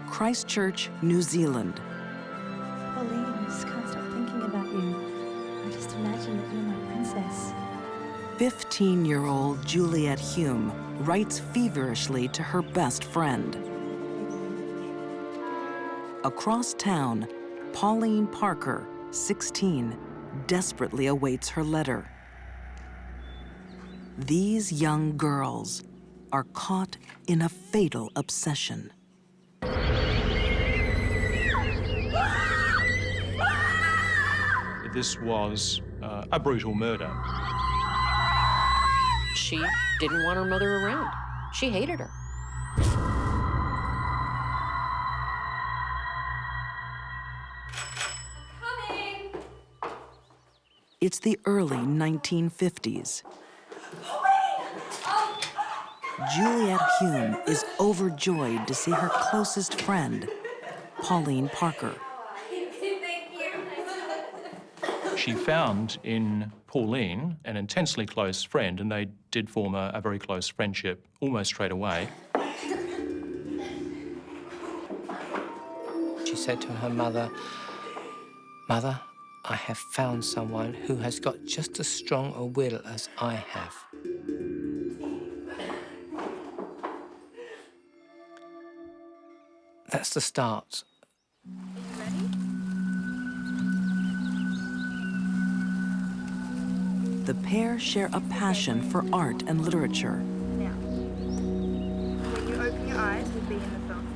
Christchurch, New Zealand. Pauline, I just can't stop thinking about you. I just imagine that you're my princess. 15-year-old Juliet Hume writes feverishly to her best friend. Across town, Pauline Parker, 16, desperately awaits her letter. These young girls are caught in a fatal obsession. This was a brutal murder. She didn't want her mother around. She hated her. It's the early 1950s. Juliet Hume is overjoyed to see her closest friend, Pauline Parker. She found in Pauline an intensely close friend, and they did form a very close friendship almost straight away. She said to her mother, "Mother, I have found someone who has got just as strong a will as I have." That's the start. The pair share a passion for art and literature. Now, when you open your eyes, we'll be in the film.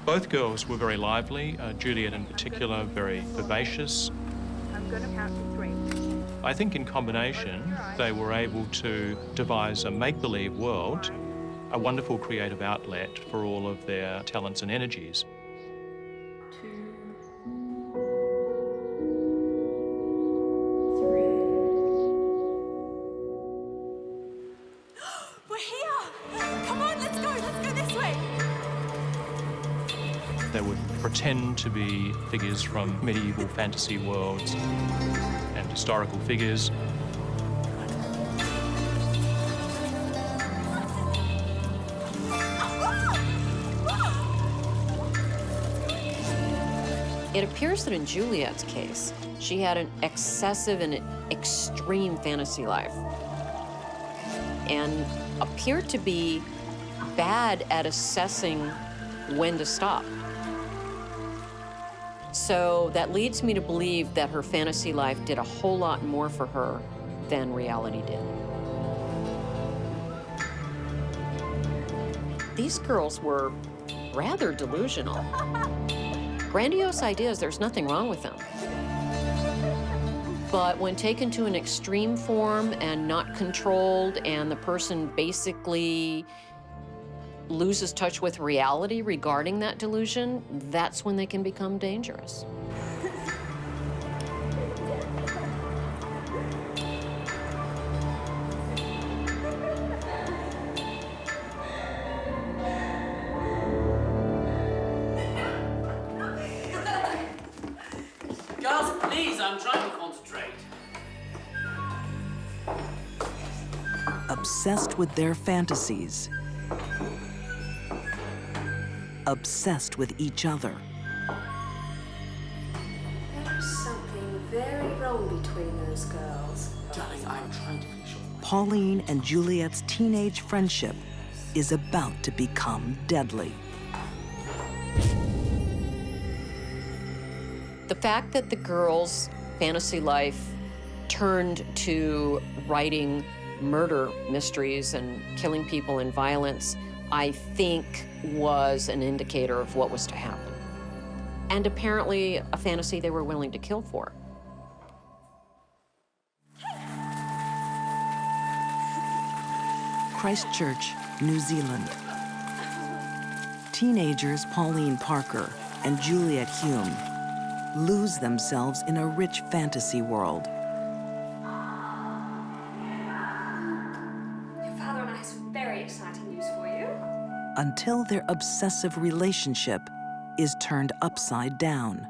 Both girls were very lively, Juliet in particular, very vivacious. I'm going to count to 3. I think in combination, they were able to devise a make-believe world, a wonderful creative outlet for all of their talents and energies. We're here! Come on, let's go this way! They would pretend to be figures from medieval fantasy worlds and historical figures. It appears that in Juliet's case, she had an excessive and extreme fantasy life and appeared to be bad at assessing when to stop. So that leads me to believe that her fantasy life did a whole lot more for her than reality did. These girls were rather delusional. Grandiose ideas, there's nothing wrong with them. But when taken to an extreme form and not controlled, and the person basically loses touch with reality regarding that delusion, that's when they can become dangerous. Girls, please, I'm trying to concentrate. Obsessed with their fantasies. Obsessed with each other. There's something very wrong between those girls. Darling, I'm trying to finish off. Pauline and Juliet's teenage friendship is about to become deadly. The fact that the girls' fantasy life turned to writing murder mysteries and killing people in violence, I think was an indicator of what was to happen. And apparently a fantasy they were willing to kill for. Christchurch, New Zealand. Teenagers Pauline Parker and Juliet Hume lose themselves in a rich fantasy world. Your father and I have some very exciting news for you. Until their obsessive relationship is turned upside down.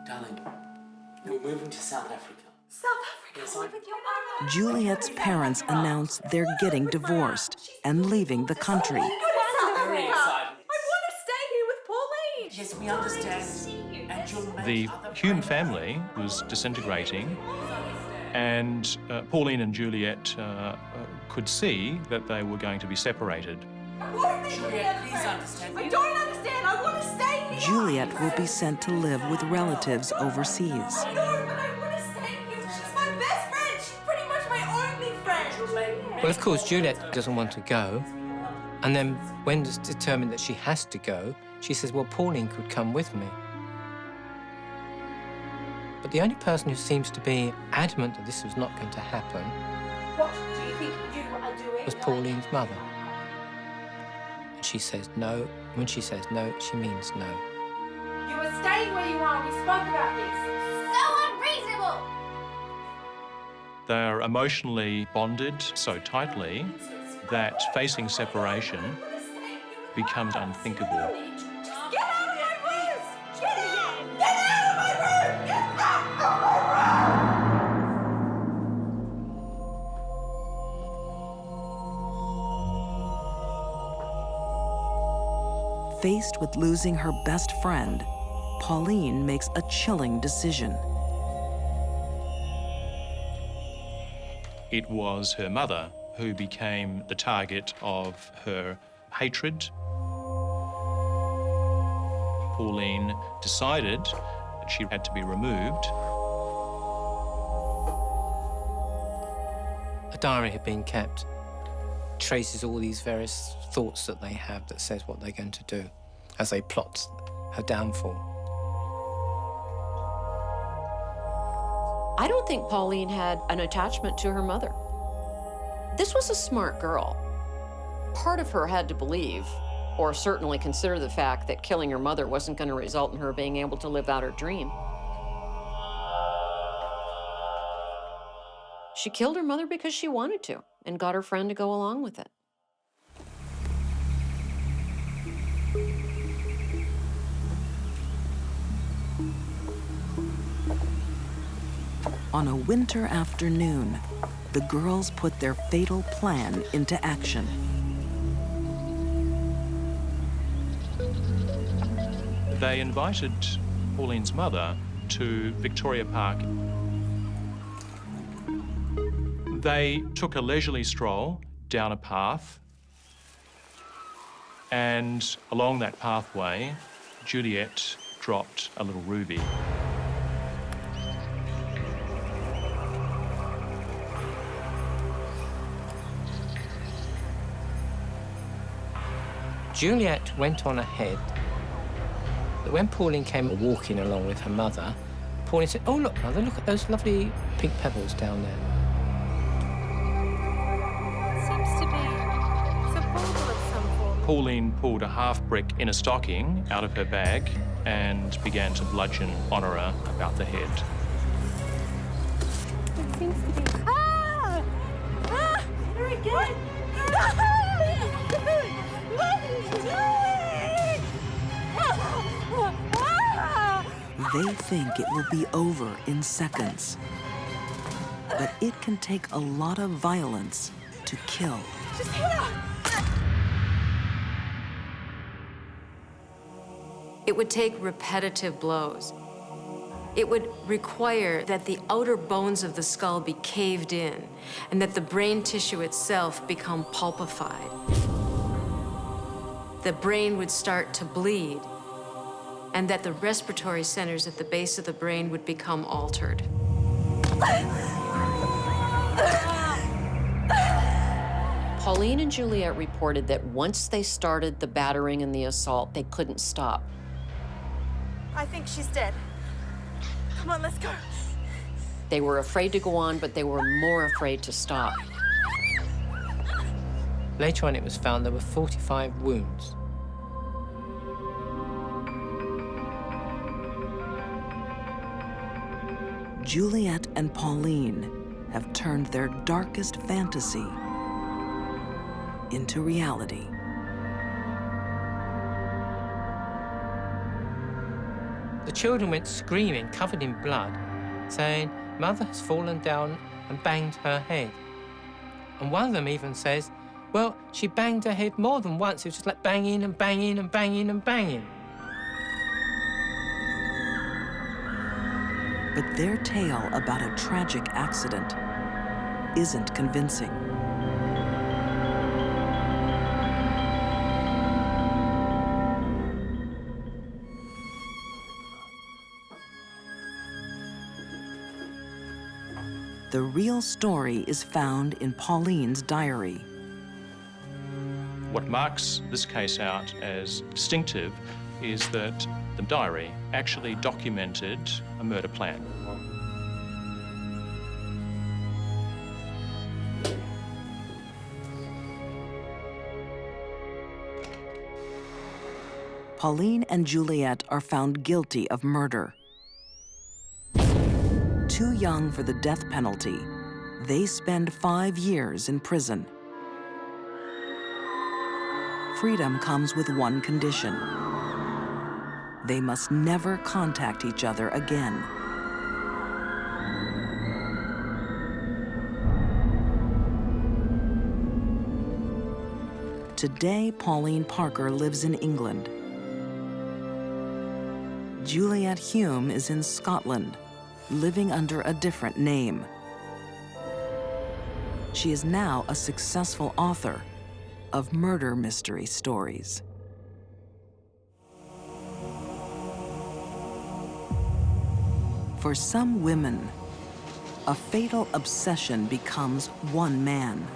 Darling, we're moving to South Africa. South Africa, live with your mother. Juliet's parents announce they're getting divorced and leaving the country. Very excited. I want to stay here with Pauline. Yes, we understand. And you'll make The other Hume family was disintegrating, and Pauline and Juliet could see that they were going to be separated. Juliet, please understand. I don't understand. I want to stay here. Juliet will be sent to live with relatives overseas. I know, but I want to stay here. She's my best friend. She's pretty much my only friend. Well, of course, Juliet doesn't want to go. And then when it's determined that she has to go, she says, well, Pauline could come with me. But the only person who seems to be adamant that this was not going to happen What do you think you are doing? was Pauline's mother. And she says no. When she says no, she means no. You are staying where you are. We spoke about this. So unreasonable. They're emotionally bonded so tightly that facing separation becomes unthinkable. Get out of my room! Get out! Get out of my room! Get out of my room! Faced with losing her best friend, Pauline makes a chilling decision. It was her mother who became the target of her hatred. Pauline decided that she had to be removed. A diary had been kept, traces all these various thoughts that they have that says what they're going to do as they plot her downfall. I don't think Pauline had an attachment to her mother. This was a smart girl. Part of her had to believe, or certainly consider the fact that killing her mother wasn't going to result in her being able to live out her dream. She killed her mother because she wanted to and got her friend to go along with it. On a winter afternoon, the girls put their fatal plan into action. They invited Pauline's mother to Victoria Park. They took a leisurely stroll down a path, and along that pathway, Juliet dropped a little ruby. Juliet went on ahead, but when Pauline came walking along with her mother, Pauline said, "Oh, look, Mother, look at those lovely pink pebbles down there." Seems to be a bauble of some form. Pauline pulled a half-brick in a stocking out of her bag and began to bludgeon Honora about the head. It seems to be... Ah! Ah! Very good! They think it will be over in seconds. But it can take a lot of violence to kill. Just hit her! It would take repetitive blows. It would require that the outer bones of the skull be caved in and that the brain tissue itself become pulpified. The brain would start to bleed, and that the respiratory centers at the base of the brain would become altered. Pauline and Juliet reported that once they started the battering and the assault, they couldn't stop. I think she's dead. Come on, let's go. They were afraid to go on, but they were more afraid to stop. Later on, it was found there were 45 wounds. Juliet and Pauline have turned their darkest fantasy into reality. The children went screaming, covered in blood, saying, "Mother has fallen down and banged her head." And one of them even says, "Well, she banged her head more than once. It was just like banging and banging and banging and banging." But their tale about a tragic accident isn't convincing. The real story is found in Pauline's diary. What marks this case out as distinctive is that the diary actually documented a murder plan. Pauline and Juliet are found guilty of murder. Too young for the death penalty, they spend 5 years in prison. Freedom comes with one condition. They must never contact each other again. Today, Pauline Parker lives in England. Juliet Hume is in Scotland, living under a different name. She is now a successful author of murder mystery stories. For some women, a fatal obsession becomes one man.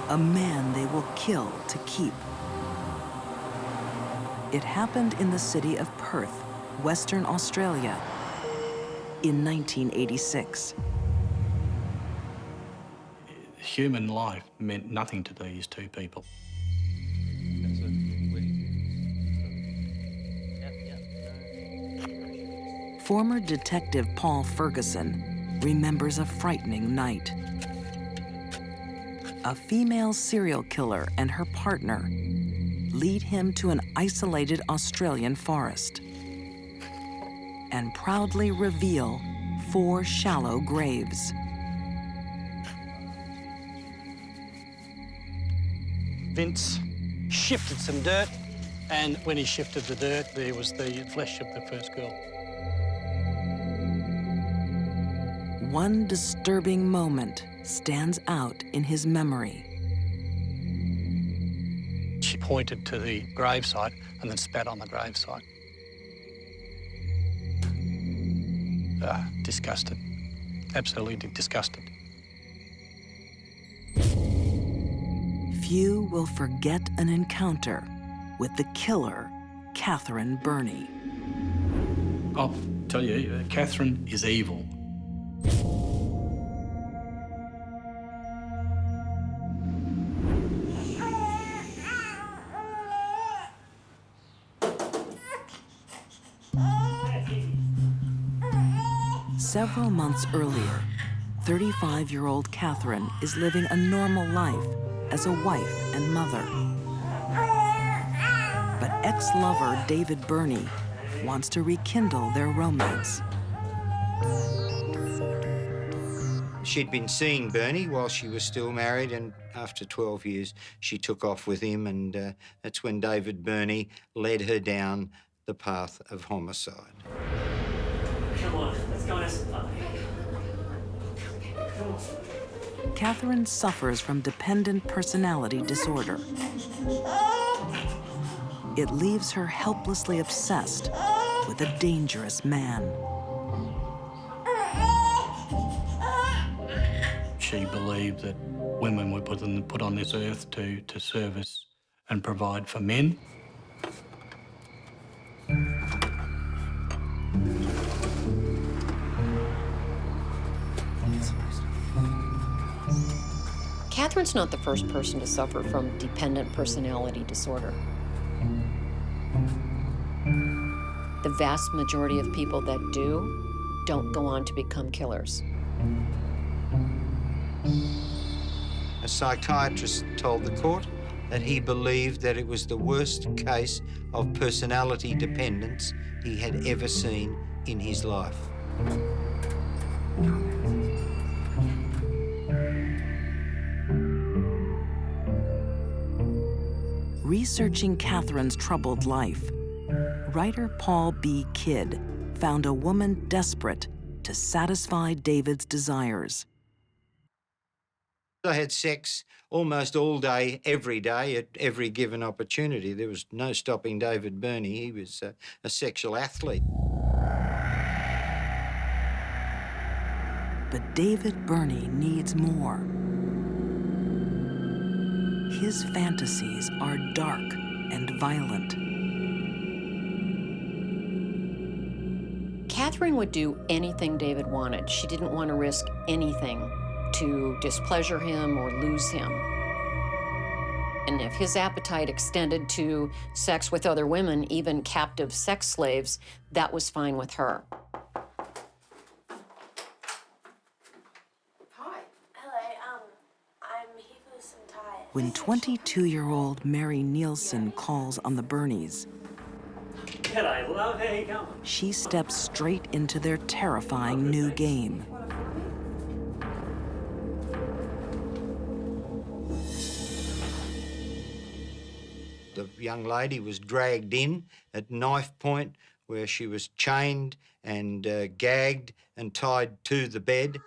A man they will kill to keep. It happened in the city of Perth, Western Australia, in 1986. Human life meant nothing to these two people. Former detective Paul Ferguson remembers a frightening night. A female serial killer and her partner lead him to an isolated Australian forest and proudly reveal 4 shallow graves. Vince shifted some dirt, and when he shifted the dirt, there was the flesh of the first girl. One disturbing moment stands out in his memory. She pointed to the gravesite and then spat on the gravesite. Disgusted. Absolutely disgusted. Few will forget an encounter with the killer, Catherine Burney. I'll tell you, Catherine is evil. Several months earlier, 35-year-old Catherine is living a normal life as a wife and mother. But ex-lover David Burney wants to rekindle their romance. She'd been seeing Bernie while she was still married, and after 12 years, she took off with him, and that's when David Burney led her down the path of homicide. Come on, let's go and have some fun. Come on. Catherine suffers from dependent personality disorder. It leaves her helplessly obsessed with a dangerous man. She believed that women were put on this earth to service and provide for men. Catherine's not the first person to suffer from dependent personality disorder. The vast majority of people that do don't go on to become killers. A psychiatrist told the court that he believed that it was the worst case of personality dependence he had ever seen in his life. Researching Catherine's troubled life, writer Paul B. Kidd found a woman desperate to satisfy David's desires. I had sex almost all day, every day, at every given opportunity. There was no stopping David Burney. He was a sexual athlete. But David Burney needs more. His fantasies are dark and violent. Catherine would do anything David wanted. She didn't want to risk anything to displeasure him or lose him. And if his appetite extended to sex with other women, even captive sex slaves, that was fine with her. When 22-year-old Mary Nielsen calls on the Burneys, G'day, love. How you going? she steps straight into their terrifying new game. The young lady was dragged in at knife point, where she was chained and gagged and tied to the bed.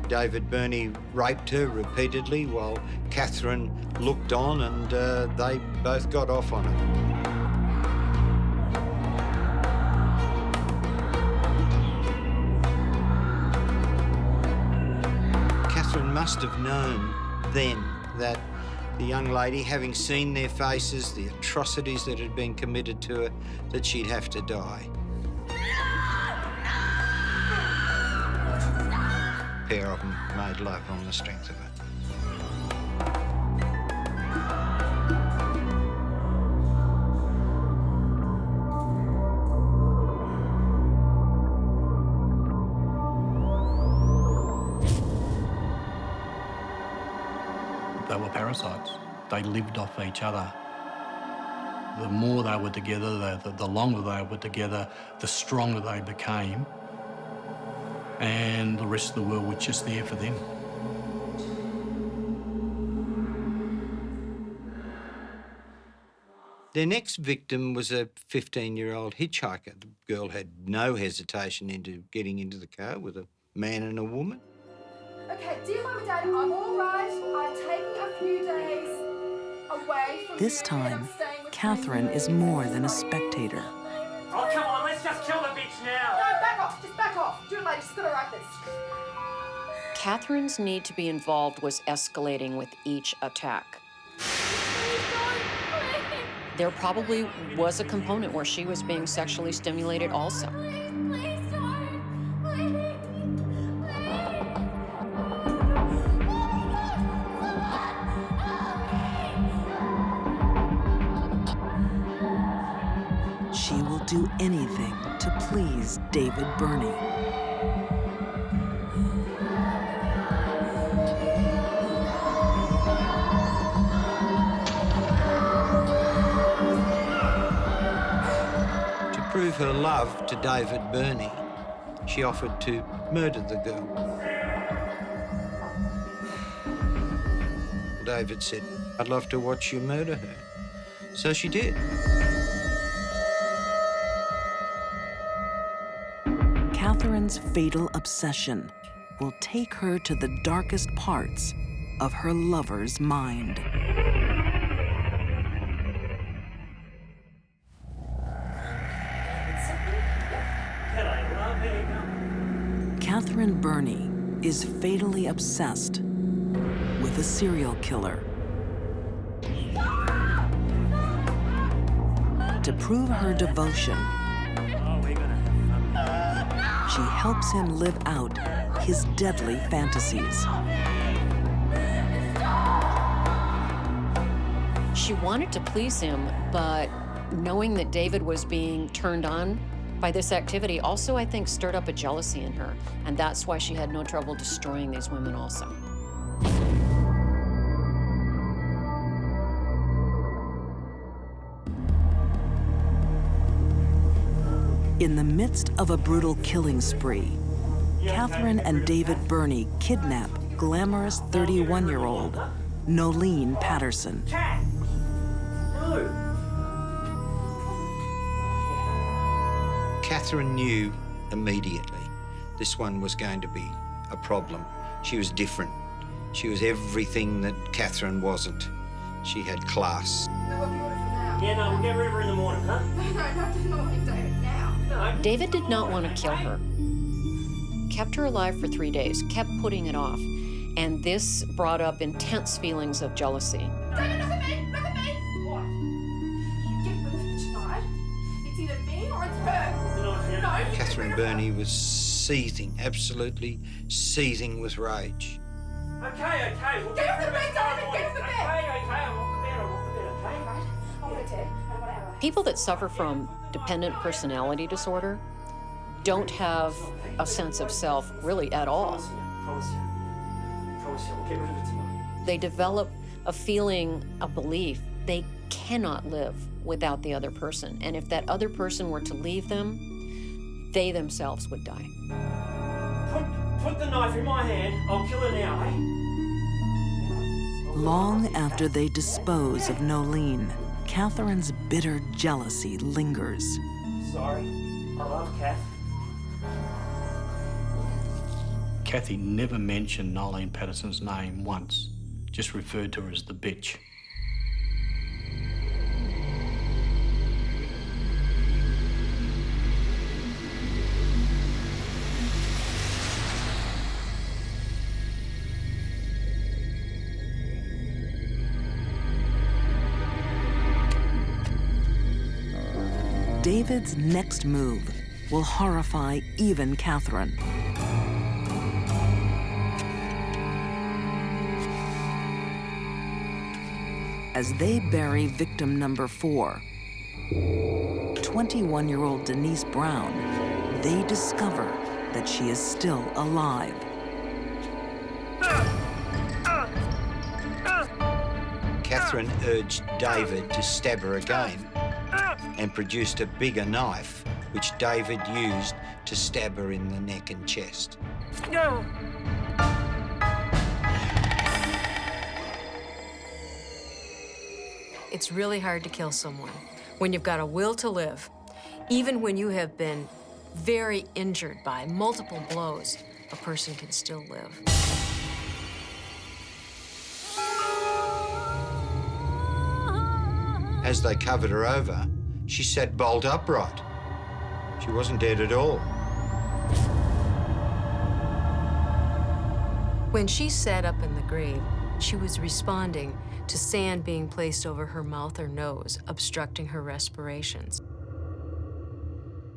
David Burney raped her repeatedly while Catherine looked on, and they both got off on it. Catherine must have known then that the young lady, having seen their faces, the atrocities that had been committed to her, that she'd have to die. A pair of them made love on the strength of it. They were parasites. They lived off each other. The more they were together, the longer they were together, the stronger they became. And the rest of the world was just there for them. Their next victim was a 15-year-old hitchhiker. The girl had no hesitation into getting into the car with a man and a woman. Okay, dear Mum and Dad, I'm all right. I'm taking a few days away from This you, time, and I'm staying with Catherine is more than a spectator. Oh, come on, let's just kill the bitch now. No, back off. Just back off. Do it later. Just gotta write this. Catherine's need to be involved was escalating with each attack. There probably was a component where she was being sexually stimulated also. She will do anything to please David Burney. To prove her love to David Burney, she offered to murder the girl. David said, "I'd love to watch you murder her." So she did. Catherine's fatal obsession will take her to the darkest parts of her lover's mind. Catherine Burney is fatally obsessed with a serial killer. To prove her devotion, she helps him live out his deadly fantasies. She wanted to please him, but knowing that David was being turned on by this activity also, I think, stirred up a jealousy in her, and that's why she had no trouble destroying these women also. In the midst of a brutal killing spree, Catherine and David Burney kidnap glamorous 31-year-old Nolene Patterson. Catherine knew immediately this one was going to be a problem. She was different. She was everything that Catherine wasn't. She had class. Yeah, no, we'll get rid of her in the morning, huh? No, not the morning, David, now. No. David did not want to kill her. Kept her alive for 3 days, kept putting it off. And this brought up intense feelings of jealousy. David, look at me! Look at me! What? You get rid of her tonight. It's either me or it's her. No. Catherine Burney was seething, absolutely seething with rage. Okay, we'll Get off the bed, David! Get off the bed! Okay, I want the bed, okay? Right? I want it dead. I want it out. People that suffer from dependent personality disorder don't have a sense of self really at all. Promise you. We'll get rid of it tonight. They develop a feeling, a belief, they cannot live without the other person. And if that other person were to leave them, they themselves would die. Put the knife in my hand. I'll kill her now, eh? Long after they dispose of Nolene, Catherine's bitter jealousy lingers. Sorry. I love Kath. Kathy never mentioned Nolene Patterson's name once, just referred to her as the bitch. David's next move will horrify even Catherine. As they bury victim number 4, 21-year-old Denise Brown, they discover that she is still alive. Catherine urged David to stab her again and produced a bigger knife, which David used to stab her in the neck and chest. No. It's really hard to kill someone when you've got a will to live. Even when you have been very injured by multiple blows, a person can still live. As they covered her over, she sat bolt upright. She wasn't dead at all. When she sat up in the grave, she was responding to sand being placed over her mouth or nose, obstructing her respirations.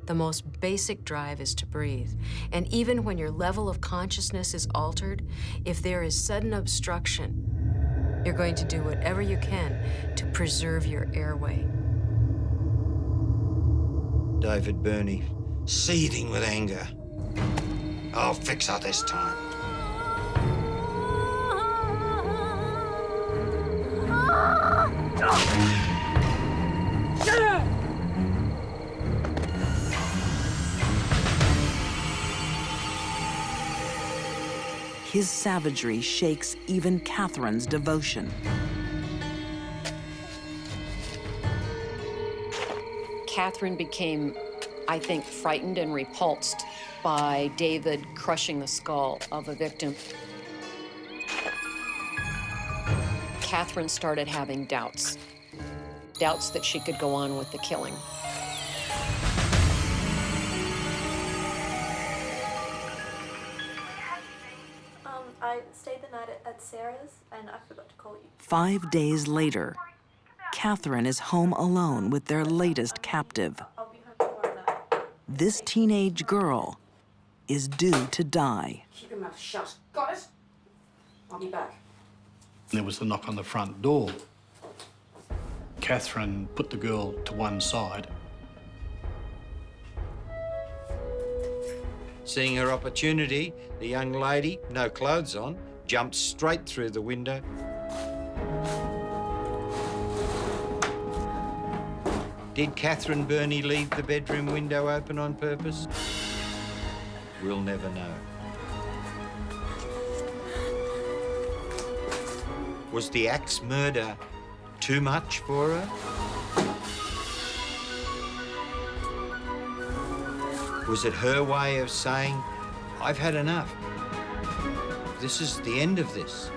The most basic drive is to breathe. And even when your level of consciousness is altered, if there is sudden obstruction, you're going to do whatever you can to preserve your airway. David Burney, seething with anger. I'll fix her this time. His savagery shakes even Catherine's devotion. Catherine became, I think, frightened and repulsed by David crushing the skull of a victim. Catherine started having doubts that she could go on with the killing. I stayed the night at Sarah's, and I forgot to call you. 5 days later, Catherine is home alone with their latest captive. I'll be home tomorrow night. This teenage girl is due to die. Keep your mouth shut. Got it? I'll be back. There was the knock on the front door. Catherine put the girl to one side. Seeing her opportunity, the young lady, no clothes on, jumped straight through the window. Did Catherine Burney leave the bedroom window open on purpose? We'll never know. Was the axe murder too much for her? Was it her way of saying, I've had enough? This is the end of this.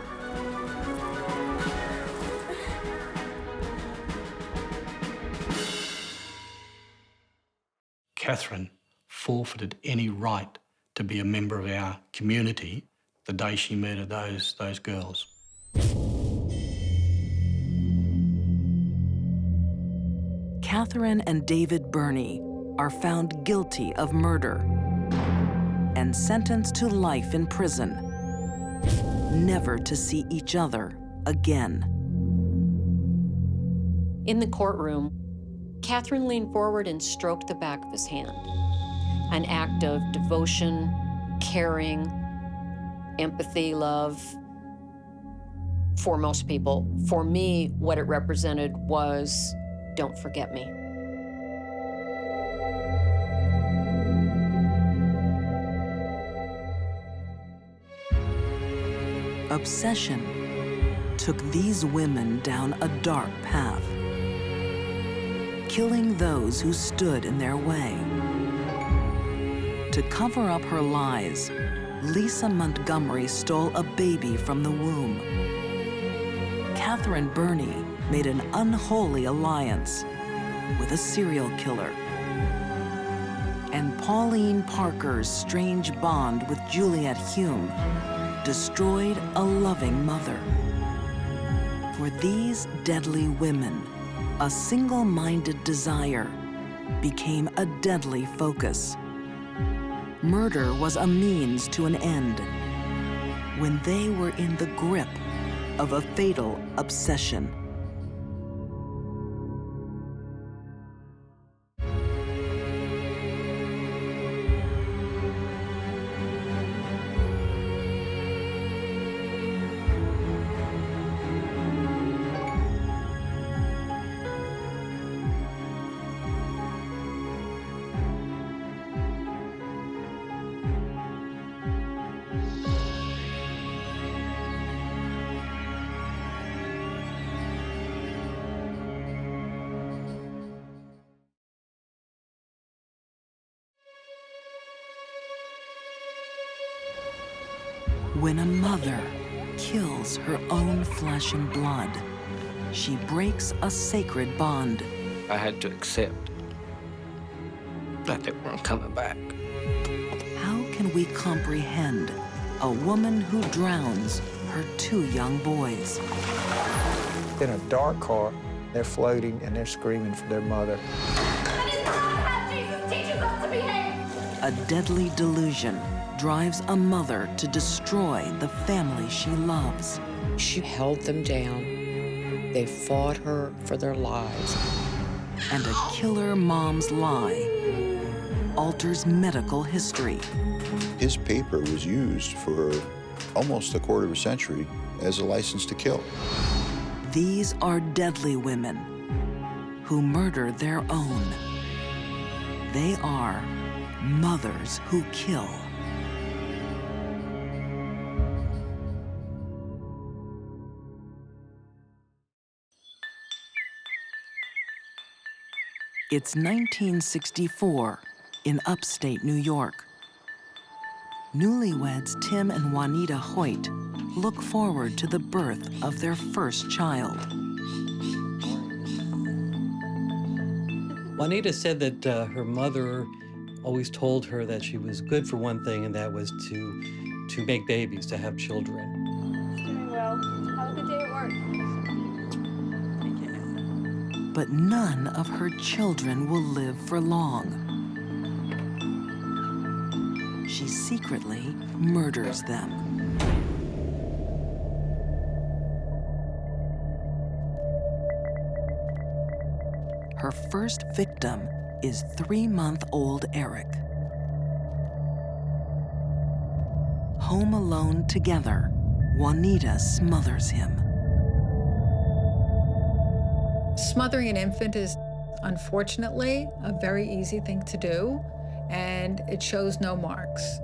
Catherine forfeited any right to be a member of our community the day she murdered those girls. Catherine and David Burney are found guilty of murder and sentenced to life in prison, never to see each other again. In the courtroom, Catherine leaned forward and stroked the back of his hand, an act of devotion, caring, empathy, love. For most people, for me, what it represented was, don't forget me. Obsession took these women down a dark path, killing those who stood in their way. To cover up her lies, Lisa Montgomery stole a baby from the womb. Catherine Burney made an unholy alliance with a serial killer. And Pauline Parker's strange bond with Juliet Hume destroyed a loving mother. For these deadly women, a single-minded desire became a deadly focus. Murder was a means to an end when they were in the grip of a fatal obsession. When a mother kills her own flesh and blood, she breaks a sacred bond. I had to accept that they weren't coming back. How can we comprehend a woman who drowns her 2 young boys? In a dark car, they're floating and they're screaming for their mother. That is not how Jesus teaches us to behave. A deadly delusion drives a mother to destroy the family she loves. She held them down. They fought her for their lives. And a killer mom's lie alters medical history. His paper was used for almost a quarter of a century as a license to kill. These are deadly women who murder their own. They are mothers who kill. It's 1964 in upstate New York. Newlyweds Tim and Juanita Hoyt look forward to the birth of their first child. Juanita said that her mother always told her that she was good for one thing, and that was to make babies, to have children. Doing well. Have a good day at work. But none of her children will live for long. She secretly murders them. Her first victim is 3-month-old Eric. Home alone together, Juanita smothers him. Smothering an infant is, unfortunately, a very easy thing to do, and it shows no marks.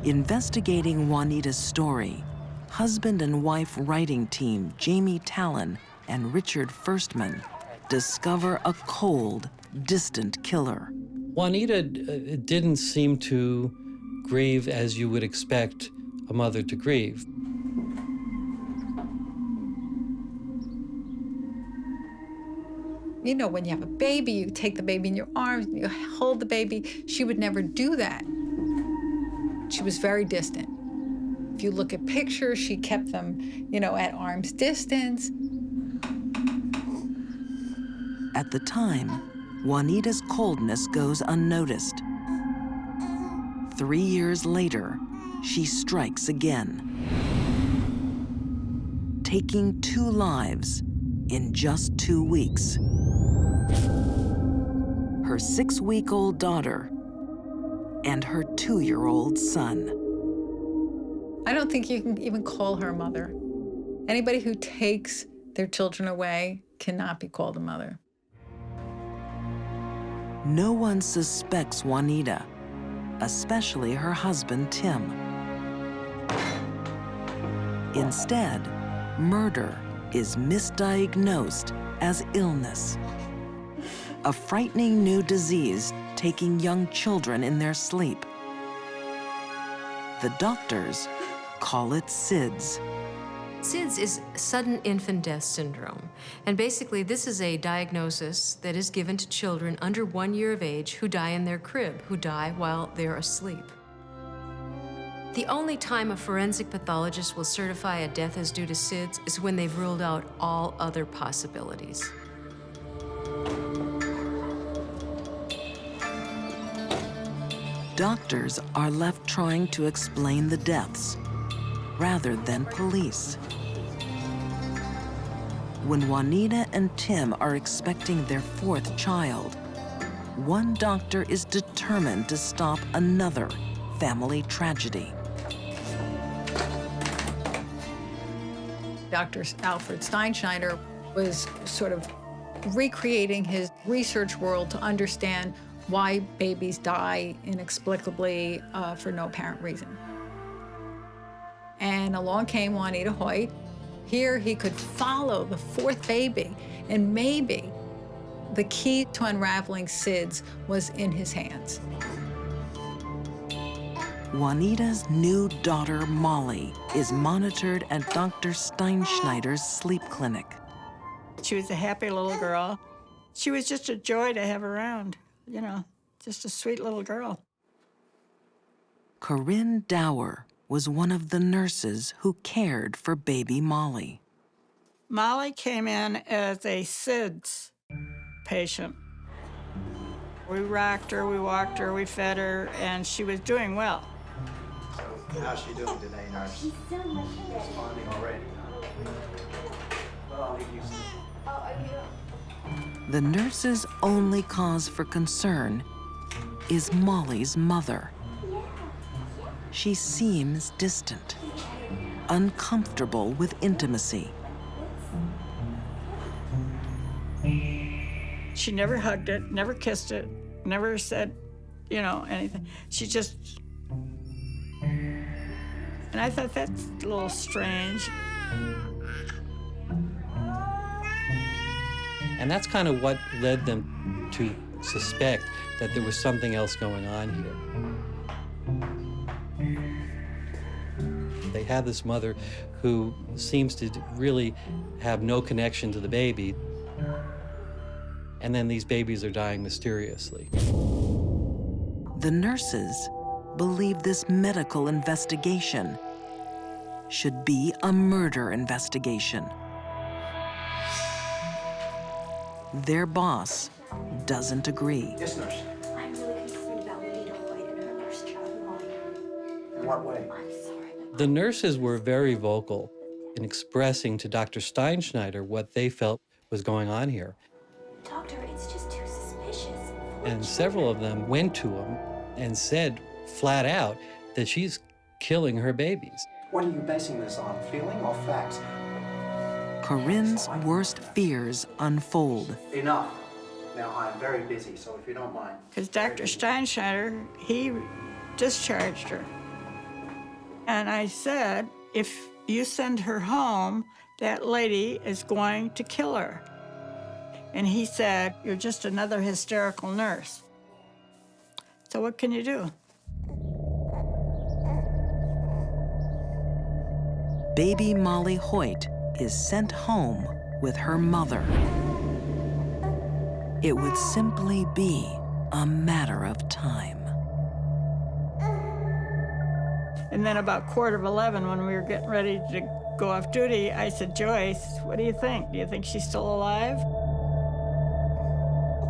Investigating Juanita's story, husband and wife writing team Jamie Talon and Richard Firstman discover a cold, distant killer. Juanita didn't seem to grieve as you would expect a mother to grieve. You know, when you have a baby, you take the baby in your arms, you hold the baby. She would never do that. She was very distant. If you look at pictures, she kept them, you know, at arm's distance. At the time, Juanita's coldness goes unnoticed. 3 years later, she strikes again, taking 2 lives in just 2 weeks. Her 6-week-old daughter and her 2-year-old son. I don't think you can even call her a mother. Anybody who takes their children away cannot be called a mother. No one suspects Juanita, especially her husband, Tim. Instead, murder is misdiagnosed as illness. a frightening new disease taking young children in their sleep. The doctors call it SIDS. SIDS is sudden infant death syndrome. And basically, this is a diagnosis that is given to children under 1 year of age who die in their crib, who die while they're asleep. The only time a forensic pathologist will certify a death as due to SIDS is when they've ruled out all other possibilities. Doctors are left trying to explain the deaths rather than police. When Juanita and Tim are expecting their 4th child, one doctor is determined to stop another family tragedy. Dr. Alfred Steinschneider was sort of recreating his research world to understand why babies die inexplicably for no apparent reason. And along came Juanita Hoyt. Here he could follow the 4th baby, and maybe the key to unraveling SIDS was in his hands. Juanita's new daughter, Molly, is monitored at Dr. Steinschneider's sleep clinic. She was a happy little girl. She was just a joy to have around, you know, just a sweet little girl. Corinne Dower was one of the nurses who cared for baby Molly. Molly came in as a SIDS patient. We rocked her, we walked her, we fed her, and she was doing well. How's she doing today, nurse? She's responding already. Well, The nurse's only cause for concern is Molly's mother. She seems distant, uncomfortable with intimacy. She never hugged it, never kissed it, never said, you know, anything. She just... And I thought that's a little strange. And that's kind of what led them to suspect that there was something else going on here. They have this mother who seems to really have no connection to the baby, and then these babies are dying mysteriously. The nurses believe this medical investigation should be a murder investigation. Their boss doesn't agree. Yes, nurse. I'm really concerned about Juanita Hoyt and her nurse child, Molly. In what way? I'm sorry. The nurses were very vocal in expressing to Dr. Steinschneider what they felt was going on here. Doctor, it's just too suspicious. And several of them went to him and said flat out that she's killing her babies. What are you basing this on, feeling or facts? Corinne's worst fears unfold. Enough. Now, I'm very busy, so if you don't mind. Because Dr. Steinschneider, he discharged her. And I said, if you send her home, that lady is going to kill her. And he said, you're just another hysterical nurse. So what can you do? Baby Molly Hoyt is sent home with her mother. It would simply be a matter of time. And then about 11:15, when we were getting ready to go off duty, I said, Joyce, what do you think? Do you think she's still alive?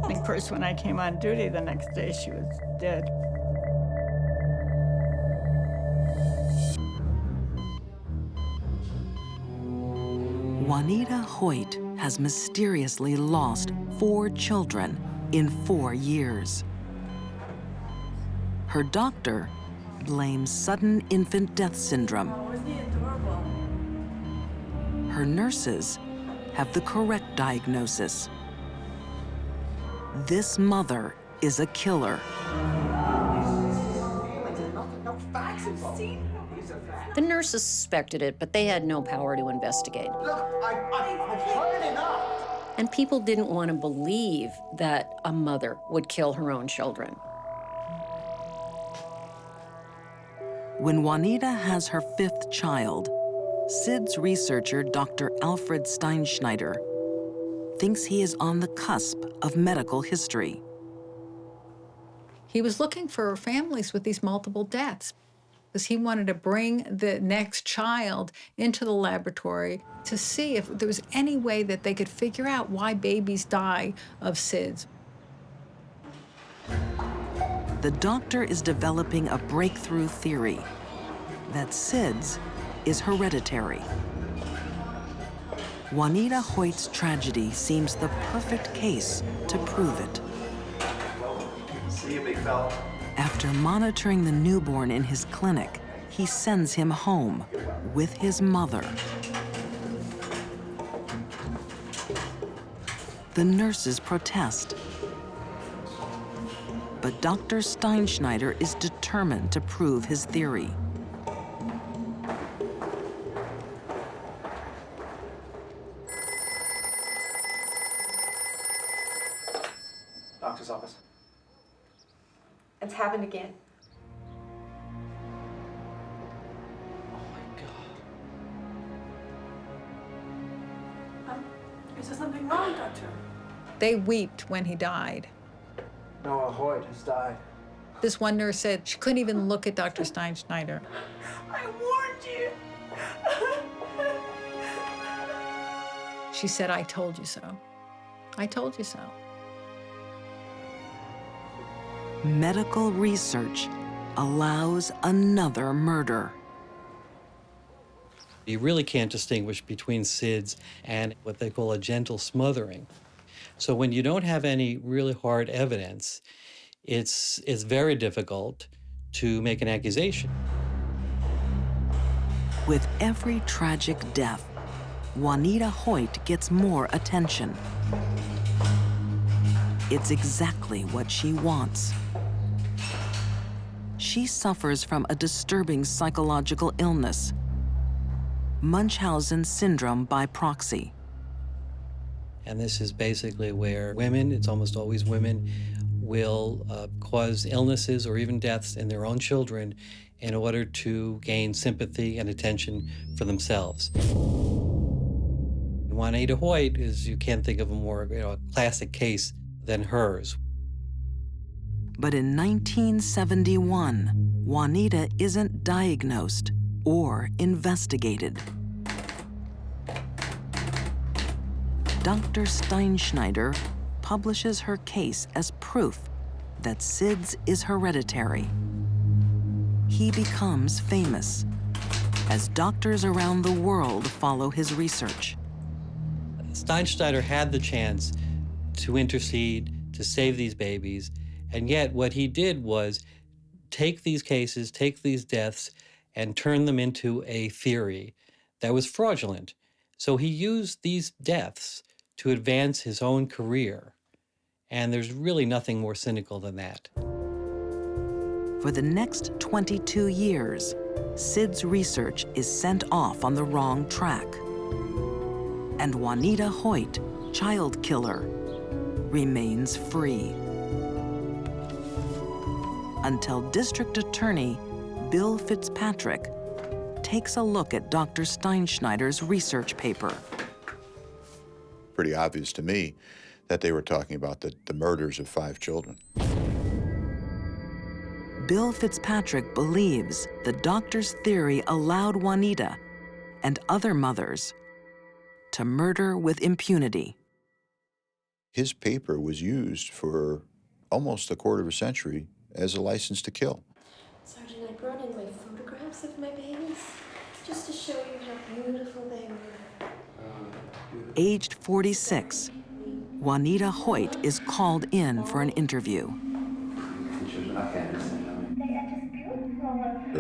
And of course, when I came on duty the next day, she was dead. Juanita Hoyt has mysteriously lost 4 children in 4 years. Her doctor blames sudden infant death syndrome. Oh, isn't he adorable? Her nurses have the correct diagnosis. This mother is a killer. The nurses suspected it, but they had no power to investigate. Look, I've heard enough. And people didn't want to believe that a mother would kill her own children. When Juanita has her 5th child, SIDS researcher Dr. Alfred Steinschneider thinks he is on the cusp of medical history. He was looking for families with these multiple deaths because he wanted to bring the next child into the laboratory to see if there was any way that they could figure out why babies die of SIDS. The doctor is developing a breakthrough theory that SIDS is hereditary. Juanita Hoyt's tragedy seems the perfect case to prove it. See you, big fella. After monitoring the newborn in his clinic, he sends him home with his mother. The nurses protest, but Dr. Steinschneider is determined to prove his theory. Doctor's office. It's happened again. Is there something wrong, Doctor? They wept when he died. Noah Hoyt has died. This one nurse said she couldn't even look at Dr. Steinschneider. I warned you. She said, "I told you so. I told you so." Medical research allows another murder. You really can't distinguish between SIDS and what they call a gentle smothering. So when you don't have any really hard evidence, it's very difficult to make an accusation. With every tragic death, Juanita Hoyt gets more attention. It's exactly what she wants. She suffers from a disturbing psychological illness, Munchausen syndrome by proxy. And this is basically where women, it's almost always women, will cause illnesses or even deaths in their own children in order to gain sympathy and attention for themselves. Juanita Hoyt is, you can't think of a more classic case than hers. But in 1971, Juanita isn't diagnosed or investigated. Dr. Steinschneider publishes her case as proof that SIDS is hereditary. He becomes famous as doctors around the world follow his research. Steinschneider had the chance to intercede, to save these babies, and yet what he did was take these cases, take these deaths, and turn them into a theory that was fraudulent. So he used these deaths to advance his own career. And there's really nothing more cynical than that. For the next 22 years, SIDS research is sent off on the wrong track. And Juanita Hoyt, child killer, remains free. Until District Attorney Bill Fitzpatrick takes a look at Dr. Steinschneider's research paper. Pretty obvious to me that they were talking about the murders of 5 children. Bill Fitzpatrick believes the doctor's theory allowed Juanita and other mothers to murder with impunity. His paper was used for almost a quarter of a century as a license to kill. Sergeant, I brought in my photographs of my babies just to show you how beautiful they were. Aged 46, Juanita Hoyt is called in for an interview.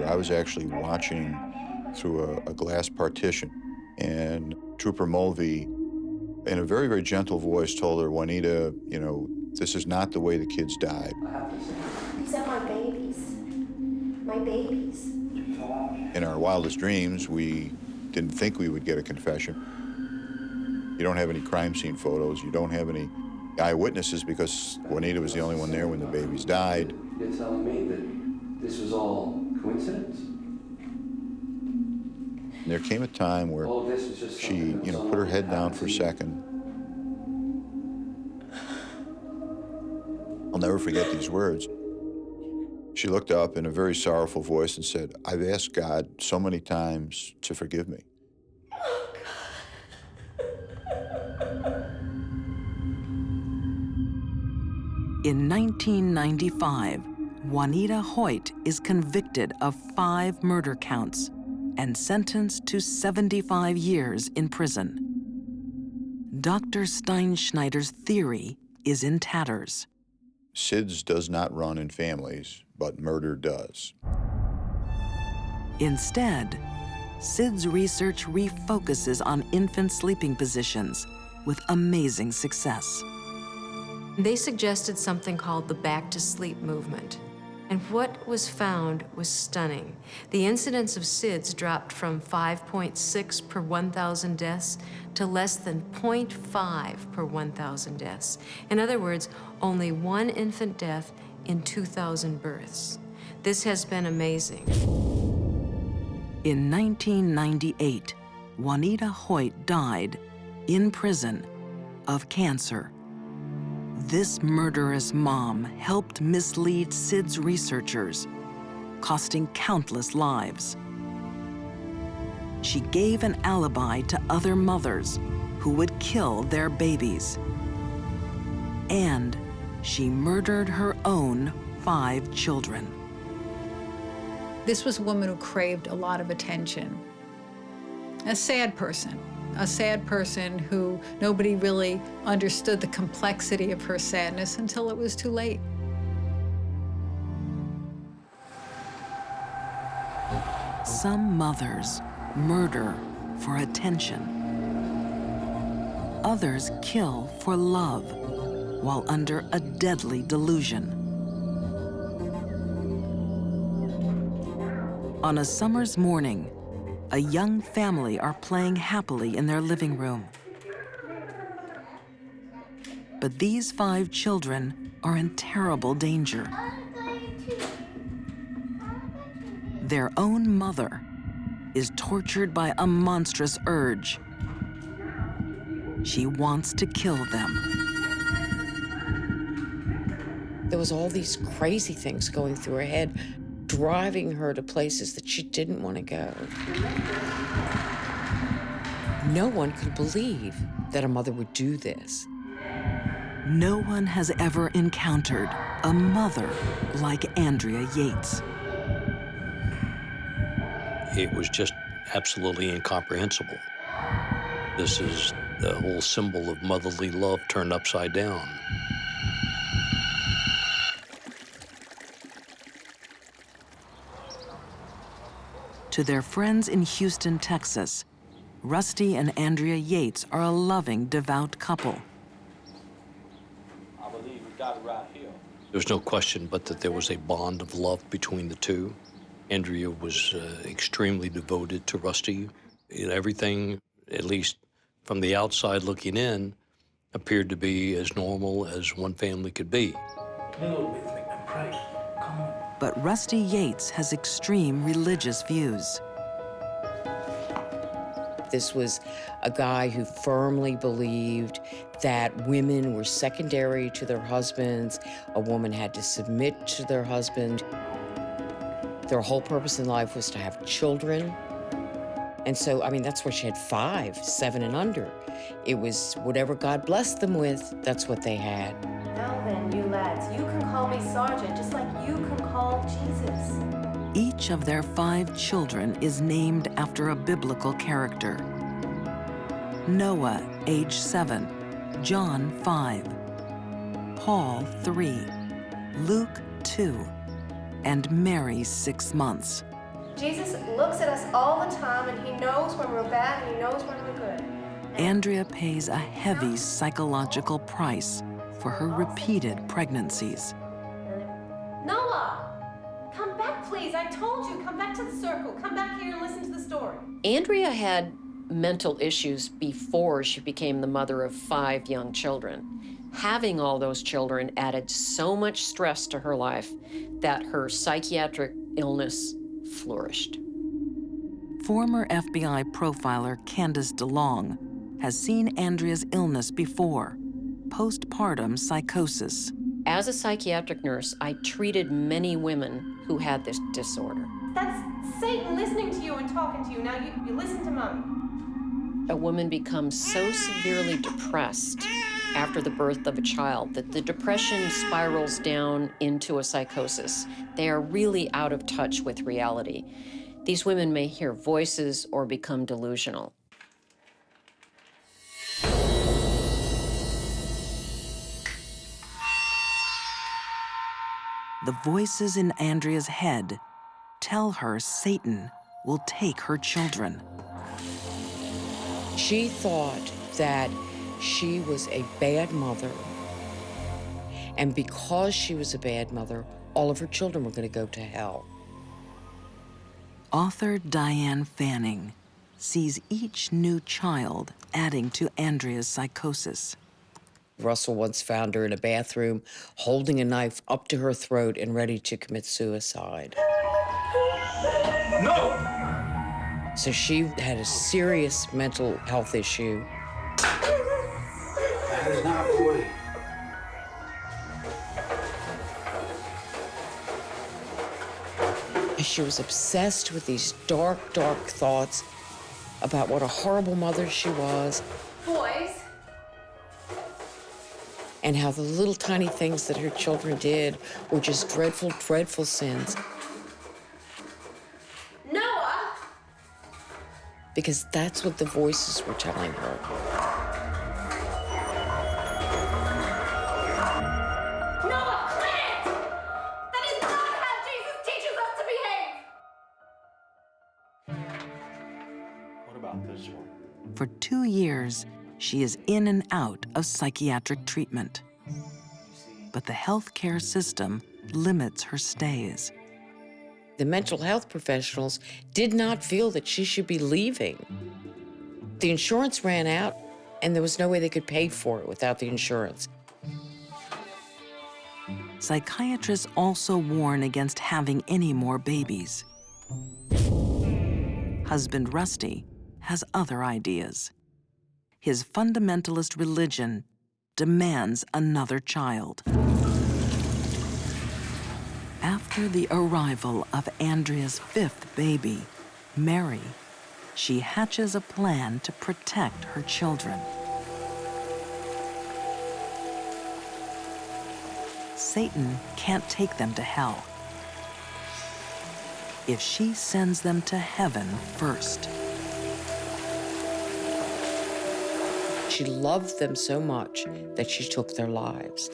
I was actually watching through a glass partition, and Trooper Mulvey, in a very, very gentle voice, told her, "Juanita, you know, this is not the way the kids died." These are my babies. My babies. In our wildest dreams, we didn't think we would get a confession. You don't have any crime scene photos. You don't have any eyewitnesses because Juanita was the only one there when the babies died. You're telling me that this was all coincidence? And there came a time where she, put her head down for a second. I'll never forget these words. She looked up in a very sorrowful voice and said, "I've asked God so many times to forgive me." In 1995, Juanita Hoyt is convicted of 5 murder counts and sentenced to 75 years in prison. Dr. Steinschneider's theory is in tatters. SIDS does not run in families, but murder does. Instead, SIDS research refocuses on infant sleeping positions with amazing success. They suggested something called the back to sleep movement. And what was found was stunning. The incidence of SIDS dropped from 5.6 per 1,000 deaths to less than 0.5 per 1,000 deaths. In other words, only 1 infant death in 2,000 births. This has been amazing. In 1998, Juanita Hoyt died in prison of cancer. This murderous mom helped mislead SIDS researchers, costing countless lives. She gave an alibi to other mothers who would kill their babies. And she murdered her own 5 children. This was a woman who craved a lot of attention. A sad person who nobody really understood the complexity of her sadness until it was too late. Some mothers murder for attention. Others kill for love while under a deadly delusion. On a summer's morning, a young family are playing happily in their living room. But these 5 children are in terrible danger. Their own mother is tortured by a monstrous urge. She wants to kill them. There was all these crazy things going through her head, driving her to places that she didn't want to go. No one could believe that a mother would do this. No one has ever encountered a mother like Andrea Yates. It was just absolutely incomprehensible. This is the whole symbol of motherly love turned upside down. To their friends in Houston, Texas, Rusty and Andrea Yates are a loving, devout couple. I believe we got it right here. There's no question but that there was a bond of love between the two. Andrea was extremely devoted to Rusty. Everything, at least from the outside looking in, appeared to be as normal as one family could be. Kneel with me and pray. Come on. But Rusty Yates has extreme religious views. This was a guy who firmly believed that women were secondary to their husbands. A woman had to submit to their husband. Their whole purpose in life was to have children. And so, I mean, that's why she had 5, 7 and under. It was whatever God blessed them with, that's what they had. Now then, you lads, you can call me Sergeant, just like you can call Jesus. Each of their 5 children is named after a biblical character. Noah, age 7, John, 5, Paul, 3, Luke, 2, and Mary, 6 months. Jesus looks at us all the time, and he knows when we're bad, and he knows when we're good. Andrea pays a heavy psychological price for her repeated pregnancies. Noah, come back, please. I told you, come back to the circle. Come back here and listen to the story. Andrea had mental issues before she became the mother of 5 young children. Having all those children added so much stress to her life that her psychiatric illness flourished. Former FBI profiler Candace DeLong has seen Andrea's illness before, postpartum psychosis. As a psychiatric nurse, I treated many women who had this disorder. That's Satan listening to you and talking to you. Now you listen to Mom. A woman becomes so severely depressed after the birth of a child that the depression spirals down into a psychosis. They are really out of touch with reality. These women may hear voices or become delusional. The voices in Andrea's head tell her Satan will take her children. She thought that she was a bad mother, and because she was a bad mother, all of her children were going to go to hell. Author Diane Fanning sees each new child adding to Andrea's psychosis. Russell once found her in a bathroom holding a knife up to her throat and ready to commit suicide. No! So she had a serious mental health issue. That is not the way. She was obsessed with these dark, dark thoughts about what a horrible mother she was. Boys. And how the little tiny things that her children did were just dreadful, dreadful sins. Noah! Because that's what the voices were telling her. Noah, quit it! That is not how Jesus teaches us to behave! What about this one? For 2 years, she is in and out of psychiatric treatment. But the healthcare system limits her stays. The mental health professionals did not feel that she should be leaving. The insurance ran out, and there was no way they could pay for it without the insurance. Psychiatrists also warn against having any more babies. Husband Rusty has other ideas. His fundamentalist religion demands another child. After the arrival of Andrea's 5th baby, Mary, she hatches a plan to protect her children. Satan can't take them to hell if she sends them to heaven first. She loved them so much that she took their lives.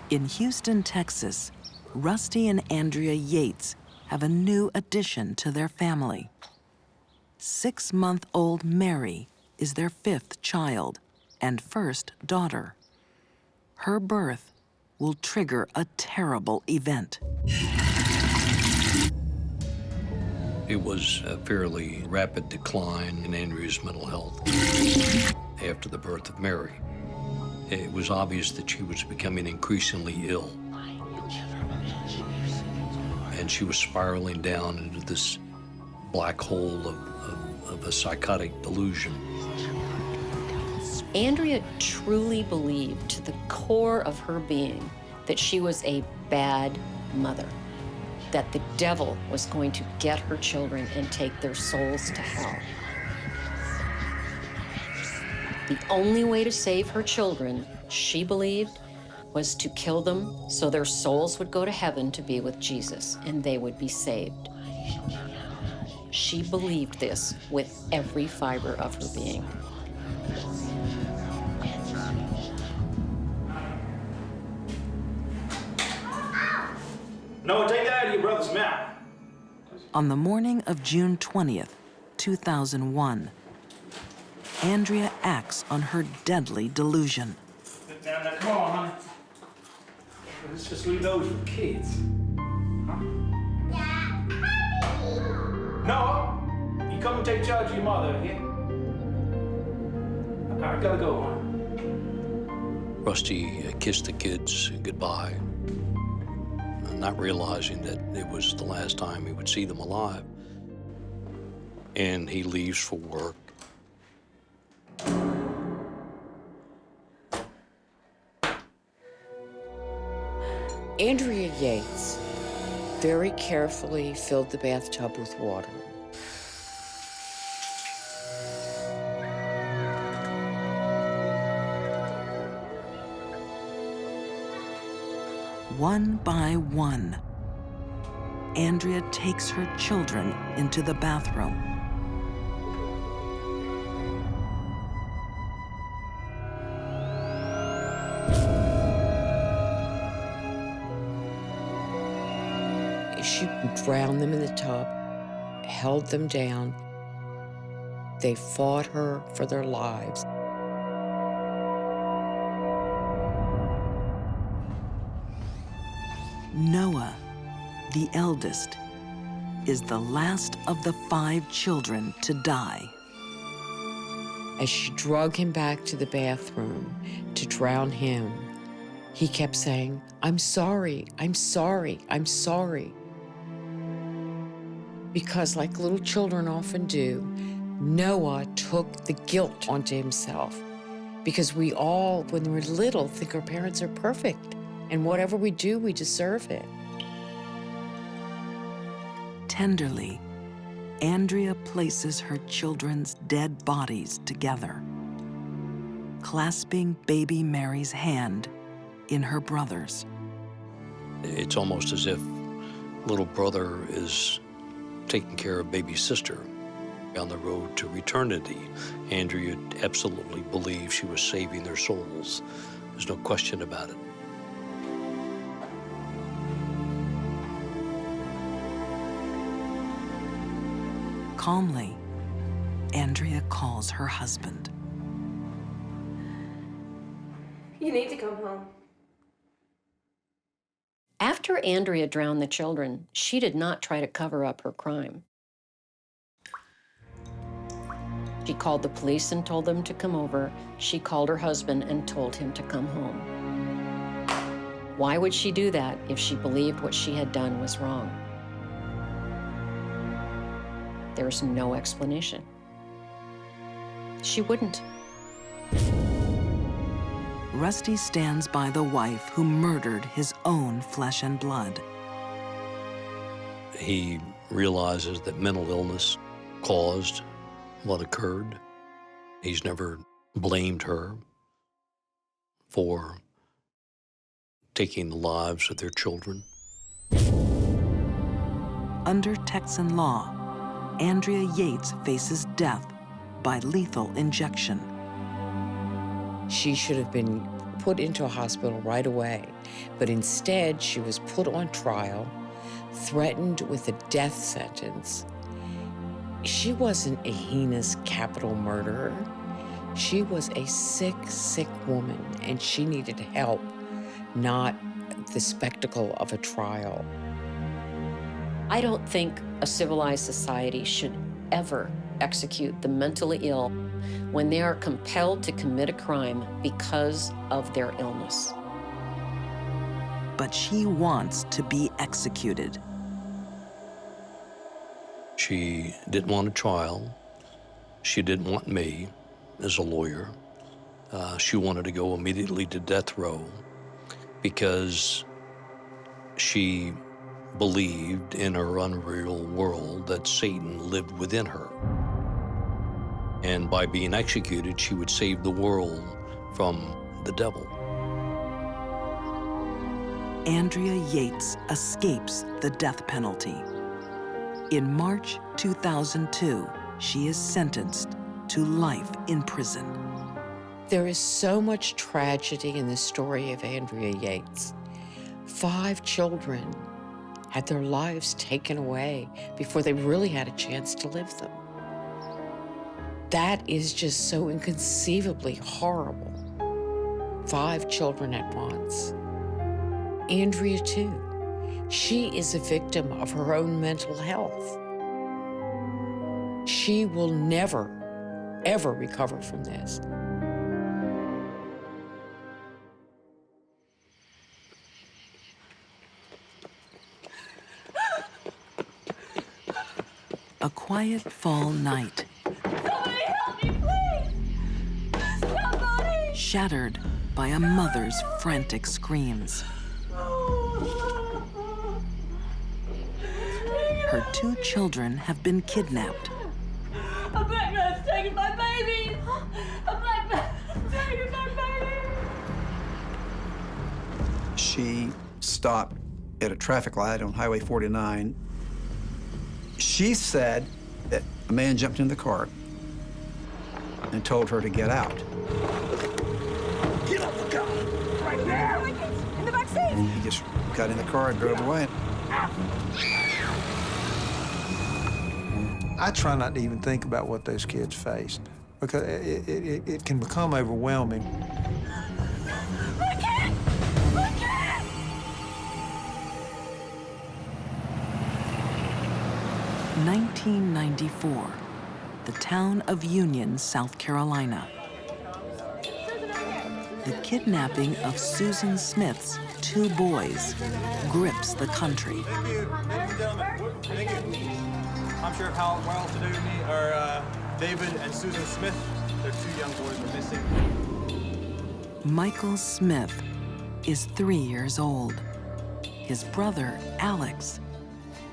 In Houston, Texas, Rusty and Andrea Yates have a new addition to their family. 6-month-old Mary is their 5th child and first daughter. Her birth will trigger a terrible event. It was a fairly rapid decline in Andrea's mental health after the birth of Mary. It was obvious that she was becoming increasingly ill. And she was spiraling down into this black hole of a psychotic delusion. Andrea truly believed to the core of her being that she was a bad mother, that the devil was going to get her children and take their souls to hell. The only way to save her children, she believed, was to kill them so their souls would go to heaven to be with Jesus and they would be saved. She believed this with every fiber of her being. Noah, take that out of your brother's mouth. On the morning of June 20th, 2001, Andrea acts on her deadly delusion. Sit down now, come on, honey. Let's just leave those with kids. Huh? Noah, you come and take charge of your mother, yeah? I gotta go, huh? Rusty kissed the kids goodbye, not realizing that it was the last time he would see them alive. And he leaves for work. Andrea Yates very carefully filled the bathtub with water. One by one, Andrea takes her children into the bathroom. She drowned them in the tub, held them down. They fought her for their lives. Noah, the eldest, is the last of the 5 children to die. As she drug him back to the bathroom to drown him, he kept saying, "I'm sorry, I'm sorry, I'm sorry." Because like little children often do, Noah took the guilt onto himself. Because we all, when we're little, think our parents are perfect. And whatever we do, we deserve it. Tenderly, Andrea places her children's dead bodies together, clasping baby Mary's hand in her brother's. It's almost as if little brother is taking care of baby sister on the road to eternity. Andrea absolutely believed she was saving their souls. There's no question about it. Calmly, Andrea calls her husband. You need to come home. After Andrea drowned the children, she did not try to cover up her crime. She called the police and told them to come over. She called her husband and told him to come home. Why would she do that if she believed what she had done was wrong? There's no explanation. She wouldn't. Rusty stands by the wife who murdered his own flesh and blood. He realizes that mental illness caused what occurred. He's never blamed her for taking the lives of their children. Under Texan law, Andrea Yates faces death by lethal injection. She should have been put into a hospital right away, but instead she was put on trial, threatened with a death sentence. She wasn't a heinous capital murderer. She was a sick, sick woman, and she needed help, not the spectacle of a trial. I don't think a civilized society should ever execute the mentally ill when they are compelled to commit a crime because of their illness. But she wants to be executed. She didn't want a trial. She didn't want me as a lawyer. She wanted to go immediately to death row because she believed in her unreal world that Satan lived within her. And by being executed, she would save the world from the devil. Andrea Yates escapes the death penalty. In March 2002, she is sentenced to life in prison. There is so much tragedy in the story of Andrea Yates. 5 children had their lives taken away before they really had a chance to live them. That is just so inconceivably horrible. 5 children at once. Andrea, too. She is a victim of her own mental health. She will never, ever recover from this. A quiet fall night. Somebody help me, please! Somebody! Shattered by a mother's frantic screams. Her 2 children have been kidnapped. A black man's taking my baby! A black man's taking my baby! She stopped at a traffic light on Highway 49. She said that a man jumped in the car and told her to get out. Get out the car! Right there! In the back seat! He just got in the car and drove away. I try not to even think about what those kids faced because it can become overwhelming. I can't! I can't! 1994, the town of Union, South Carolina. The kidnapping of Susan Smith's 2 boys grips the country. Thank you. Ladies and gentlemen, thank you. I'm Sheriff Howell. Well-to-do are David and Susan Smith. Their 2 young boys are missing. Michael Smith is 3 years old. His brother, Alex,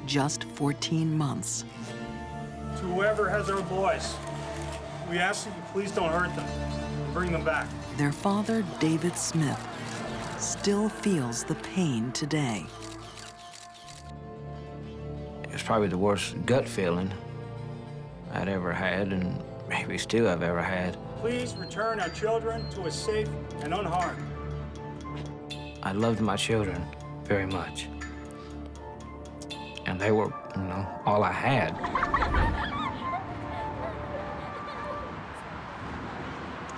just 14 months. To whoever has our boys, we ask that you please don't hurt them and bring them back. Their father, David Smith, still feels the pain today. It's probably the worst gut feeling I'd ever had, and maybe still I've ever had. Please return our children to us safe and unharmed. I loved my children very much. And they were, all I had.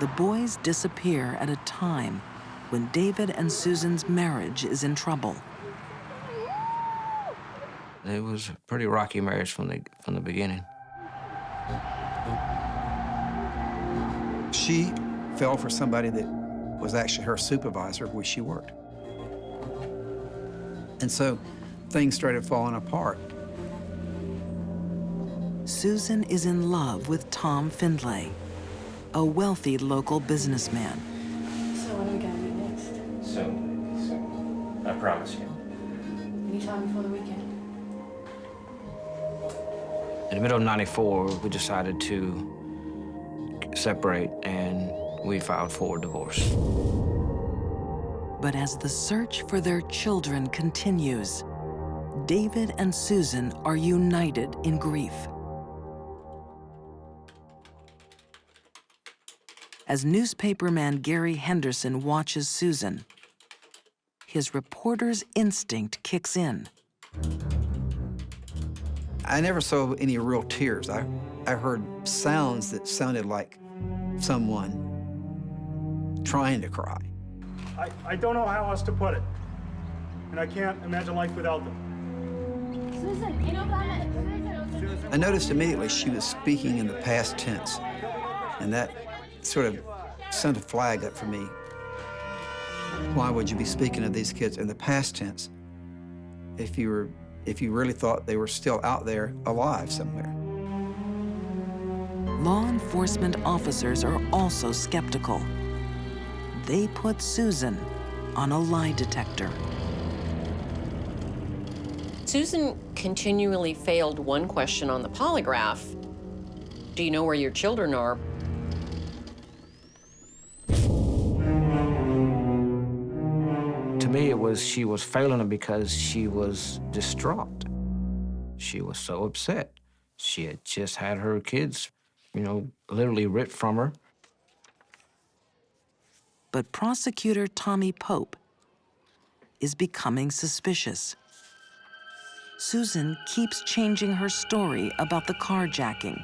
The boys disappear at a time when David and Susan's marriage is in trouble. It was a pretty rocky marriage from the beginning. She fell for somebody that was actually her supervisor where she worked. And so things started falling apart. Susan is in love with Tom Findlay, a wealthy local businessman. So when are we going to meet next? Soon. I promise you. Anytime before the weekend? In the middle of '94, we decided to separate, and we filed for divorce. But as the search for their children continues, David and Susan are united in grief. As newspaperman Gary Henderson watches Susan, his reporter's instinct kicks in. I never saw any real tears. I heard sounds that sounded like someone trying to cry. I don't know how else to put it, and I can't imagine life without them. Susan, you know that? I noticed immediately she was speaking in the past tense, and that sort of sent a flag up for me. Why would you be speaking of these kids in the past tense if you really thought they were still out there alive somewhere? Law enforcement officers are also skeptical. They put Susan on a lie detector. Susan continually failed one question on the polygraph. Do you know where your children are? To me, it was she was failing it because she was distraught. She was so upset. She had just had her kids, literally ripped from her. But prosecutor Tommy Pope is becoming suspicious. Susan keeps changing her story about the carjacking.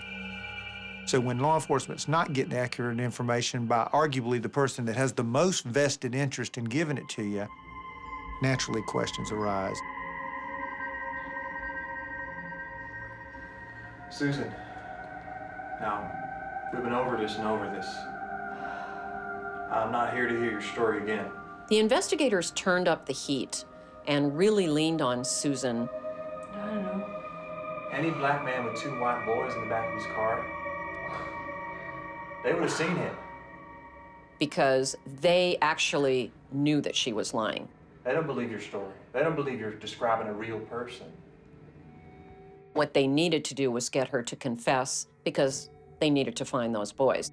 So when law enforcement's not getting accurate information by arguably the person that has the most vested interest in giving it to you, naturally questions arise. Susan, Now, we've been over this and over this. I'm not here to hear your story again. The investigators turned up the heat and really leaned on Susan. I don't know. Any black man with 2 white boys in the back of his car, they would have seen him. Because they actually knew that she was lying. They don't believe your story. They don't believe you're describing a real person. What they needed to do was get her to confess because they needed to find those boys.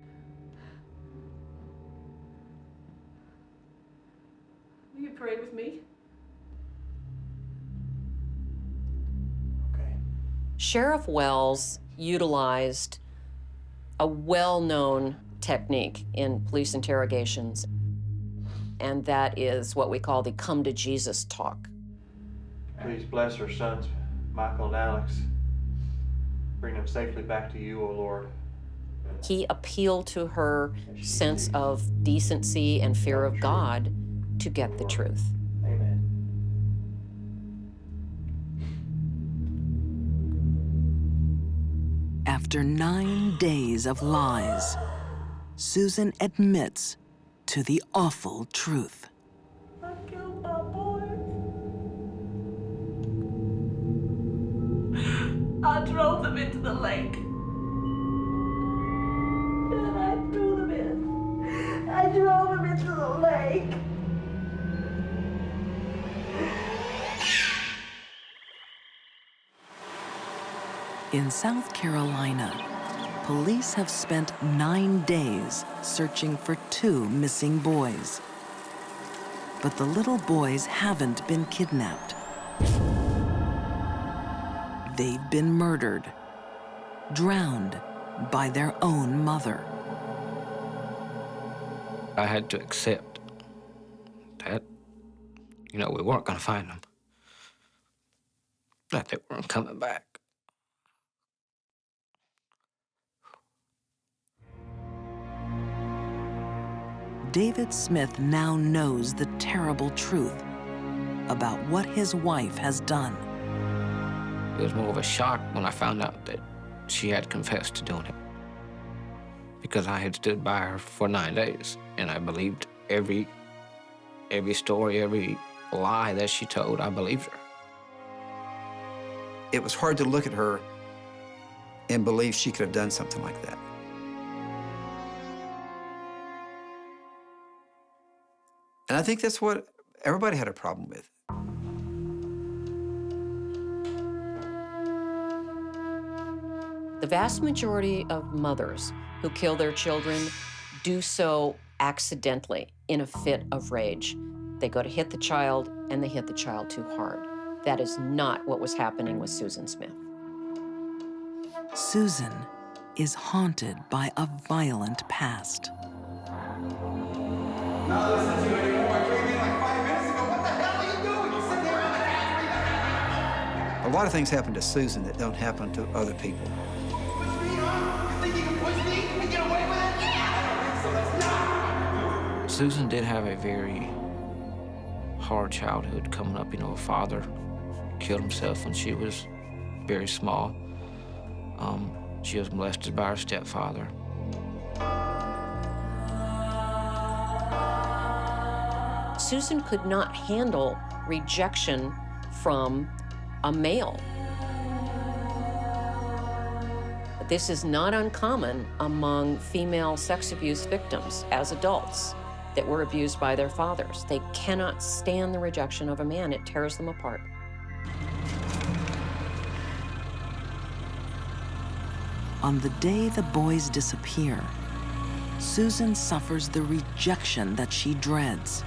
Will you pray with me? Sheriff Wells utilized a well-known technique in police interrogations, and that is what we call the come to Jesus talk. Please bless our sons, Michael and Alex. Bring them safely back to you, O Lord. He appealed to her sense of decency and fear of God to get the truth. Amen. After 9 days of lies, Susan admits to the awful truth. I killed my boy. I drove them into the lake. And I threw them in. I drove them into the lake. In South Carolina, police have spent 9 days searching for 2 missing boys. But the little boys haven't been kidnapped. They've been murdered, drowned by their own mother. I had to accept that, we weren't going to find them, that they weren't coming back. David Smith now knows the terrible truth about what his wife has done. It was more of a shock when I found out that she had confessed to doing it, because I had stood by her for 9 days, and I believed every story, every lie that she told. I believed her. It was hard to look at her and believe she could have done something like that. And I think that's what everybody had a problem with. The vast majority of mothers who kill their children do so accidentally in a fit of rage. They go to hit the child, and they hit the child too hard. That is not what was happening with Susan Smith. Susan is haunted by a violent past. Not listen to you anymore. I came in like 5 minutes ago. What the hell are you doing? You sitting there on the couch? A lot of things happen to Susan that don't happen to other people. Push me, huh? You think you can push me and get away with it? Yeah! I don't think so. That's not. Susan did have a very hard childhood coming up. Her father killed himself when she was very small. She was molested by her stepfather. Susan could not handle rejection from a male. This is not uncommon among female sex abuse victims as adults that were abused by their fathers. They cannot stand the rejection of a man. It tears them apart. On the day the boys disappear, Susan suffers the rejection that she dreads.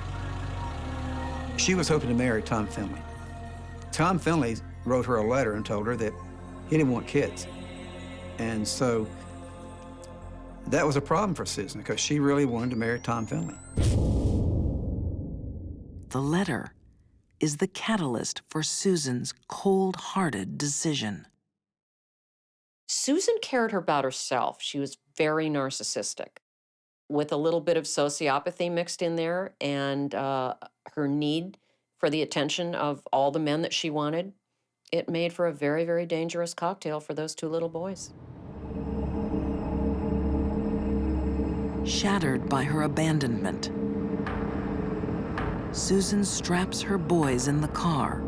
She was hoping to marry Tom Finley. Tom Finley wrote her a letter and told her that he didn't want kids. And so that was a problem for Susan, because she really wanted to marry Tom Finley. The letter is the catalyst for Susan's cold-hearted decision. Susan cared about herself. She was very narcissistic, with a little bit of sociopathy mixed in there, and her need for the attention of all the men that she wanted. It made for a very, very dangerous cocktail for those 2 little boys. Shattered by her abandonment, Susan straps her boys in the car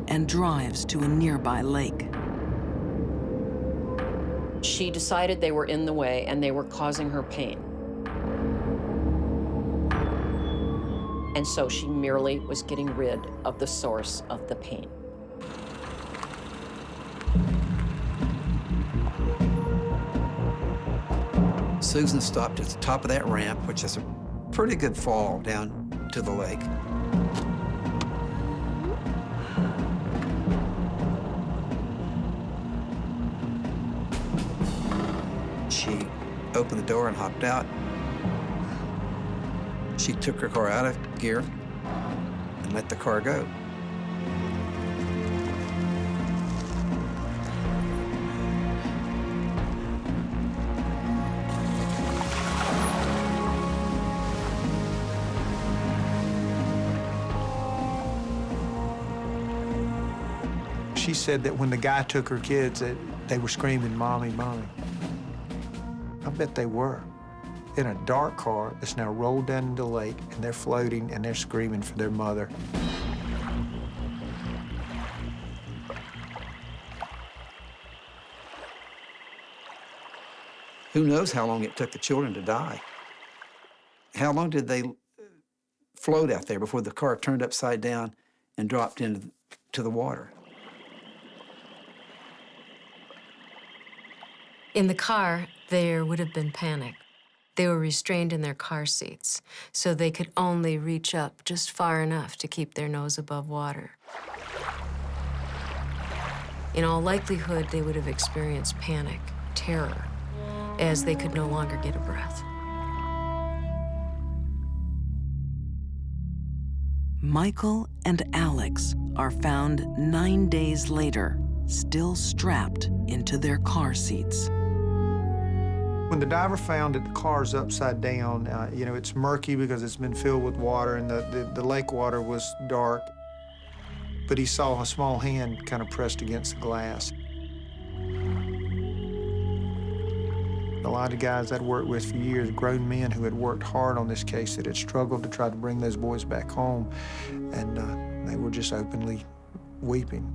and drives to a nearby lake. She decided they were in the way and they were causing her pain. And so she merely was getting rid of the source of the pain. Susan stopped at the top of that ramp, which is a pretty good fall down to the lake. She opened the door and hopped out. She took her car out of gear and let the car go. She said that when the guy took her kids, that they were screaming, "Mommy, Mommy." I bet they were. In a dark car that's now rolled down into the lake, and they're floating, and they're screaming for their mother. Who knows how long it took the children to die? How long did they float out there before the car turned upside down and dropped into the water? In the car, there would have been panic. They were restrained in their car seats, so they could only reach up just far enough to keep their nose above water. In all likelihood, they would have experienced panic, terror, as they could no longer get a breath. Michael and Alex are found 9 days later, still strapped into their car seats. When the diver found that the car's upside down, you know, it's murky because it's been filled with water, and the lake water was dark. But he saw a small hand kind of pressed against the glass. A lot of guys I'd worked with for years, grown men who had worked hard on this case, that had struggled to try to bring those boys back home, and they were just openly weeping.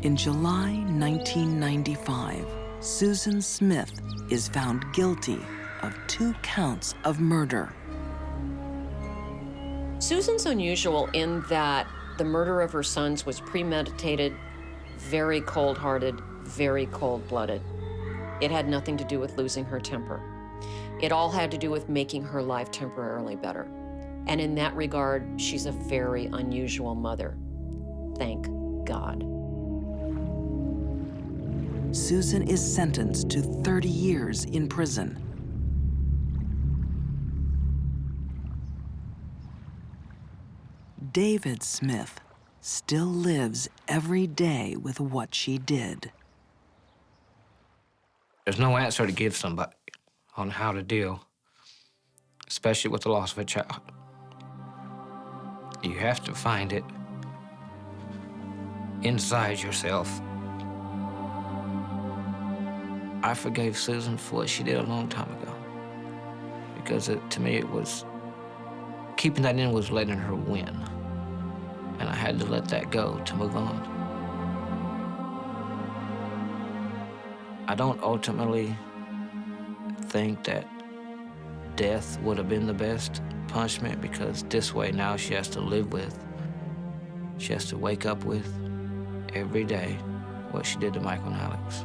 In July 1995, Susan Smith is found guilty of 2 counts of murder. Susan's unusual in that the murder of her sons was premeditated, very cold-hearted, very cold-blooded. It had nothing to do with losing her temper. It all had to do with making her life temporarily better. And in that regard, she's a very unusual mother. Thank God. Susan is sentenced to 30 years in prison. David Smith still lives every day with what she did. There's no answer to give somebody on how to deal, especially with the loss of a child. You have to find it inside yourself. I forgave Susan for what she did a long time ago, because to me it was, keeping that in was letting her win, and I had to let that go to move on. I don't ultimately think that death would have been the best punishment, because this way now she has to live with, she has to wake up with every day what she did to Michael and Alex.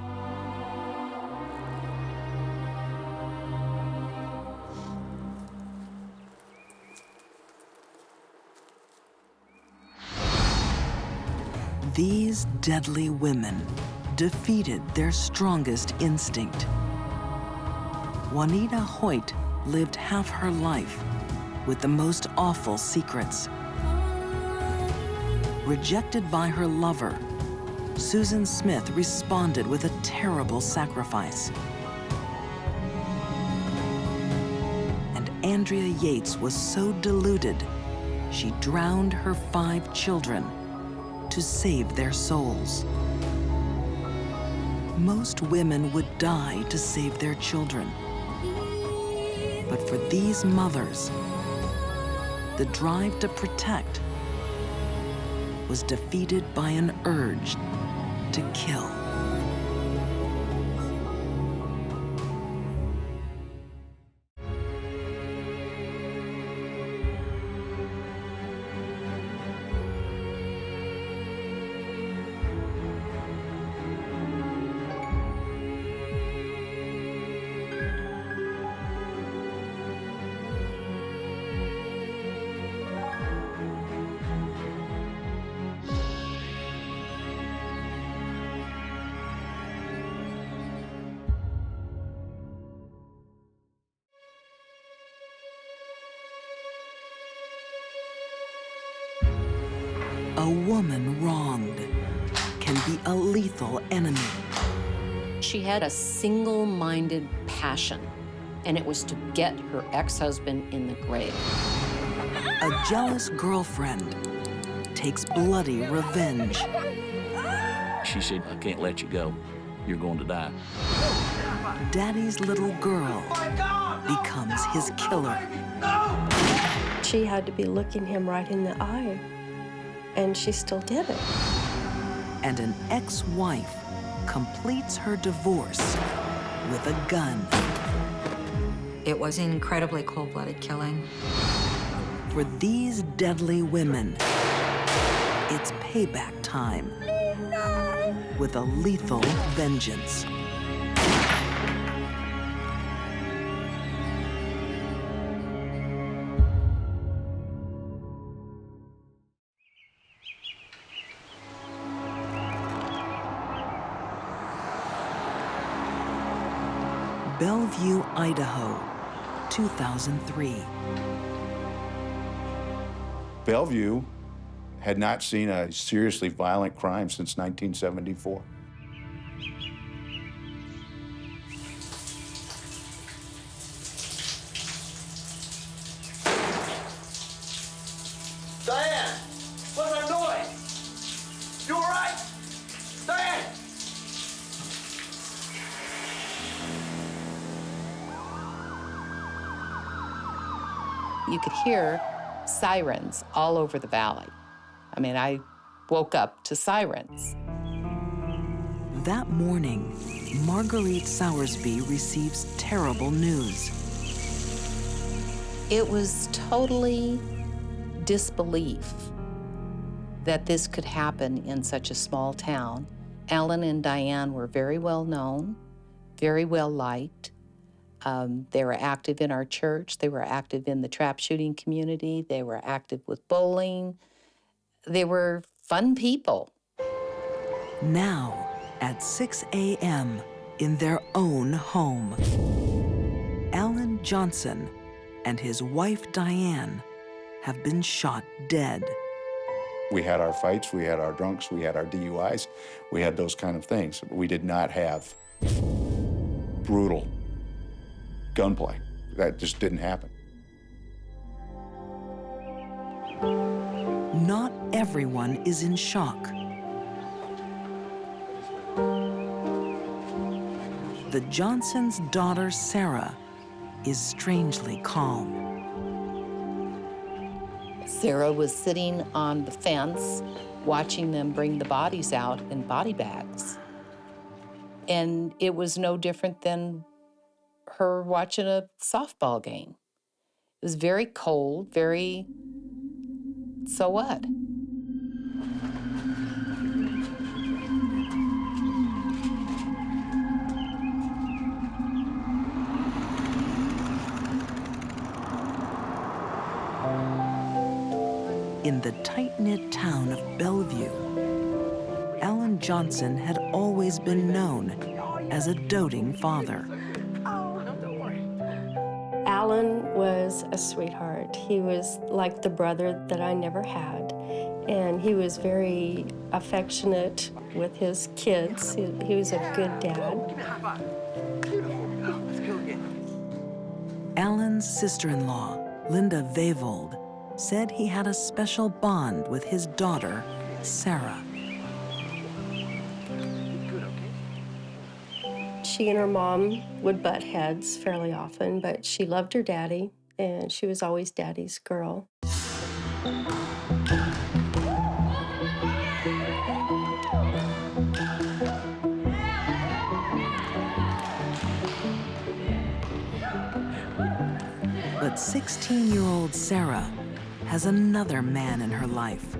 These deadly women defeated their strongest instinct. Juanita Hoyt lived half her life with the most awful secrets. Rejected by her lover, Susan Smith responded with a terrible sacrifice. And Andrea Yates was so deluded, she drowned her 5 children to save their souls. Most women would die to save their children. But for these mothers, the drive to protect was defeated by an urge to kill. A woman wronged can be a lethal enemy. She had a single-minded passion, and it was to get her ex-husband in the grave. A jealous girlfriend takes bloody revenge. She said, I can't let you go. You're going to die. Daddy's little girl becomes his killer. She had to be looking him right in the eye, and she still did it. And an ex-wife completes her divorce with a gun. It was an incredibly cold-blooded killing. For these deadly women, it's payback time with a lethal vengeance. Bellevue, Idaho, 2003. Bellevue had not seen a seriously violent crime since 1974. Diane! What's that noise? You all right? Diane! You could hear sirens all over the valley. I mean, I woke up to sirens. That morning, Marguerite Sowersby receives terrible news. It was totally disbelief that this could happen in such a small town. Alan and Diane were very well known, very well liked. They were active in our church. They were active in the trap shooting community. They were active with bowling. They were fun people. Now, at 6 a.m. in their own home, Alan Johnson and his wife Diane have been shot dead. We had our fights, we had our drunks, we had our DUIs, we had those kind of things. We did not have brutal gunplay. That just didn't happen. Not everyone is in shock. The Johnsons' daughter, Sarah, is strangely calm. Sarah was sitting on the fence, watching them bring the bodies out in body bags. And it was no different than her watching a softball game. It was very cold, very, so what? In the tight-knit town of Bellevue, Alan Johnson had always been known as a doting father. Alan was a sweetheart. He was like the brother that I never had. And he was very affectionate with his kids. He was a good dad. Alan's sister-in-law, Linda Vavold, said he had a special bond with his daughter, Sarah. She and her mom would butt heads fairly often, but she loved her daddy, and she was always daddy's girl. But 16-year-old Sarah has another man in her life.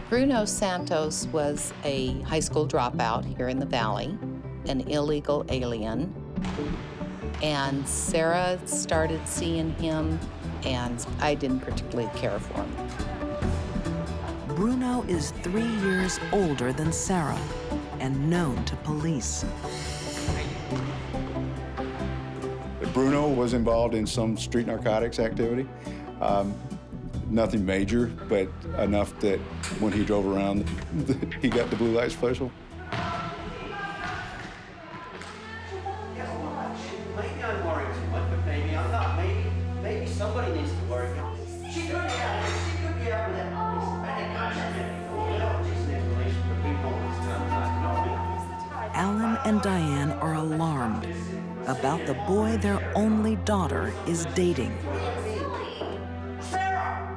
Bruno Santos was a high school dropout here in the Valley, an illegal alien. And Sarah started seeing him, and I didn't particularly care for him. Bruno is 3 years older than Sarah and known to police. Bruno was involved in some street narcotics activity. Nothing major, but enough that when he drove around, he got the blue light special. Maybe I'm worrying too much, but maybe I'm not. Maybe somebody needs to worry. She could be out. She could be out with that. Alan and Diane are alarmed about the boy their only daughter is dating. Sarah!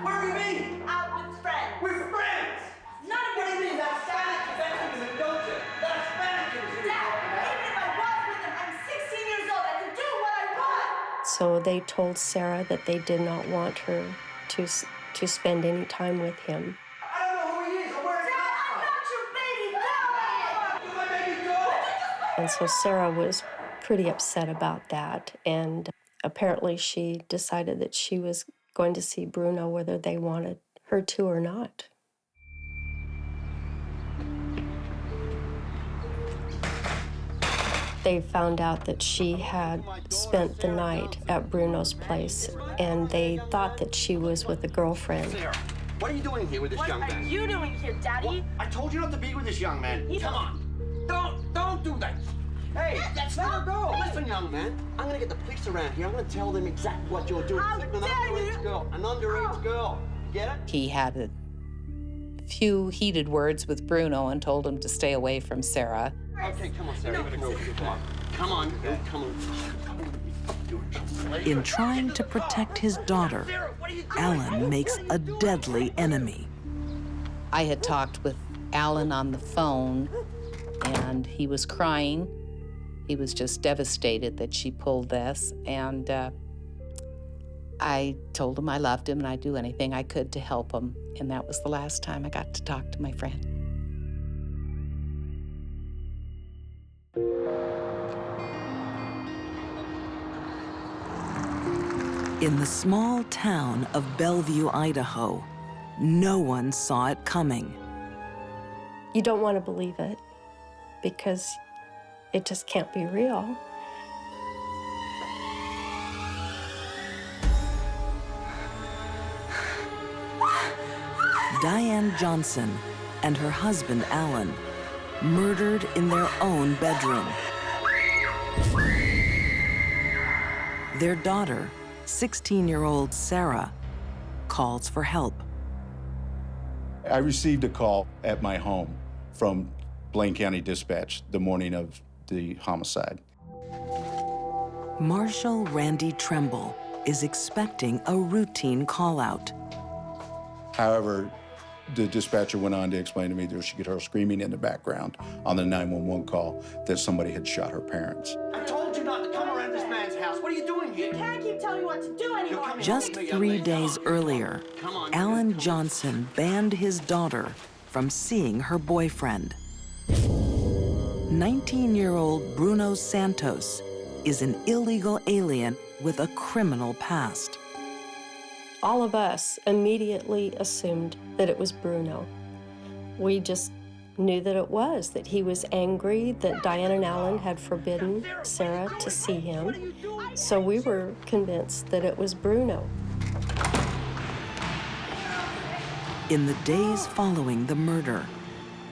Where have you been? Out with friends. With friends! None of What do you mean? That's Spanish, don't you? That's Spanish. Dad, even if I was with him, I'm 16 years old. I can do what I want. So they told Sarah that they did not want her to spend any time with him. I don't know who he is or where he comes from. I'm not your baby. Go! Let my baby go! And so Sarah was pretty upset about that, and apparently she decided that she was going to see Bruno whether they wanted her to or not. They found out that she had spent the night at Bruno's place, and they thought that she was with a girlfriend. Sarah, what are you doing here with this young man? What are you doing here, Daddy? What? I told you not to be with this young man. Come on. Don't do that. Hey, let her go. Listen, young man, I'm gonna get the police around here. I'm gonna tell them exactly what you're doing. How It's an dare underage you? girl. An underage girl. Get it? He had a few heated words with Bruno and told him to stay away from Sarah. Okay, come on, Sarah. Come on. Come on. In trying to protect his daughter, Alan makes a deadly enemy. I had talked with Alan on the phone, and he was crying. He was just devastated that she pulled this, and I told him I loved him and I'd do anything I could to help him, and that was the last time I got to talk to my friend. In the small town of Bellevue, Idaho, no one saw it coming. You don't want to believe it because it just can't be real. Diane Johnson and her husband, Alan, murdered in their own bedroom. Their daughter, 16-year-old Sarah, calls for help. I received a call at my home from Blaine County Dispatch the morning of the homicide. Marshal Randy Tremble is expecting a routine call-out. However, the dispatcher went on to explain to me that she could hear screaming in the background on the 911 call that somebody had shot her parents. I told you not to come around this man's house. What are you doing here? You can't keep telling me what to do anymore. Just 3 days earlier, Alan Johnson banned his daughter from seeing her boyfriend. 19-year-old Bruno Santos is an illegal alien with a criminal past. All of us immediately assumed that it was Bruno. We just knew that it was, that he was angry that Diane and Alan had forbidden Sarah to see him. So we were convinced that it was Bruno. In the days following the murder,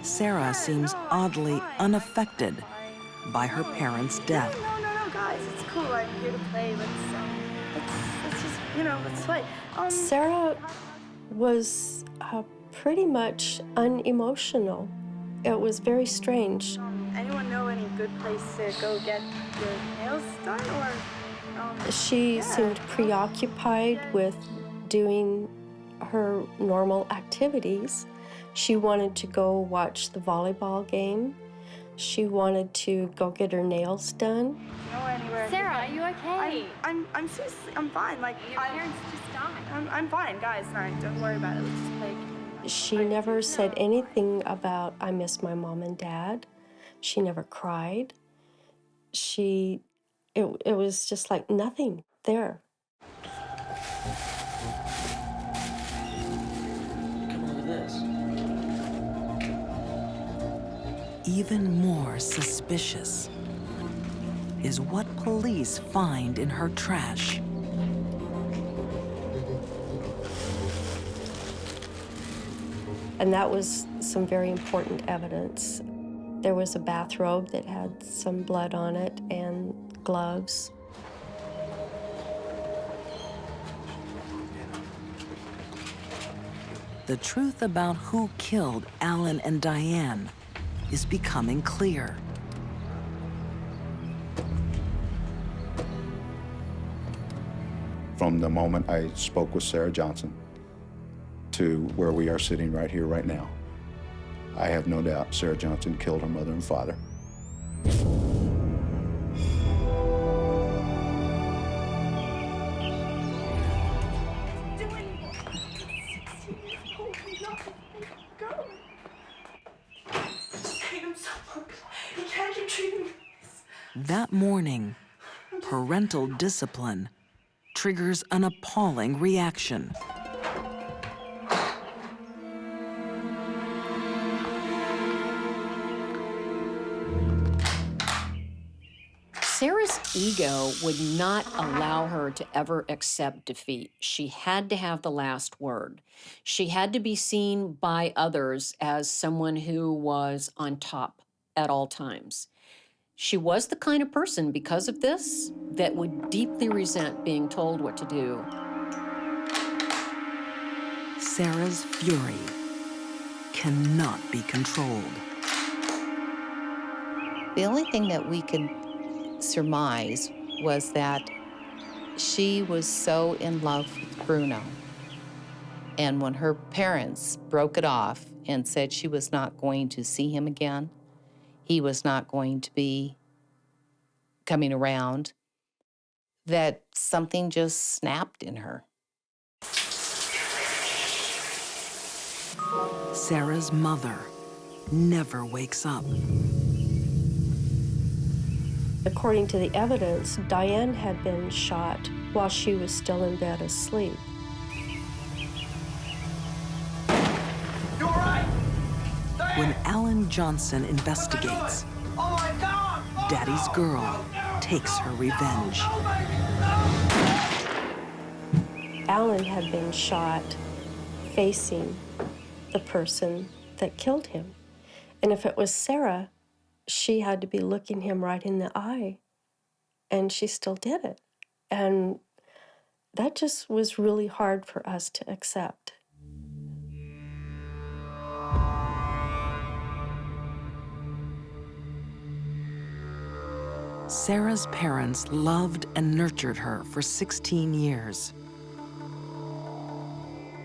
Sarah seems oddly unaffected by her parents' death. No, guys, it's cool. I'm here to play. Let's just, let's play. Sarah was pretty much unemotional. It was very strange. anyone know any good place to go get your nails done, or? She seemed preoccupied with doing her normal activities. She wanted to go watch the volleyball game. She wanted to go get her nails done. Know anywhere? Sarah, are you okay? I'm seriously, I'm fine. Like, Your parents just died. I'm fine, guys. Don't worry about it. Let's just play. She never said anything about, I miss my mom and dad. She never cried. It was just like nothing there. Come on to this. Even more suspicious is what police find in her trash. And that was some very important evidence. There was a bathrobe that had some blood on it and gloves. The truth about who killed Alan and Diane is becoming clear. From the moment I spoke with Sarah Johnson to where we are sitting right here, right now, I have no doubt Sarah Johnson killed her mother and father. That morning, parental discipline triggers an appalling reaction. Sarah's ego would not allow her to ever accept defeat. She had to have the last word. She had to be seen by others as someone who was on top at all times. She was the kind of person, because of this, that would deeply resent being told what to do. Sarah's fury cannot be controlled. The only thing that we could surmise was that she was so in love with Bruno. And when her parents broke it off and said she was not going to see him again, he was not going to be coming around, that something just snapped in her. Sarah's mother never wakes up. According to the evidence, Diane had been shot while she was still in bed asleep. You're right. When Alan Johnson investigates, Oh my God! Daddy's girl takes her revenge. Alan had been shot facing the person that killed him. And if it was Sarah, she had to be looking him right in the eye, and she still did it. And that just was really hard for us to accept. Sarah's parents loved and nurtured her for 16 years.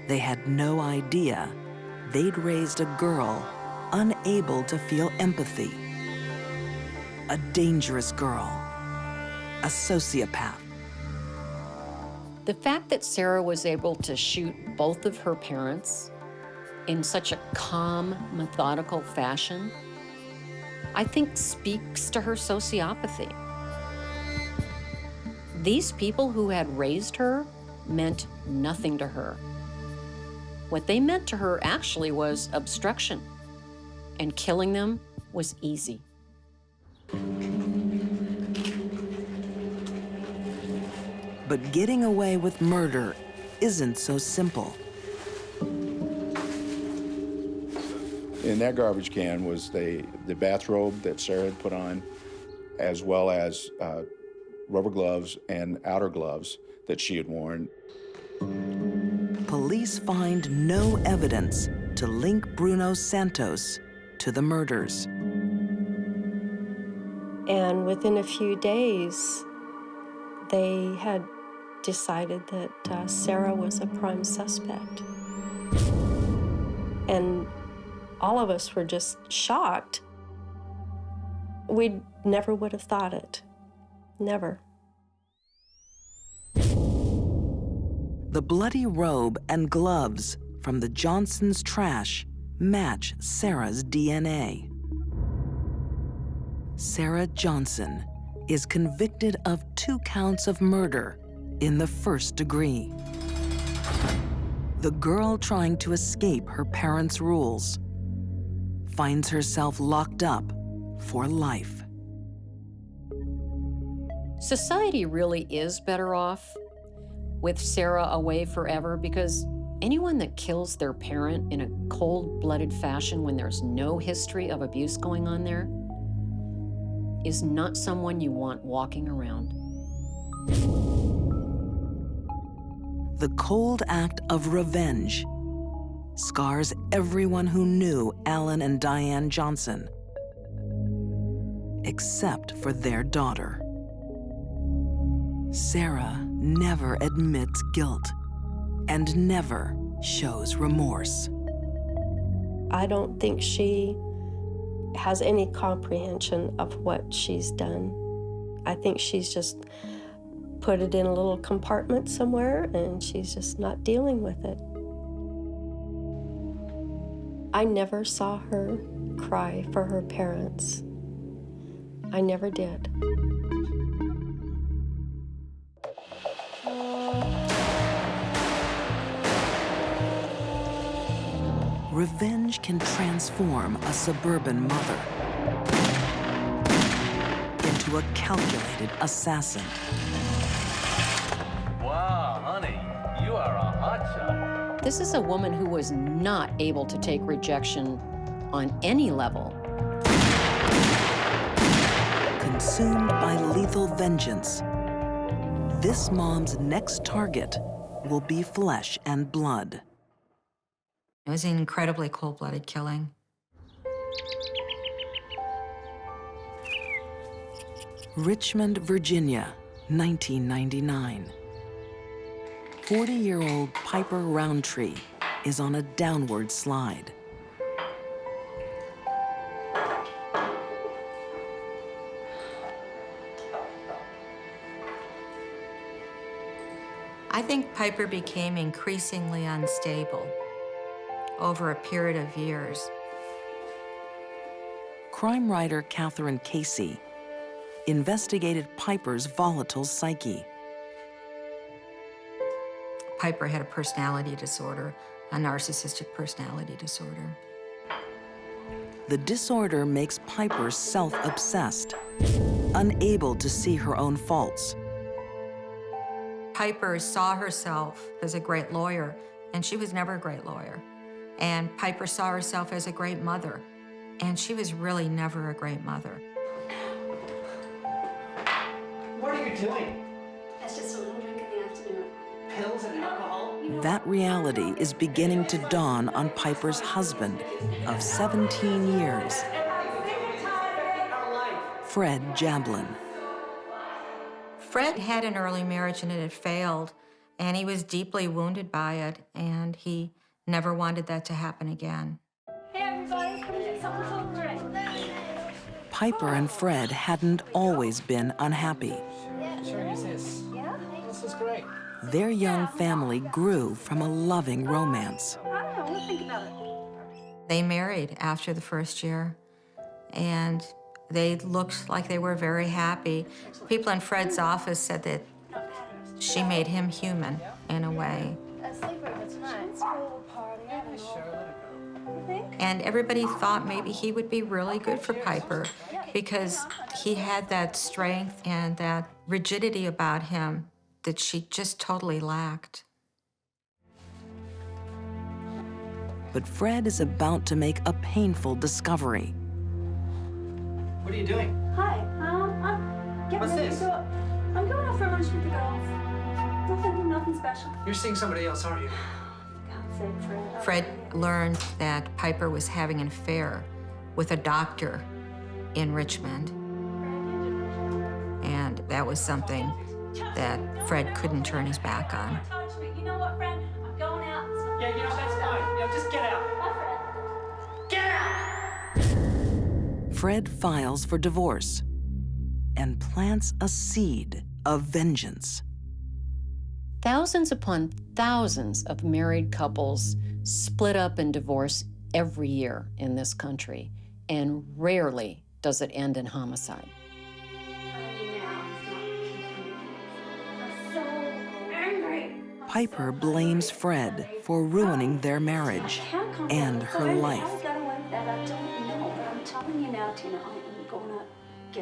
They had no idea they'd raised a girl unable to feel empathy. A dangerous girl, a sociopath. The fact that Sarah was able to shoot both of her parents in such a calm, methodical fashion, I think speaks to her sociopathy. These people who had raised her meant nothing to her. What they meant to her actually was obstruction, and killing them was easy. But getting away with murder isn't so simple. In that garbage can was the bathrobe that Sarah had put on, as well as rubber gloves and outer gloves that she had worn. Police find no evidence to link Bruno Santos to the murders. And within a few days, they had decided that Sarah was a prime suspect. And all of us were just shocked. We never would have thought it. Never. The bloody robe and gloves from the Johnsons' trash match Sarah's DNA. Sarah Johnson is convicted of 2 counts of murder in the 1st degree. The girl trying to escape her parents' rules finds herself locked up for life. Society really is better off with Sarah away forever, because anyone that kills their parent in a cold-blooded fashion when there's no history of abuse going on there is not someone you want walking around. The cold act of revenge scars everyone who knew Alan and Diane Johnson, except for their daughter. Sarah never admits guilt and never shows remorse. I don't think she has any comprehension of what she's done. I think she's just put it in a little compartment somewhere and she's just not dealing with it. I never saw her cry for her parents. I never did. Revenge can transform a suburban mother into a calculated assassin. Wow, honey, you are a hotshot. This is a woman who was not able to take rejection on any level. Consumed by lethal vengeance, this mom's next target will be flesh and blood. It was an incredibly cold-blooded killing. Richmond, Virginia, 1999. 40-year-old Piper Roundtree is on a downward slide. I think Piper became increasingly unstable over a period of years. Crime writer Catherine Casey investigated Piper's volatile psyche. Piper had a personality disorder, a narcissistic personality disorder. The disorder makes Piper self-obsessed, unable to see her own faults. Piper saw herself as a great lawyer, and she was never a great lawyer. And Piper saw herself as a great mother, and she was really never a great mother. What are you doing? That's just a little drink in the afternoon. Pills and alcohol? That reality is beginning to dawn on Piper's husband of 17 years, Fred Jablin. Fred had an early marriage and it had failed, and he was deeply wounded by it, and he never wanted that to happen again. Hey, everybody, come get something so great. Piper and Fred hadn't always been unhappy. Sure, use this. Yeah? This is great. Their young family grew from a loving romance. I don't know, we'll think about it. They married after the first year, and they looked like they were very happy. People in Fred's office said that she made him human in a way. And everybody thought maybe he would be really good for Piper because he had that strength and that rigidity about him that she just totally lacked. But Fred is about to make a painful discovery. What are you doing? Hi, I'm getting What's ready this? to go. I'm going out for lunch with the girls. Nothing special. You're seeing somebody else, aren't you? God's sake, Fred. Fred learned that Piper was having an affair with a doctor in Richmond. That was something that Fred couldn't turn his back on. You know what, friend? I'm going out. Yeah, you know, that's fine. You know, just get out. Get out! Fred files for divorce and plants a seed of vengeance. Thousands upon thousands of married couples split up and divorce every year in this country, and rarely does it end in homicide. Piper blames Fred for ruining their marriage and her life.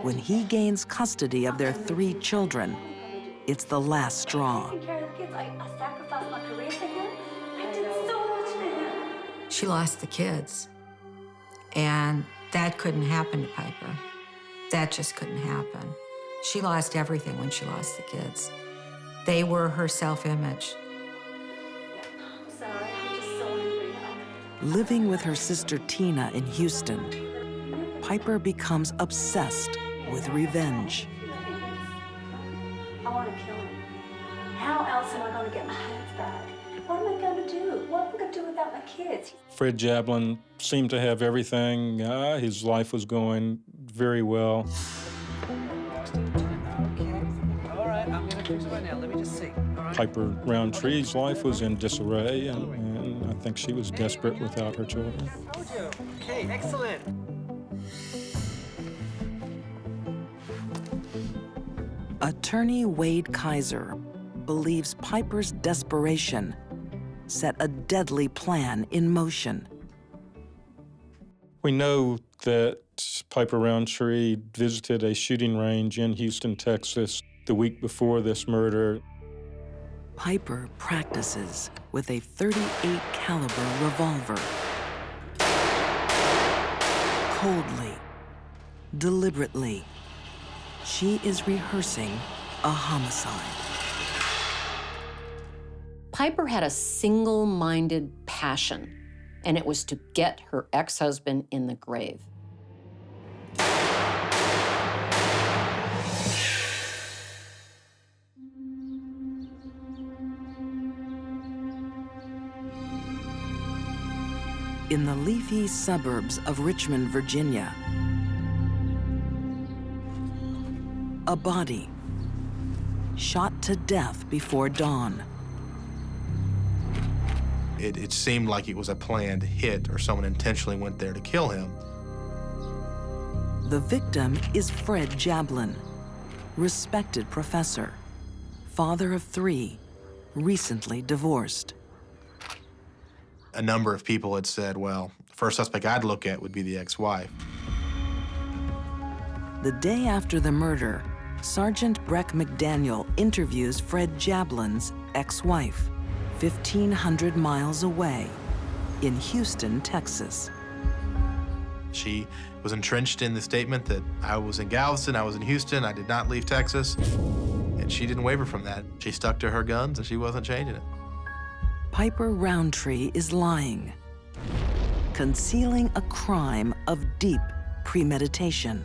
When he gains custody of their 3 children, it's the last straw. She lost the kids, and that couldn't happen to Piper. That just couldn't happen. She lost everything when she lost the kids. They were her self-image. Living with her sister Tina in Houston, Piper becomes obsessed with revenge. I want to kill him. How else am I going to get my hands back? What am I going to do? What am I going to do without my kids? Fred Jablin seemed to have everything. His life was going very well. All right, I'm going to fix it right now. Let me just see. All right. Piper Roundtree's life was in disarray, and I think she was desperate without her children. Told you. Okay, excellent. Attorney Wade Kaiser believes Piper's desperation set a deadly plan in motion. We know that Piper Roundtree visited a shooting range in Houston, Texas, the week before this murder. Piper practices with a .38 caliber revolver. Coldly, deliberately, she is rehearsing a homicide. Piper had a single-minded passion, and it was to get her ex-husband in the grave. In the leafy suburbs of Richmond, Virginia, a body shot to death before dawn. It seemed like it was a planned hit or someone intentionally went there to kill him. The victim is Fred Jablin, respected professor, father of 3, recently divorced. A number of people had said, well, the first suspect I'd look at would be the ex-wife. The day after the murder, Sergeant Breck McDaniel interviews Fred Jablin's ex-wife, 1,500 miles away in Houston, Texas. She was entrenched in the statement that I was in Galveston, I was in Houston, I did not leave Texas, and she didn't waver from that. She stuck to her guns, and she wasn't changing it. Piper Roundtree is lying, concealing a crime of deep premeditation.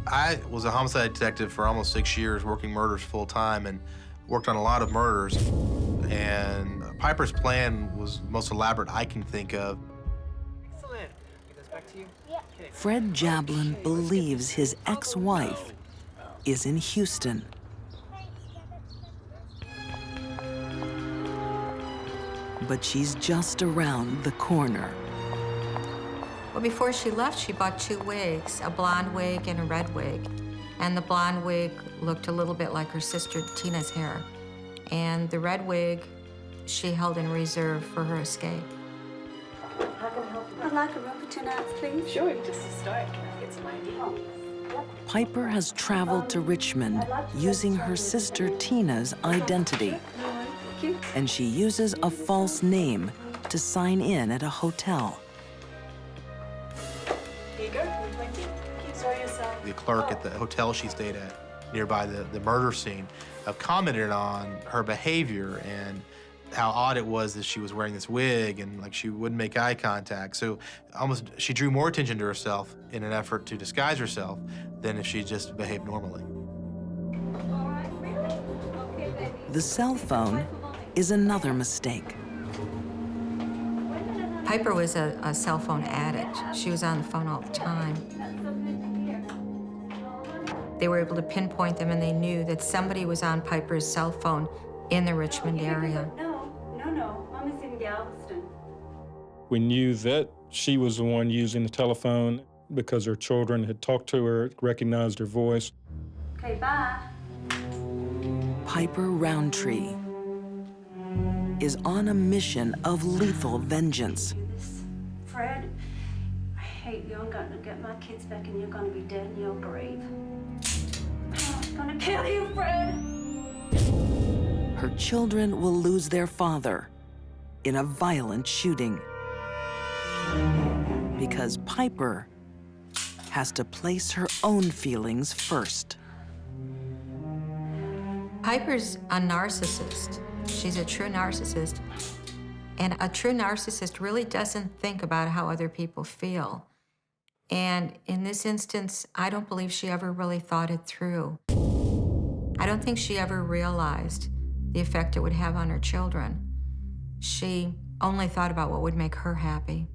I was a homicide detective for almost 6 years, working murders full-time, and worked on a lot of murders. And Piper's plan was the most elaborate I can think of. Excellent. Get this back to you. Yeah. Okay. Fred Jablin believes his ex-wife is in Houston. But she's just around the corner. Well, before she left, she bought 2 wigs, a blonde wig and a red wig. And the blonde wig looked a little bit like her sister Tina's hair. And the red wig, she held in reserve for her escape. How can I help you? I'd like a room for 2 nights, please. Sure, just to start. Can I get some ideas? Piper has traveled to Richmond using her sister Tina's identity. And she uses a false name to sign in at a hotel. Here you go. 20. Enjoy yourself. The clerk at the hotel she stayed at nearby the murder scene commented on her behavior and how odd it was that she was wearing this wig and like she wouldn't make eye contact. So almost she drew more attention to herself in an effort to disguise herself than if she just behaved normally. The cell phone is another mistake. Piper was a cell phone addict. She was on the phone all the time. They were able to pinpoint them, and they knew that somebody was on Piper's cell phone in the Richmond area. No, Mommy's in Galveston. We knew that she was the one using the telephone because her children had talked to her, recognized her voice. Okay, bye. Piper Roundtree is on a mission of lethal vengeance. Fred, I hate you. I'm going to get my kids back and you're going to be dead in your grave. I'm going to kill you, Fred. Her children will lose their father in a violent shooting because Piper has to place her own feelings first. Piper's a narcissist. She's a true narcissist. And a true narcissist really doesn't think about how other people feel. And in this instance, I don't believe she ever really thought it through. I don't think she ever realized the effect it would have on her children. She only thought about what would make her happy.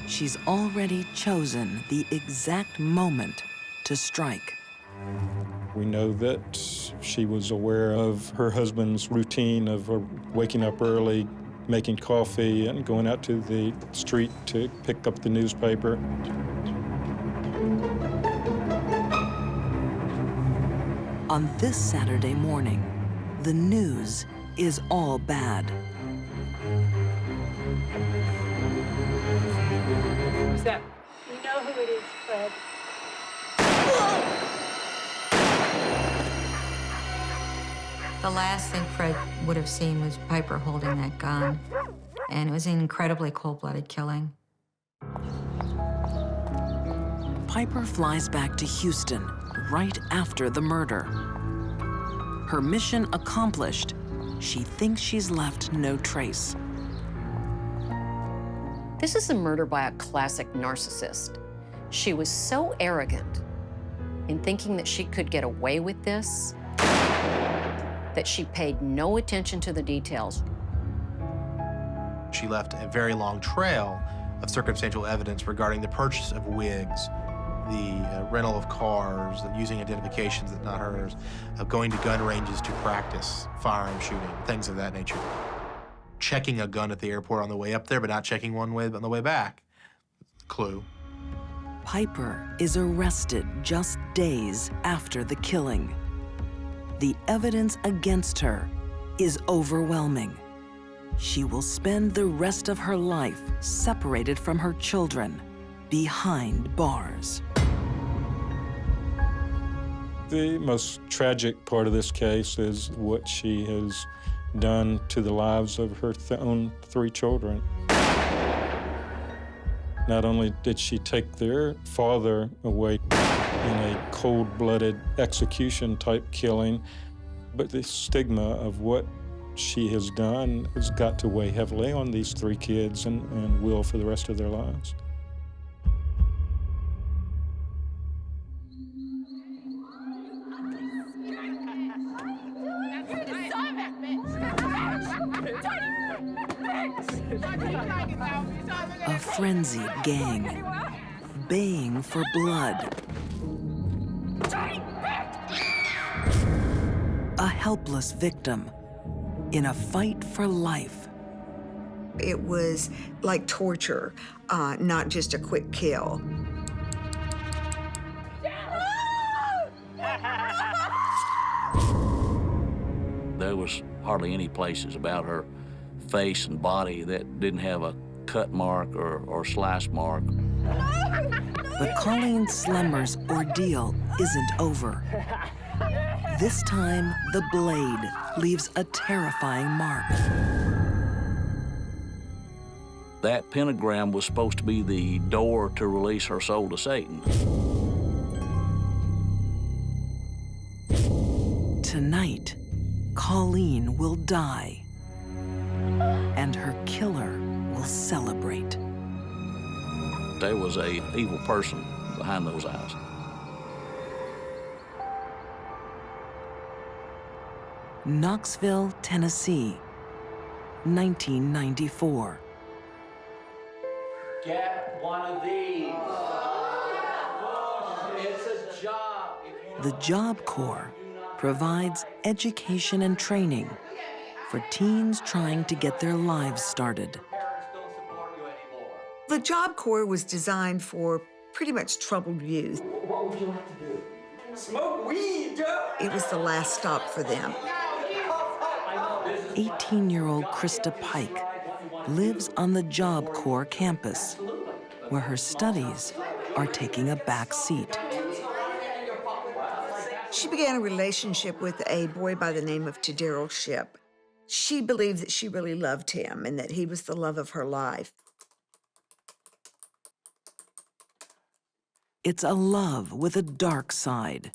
She's already chosen the exact moment to strike. We know that she was aware of her husband's routine of waking up early, making coffee, and going out to the street to pick up the newspaper. On this Saturday morning, the news is all bad. Who's that? You know who it is, Fred. The last thing Fred would have seen was Piper holding that gun, and it was an incredibly cold-blooded killing. Piper flies back to Houston right after the murder. Her mission accomplished, she thinks she's left no trace. This is a murder by a classic narcissist. She was so arrogant in thinking that she could get away with this that she paid no attention to the details. She left a very long trail of circumstantial evidence regarding the purchase of wigs, the rental of cars, using identifications that not hers, of going to gun ranges to practice firearm shooting, things of that nature. Checking a gun at the airport on the way up there, but not checking one way on the way back. Clue. Piper is arrested just days after the killing. The evidence against her is overwhelming. She will spend the rest of her life separated from her children, behind bars. The most tragic part of this case is what she has done to the lives of her own 3 children. Not only did she take their father away in a cold-blooded execution-type killing, but the stigma of what she has done has got to weigh heavily on these 3 kids and will for the rest of their lives. A frenzied gang, baying for blood. A helpless victim in a fight for life. It was like torture, not just a quick kill. There was hardly any places about her face and body that didn't have a cut mark or slice mark. But Colleen Slemmer's ordeal isn't over. This time, the blade leaves a terrifying mark. That pentagram was supposed to be the door to release her soul to Satan. Tonight, Colleen will die, and her killer will celebrate. There was a evil person behind those eyes. Knoxville, Tennessee, 1994. Get one of these. It's a job. The Job Corps provides education and training for teens trying to get their lives started. The Job Corps was designed for pretty much troubled youth. What would you like to do? Smoke weed, Joe. It was the last stop for them. 18-year-old Krista Pike lives on the Job Corps campus, where her studies are taking a back seat. She began a relationship with a boy by the name of Daryl Shipp. She believed that she really loved him and that he was the love of her life. It's a love with a dark side,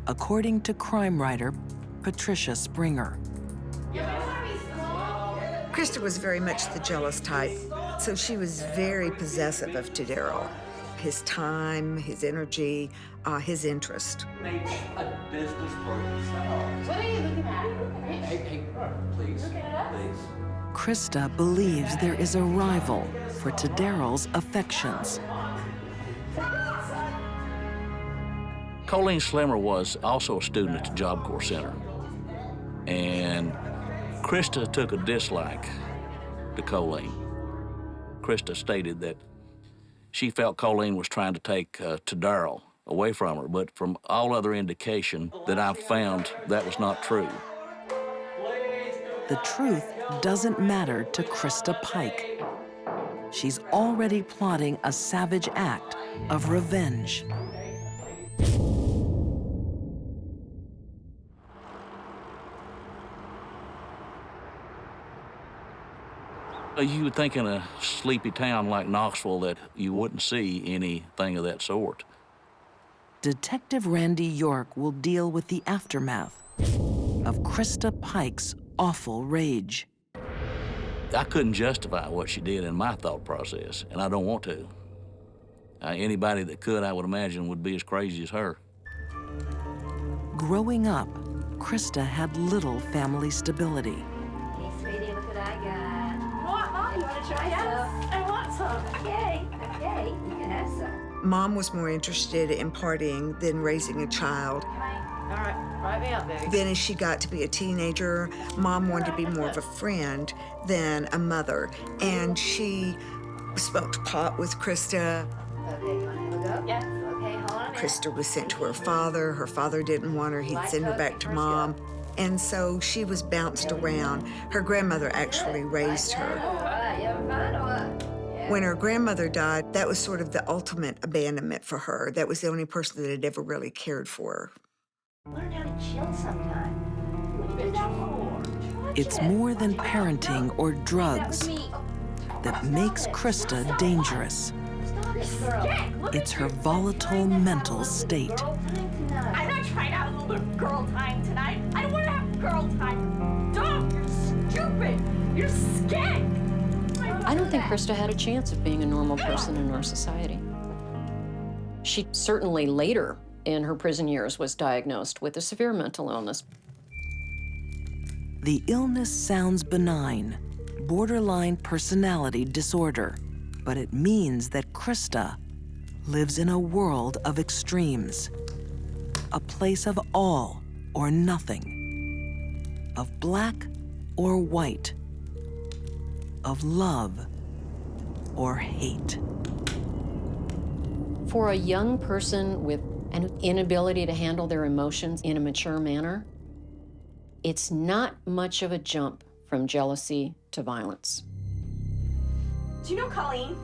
according to crime writer Patricia Springer. Krista was very much the jealous type, so she was very possessive of Daryl. His time, his energy, his interest. Make a business for yourself. What are you looking at? Hey, please, please. Krista believes there is a rival for Daryl's affections. Colleen Slimmer was also a student at the Job Corps Center. And Krista took a dislike to Colleen. Krista stated that she felt Colleen was trying to take Daryl away from her, but from all other indication that I've found, that was not true. The truth doesn't matter to Krista Pike. She's already plotting a savage act of revenge. You would think in a sleepy town like Knoxville that you wouldn't see anything of that sort. Detective Randy York will deal with the aftermath of Krista Pike's awful rage. I couldn't justify what she did in my thought process, and I don't want to. Anybody that could, I would imagine, would be as crazy as her. Growing up, Krista had little family stability. Hey, sweetie, look what I got. What, Mom? You want to try some? I want some. Yay. Okay, you can have some. Mom was more interested in partying than raising a child. All right, write me up, baby. Then as she got to be a teenager, Mom wanted to be more of a friend than a mother. And she smoked pot with Krista. Okay, you want to have a go? Yes. Okay, hold on a minute. Krista was sent to her father. Her father didn't want her. He'd send her back to Mom. And so she was bounced around. Her grandmother actually raised her. All right, you having fun or what? When her grandmother died, that was sort of the ultimate abandonment for her. That was the only person that had ever really cared for her. Learn how to chill sometime. What do you do that for? It's more than parenting or drugs that makes Krista dangerous. It's her volatile mental state. I'm not trying to have a little girl time tonight. I don't want to have girl time. Dumb, you're stupid. You're skank. I don't think Krista had a chance of being a normal person in our society. She certainly later in her prison years was diagnosed with a severe mental illness. The illness sounds benign, borderline personality disorder, but it means that Krista lives in a world of extremes, a place of all or nothing, of black or white, of love or hate. For a young person with an inability to handle their emotions in a mature manner, it's not much of a jump from jealousy to violence. Do you know Colleen?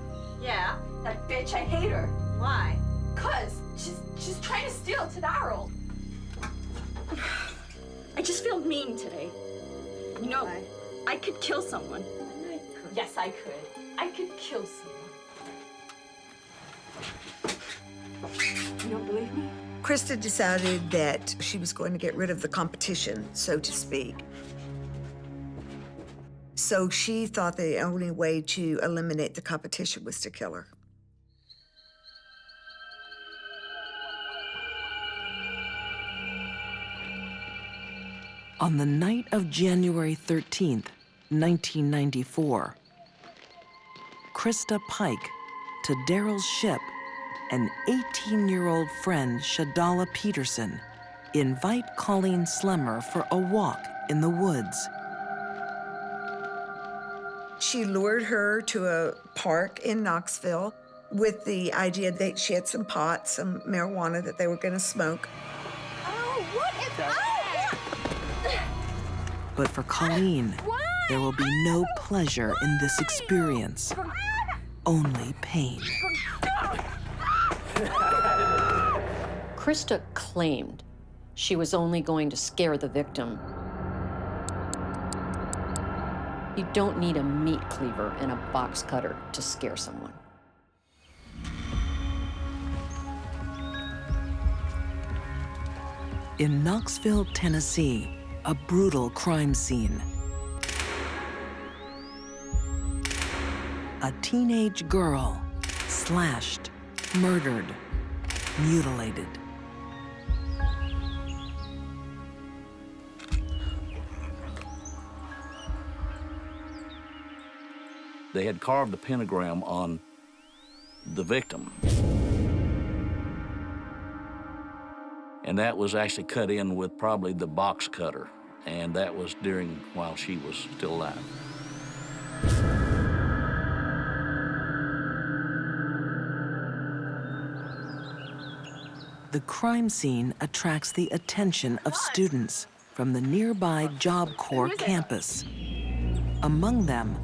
Yeah. That bitch, I hate her. Why? 'Cause she's trying to steal Daryl. I just feel mean today. You know, I could kill someone. Yes, I could. I could kill someone. You don't believe me? Krista decided that she was going to get rid of the competition, so to speak. So she thought the only way to eliminate the competition was to kill her. On the night of January 13th, 1994, Krista Pike, to Daryl's ship, and 18-year-old friend Shadala Peterson invite Colleen Slemmer for a walk in the woods. She lured her to a park in Knoxville with the idea that she had some pot, some marijuana that they were going to smoke. Oh, what is up? But for Colleen, there will be no pleasure in this experience, only pain. Krista claimed she was only going to scare the victim. You don't need a meat cleaver and a box cutter to scare someone. In Knoxville, Tennessee, a brutal crime scene. A teenage girl slashed, murdered, mutilated. They had carved a pentagram on the victim. And that was actually cut in with probably the box cutter. And that was while she was still alive. The crime scene attracts the attention of students from the nearby Job Corps campus. Among them,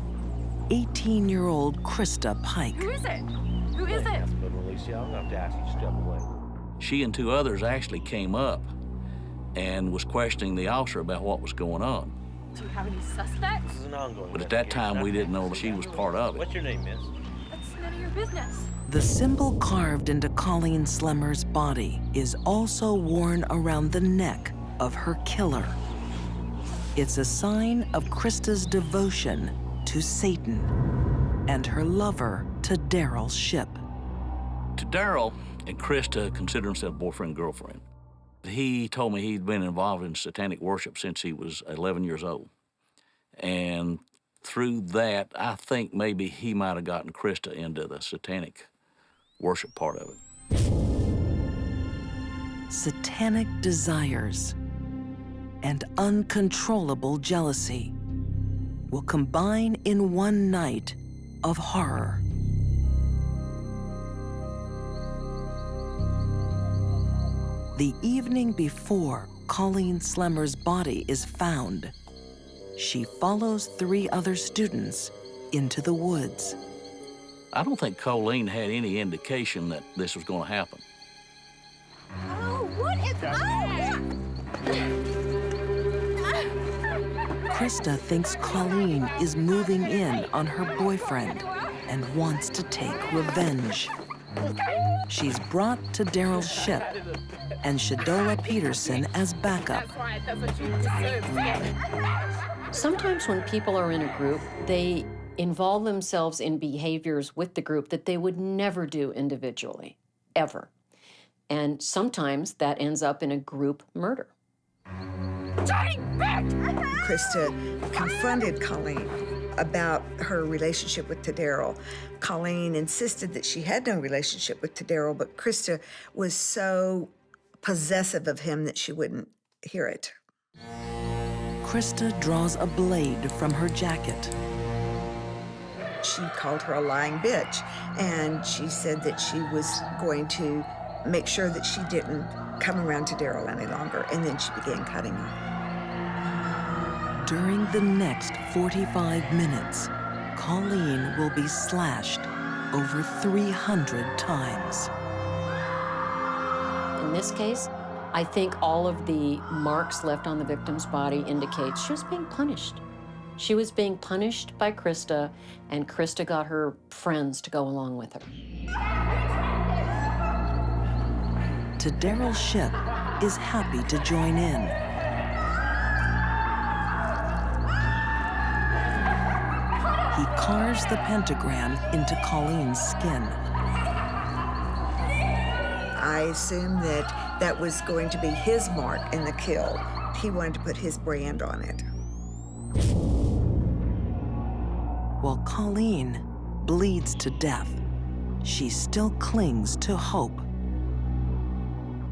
18-year-old Krista Pike. Who is it? Who is it? She and two others actually came up and was questioning the officer about what was going on. Do you have any suspects? But at that time, we didn't know that she was part of it. What's your name, miss? That's none of your business. The symbol carved into Colleen Slemmer's body is also worn around the neck of her killer. It's a sign of Krista's devotion to Satan and her lover to Daryl's ship. To Daryl and Krista consider himself boyfriend and girlfriend. He told me he'd been involved in satanic worship since he was 11 years old. And through that, I think maybe he might have gotten Krista into the satanic worship part of it. Satanic desires and uncontrollable jealousy will combine in one night of horror. The evening before Colleen Slemmer's body is found, she follows 3 other students into the woods. I don't think Colleen had any indication that this was going to happen. Oh, what is Krista thinks Colleen is moving in on her boyfriend and wants to take revenge. She's brought to Daryl's ship and Shadola Peterson as backup. Sometimes when people are in a group, they involve themselves in behaviors with the group that they would never do individually, ever. And sometimes that ends up in a group murder. Krista confronted Colleen about her relationship with Daryl. Colleen insisted that she had no relationship with Daryl, but Krista was so possessive of him that she wouldn't hear it. Krista draws a blade from her jacket. She called her a lying bitch, and she said that she was going to make sure that she didn't come around to Daryl any longer, and then she began cutting her. During the next 45 minutes, Colleen will be slashed over 300 times. In this case, I think all of the marks left on the victim's body indicate she was being punished. She was being punished by Krista, and Krista got her friends to go along with her. To Daryl's ship is happy to join in. carves the pentagram into Colleen's skin. I assumed that that was going to be his mark in the kill. He wanted to put his brand on it. While Colleen bleeds to death, she still clings to hope.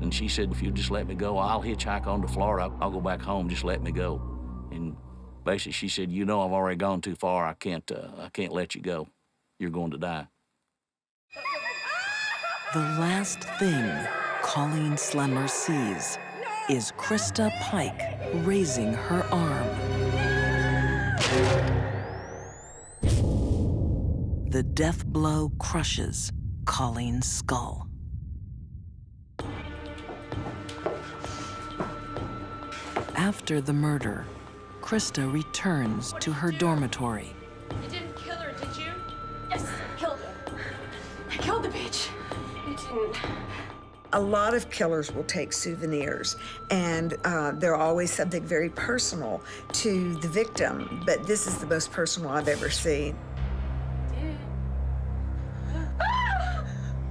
And she said, if you just let me go, I'll hitchhike on to Florida. I'll go back home, just let me go. And basically she said, you know I've already gone too far. I can't let you go. You're going to die. The last thing Colleen Slemmer sees is Krista Pike raising her arm. The death blow crushes Colleen's skull. After the murder, Krista returns to her dormitory. You didn't kill her, did you? Yes, I killed her. I killed the bitch. You didn't. A lot of killers will take souvenirs, and they're always something very personal to the victim, but this is the most personal I've ever seen.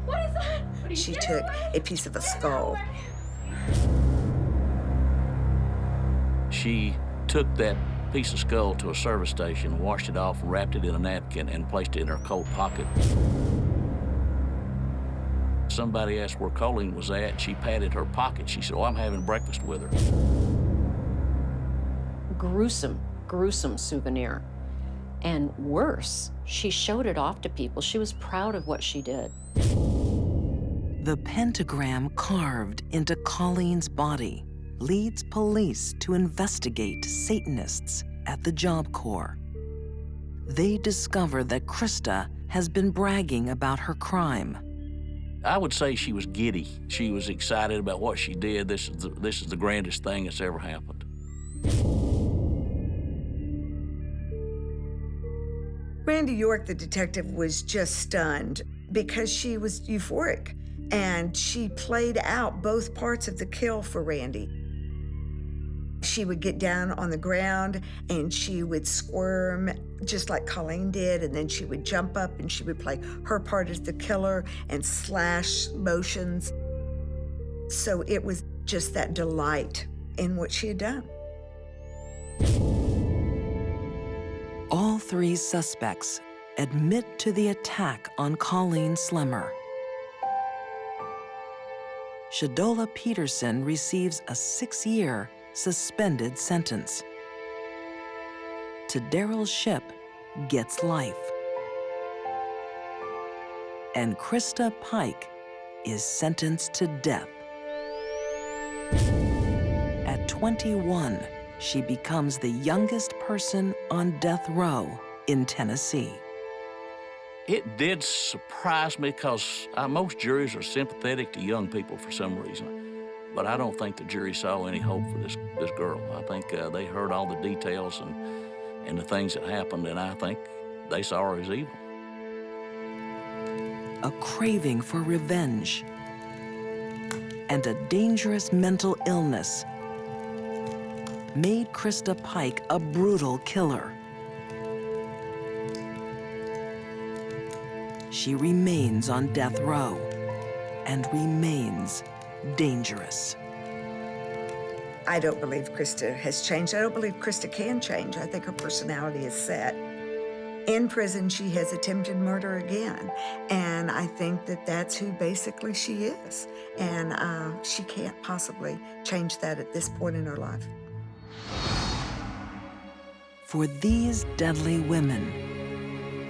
What is that? She took a piece of a skull. She took that piece of skull to a service station, washed it off, wrapped it in a napkin, and placed it in her coat pocket. Somebody asked where Colleen was at. She patted her pocket. She said, oh, I'm having breakfast with her. Gruesome, gruesome souvenir. And worse, she showed it off to people. She was proud of what she did. The pentagram carved into Colleen's body leads police to investigate Satanists at the Job Corps. They discover that Krista has been bragging about her crime. I would say she was giddy. She was excited about what she did. This is the grandest thing that's ever happened. Randy York, the detective, was just stunned because she was euphoric, and she played out both parts of the kill for Randy. She would get down on the ground and she would squirm just like Colleen did, and then she would jump up and she would play her part as the killer and slash motions. So it was just that delight in what she had done. All three suspects admit to the attack on Colleen Slemmer. Shadola Peterson receives a 6-year suspended sentence. Daryl Shipp gets life. And Krista Pike is sentenced to death. At 21, she becomes the youngest person on death row in Tennessee. It did surprise me because most juries are sympathetic to young people for some reason. But I don't think the jury saw any hope for this girl. I think they heard all the details and the things that happened, and I think they saw her as evil. A craving for revenge and a dangerous mental illness made Krista Pike a brutal killer. She remains on death row and remains dangerous. I don't believe Krista has changed. I don't believe Krista can change. I think her personality is set. In prison, she has attempted murder again, and I think that that's who basically she is. And she can't possibly change that at this point in her life. For these deadly women,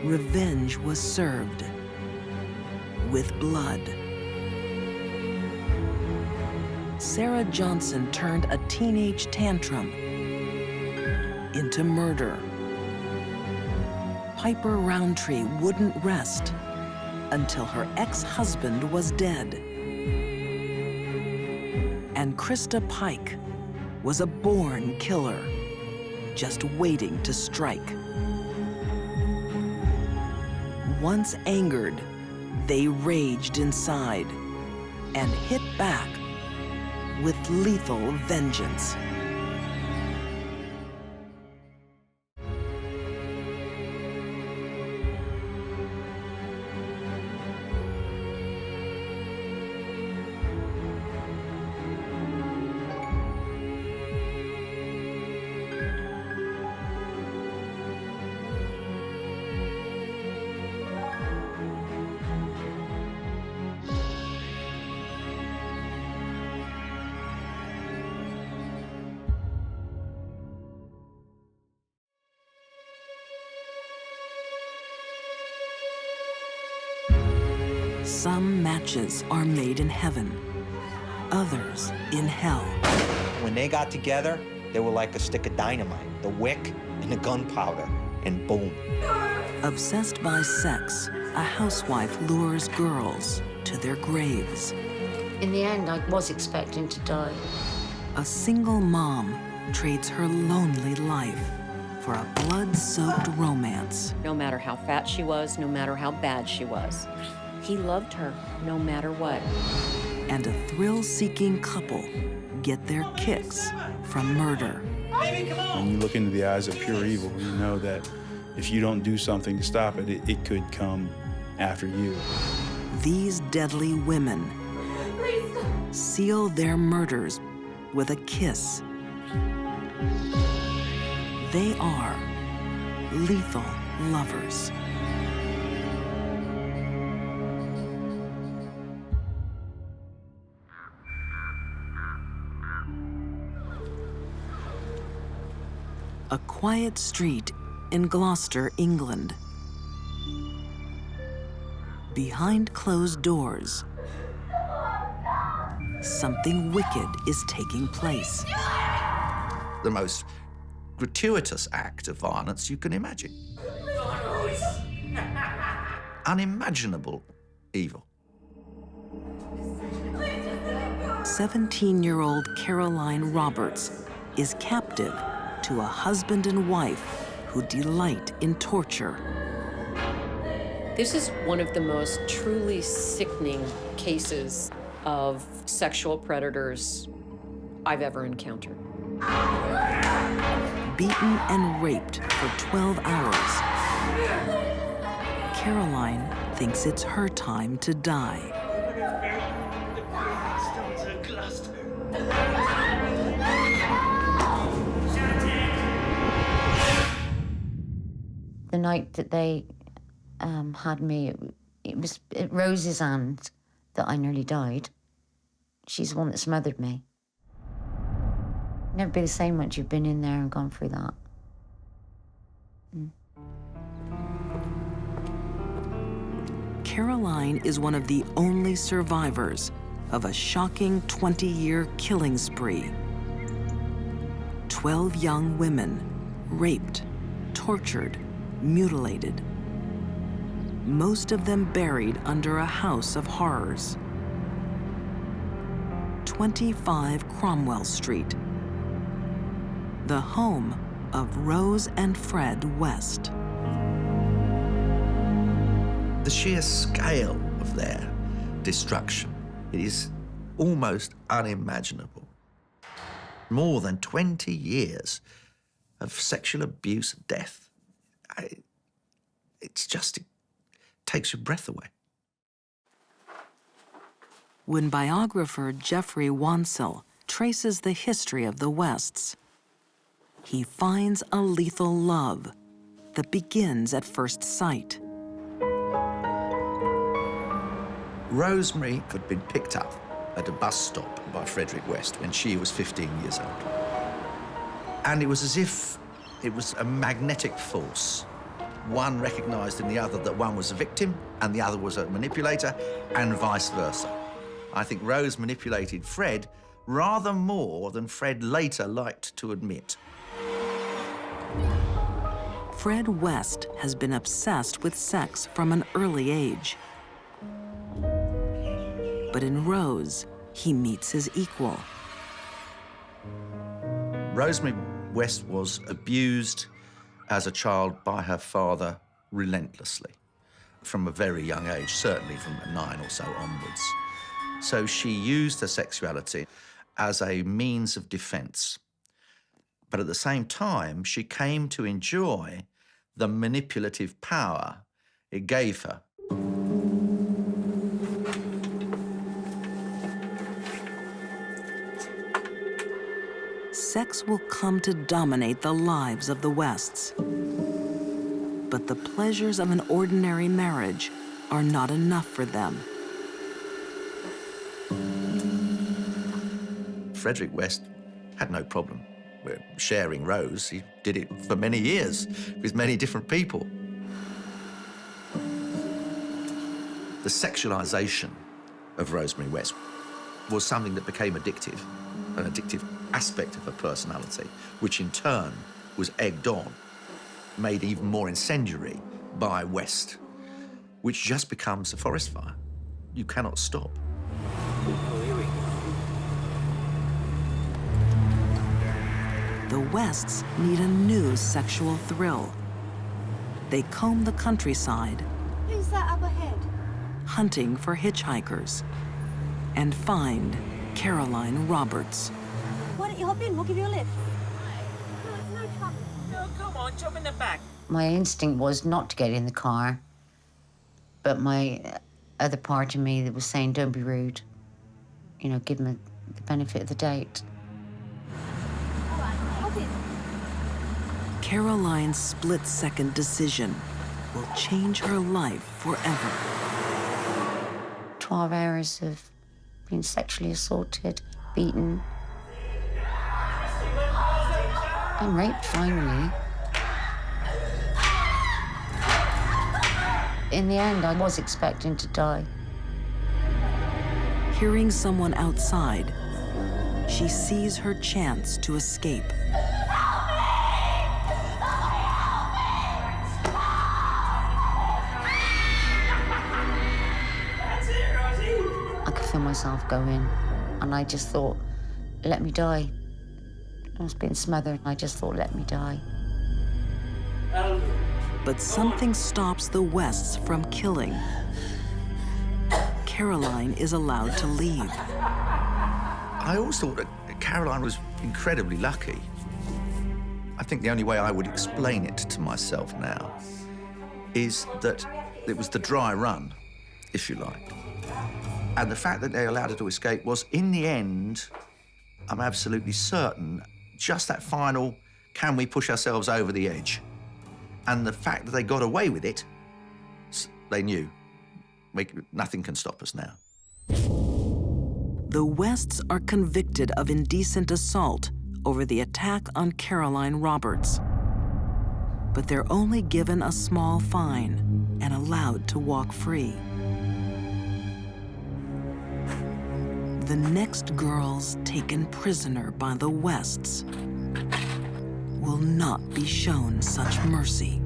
revenge was served with blood. Sarah Johnson turned a teenage tantrum into murder. Piper Roundtree wouldn't rest until her ex-husband was dead. And Krista Pike was a born killer, just waiting to strike. Once angered, they raged inside and hit back with lethal vengeance. Some matches are made in heaven, others in hell. When they got together, they were like a stick of dynamite, the wick and the gunpowder, and boom. Obsessed by sex, a housewife lures girls to their graves. In the end, I was expecting to die. A single mom trades her lonely life for a blood-soaked romance. No matter how fat she was, no matter how bad she was, he loved her no matter what. And a thrill-seeking couple get their kicks from murder. When you look into the eyes of pure evil, you know that if you don't do something to stop it, it could come after you. These deadly women seal their murders with a kiss. They are lethal lovers. A quiet street in Gloucester, England. Behind closed doors, something wicked is taking place. The most gratuitous act of violence you can imagine. Unimaginable evil. 17-year-old Caroline Roberts is captive to a husband and wife who delight in torture. This is one of the most truly sickening cases of sexual predators I've ever encountered. Beaten and raped for 12 hours, Caroline thinks it's her time to die. The night that they had me, it was at Rose's hand that I nearly died. She's the one that smothered me. Never be the same once you've been in there and gone through that. Caroline is one of the only survivors of a shocking 20-year killing spree. 12 young women raped, tortured, mutilated. Most of them buried under a house of horrors. 25 Cromwell Street, the home of Rose and Fred West. The sheer scale of their destruction, it is almost unimaginable. More than 20 years of sexual abuse and death. It takes your breath away. When biographer Jeffrey Wansell traces the history of the Wests, he finds a lethal love that begins at first sight. Rosemary had been picked up at a bus stop by Frederick West when she was 15 years old. And it was as if it was a magnetic force. One recognised in the other that one was a victim and the other was a manipulator, and vice versa. I think Rose manipulated Fred rather more than Fred later liked to admit. Fred West has been obsessed with sex from an early age. But in Rose, he meets his equal. Rosemary West was abused as a child by her father relentlessly from a very young age, certainly from 9 or so onwards. So she used her sexuality as a means of defense. But at the same time, she came to enjoy the manipulative power it gave her. Sex will come to dominate the lives of the Wests. But the pleasures of an ordinary marriage are not enough for them. Frederick West had no problem with sharing Rose. He did it for many years with many different people. The sexualization of Rosemary West was something that became addictive, an addictive aspect of her personality, which in turn was egged on, made even more incendiary by West, which just becomes a forest fire. You cannot stop. The Wests need a new sexual thrill. They comb the countryside, Who's that up ahead? hunting for hitchhikers, and find Caroline Roberts. Why don't you hop in? We'll give you a lift. No, come on, jump in the back. My instinct was not to get in the car, but my other part of me that was saying, don't be rude. You know, give them the benefit of the doubt. All right, hop in. Caroline's split-second decision will change her life forever. 12 hours of being sexually assaulted, beaten, and raped, finally. In the end, I was expecting to die. Hearing someone outside, she sees her chance to escape. I could feel myself go in, and I just thought, let me die. I was being smothered, and I just thought, let me die. But something stops the Wests from killing. Caroline is allowed to leave. I always thought that Caroline was incredibly lucky. I think the only way I would explain it to myself now is that it was the dry run, if you like. And the fact that they allowed her to escape was, in the end, I'm absolutely certain, just that final, can we push ourselves over the edge? And the fact that they got away with it, they knew, nothing can stop us now. The Wests are convicted of indecent assault over the attack on Caroline Roberts. But they're only given a small fine and allowed to walk free. The next girls taken prisoner by the Wests will not be shown such mercy.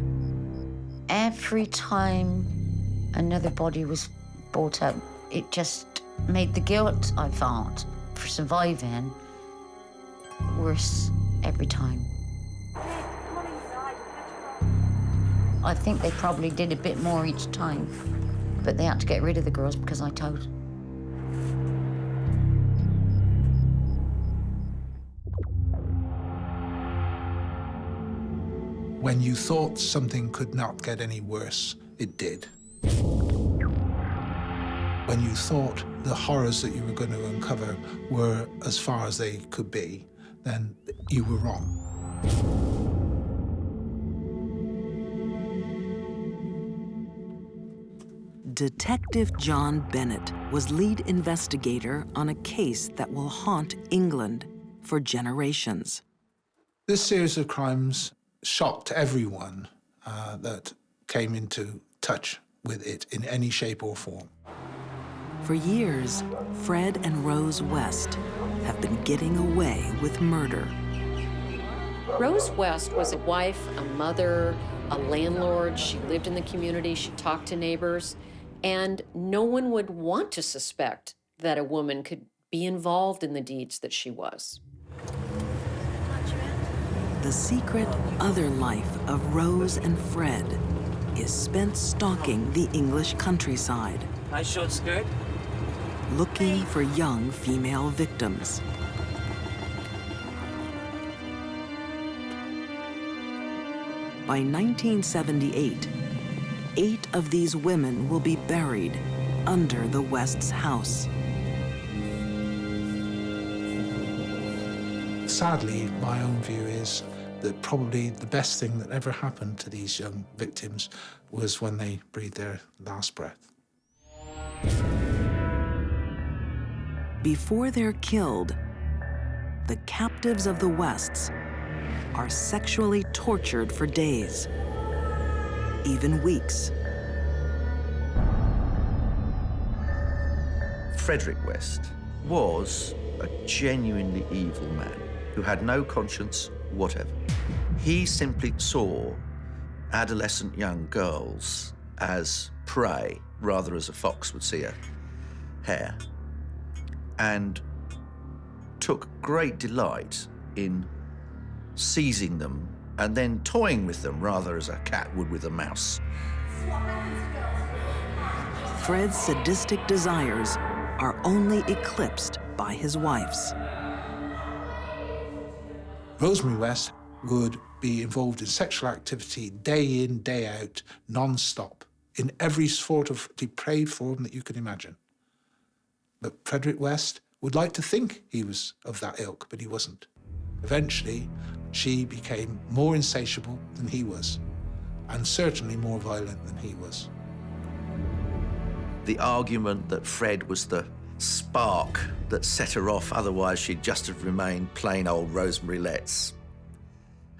Every time another body was brought up, it just made the guilt I felt for surviving worse every time. I think they probably did a bit more each time, but they had to get rid of the girls because I told. When you thought something could not get any worse, it did. When you thought the horrors that you were going to uncover were as far as they could be, then you were wrong. Detective John Bennett was lead investigator on a case that will haunt England for generations. This series of crimes shocked everyone that came into touch with it in any shape or form. For years, Fred and Rose West have been getting away with murder. Rose West was a wife, a mother, a landlord. She lived in the community. She talked to neighbors. And no one would want to suspect that a woman could be involved in the deeds that she was. The secret other life of Rose and Fred is spent stalking the English countryside. Nice short skirt. Looking for young female victims. By 1978, 8 of these women will be buried under the West's house. Sadly, my own view is that probably the best thing that ever happened to these young victims was when they breathed their last breath. Before they're killed, the captives of the Wests are sexually tortured for days, even weeks. Frederick West was a genuinely evil man who had no conscience whatever. He simply saw adolescent young girls as prey, rather as a fox would see a hare, and took great delight in seizing them and then toying with them, rather as a cat would with a mouse. Fred's sadistic desires are only eclipsed by his wife's. Rosemary West would be involved in sexual activity day in, day out, non-stop, in every sort of depraved form that you can imagine. But Frederick West would like to think he was of that ilk, but he wasn't. Eventually, she became more insatiable than he was, and certainly more violent than he was. The argument that Fred was the spark that set her off, otherwise she'd just have remained plain old Rosemary Letts,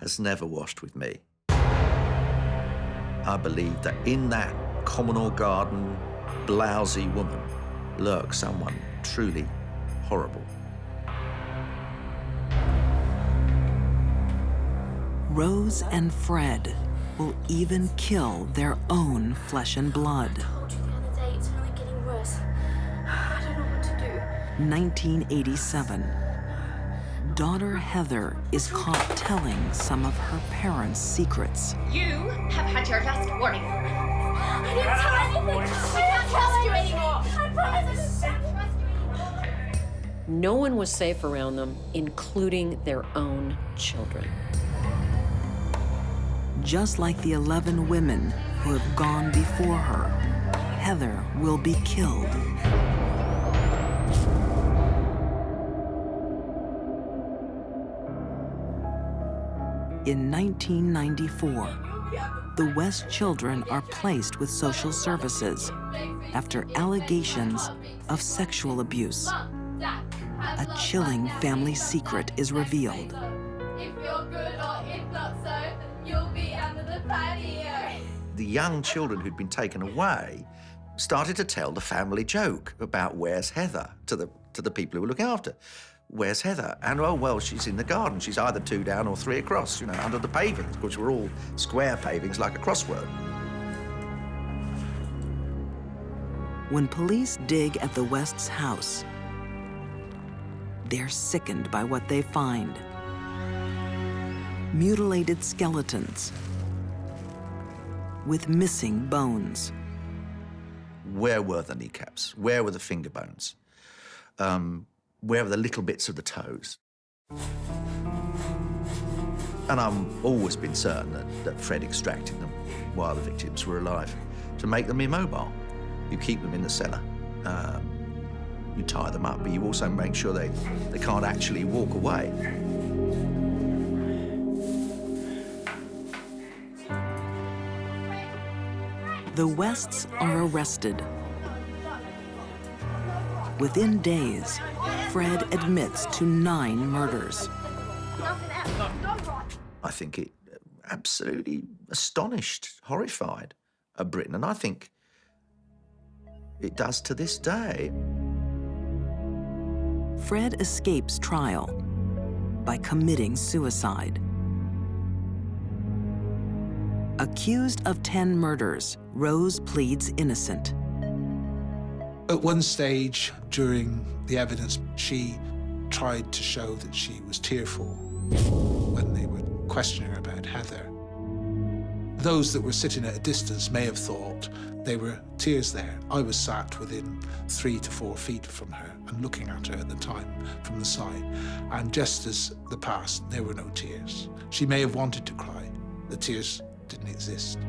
has never washed with me. I believe that in that communal garden, blousy woman lurks someone truly horrible. Rose and Fred will even kill their own flesh and blood. It's only getting worse. I don't know what to do. 1987. Daughter Heather is caught telling some of her parents' secrets. You have had your last warning. I didn't tell anything. We can't trust you anymore. I promise I didn't trust you anymore. No one was safe around them, including their own children. Just like the 11 women who have gone before her, Heather will be killed. In 1994, the West children are placed with social services after allegations of sexual abuse. A chilling family secret is revealed. If you're good or if not so, you'll be under the patio. The young children who'd been taken away started to tell the family joke about where's Heather to the people who were looking after. Where's Heather? And, oh, well, she's in the garden. She's either 2 down or 3 across, you know, under the pavings, which were all square pavings like a crossword. When police dig at the West's house, they're sickened by what they find. Mutilated skeletons with missing bones. Where were the kneecaps? Where were the finger bones? Where were the little bits of the toes? And I've always been certain that Fred extracted them while the victims were alive to make them immobile. You keep them in the cellar. You tie them up, but you also make sure they can't actually walk away. The Wests are arrested. Within days, Fred admits to 9 murders. I think it absolutely astonished, horrified Britain, and I think it does to this day. Fred escapes trial by committing suicide. Accused of 10 murders, Rose pleads innocent. At one stage during the evidence, she tried to show that she was tearful when they were questioning her about Heather. Those that were sitting at a distance may have thought there were tears there. I was sat within 3 to 4 feet from her and looking at her at the time from the side. And just as the past, there were no tears. She may have wanted to cry. The tears didn't exist.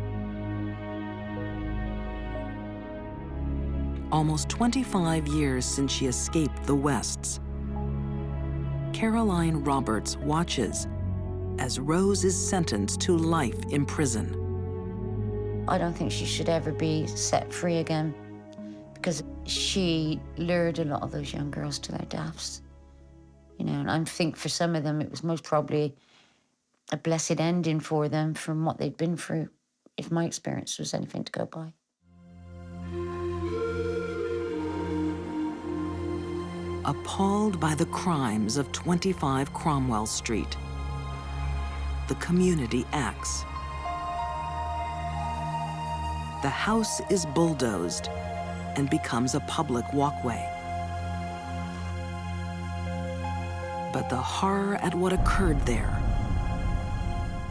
Almost 25 years since she escaped the Wests, Caroline Roberts watches as Rose is sentenced to life in prison. I don't think she should ever be set free again because she lured a lot of those young girls to their deaths. You know, and I think for some of them it was most probably a blessed ending for them from what they'd been through, if my experience was anything to go by. Appalled by the crimes of 25 Cromwell Street, the community acts. The house is bulldozed and becomes a public walkway. But the horror at what occurred there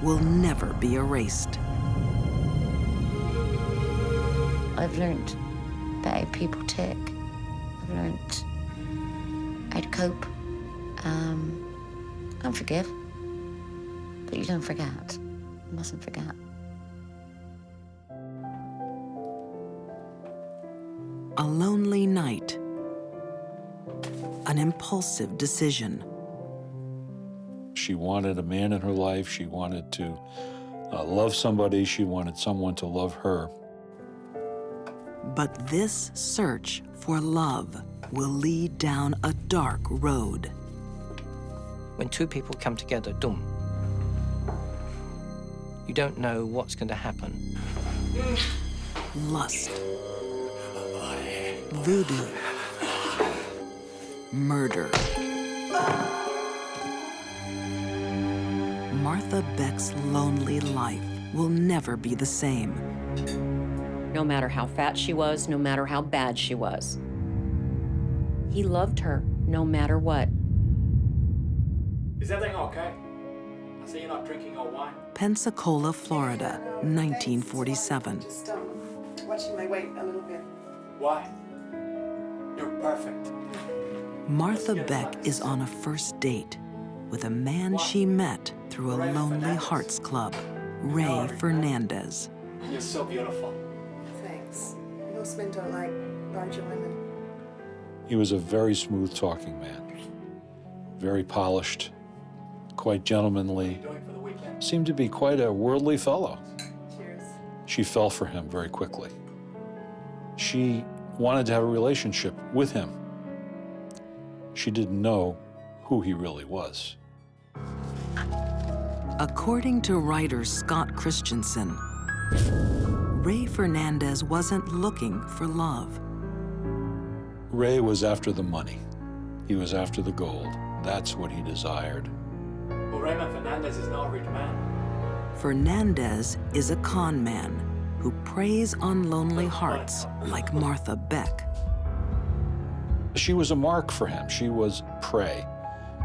will never be erased. I've learned about how people tick. I've learned how to cope. And forgive. But you don't forget. You mustn't forget. A lonely night. An impulsive decision. She wanted a man in her life. She wanted to love somebody. She wanted someone to love her. But this search for love will lead down a dark road. When two people come together, you don't know what's going to happen. Lust. Voodoo. Murder. Martha Beck's lonely life will never be the same. No matter how fat she was, no matter how bad she was. He loved her no matter what. Is everything okay? I see you're not drinking your wine. Pensacola, Florida, 1947. Just watching my weight a little bit. Why? You're perfect. Martha Beck is on a first date with a man she met through a Lonely Hearts Club, Ray Fernandez. You're so beautiful. Thanks. Most men don't like larger women. He was a very smooth-talking man, very polished, quite gentlemanly, seemed to be quite a worldly fellow. Cheers. She fell for him very quickly. She wanted to have a relationship with him. She didn't know who he really was. According to writer Scott Christensen, Ray Fernandez wasn't looking for love. Ray was after the money. He was after the gold. That's what he desired. Well, Raymond Fernandez is not a rich man. Fernandez is a con man who preys on lonely hearts like Martha Beck. She was a mark for him. She was prey.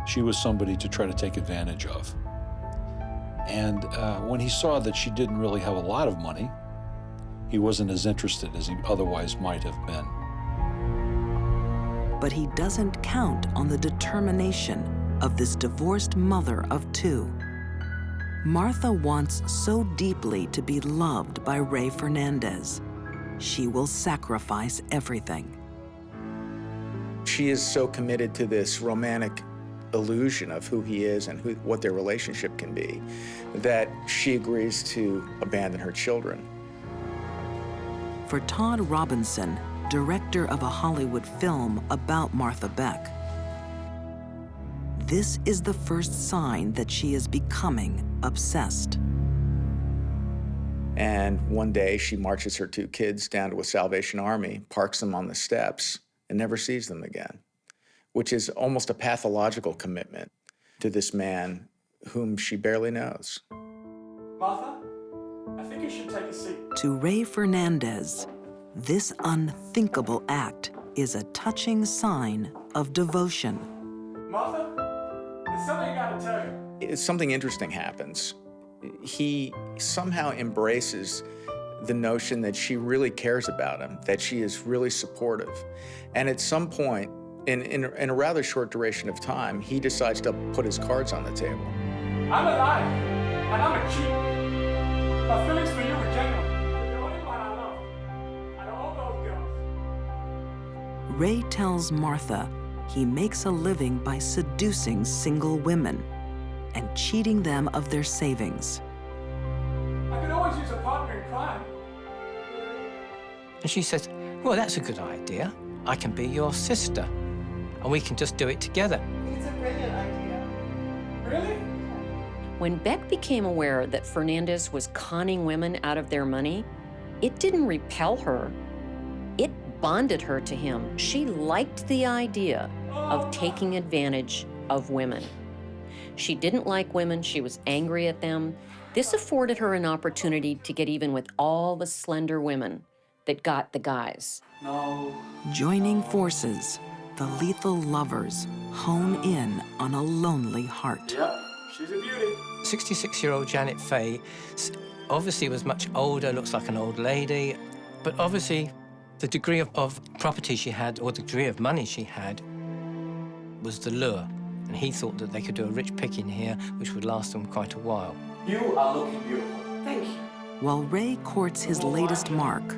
She was somebody to try to take advantage of. And when he saw that she didn't really have a lot of money, he wasn't as interested as he otherwise might have been. But he doesn't count on the determination of this divorced mother of two. Martha wants so deeply to be loved by Ray Fernandez, she will sacrifice everything. She is so committed to this romantic illusion of who he is and what their relationship can be that she agrees to abandon her children. For Todd Robinson, director of a Hollywood film about Martha Beck, this is the first sign that she is becoming obsessed. And one day she marches her two kids down to a Salvation Army, parks them on the steps, and never sees them again, which is almost a pathological commitment to this man whom she barely knows. Martha, I think you should take a seat. To Ray Fernandez, this unthinkable act is a touching sign of devotion. Martha, there's something I gotta tell you. Something interesting happens. He somehow embraces the notion that she really cares about him, that she is really supportive. And at some point, in a rather short duration of time, he decides to put his cards on the table. I'm alive, and I'm a cheat. My feelings for you were genuine. You're the only one I love. Out of all those girls. Ray tells Martha he makes a living by seducing single women and cheating them of their savings. I could always use a partner in crime. And she says, well, that's a good idea. I can be your sister, and we can just do it together. It's a brilliant idea. Really? When Beck became aware that Fernandez was conning women out of their money, it didn't repel her. It bonded her to him. She liked the idea of taking advantage of women. She didn't like women. She was angry at them. This afforded her an opportunity to get even with all the slender women that got the guys. No. Joining forces, the lethal lovers hone in on a lonely heart. Yep, she's a beauty. 66-year-old Janet Fay obviously was much older, looks like an old lady, but obviously the degree of property she had, or the degree of money she had, was the lure. And he thought that they could do a rich picking here, which would last them quite a while. You are looking beautiful. Thank you. While Ray courts his latest mark,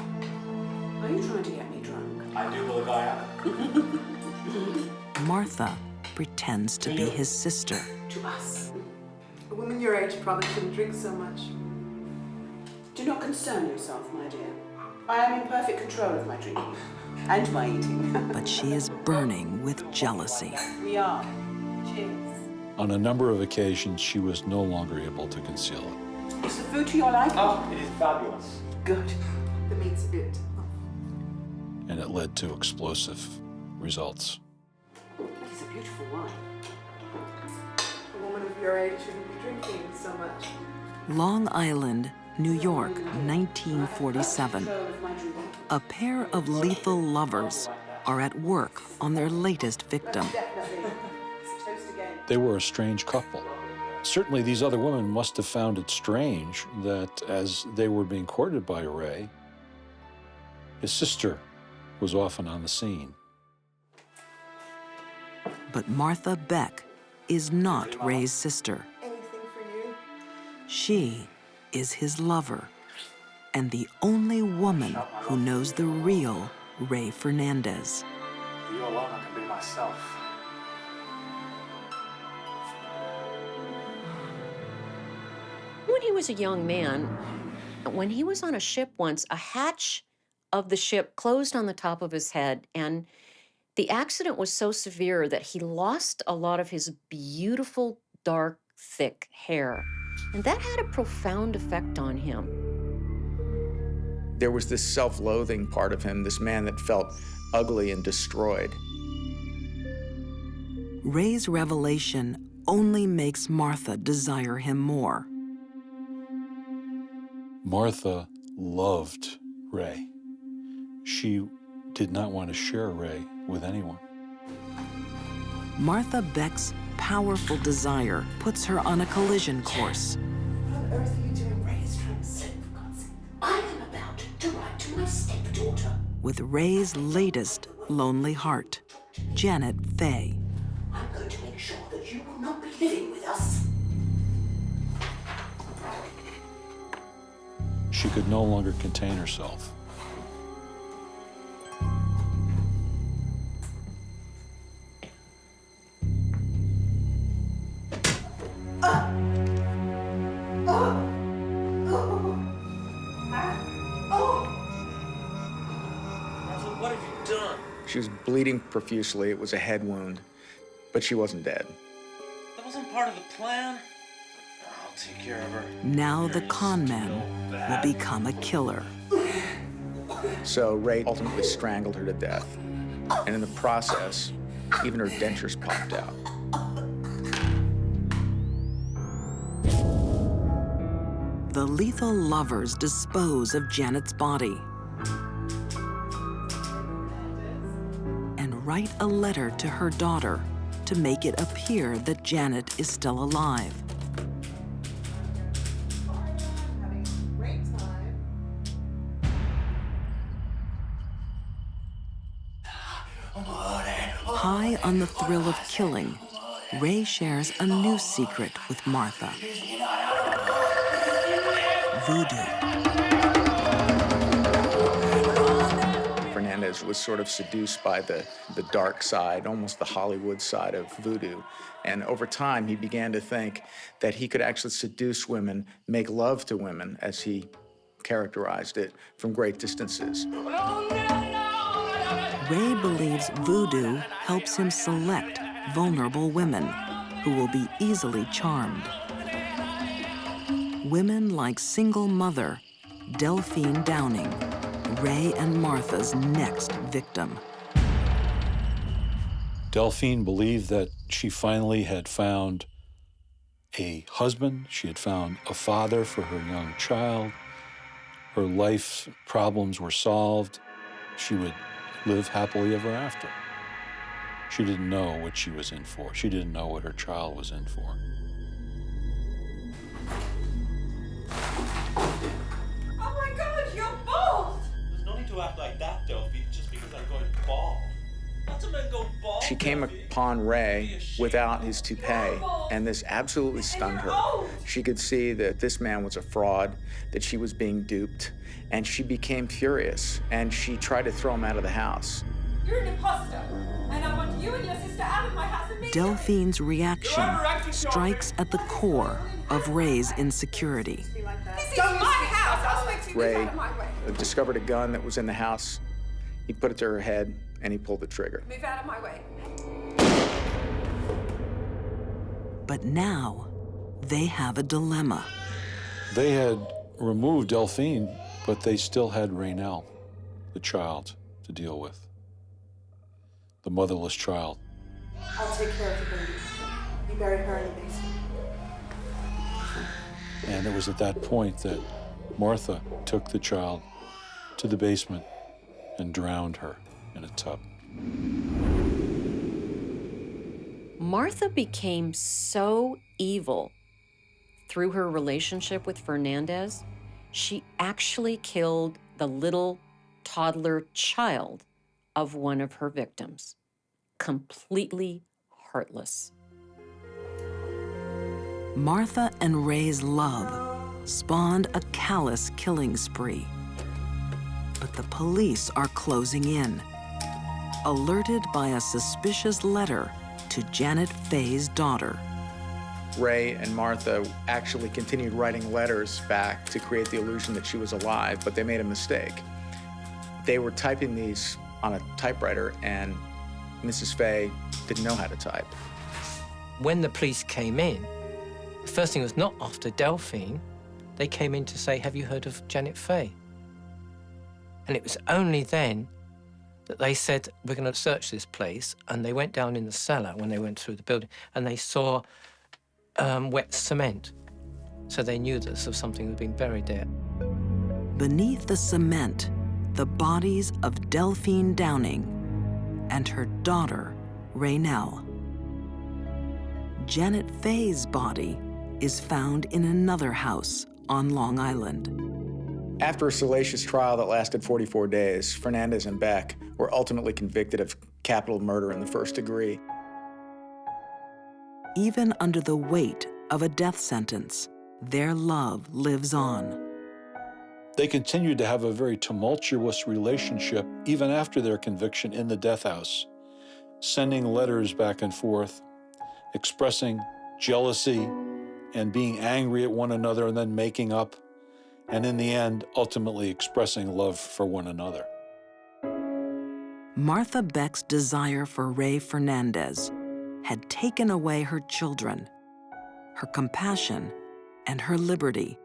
Are you trying to get me drunk? I do believe I am. Martha pretends to be his sister. To us. A woman your age probably shouldn't drink so much. Do not concern yourself, my dear. I am in perfect control of my drinking and my eating. But she is burning with jealousy. We are. Cheers. On a number of occasions, she was no longer able to conceal it. Is the food to your liking? Oh, it is fabulous. Good. The meat's a bit tough. And it led to explosive results. It is a beautiful wine. A woman of your age shouldn't be drinking so much. Long Island, New York, 1947. A pair of lethal lovers are at work on their latest victim. They were a strange couple. Certainly, these other women must have found it strange that as they were being courted by Ray, his sister was often on the scene. But Martha Beck is not Ray's sister. Anything for you? She is his lover, and the only woman who knows the real Ray Fernandez. For you alone, I can be myself. When he was a young man, when he was on a ship once, a hatch of the ship closed on the top of his head, and the accident was so severe that he lost a lot of his beautiful, dark, thick hair. And that had a profound effect on him. There was this self-loathing part of him, this man that felt ugly and destroyed. Ray's revelation only makes Martha desire him more. Martha loved Ray. She did not want to share Ray with anyone. Martha Beck's powerful desire puts her on a collision course. What on earth are you doing? Ray is trying to save, for God's sake. I am about to write to my stepdaughter. With Ray's latest lonely heart, Janet Fay. I'm going to make sure that you will not be living with us. She could no longer contain herself. What have you done? She was bleeding profusely. It was a head wound, but she wasn't dead. That wasn't part of the plan. I'll take care of her. Now the con man will become a killer. So Ray ultimately strangled her to death. And in the process, even her dentures popped out. The lethal lovers dispose of Janet's body and write a letter to her daughter to make it appear that Janet is still alive. High on the thrill of killing, Ray shares a new secret with Martha. Voodoo. Fernandez was sort of seduced by the dark side, almost the Hollywood side of voodoo. And over time, he began to think that he could actually seduce women, make love to women, as he characterized it, from great distances. Ray believes voodoo helps him select vulnerable women who will be easily charmed. Women like single mother Delphine Downing, Ray and Martha's next victim. Delphine believed that she finally had found a husband, she had found a father for her young child, her life's problems were solved, she would live happily ever after. She didn't know what she was in for. She didn't know what her child was in for. Oh my God, you're bald! There's no need to act like that, Delphine, just because I'm going bald. Lots of men go bald. She came upon Ray without his toupee, and this absolutely stunned her. She could see that this man was a fraud, that she was being duped, and she became furious, and she tried to throw him out of the house. You're an imposter, and I want you and your sister out of my house immediately. Delphine's reaction strikes at the core of Ray's insecurity. This is my house. I'll speak to you. Ray Out of my way. discovered a gun that was in the house. He put it to her head, and he pulled the trigger. Move out of my way. But now, they have a dilemma. They had removed Delphine, but they still had Raynell, the child, to deal with. The motherless child. I'll take care of the baby. You bury her in the basement. And it was at that point that Martha took the child to the basement and drowned her in a tub. Martha became so evil through her relationship with Fernandez, she actually killed the little toddler child of one of her victims, completely heartless. Martha and Ray's love spawned a callous killing spree. But the police are closing in, alerted by a suspicious letter to Janet Faye's daughter. Ray and Martha actually continued writing letters back to create the illusion that she was alive, but they made a mistake. They were typing these on a typewriter, and Mrs. Faye didn't know how to type. When the police came in, the first thing was not after Delphine. They came in to say, have you heard of Janet Faye? And it was only then that they said, we're going to search this place. And they went down in the cellar when they went through the building, and they saw wet cement. So they knew that something had been buried there. Beneath the cement, the bodies of Delphine Downing and her daughter, Raynell. Janet Faye's body is found in another house on Long Island. After a salacious trial that lasted 44 days, Fernandez and Beck were ultimately convicted of capital murder in the first degree. Even under the weight of a death sentence, their love lives on. They continued to have a very tumultuous relationship even after their conviction in the death house, sending letters back and forth, expressing jealousy and being angry at one another and then making up, and in the end, ultimately expressing love for one another. Martha Beck's desire for Ray Fernandez had taken away her children, her compassion, and her liberty.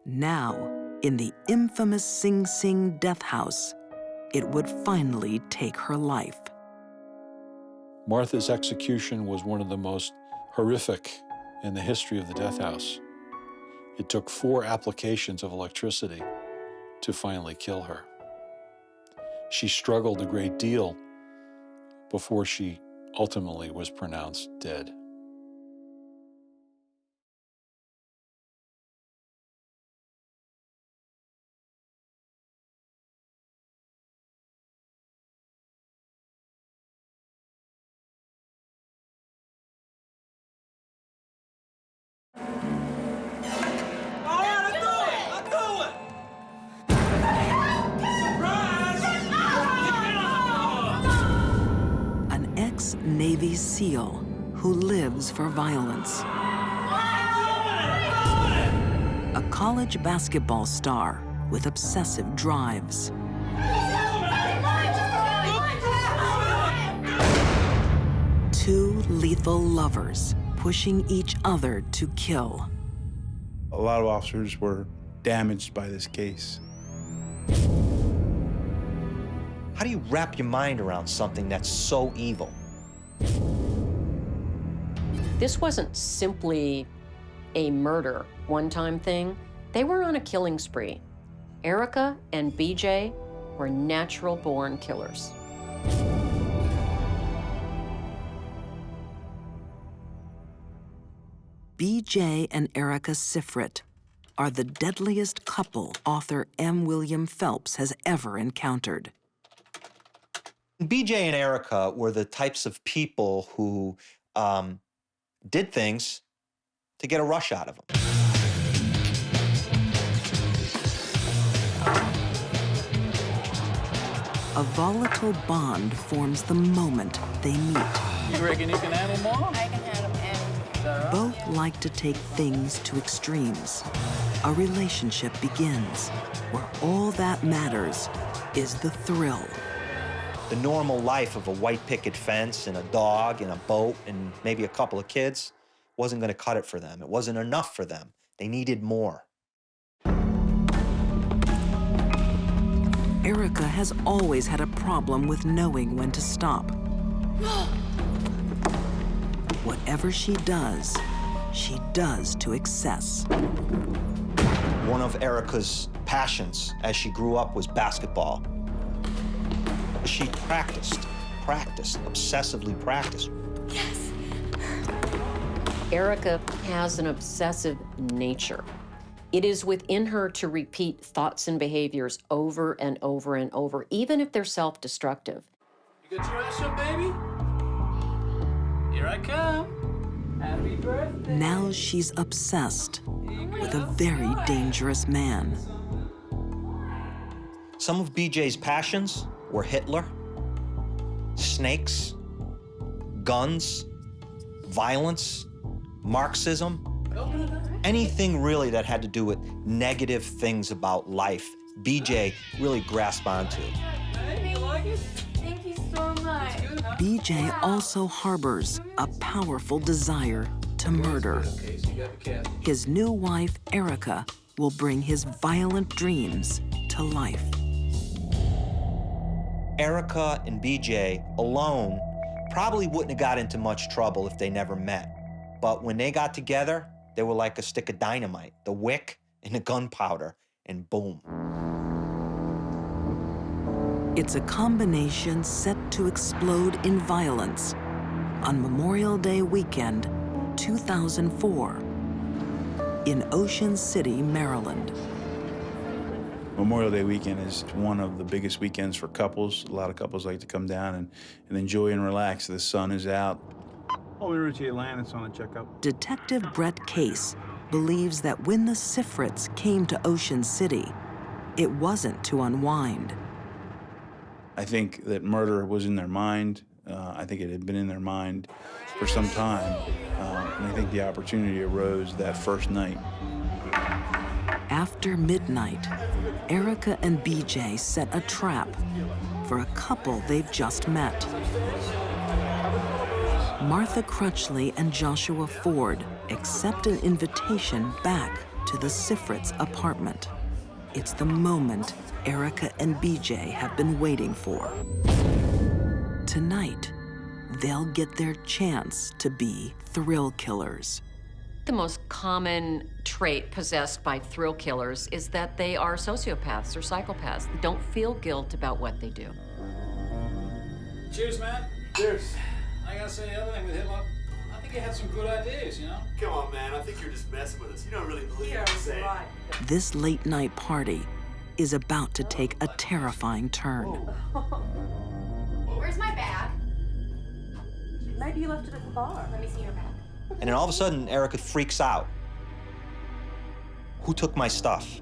Now, in the infamous Sing Sing death house, it would finally take her life. Martha's execution was one of the most horrific in the history of the death house. It took 4 applications of electricity to finally kill her. She struggled a great deal before she ultimately was pronounced dead. Navy SEAL who lives for violence. A college basketball star with obsessive drives. Two lethal lovers pushing each other to kill. A lot of officers were damaged by this case. How do you wrap your mind around something that's so evil? This wasn't simply a murder, one-time thing. They were on a killing spree. Erica and BJ were natural-born killers. BJ and Erica Sifrit are the deadliest couple author M. William Phelps has ever encountered. BJ and Erica were the types of people who did things to get a rush out of them. A volatile bond forms the moment they meet. You reckon you can handle more? I can handle him. Both like to take things to extremes. A relationship begins where all that matters is the thrill. The normal life of a white picket fence and a dog and a boat and maybe a couple of kids wasn't going to cut it for them. It wasn't enough for them. They needed more. Erica has always had a problem with knowing when to stop. Whatever she does to excess. One of Erica's passions as she grew up was basketball. She practiced, obsessively practiced. Yes. Erica has an obsessive nature. It is within her to repeat thoughts and behaviors over and over and over, even if they're self-destructive. You got your ass up, baby? Here I come. Happy birthday. Now she's obsessed with a very dangerous man. Some of BJ's passions were Hitler, snakes, guns, violence, Marxism, anything really that had to do with negative things about life, BJ really grasped onto. Thank you so much. BJ also harbors a powerful desire to murder. His new wife, Erica, will bring his violent dreams to life. Erica and BJ alone probably wouldn't have got into much trouble if they never met. But when they got together, they were like a stick of dynamite, the wick and the gunpowder, and boom. It's a combination set to explode in violence on Memorial Day weekend, 2004, in Ocean City, Maryland. Memorial Day weekend is one of the biggest weekends for couples. A lot of couples like to come down and enjoy and relax. The sun is out. Oh, we reached Atlantis on a checkup. Detective Brett Case believes that when the Sifrits came to Ocean City, it wasn't to unwind. I think that murder was in their mind. I think it had been in their mind for some time. And I think the opportunity arose that first night. After midnight, Erica and BJ set a trap for a couple they've just met. Martha Crutchley and Joshua Ford accept an invitation back to the Sifrits' apartment. It's the moment Erica and BJ have been waiting for. Tonight, they'll get their chance to be thrill killers. The most common trait possessed by thrill killers is that they are sociopaths or psychopaths. They don't feel guilt about what they do. Cheers, man. Cheers. I gotta say the other thing with him, I think he had some good ideas, you know? Come on, man. I think you're just messing with us. You don't really believe what you're saying. This late night party is about to take a terrifying turn. Where's my bag? Maybe you left it at the bar. Let me see your bag. And then all of a sudden, Erica freaks out. Who took my stuff?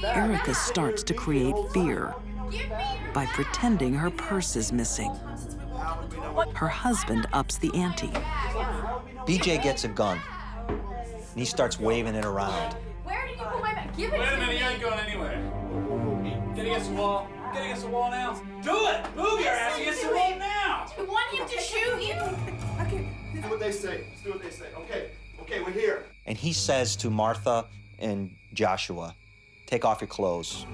Erica starts to create fear by pretending her purse is missing. Her husband ups the ante. BJ gets a gun, and he starts waving it around. Where did you put my bag? Give it Wait a to minute, me. you ain't going anywhere. Get against the wall. Get against the wall now. Do it! Move your ass against the wall now! I want him to shoot you. Do what they say. Just do what they say. Okay, we're here. And he says to Martha and Joshua, take off your clothes.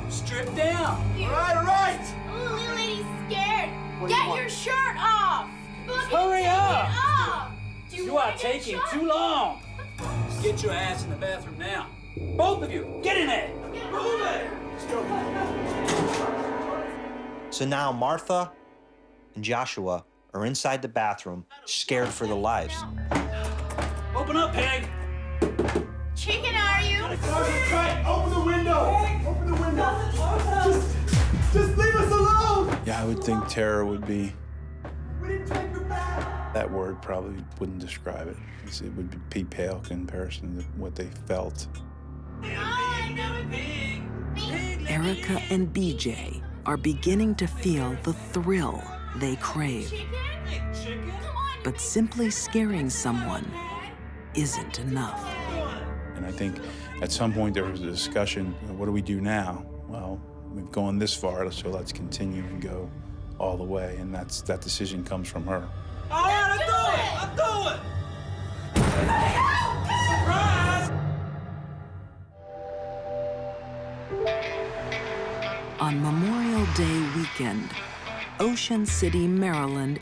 Strip down. All right. Ooh, little lady's scared. What do you Get want? your shirt off. Boogie, Hurry take up. it off. Do You are want your taking shirt? too long. Just get your ass in the bathroom now. Both of you, get in there. Move it. So now Martha and Joshua are inside the bathroom, scared for their lives. Open up, pig. Chicken, are you? Open the window. Open the window. Just leave us alone. Yeah, I would think terror would be, We didn't take her back. that word probably wouldn't describe it. It would be pale in comparison to what they felt. Erica and BJ are beginning to feel the thrill they crave. But simply scaring someone isn't enough. And I think at some point there was a discussion, what do we do now? Well, we've gone this far, so let's continue and go all the way. And that decision comes from her. All right, I'll do it. Surprise! On Memorial Day weekend, Ocean City, Maryland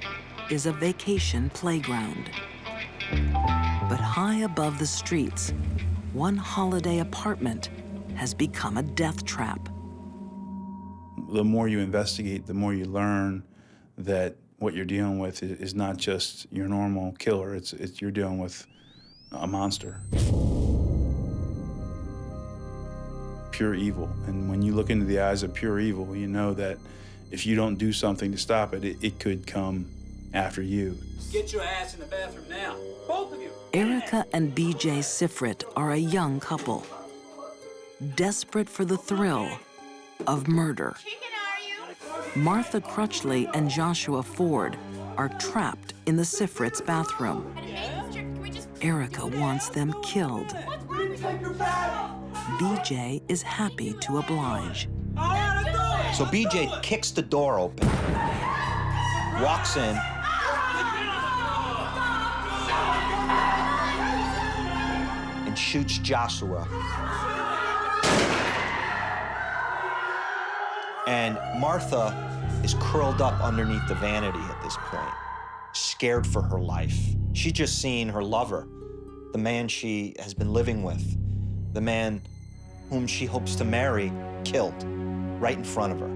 is a vacation playground. But high above the streets, one holiday apartment has become a death trap. The more you investigate, the more you learn that what you're dealing with is not just your normal killer, it's you're dealing with a monster. Pure evil. And when you look into the eyes of pure evil, you know that if you don't do something to stop it, it could come after you. Get your ass in the bathroom now. Both of you. Erica and BJ Sifrit are a young couple, desperate for the thrill of murder. Martha Crutchley and Joshua Ford are trapped in the Sifrits' bathroom. Erica wants them killed. BJ is happy to oblige. So BJ kicks the door open, walks in, and shoots Joshua. And Martha is curled up underneath the vanity at this point, scared for her life. She's just seen her lover, the man she has been living with, the man whom she hopes to marry, killed right in front of her.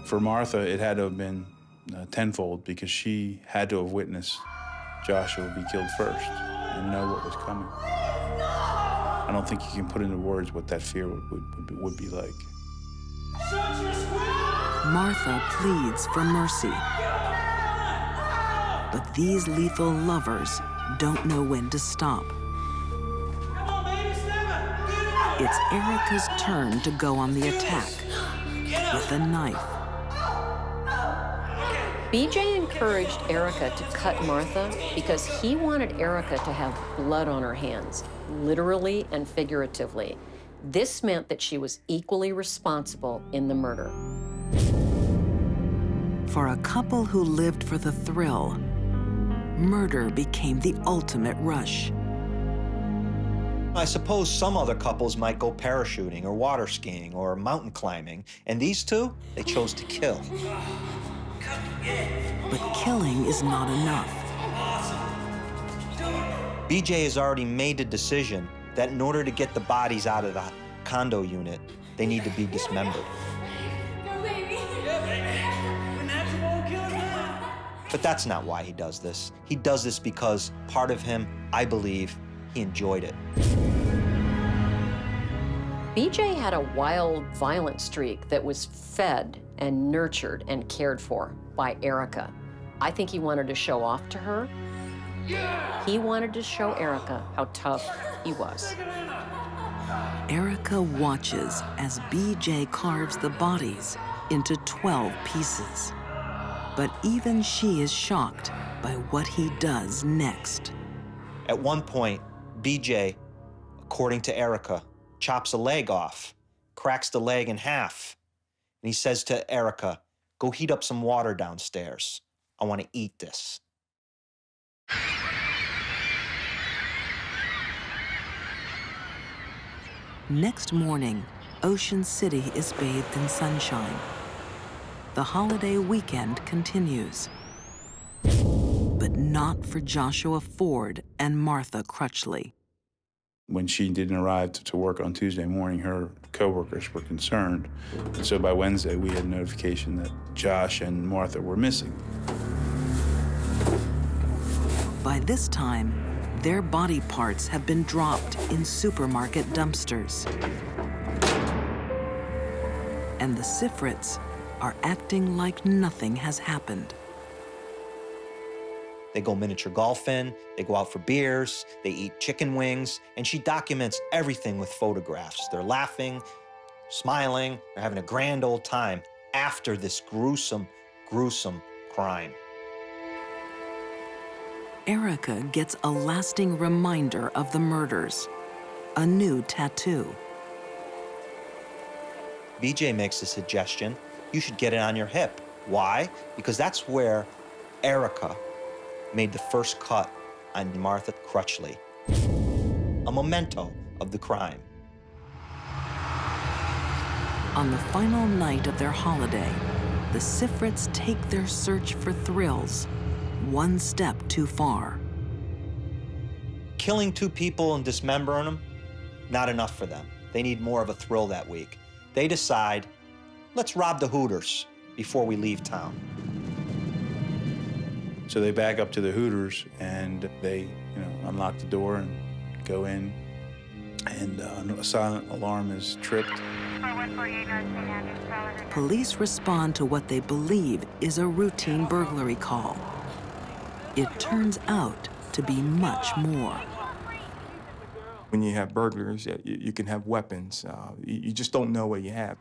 For Martha, it had to have been tenfold because she had to have witnessed Joshua be killed first and know what was coming. I don't think you can put into words what that fear would be like. Martha pleads for mercy. But these lethal lovers don't know when to stop. It's Erica's turn to go on the attack with a knife. BJ encouraged Erica to cut Martha because he wanted Erica to have blood on her hands, literally and figuratively. This meant that she was equally responsible in the murder. For a couple who lived for the thrill, murder became the ultimate rush. I suppose some other couples might go parachuting or water skiing or mountain climbing, and these two, they chose to kill. But killing is not enough. BJ has already made a decision that in order to get the bodies out of the condo unit, they need to be dismembered. But that's not why he does this. He does this because part of him, I believe, he enjoyed it. BJ had a wild, violent streak that was fed and nurtured and cared for by Erica. I think he wanted to show off to her. He wanted to show Erica how tough he was. Erica watches as BJ carves the bodies into 12 pieces. But even she is shocked by what he does next. At one point, BJ, according to Erica, chops a leg off, cracks the leg in half, and he says to Erica, "Go heat up some water downstairs. I want to eat this." Next morning, Ocean City is bathed in sunshine. The holiday weekend continues. But not for Joshua Ford and Martha Crutchley. When she didn't arrive to work on Tuesday morning, her coworkers were concerned. And so by Wednesday, we had notification that Josh and Martha were missing. By this time, their body parts have been dropped in supermarket dumpsters. And the Sifrits are acting like nothing has happened. They go miniature golfing, they go out for beers, they eat chicken wings, and she documents everything with photographs. They're laughing, smiling, they're having a grand old time after this gruesome, gruesome crime. Erica gets a lasting reminder of the murders, a new tattoo. BJ makes a suggestion. You should get it on your hip. Why? Because that's where Erica made the first cut on Martha Crutchley, a memento of the crime. On the final night of their holiday, the Sifrits take their search for thrills one step too far. Killing 2 people and dismembering them, not enough for them. They need more of a thrill that week. They decide, let's rob the Hooters before we leave town. So they back up to the Hooters and they, unlock the door and go in. And a silent alarm is tripped. Police respond to what they believe is a routine burglary call. It turns out to be much more. When you have burglars, you can have weapons. You just don't know what you have.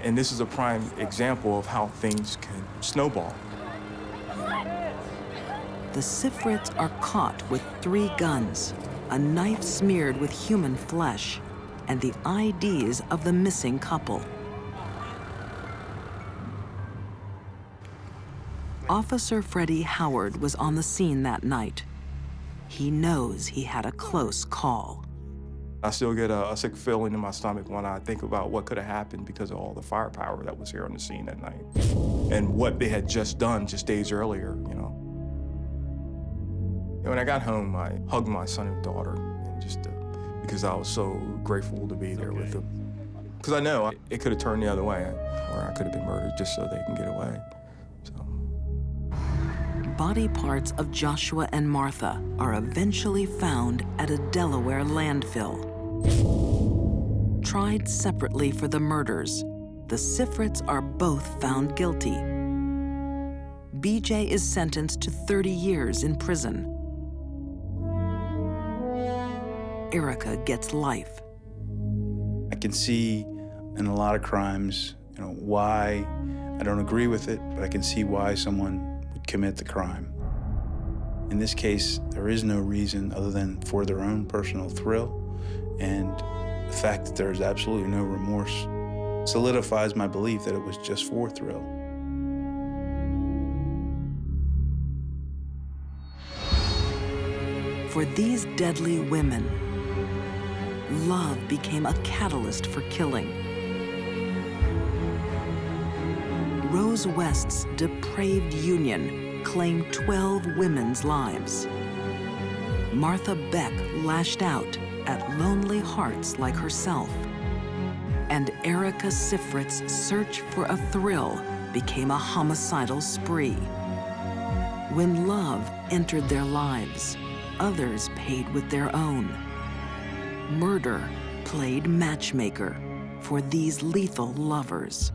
And this is a prime example of how things can snowball. The Sifrits are caught with 3 guns, a knife smeared with human flesh, and the IDs of the missing couple. Officer Freddie Howard was on the scene that night. He knows he had a close call. I still get a sick feeling in my stomach when I think about what could have happened because of all the firepower that was here on the scene that night and what they had just done just days earlier, When I got home, I hugged my son and daughter, and just because I was so grateful to be there with them. Because I know it could have turned the other way, or I could have been murdered just so they can get away. Body parts of Joshua and Martha are eventually found at a Delaware landfill. Tried separately for the murders, the Sifrits are both found guilty. BJ is sentenced to 30 years in prison. Erica gets life. I can see in a lot of crimes, why I don't agree with it, but I can see why someone would commit the crime. In this case, there is no reason other than for their own personal thrill, and the fact that there's absolutely no remorse solidifies my belief that it was just for thrill. For these deadly women, love became a catalyst for killing. Rose West's depraved union claimed 12 women's lives. Martha Beck lashed out at lonely hearts like herself. And Erica Sifrit's search for a thrill became a homicidal spree. When love entered their lives, others paid with their own. Murder played matchmaker for these lethal lovers.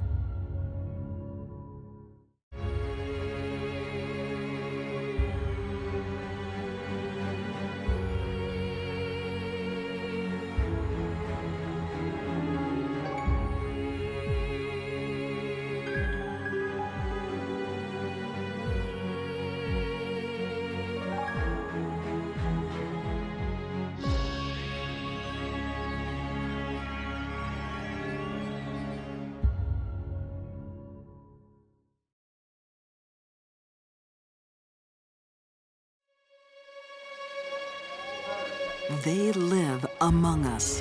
They live among us,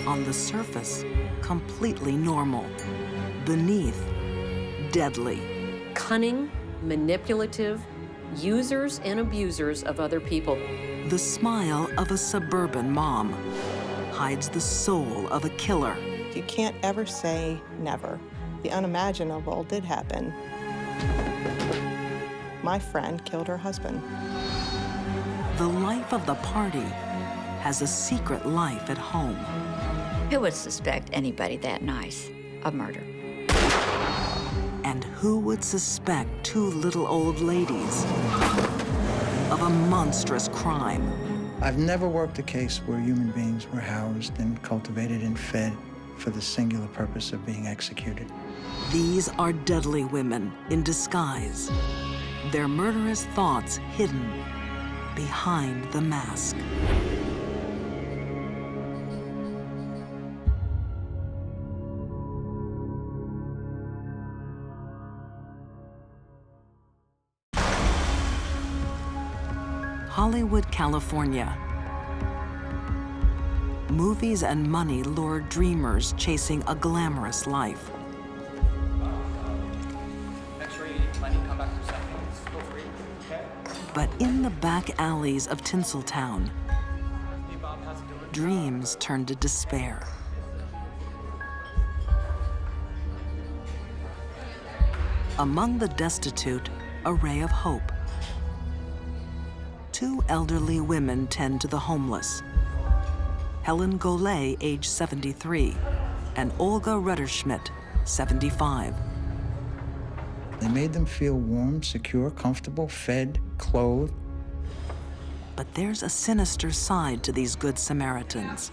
On the surface, completely normal. Beneath, deadly. Cunning, manipulative, users and abusers of other people. The smile of a suburban mom hides the soul of a killer. You can't ever say never. The unimaginable did happen. My friend killed her husband. The life of the party has a secret life at home. Who would suspect anybody that nice of murder? And who would suspect two little old ladies of a monstrous crime? I've never worked a case where human beings were housed and cultivated and fed for the singular purpose of being executed. These are deadly women in disguise, their murderous thoughts hidden behind the mask. Hollywood, California. Movies and money lure dreamers chasing a glamorous life. But in the back alleys of Tinseltown, dreams turn to despair. Among the destitute, a ray of hope. Two elderly women tend to the homeless. Helen Golay, age 73, and Olga Rutterschmidt, 75. They made them feel warm, secure, comfortable, fed, clothed. But there's a sinister side to these good Samaritans.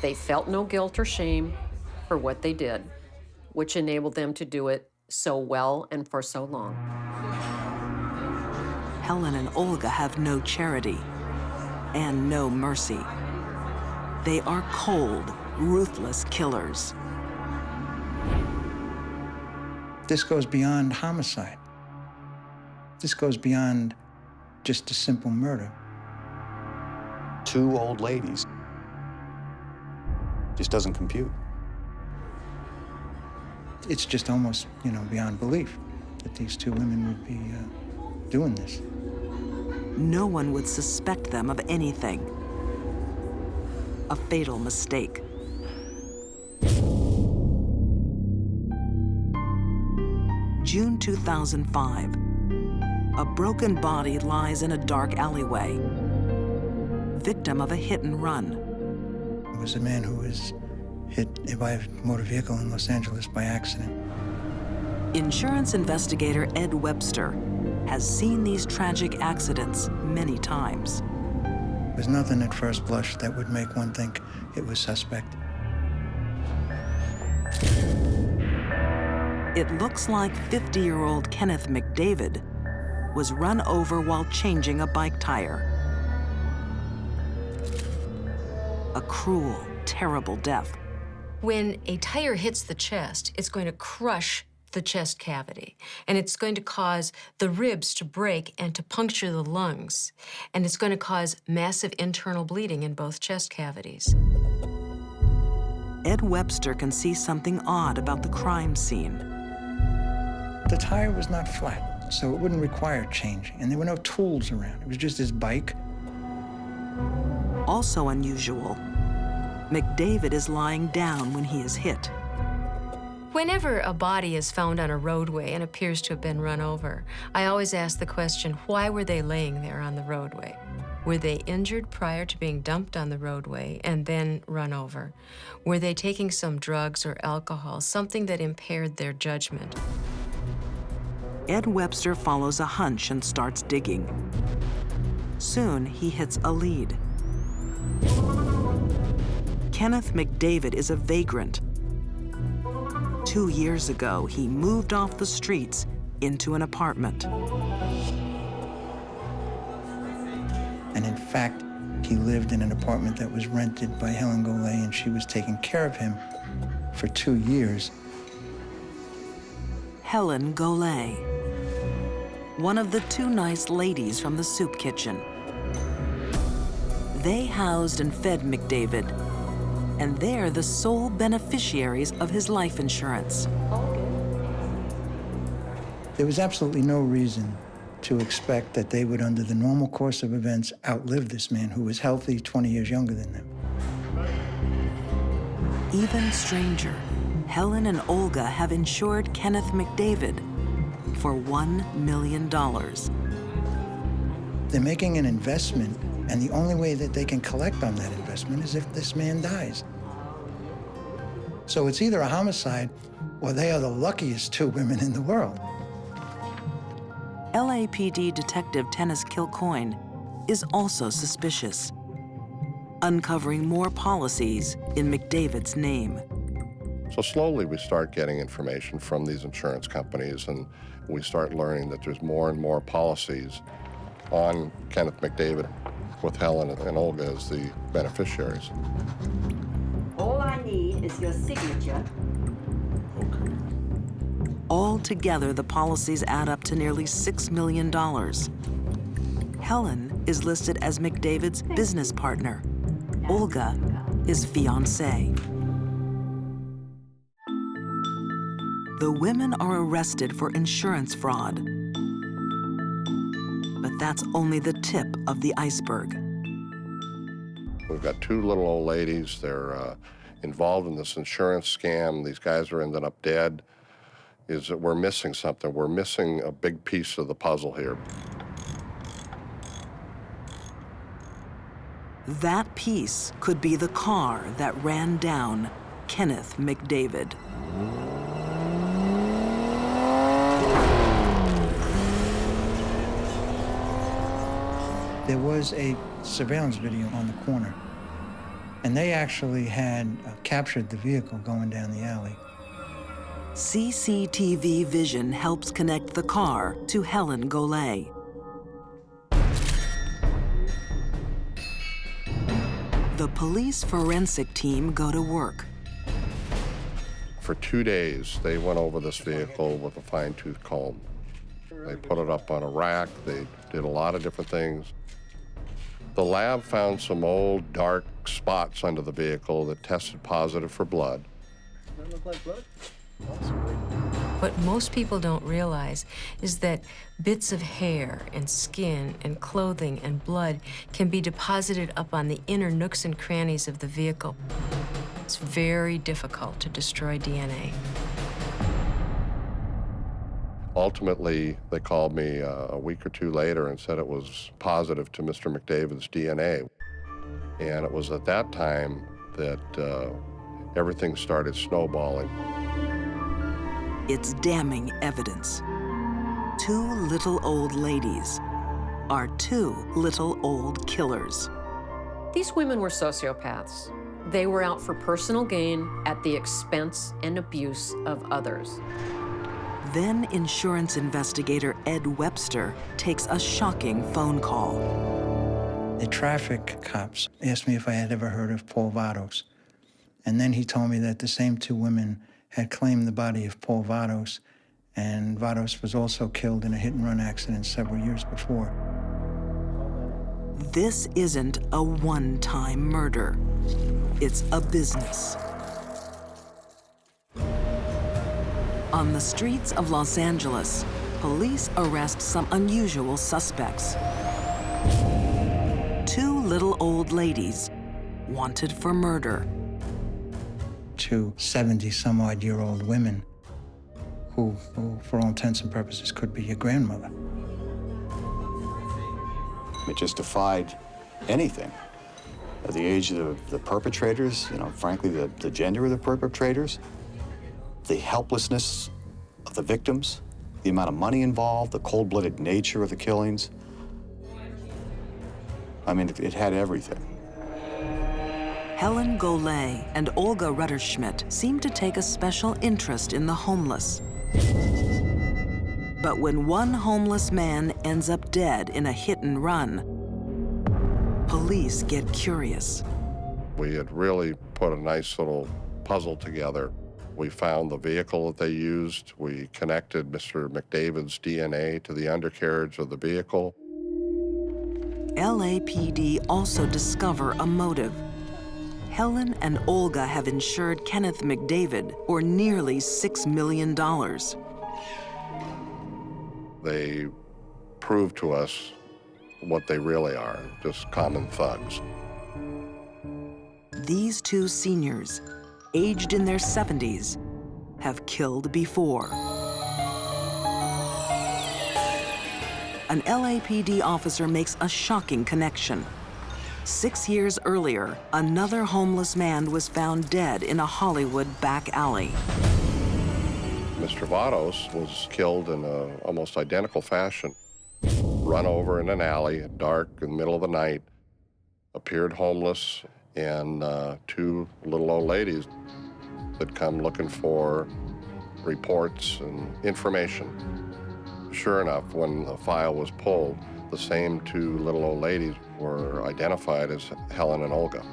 They felt no guilt or shame for what they did, which enabled them to do it so well and for so long. Helen and Olga have no charity and no mercy. They are cold, ruthless killers. This goes beyond homicide. This goes beyond just a simple murder. Two old ladies. Just doesn't compute. It's just almost, beyond belief that these two women would be doing this. No one would suspect them of anything. A fatal mistake. June 2005. A broken body lies in a dark alleyway, victim of a hit and run. It was a man who was hit by a motor vehicle in Los Angeles by accident. Insurance investigator Ed Webster has seen these tragic accidents many times. There's nothing at first blush that would make one think it was suspect. It looks like 50-year-old Kenneth McDavid was run over while changing a bike tire. A cruel, terrible death. When a tire hits the chest, it's going to crush the chest cavity, and it's going to cause the ribs to break and to puncture the lungs, and it's going to cause massive internal bleeding in both chest cavities. Ed Webster can see something odd about the crime scene. The tire was not flat, so it wouldn't require changing, and there were no tools around. It was just his bike. Also unusual, McDavid is lying down when he is hit. Whenever a body is found on a roadway and appears to have been run over, I always ask the question, why were they laying there on the roadway? Were they injured prior to being dumped on the roadway and then run over? Were they taking some drugs or alcohol, something that impaired their judgment? Ed Webster follows a hunch and starts digging. Soon, he hits a lead. Kenneth McDavid is a vagrant. 2 years ago, he moved off the streets into an apartment. And in fact, he lived in an apartment that was rented by Helen Golay, and she was taking care of him for 2 years. Helen Golay, one of the two nice ladies from the soup kitchen. They housed and fed McDavid and they're the sole beneficiaries of his life insurance. There was absolutely no reason to expect that they would, under the normal course of events, outlive this man who was healthy, 20 years younger than them. Even stranger, Helen and Olga have insured Kenneth McDavid for $1 million. They're making an investment, and the only way that they can collect on that investment is if this man dies. So it's either a homicide or they are the luckiest two women in the world. LAPD Detective Tennis Kilcoyne is also suspicious, uncovering more policies in McDavid's name. So slowly we start getting information from these insurance companies, and we start learning that there's more and more policies on Kenneth McDavid, with Helen and Olga as the beneficiaries. All I need is your signature. Altogether, the policies add up to nearly $6 million. Helen is listed as McDavid's business partner. Olga is fiancée. The women are arrested for insurance fraud. But that's only the tip of the iceberg. We've got two little old ladies. They're involved in this insurance scam. These guys are ending up dead. Is that we're missing something. We're missing a big piece of the puzzle here. That piece could be the car that ran down Kenneth McDavid. There was a surveillance video on the corner, and they actually had captured the vehicle going down the alley. CCTV vision helps connect the car to Helen Golay. The police forensic team go to work. For 2 days, they went over this vehicle with a fine-tooth comb. They put it up on a rack. They did a lot of different things. The lab found some old, dark spots under the vehicle that tested positive for blood. Does that look like blood? What most people don't realize is that bits of hair and skin and clothing and blood can be deposited up on the inner nooks and crannies of the vehicle. It's very difficult to destroy DNA. Ultimately, they called me a week or two later and said it was positive to Mr. McDavid's DNA. And it was at that time that everything started snowballing. It's damning evidence. Two little old ladies are two little old killers. These women were sociopaths. They were out for personal gain at the expense and abuse of others. Then insurance investigator Ed Webster takes a shocking phone call. The traffic cops asked me if I had ever heard of Paul Vados. And then he told me that the same two women had claimed the body of Paul Vados, and Vados was also killed in a hit-and-run accident several years before. This isn't a one-time murder. It's a business. On the streets of Los Angeles, police arrest some unusual suspects. Two little old ladies wanted for murder. Two 70-some-odd-year-old women who, for all intents and purposes, could be your grandmother. It just defied anything. At the age of the perpetrators, you know, frankly, the gender of the perpetrators, the helplessness of the victims, the amount of money involved, the cold-blooded nature of the killings. I mean, it had everything. Helen Golay and Olga Rutterschmidt seem to take a special interest in the homeless. But when one homeless man ends up dead in a hit-and-run, police get curious. We had really put a nice little puzzle together. We found the vehicle that they used. We connected Mr. McDavid's DNA to the undercarriage of the vehicle. LAPD also discover a motive. Helen and Olga have insured Kenneth McDavid for nearly $6 million. They proved to us what they really are, just common thugs. These two seniors, aged in their 70s, have killed before. An LAPD officer makes a shocking connection. 6 years earlier, another homeless man was found dead in a Hollywood back alley. Mr. Vados was killed in an almost identical fashion. Run over in an alley, dark, in the middle of the night, appeared homeless, and two little old ladies that come looking for reports and information. Sure enough, when the file was pulled, the same two little old ladies were identified as Helen and Olga.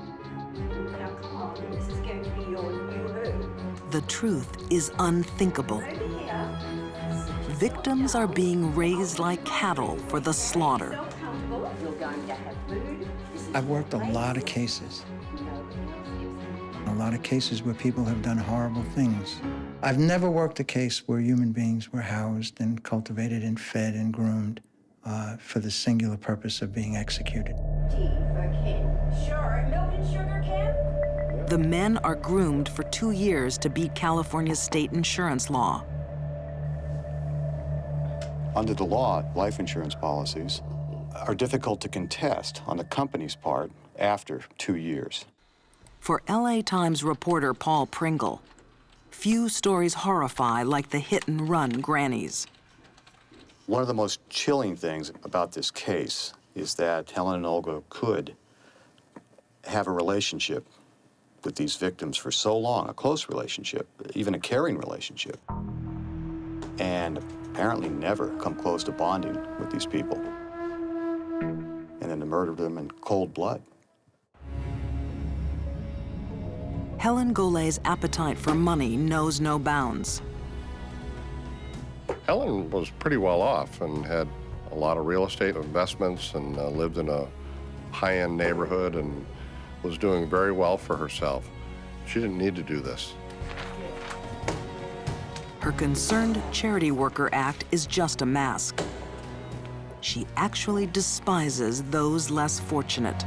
Now come on, this is going to be your new home. The truth is unthinkable. Victims are being raised like cattle for the slaughter. You're going to have food. I've worked a lot of cases. A lot of cases where people have done horrible things. I've never worked a case where human beings were housed and cultivated and fed and groomed for the singular purpose of being executed. Tea for Ken. Sure, milk and sugar, Ken? The men are groomed for 2 years to beat California's state insurance law. Under the law, life insurance policies are difficult to contest on the company's part after 2 years. For LA Times reporter Paul Pringle, few stories horrify like the hit-and-run grannies. One of the most chilling things about this case is that Helen and Olga could have a relationship with these victims for so long, a close relationship, even a caring relationship, and apparently never come close to bonding with these people, and then to murder them in cold blood. Helen Golay's appetite for money knows no bounds. Helen was pretty well off and had a lot of real estate investments and lived in a high-end neighborhood and was doing very well for herself. She didn't need to do this. Her concerned charity worker act is just a mask. She actually despises those less fortunate.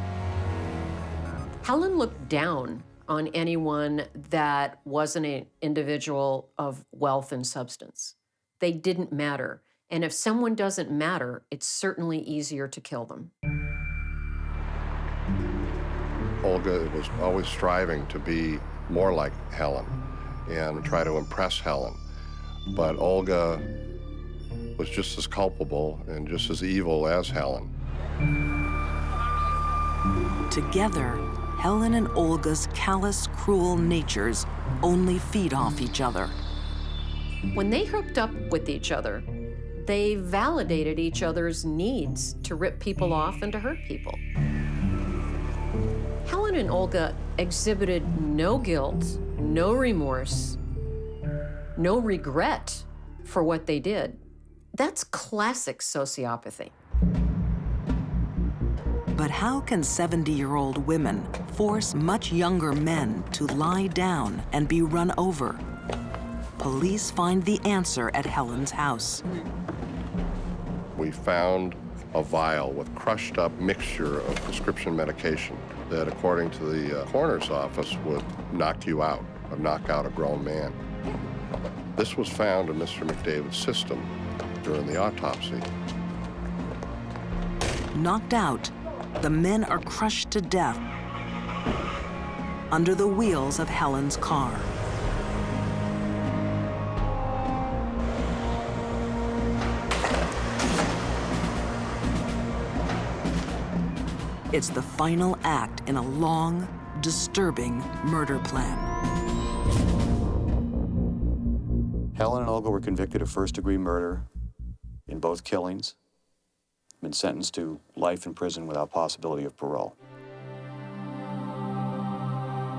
Helen looked down on anyone that wasn't an individual of wealth and substance. They didn't matter. And if someone doesn't matter, it's certainly easier to kill them. Olga was always striving to be more like Helen and try to impress Helen. But Olga was just as culpable and just as evil as Helen. Together, Helen and Olga's callous, cruel natures only feed off each other. When they hooked up with each other, they validated each other's needs to rip people off and to hurt people. Helen and Olga exhibited no guilt, no remorse, no regret for what they did. That's classic sociopathy. But how can 70-year-old women force much younger men to lie down and be run over? Police find the answer at Helen's house. We found a vial with crushed up mixture of prescription medication that, according to the coroner's office, would knock you out, or knock out a grown man. This was found in Mr. McDavid's system during the autopsy. Knocked out, the men are crushed to death under the wheels of Helen's car. It's the final act in a long, disturbing murder plan. Helen and Olga were convicted of first-degree murder in both killings, been sentenced to life in prison without possibility of parole.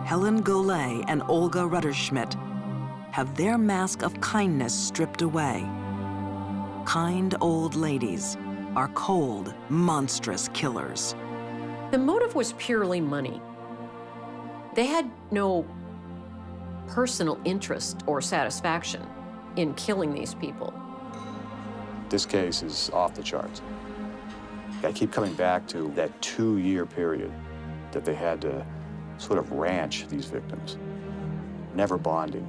Helen Golay and Olga Rutterschmidt have their mask of kindness stripped away. Kind old ladies are cold, monstrous killers. The motive was purely money. They had no personal interest or satisfaction in killing these people. This case is off the charts. I keep coming back to that 2-year period that they had to sort of ranch these victims. Never bonding,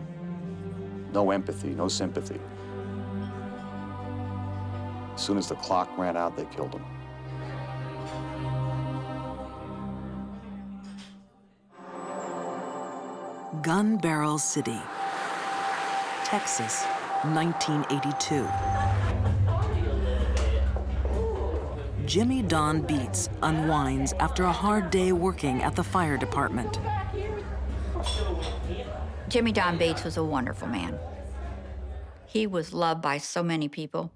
no empathy, no sympathy. As soon as the clock ran out, they killed them. Gun Barrel City, Texas, 1982. Jimmy Don Beats unwinds after a hard day working at the fire department. Jimmy Don Bates was a wonderful man. He was loved by so many people.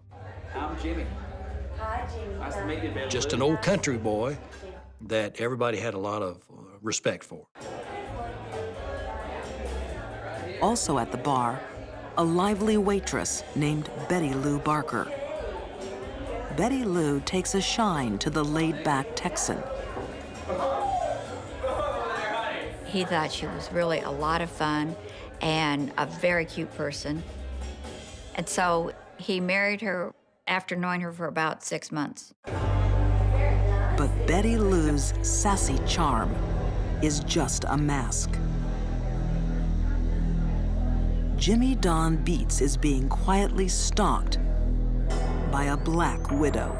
I'm Jimmy. Hi, Jimmy. Nice to meet you, Billy. Just an old country boy that everybody had a lot of respect for. Also at the bar, a lively waitress named Betty Lou Barker. Betty Lou takes a shine to the laid-back Texan. He thought she was really a lot of fun and a very cute person. And so he married her after knowing her for about 6 months. But Betty Lou's sassy charm is just a mask. Jimmy Don Beats is being quietly stalked by a black widow.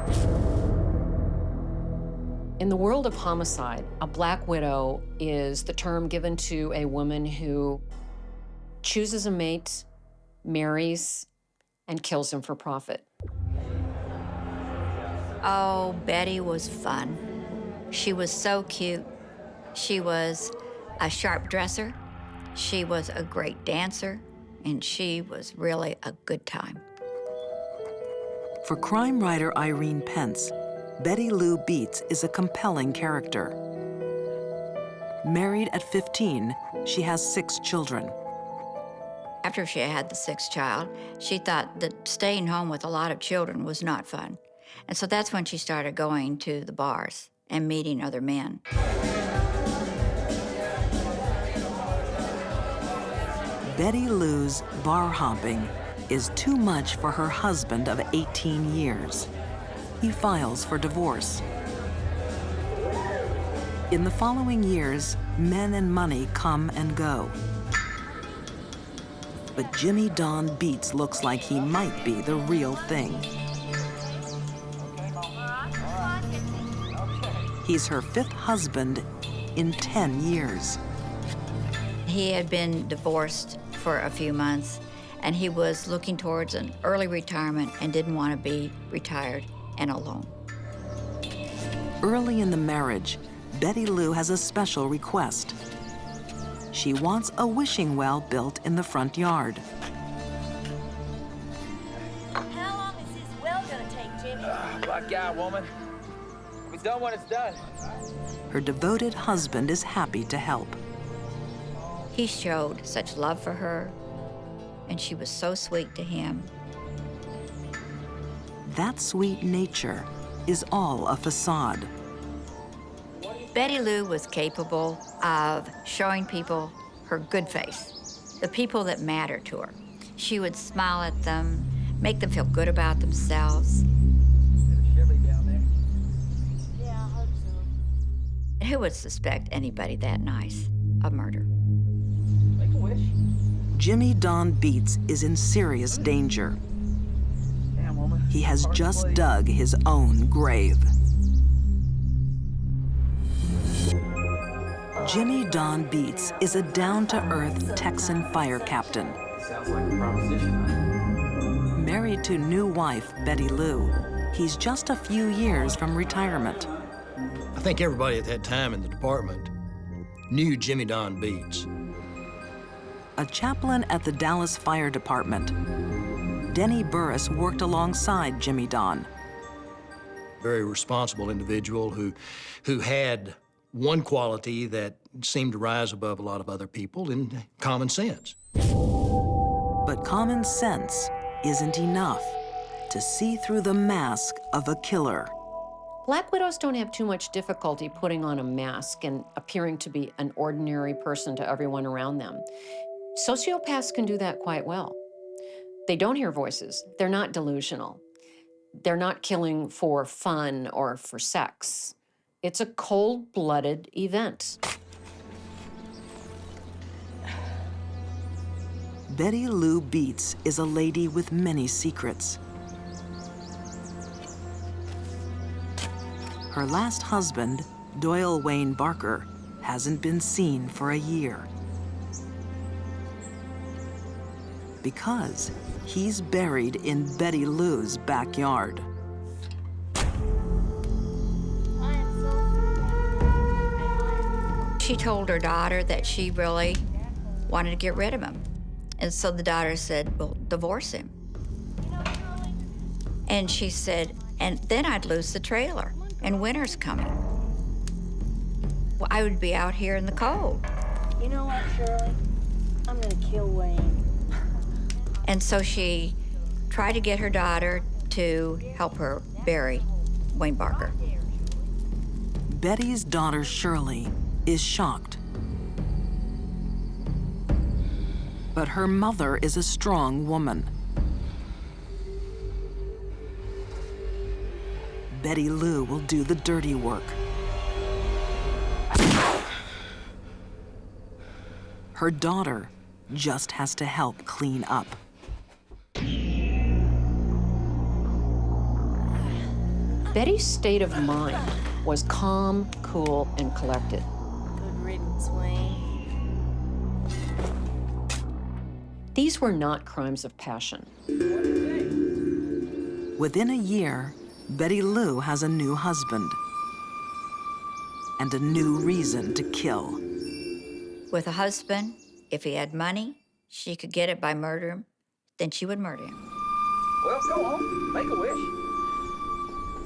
In the world of homicide, a black widow is the term given to a woman who chooses a mate, marries, and kills him for profit. Oh, Betty was fun. She was so cute. She was a sharp dresser. She was a great dancer, and she was really a good time. For crime writer Irene Pence, Betty Lou Beats is a compelling character. Married at 15, she has 6 children. After she had the 6th child, she thought that staying home with a lot of children was not fun. And so that's when she started going to the bars and meeting other men. Betty Lou's bar hopping is too much for her husband of 18 years. He files for divorce. In the following years, men and money come and go. But Jimmy Don Beats looks like he might be the real thing. He's her 5th husband in 10 years. He had been divorced for a few months, and he was looking towards an early retirement and didn't want to be retired and alone. Early in the marriage, Betty Lou has a special request. She wants a wishing well built in the front yard. How long is this well gonna take, Jimmy? Black guy, woman. We'll be done when it's done. Her devoted husband is happy to help. He showed such love for her, and she was so sweet to him. That sweet nature is all a facade. Betty Lou was capable of showing people her good face, the people that mattered to her. She would smile at them, make them feel good about themselves. Who would suspect anybody that nice of murder? Make a wish. Jimmy Don Beats is in serious danger. Damn, woman. He has just dug his own grave. Jimmy Don Beats is a down-to-earth Texan fire captain. Sounds like a proposition. Married to new wife, Betty Lou, he's just a few years from retirement. I think everybody at that time in the department knew Jimmy Don Beats. A chaplain at the Dallas Fire Department, Denny Burris worked alongside Jimmy Don. Very responsible individual who had one quality that seemed to rise above a lot of other people in common sense. But common sense isn't enough to see through the mask of a killer. Black widows don't have too much difficulty putting on a mask and appearing to be an ordinary person to everyone around them. Sociopaths can do that quite well. They don't hear voices. They're not delusional. They're not killing for fun or for sex. It's a cold-blooded event. Betty Lou Beets is a lady with many secrets. Her last husband, Doyle Wayne Barker, hasn't been seen for a year. Because he's buried in Betty Lou's backyard. She told her daughter that she really wanted to get rid of him. And so the daughter said, well, divorce him. And she said, and then I'd lose the trailer, and winter's coming. Well, I would be out here in the cold. You know what, Shirley? I'm gonna kill Wayne. And so she tried to get her daughter to help her bury Wayne Barker. Betty's daughter, Shirley, is shocked. But her mother is a strong woman. Betty Lou will do the dirty work. Her daughter just has to help clean up. Betty's state of mind was calm, cool, and collected. Good riddance, Wayne. These were not crimes of passion. Within a year, Betty Lou has a new husband and a new reason to kill. With a husband, if he had money, she could get it by murder him, then she would murder him. Well, go on, make a wish.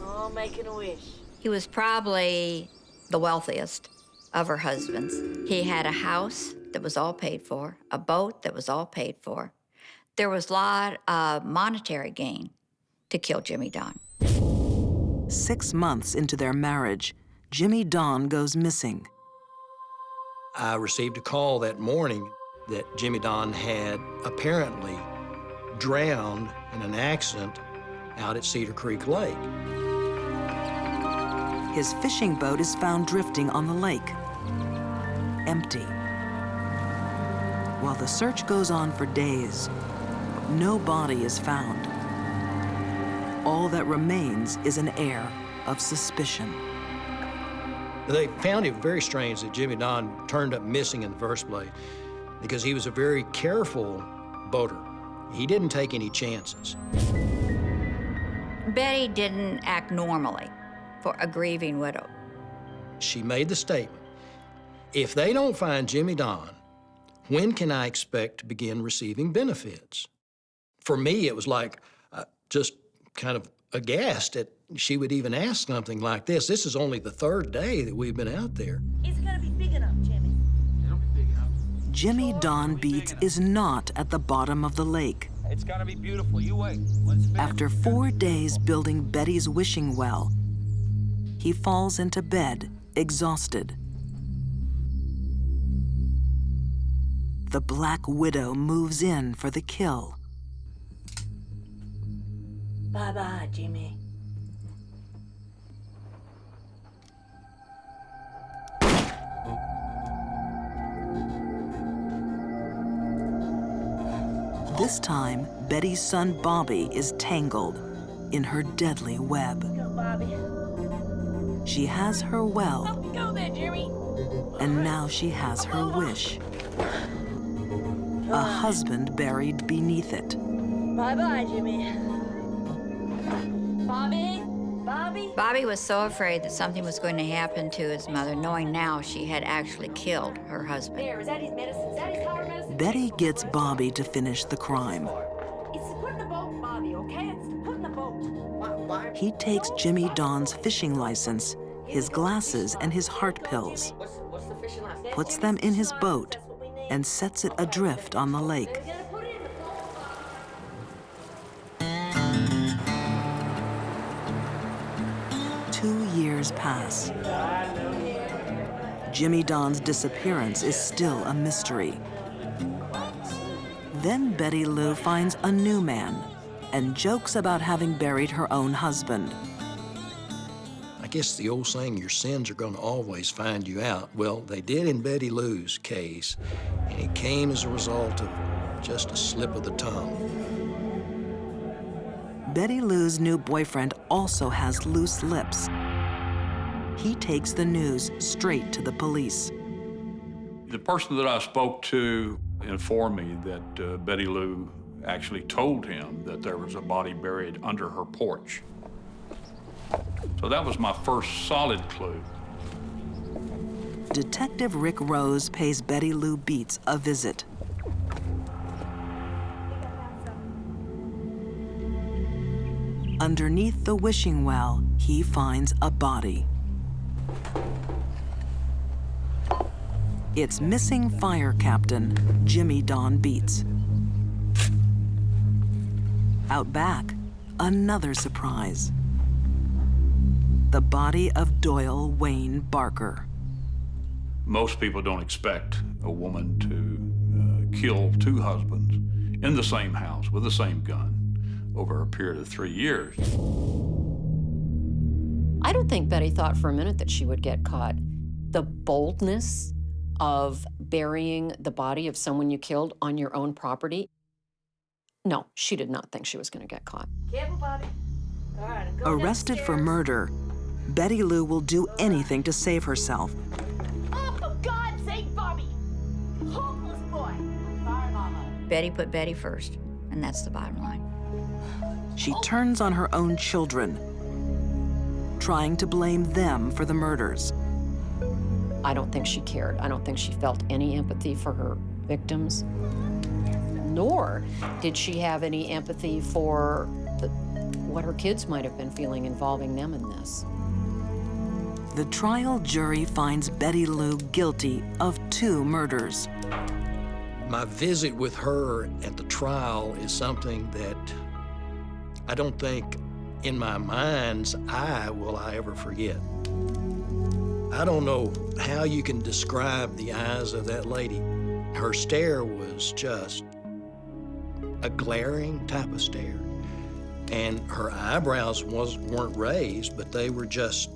Oh, making a wish. He was probably the wealthiest of her husbands. He had a house that was all paid for, a boat that was all paid for. There was a lot of monetary gain to kill Jimmy Don. 6 months into their marriage, Jimmy Don goes missing. I received a call that morning that Jimmy Don had apparently drowned in an accident out at Cedar Creek Lake. His fishing boat is found drifting on the lake, empty. While the search goes on for days, no body is found. All that remains is an air of suspicion. They found it very strange that Jimmy Don turned up missing in the first place because he was a very careful boater. He didn't take any chances. Betty didn't act normally for a grieving widow. She made the statement, if they don't find Jimmy Don, when can I expect to begin receiving benefits? For me, it was like just kind of aghast that she would even ask something like this. This is only the third day that we've been out there. Is it gonna be big enough, Jimmy? It'll be big enough. Jimmy Don Beets is not at the bottom of the lake. It's gonna be beautiful. You wait. When it's finished, After 4 days building Betty's wishing well, he falls into bed, exhausted. The Black Widow moves in for the kill. Bye-bye, Jimmy. This time, Betty's son Bobby is tangled in her deadly web. Go, Bobby. She has her well, Go there, Jimmy. and now she has her wish. A husband buried beneath it. Bye-bye, Jimmy. Bobby? Bobby? Bobby was so afraid that something was going to happen to his mother, knowing now she had actually killed her husband. There, is that his medicine? Is that his collar medicine? Betty gets Bobby to finish the crime. It's to put in the boat, Bobby, okay? It's to put in the boat. He takes Jimmy Don's fishing license, his glasses, and his heart pills, what's the fishing line? puts them in his boat, and sets it adrift on the lake. years pass. Jimmy Don's disappearance is still a mystery. Then Betty Lou finds a new man and jokes about having buried her own husband. I guess the old saying, your sins are going to always find you out. Well, they did in Betty Lou's case, and it came as a result of just a slip of the tongue. Betty Lou's new boyfriend also has loose lips. He takes the news straight to the police. The person that I spoke to informed me that Betty Lou actually told him that there was a body buried under her porch. So that was my first solid clue. Detective Rick Rose pays Betty Lou Beets a visit. Underneath the wishing well, he finds a body. It's missing fire captain Jimmy Don Beets. Out back, another surprise. The body of Doyle Wayne Barker. Most people don't expect a woman to kill two husbands in the same house with the same gun over a period of 3 years. I don't think Betty thought for a minute that she would get caught. The boldness of burying the body of someone you killed on your own property, no, she did not think she was going to get caught. Careful, Bobby. All right, go Arrested for murder, Betty Lou will do anything to save herself. Oh, for God's sake, Bobby! Hopeless boy! Sorry, Mama. Betty put Betty first, and that's the bottom line. She turns on her own children, trying to blame them for the murders. I don't think she cared. I don't think she felt any empathy for her victims, nor did she have any empathy for what her kids might have been feeling involving them in this. The trial jury finds Betty Lou guilty of 2 murders. My visit with her at the trial is something that I don't think in my mind's eye will I ever forget. I don't know how you can describe the eyes of that lady. Her stare was just a glaring type of stare. And her eyebrows weren't raised, but they were just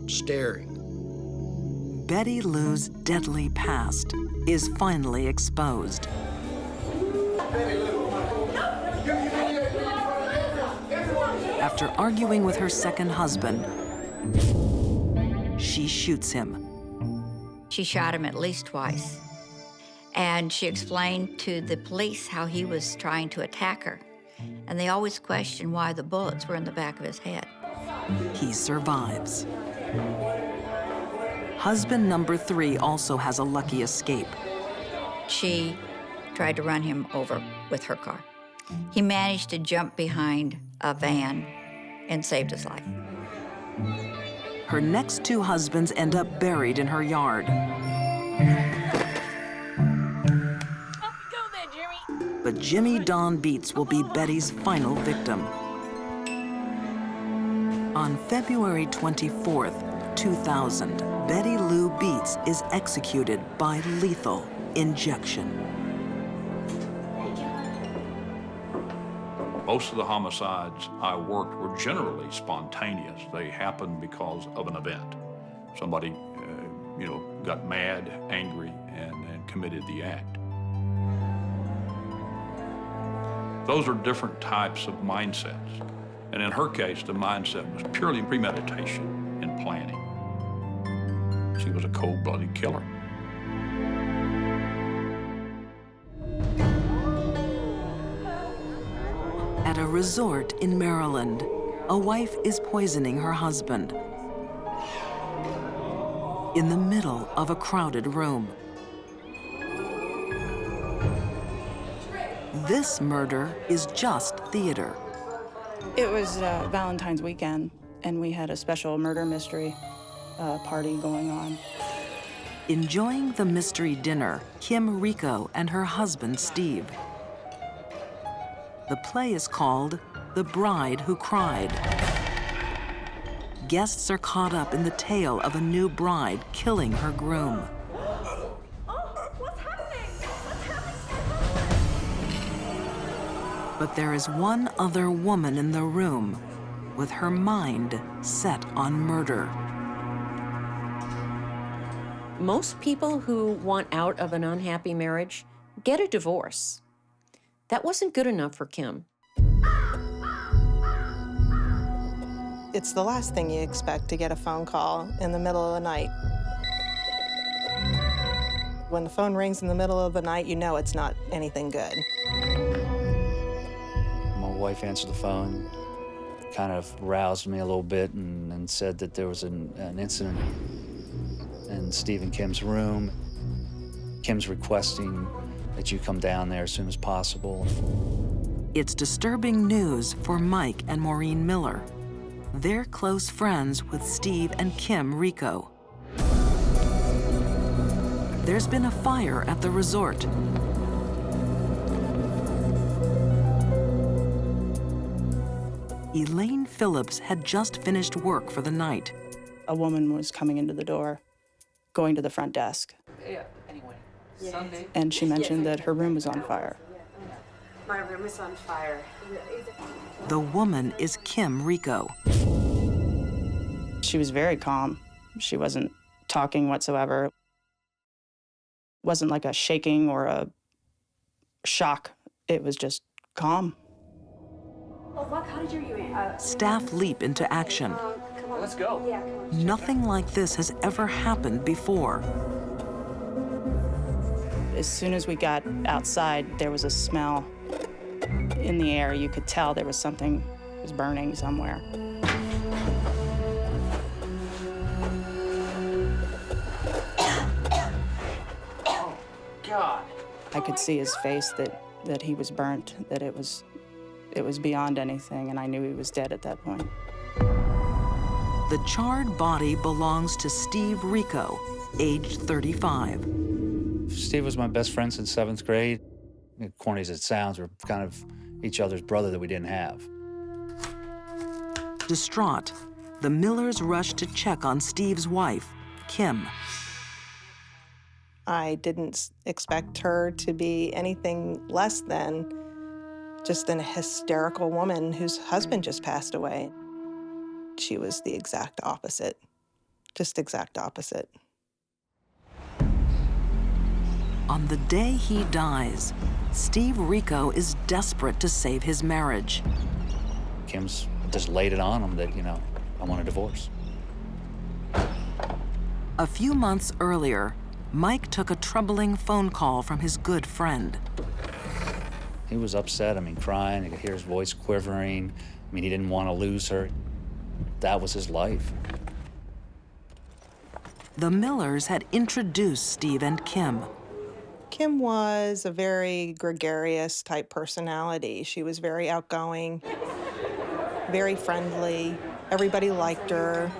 staring. Betty Lou's deadly past is finally exposed. After arguing with her second husband, she shoots him. She shot him at least twice. And she explained to the police how he was trying to attack her. And they always questioned why the bullets were in the back of his head. He survives. Husband number 3 also has a lucky escape. She tried to run him over with her car. He managed to jump behind a van and saved his life. Her next 2 husbands end up buried in her yard. But Jimmy Don Beets will be Betty's final victim. On February 24th, 2000, Betty Lou Beets is executed by lethal injection. Most of the homicides I worked were generally spontaneous. They happened because of an event. Somebody, got mad, angry, and committed the act. Those are different types of mindsets. And in her case, the mindset was purely premeditation and planning. She was a cold-blooded killer. At a resort in Maryland, a wife is poisoning her husband in the middle of a crowded room. This murder is just theater. It was Valentine's weekend, and we had a special murder mystery party going on. Enjoying the mystery dinner, Kim Rico and her husband, Steve. The play is called The Bride Who Cried. guests are caught up in the tale of a new bride killing her groom. But there is one other woman in the room with her mind set on murder. Most people who want out of an unhappy marriage get a divorce. That wasn't good enough for Kim. It's the last thing you expect to get a phone call in the middle of the night. When the phone rings in the middle of the night, you know it's not anything good. My wife answered the phone, kind of roused me a little bit, and said that there was an incident in Steve and Kim's room. Kim's requesting that you come down there as soon as possible. It's disturbing news for Mike and Maureen Miller. They're close friends with Steve and Kim Rico. There's been a fire at the resort. Elaine Phillips had just finished work for the night. A woman was coming into the door, going to the front desk. Yeah, anyway. Sunday. And she mentioned that her room was on fire. My room is on fire. The woman is Kim Rico. She was very calm. She wasn't talking whatsoever. It wasn't like a shaking or a shock. It was just calm. Staff leap into action. Let's go. Nothing like this has ever happened before. As soon as we got outside, there was a smell in the air. You could tell there was something was burning somewhere. Oh, God. I could see his face that he was burnt, that it was beyond anything, and I knew he was dead at that point. The charred body belongs to Steve Rico, aged 35. Steve was my best friend since 7th grade. Corny as it sounds, we're kind of each other's brother that we didn't have. Distraught, the Millers rushed to check on Steve's wife, Kim. I didn't expect her to be anything less than just an hysterical woman whose husband just passed away. She was the exact opposite, just exact opposite. On the day he dies, Steve Rico is desperate to save his marriage. Kim's just laid it on him that, I want a divorce. A few months earlier, Mike took a troubling phone call from his good friend. He was upset, crying. I could hear his voice quivering. He didn't want to lose her. That was his life. The Millers had introduced Steve and Kim. Kim was a very gregarious type personality. She was very outgoing, very friendly. Everybody liked her.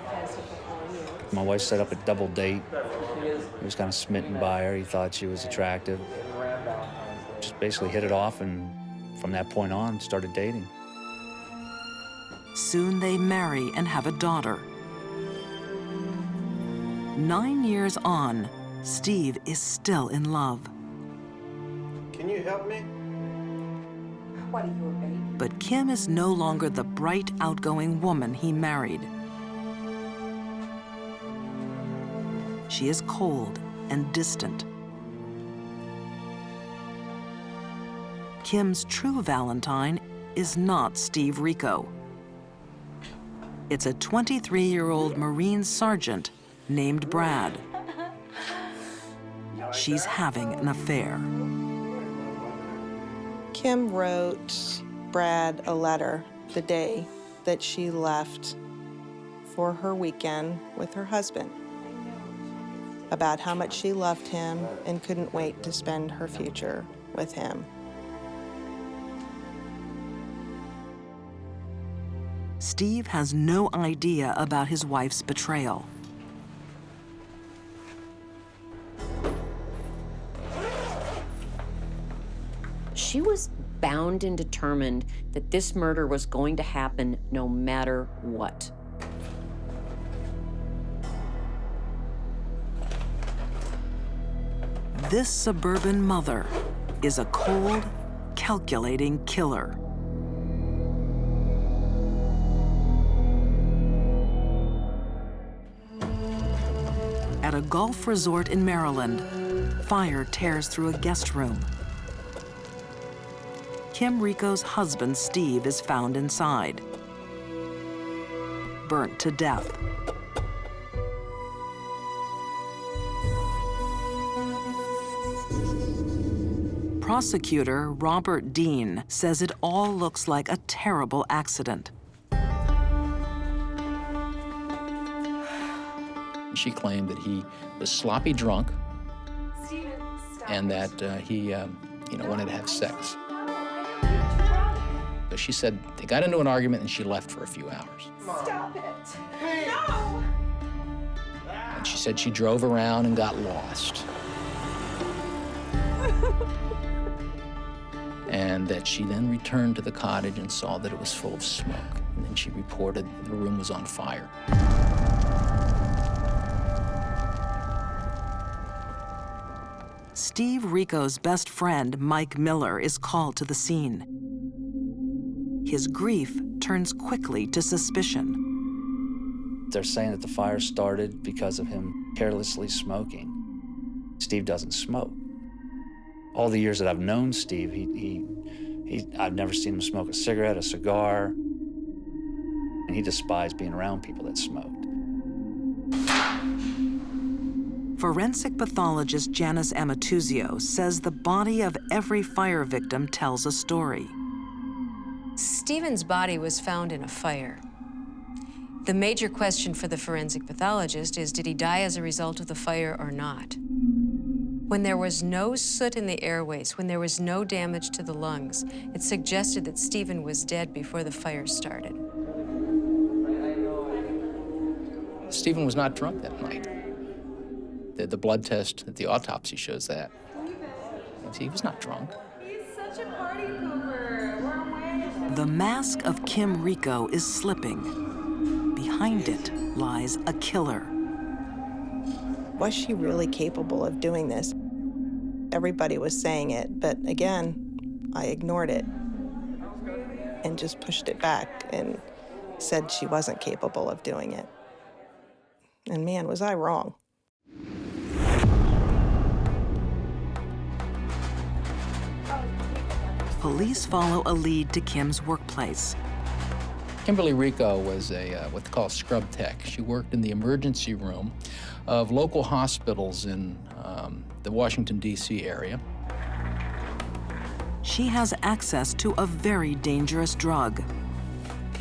My wife set up a double date. He was kind of smitten by her. He thought she was attractive. Just basically hit it off, and from that point on, started dating. Soon they marry and have a daughter. 9 years on, Steve is still in love. Can you help me? What are you, a baby? But Kim is no longer the bright, outgoing woman he married. She is cold and distant. Kim's true Valentine is not Steve Rico. It's a 23-year-old Marine sergeant named Brad. She's having an affair. Kim wrote Brad a letter the day that she left for her weekend with her husband about how much she loved him and couldn't wait to spend her future with him. Steve has no idea about his wife's betrayal. She was bound and determined that this murder was going to happen no matter what. This suburban mother is a cold, calculating killer. At a golf resort in Maryland, fire tears through a guest room. Kim Rico's husband, Steve, is found inside, burnt to death. Prosecutor Robert Dean says it all looks like a terrible accident. She claimed that he was sloppy drunk and that he wanted to have sex. So she said they got into an argument and she left for a few hours. Stop it. No! And she said she drove around and got lost. And that she then returned to the cottage and saw that it was full of smoke. And then she reported the room was on fire. Steve Rico's best friend, Mike Miller, is called to the scene. His grief turns quickly to suspicion. They're saying that the fire started because of him carelessly smoking. Steve doesn't smoke. All the years that I've known Steve, I've never seen him smoke a cigarette, a cigar, and he despised being around people that smoked. Forensic pathologist Janice Amatuzio says the body of every fire victim tells a story. Stephen's body was found in a fire. The major question for the forensic pathologist is, did he die as a result of the fire or not? When there was no soot in the airways, when there was no damage to the lungs, it suggested that Stephen was dead before the fire started. Stephen was not drunk that night. The blood test at the autopsy shows that. He was not drunk. He's such a party pooper. We're away. The mask of Kim Rico is slipping. Behind it lies a killer. Was she really capable of doing this? Everybody was saying it, but again, I ignored it and just pushed it back and said she wasn't capable of doing it. And man, was I wrong. Police follow a lead to Kim's workplace. Kimberly Rico was what they call a scrub tech. She worked in the emergency room of local hospitals in the Washington, D.C. area. She has access to a very dangerous drug.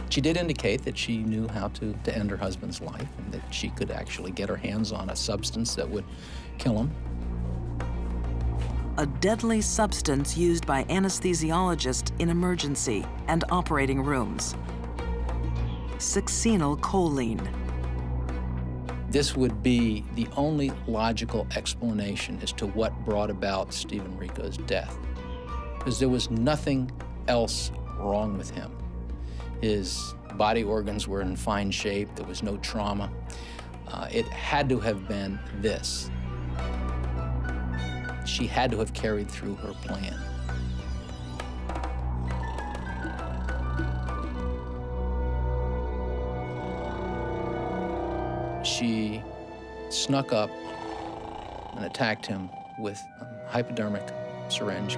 She did indicate that she knew how to end her husband's life and that she could actually get her hands on a substance that would kill him. A deadly substance used by anesthesiologists in emergency and operating rooms. Succinylcholine. This would be the only logical explanation as to what brought about Stephen Rico's death, because there was nothing else wrong with him. His body organs were in fine shape, there was no trauma. It had to have been this. She had to have carried through her plan. She snuck up and attacked him with a hypodermic syringe,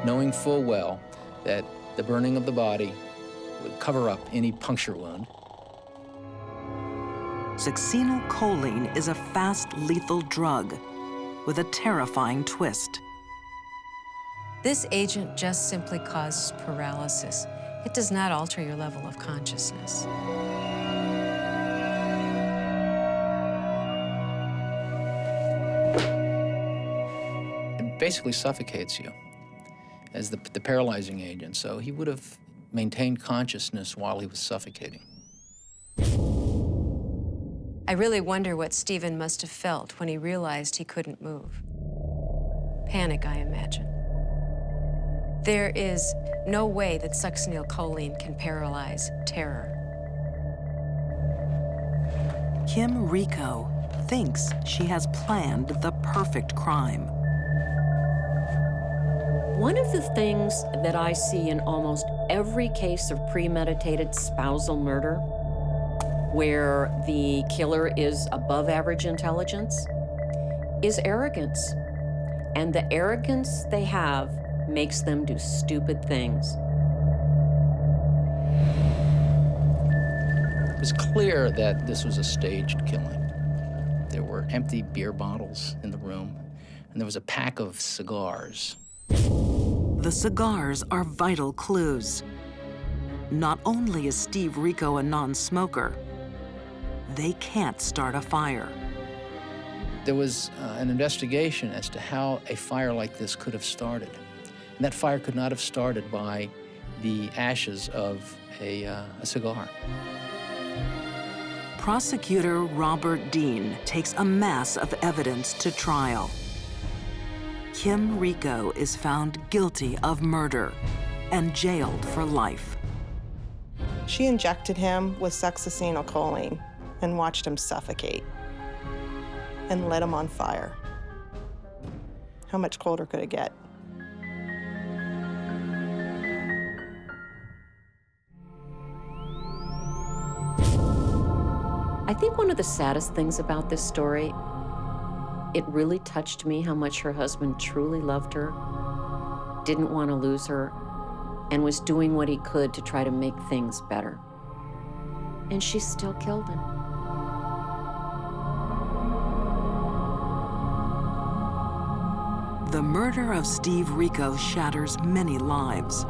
knowing full well that the burning of the body would cover up any puncture wound. Succinylcholine is a fast, lethal drug with a terrifying twist. This agent just simply causes paralysis. It does not alter your level of consciousness. It basically suffocates you as the paralyzing agent, so he would have maintained consciousness while he was suffocating. I really wonder what Stephen must have felt when he realized he couldn't move. Panic, I imagine. There is no way that succinylcholine can paralyze terror. Kim Rico thinks she has planned the perfect crime. One of the things that I see in almost every case of premeditated spousal murder, where the killer is above average intelligence, is arrogance. And the arrogance they have makes them do stupid things. It was clear that this was a staged killing. There were empty beer bottles in the room, and there was a pack of cigars. The cigars are vital clues. Not only is Steve Rico a non-smoker, they can't start a fire. There was an investigation as to how a fire like this could have started. And that fire could not have started by the ashes of a cigar. Prosecutor Robert Dean takes a mass of evidence to trial. Kim Rico is found guilty of murder and jailed for life. She injected him with succinylcholine and watched him suffocate and lit him on fire. How much colder could it get? I think one of the saddest things about this story, it really touched me how much her husband truly loved her, didn't want to lose her, and was doing what he could to try to make things better. And she still killed him. The murder of Steve Rico shatters many lives.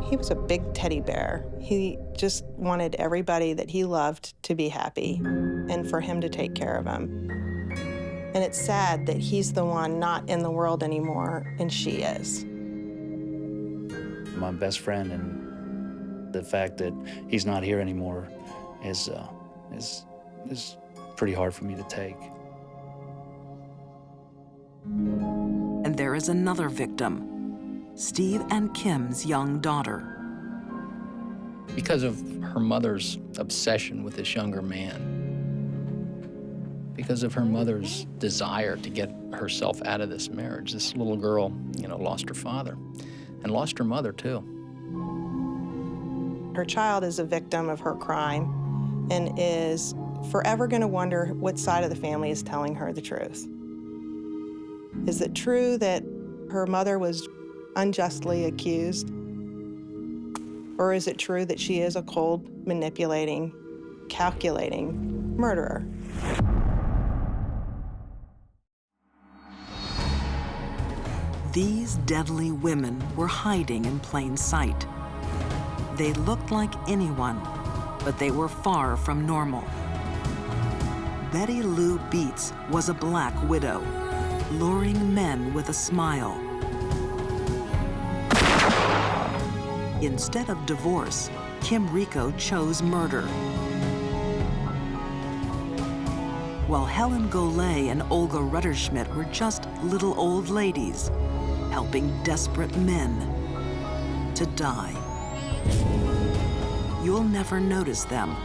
He was a big teddy bear. He just wanted everybody that he loved to be happy and for him to take care of him. And it's sad that he's the one not in the world anymore, and she is. My best friend, and the fact that he's not here anymore is pretty hard for me to take. And there is another victim, Steve and Kim's young daughter. Because of her mother's obsession with this younger man, because of her mother's desire to get herself out of this marriage, this little girl, lost her father and lost her mother too. Her child is a victim of her crime and is forever going to wonder what side of the family is telling her the truth. Is it true that her mother was unjustly accused? Or is it true that she is a cold, manipulating, calculating murderer? These deadly women were hiding in plain sight. They looked like anyone, but they were far from normal. Betty Lou Beets was a black widow, luring men with a smile. Instead of divorce, Kim Rico chose murder. While Helen Golay and Olga Rutterschmidt were just little old ladies, helping desperate men to die. You'll never notice them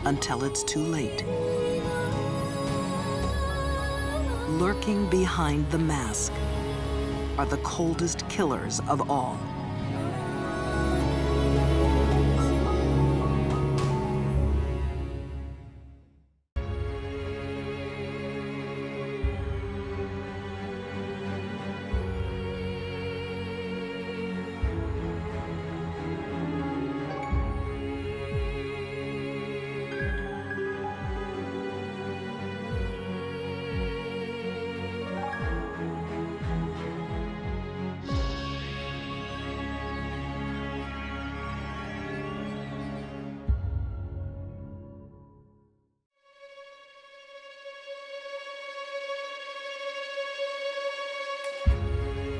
until it's too late. Lurking behind the mask are the coldest killers of all.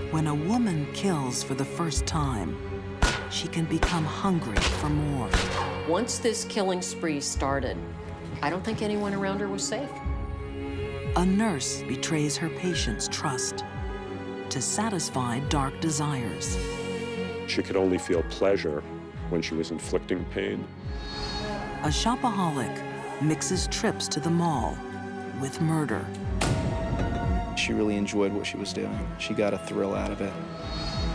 When a woman kills for the first time, she can become hungry for more. Once this killing spree started, I don't think anyone around her was safe. A nurse betrays her patient's trust to satisfy dark desires. She could only feel pleasure when she was inflicting pain. A shopaholic mixes trips to the mall with murder. She really enjoyed what she was doing. She got a thrill out of it.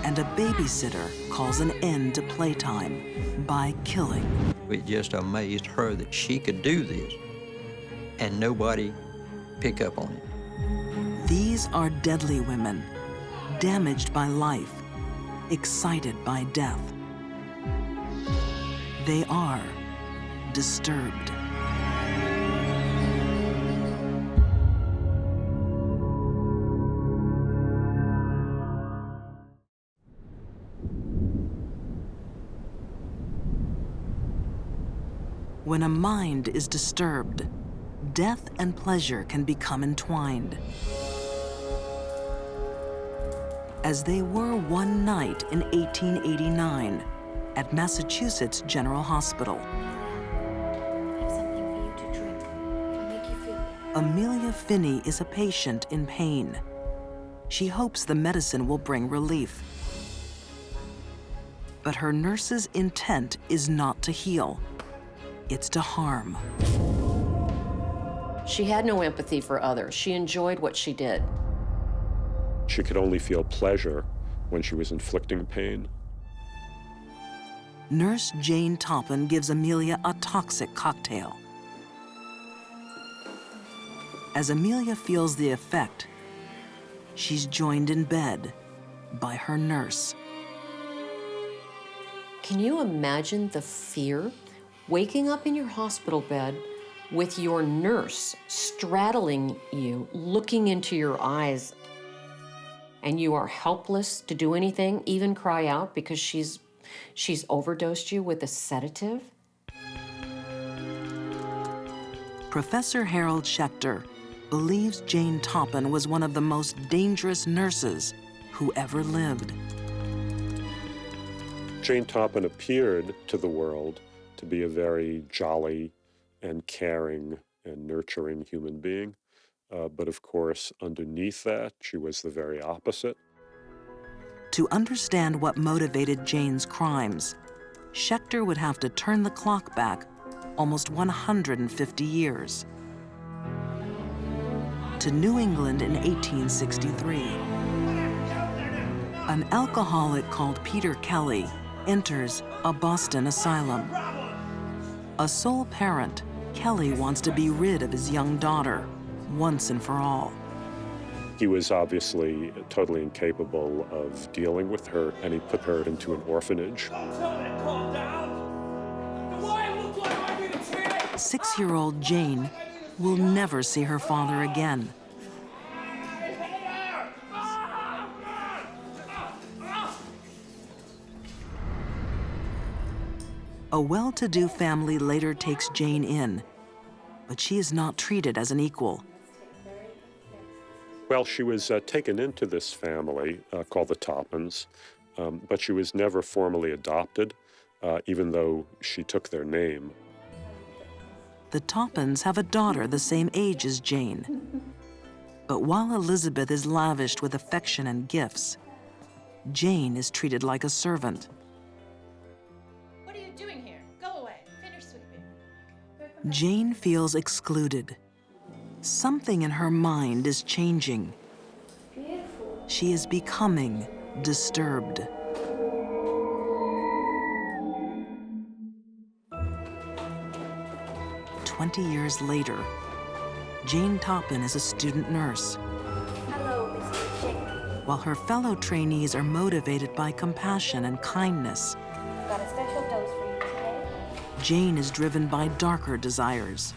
And a babysitter calls an end to playtime by killing. It just amazed her that she could do this and nobody pick up on it. These are deadly women, damaged by life, excited by death. They are disturbed. When a mind is disturbed, death and pleasure can become entwined. As they were one night in 1889 at Massachusetts General Hospital. I have something for you to drink. It'll make you feel better. Amelia Finney is a patient in pain. She hopes the medicine will bring relief. But her nurse's intent is not to heal. It's to harm. She had no empathy for others. She enjoyed what she did. She could only feel pleasure when she was inflicting pain. Nurse Jane Toppin gives Amelia a toxic cocktail. As Amelia feels the effect, she's joined in bed by her nurse. Can you imagine the fear? Waking up in your hospital bed with your nurse straddling you, looking into your eyes, and you are helpless to do anything, even cry out because she's overdosed you with a sedative? Professor Harold Schechter believes Jane Toppin was one of the most dangerous nurses who ever lived. Jane Toppin appeared to the world to be a very jolly and caring and nurturing human being. But of course, underneath that, she was the very opposite. To understand what motivated Jane's crimes, Schechter would have to turn the clock back almost 150 years. To New England in 1863. An alcoholic called Peter Kelly enters a Boston asylum. A sole parent, Kelly wants to be rid of his young daughter once and for all. He was obviously totally incapable of dealing with her, and he put her into an orphanage. 6-year-old Jane will never see her father again. A well-to-do family later takes Jane in, but she is not treated as an equal. Well, she was taken into this family called the Toppins, but she was never formally adopted, even though she took their name. The Toppins have a daughter the same age as Jane. But while Elizabeth is lavished with affection and gifts, Jane is treated like a servant. What are you doing here? Go away. Finish sweeping. Jane feels excluded. Something in her mind is changing. Beautiful. She is becoming disturbed. "20 years later, Jane Toppin is a student nurse. Hello, Mr. Chick. While her fellow trainees are motivated by compassion and kindness, Got a special dose for you today. Jane is driven by darker desires.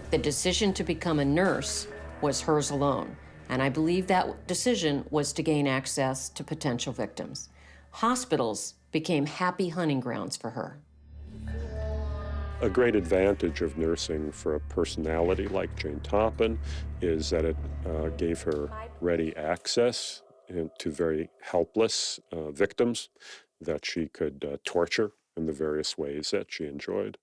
The decision to become a nurse was hers alone, and I believe that decision was to gain access to potential victims. Hospitals became happy hunting grounds for her. A great advantage of nursing for a personality like Jane Toppin is that it gave her ready access to very helpless victims that she could torture in the various ways that she enjoyed.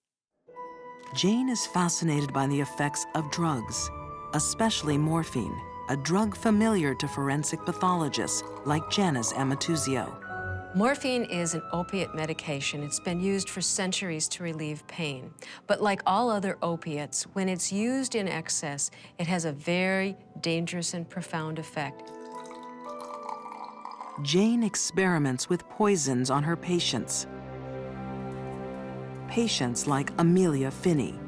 Jane is fascinated by the effects of drugs, especially morphine, a drug familiar to forensic pathologists like Janice Amatuzio. Morphine is an opiate medication. It's been used for centuries to relieve pain. But like all other opiates, when it's used in excess, it has a very dangerous and profound effect. Jane experiments with poisons on her patients. Patients like Amelia Finney.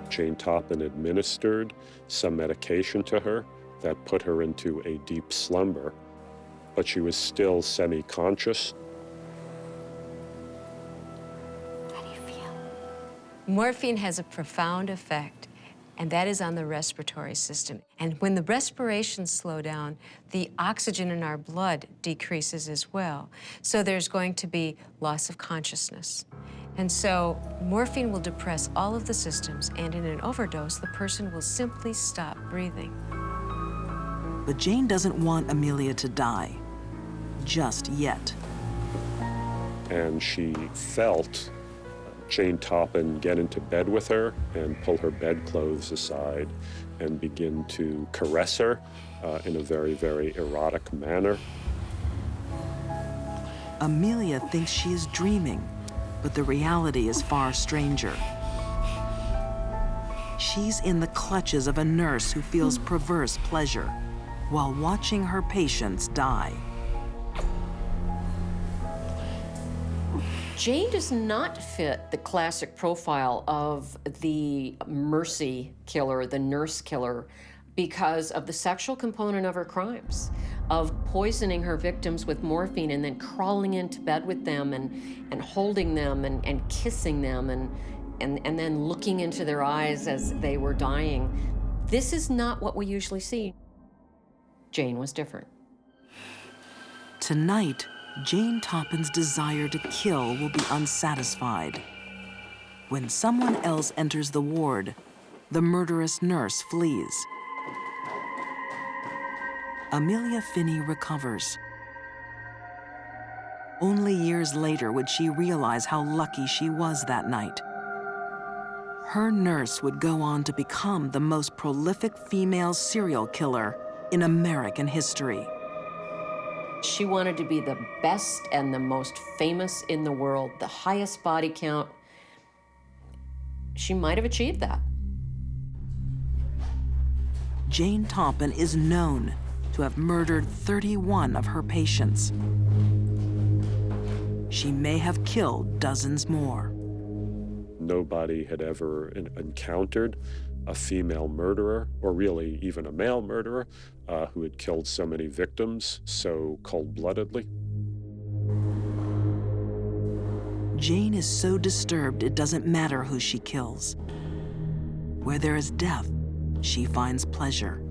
Jane Toppin administered some medication to her that put her into a deep slumber, but she was still semi-conscious. Morphine has a profound effect, and that is on the respiratory system. And when the respirations slow down, the oxygen in our blood decreases as well. So there's going to be loss of consciousness. And so morphine will depress all of the systems, and in an overdose, the person will simply stop breathing. But Jane doesn't want Amelia to die, just yet. And she felt Jane Toppin get into bed with her and pull her bedclothes aside and begin to caress her in a very, very erotic manner. Amelia thinks she is dreaming, but the reality is far stranger. She's in the clutches of a nurse who feels perverse pleasure while watching her patients die. Jane does not fit the classic profile of the mercy killer, the nurse killer, because of the sexual component of her crimes, of poisoning her victims with morphine and then crawling into bed with them and holding them and kissing them and then looking into their eyes as they were dying. This is not what we usually see. Jane was different. Tonight, Jane Toppin's desire to kill will be unsatisfied. When someone else enters the ward, the murderous nurse flees. Amelia Finney recovers. Only years later would she realize how lucky she was that night. Her nurse would go on to become the most prolific female serial killer in American history. She wanted to be the best and the most famous in the world, the highest body count. She might have achieved that. Jane Toppin is known to have murdered 31 of her patients. She may have killed dozens more. Nobody had ever encountered a female murderer, or really even a male murderer, who had killed so many victims so cold-bloodedly. Jane is so disturbed it doesn't matter who she kills. Where there is death, she finds pleasure.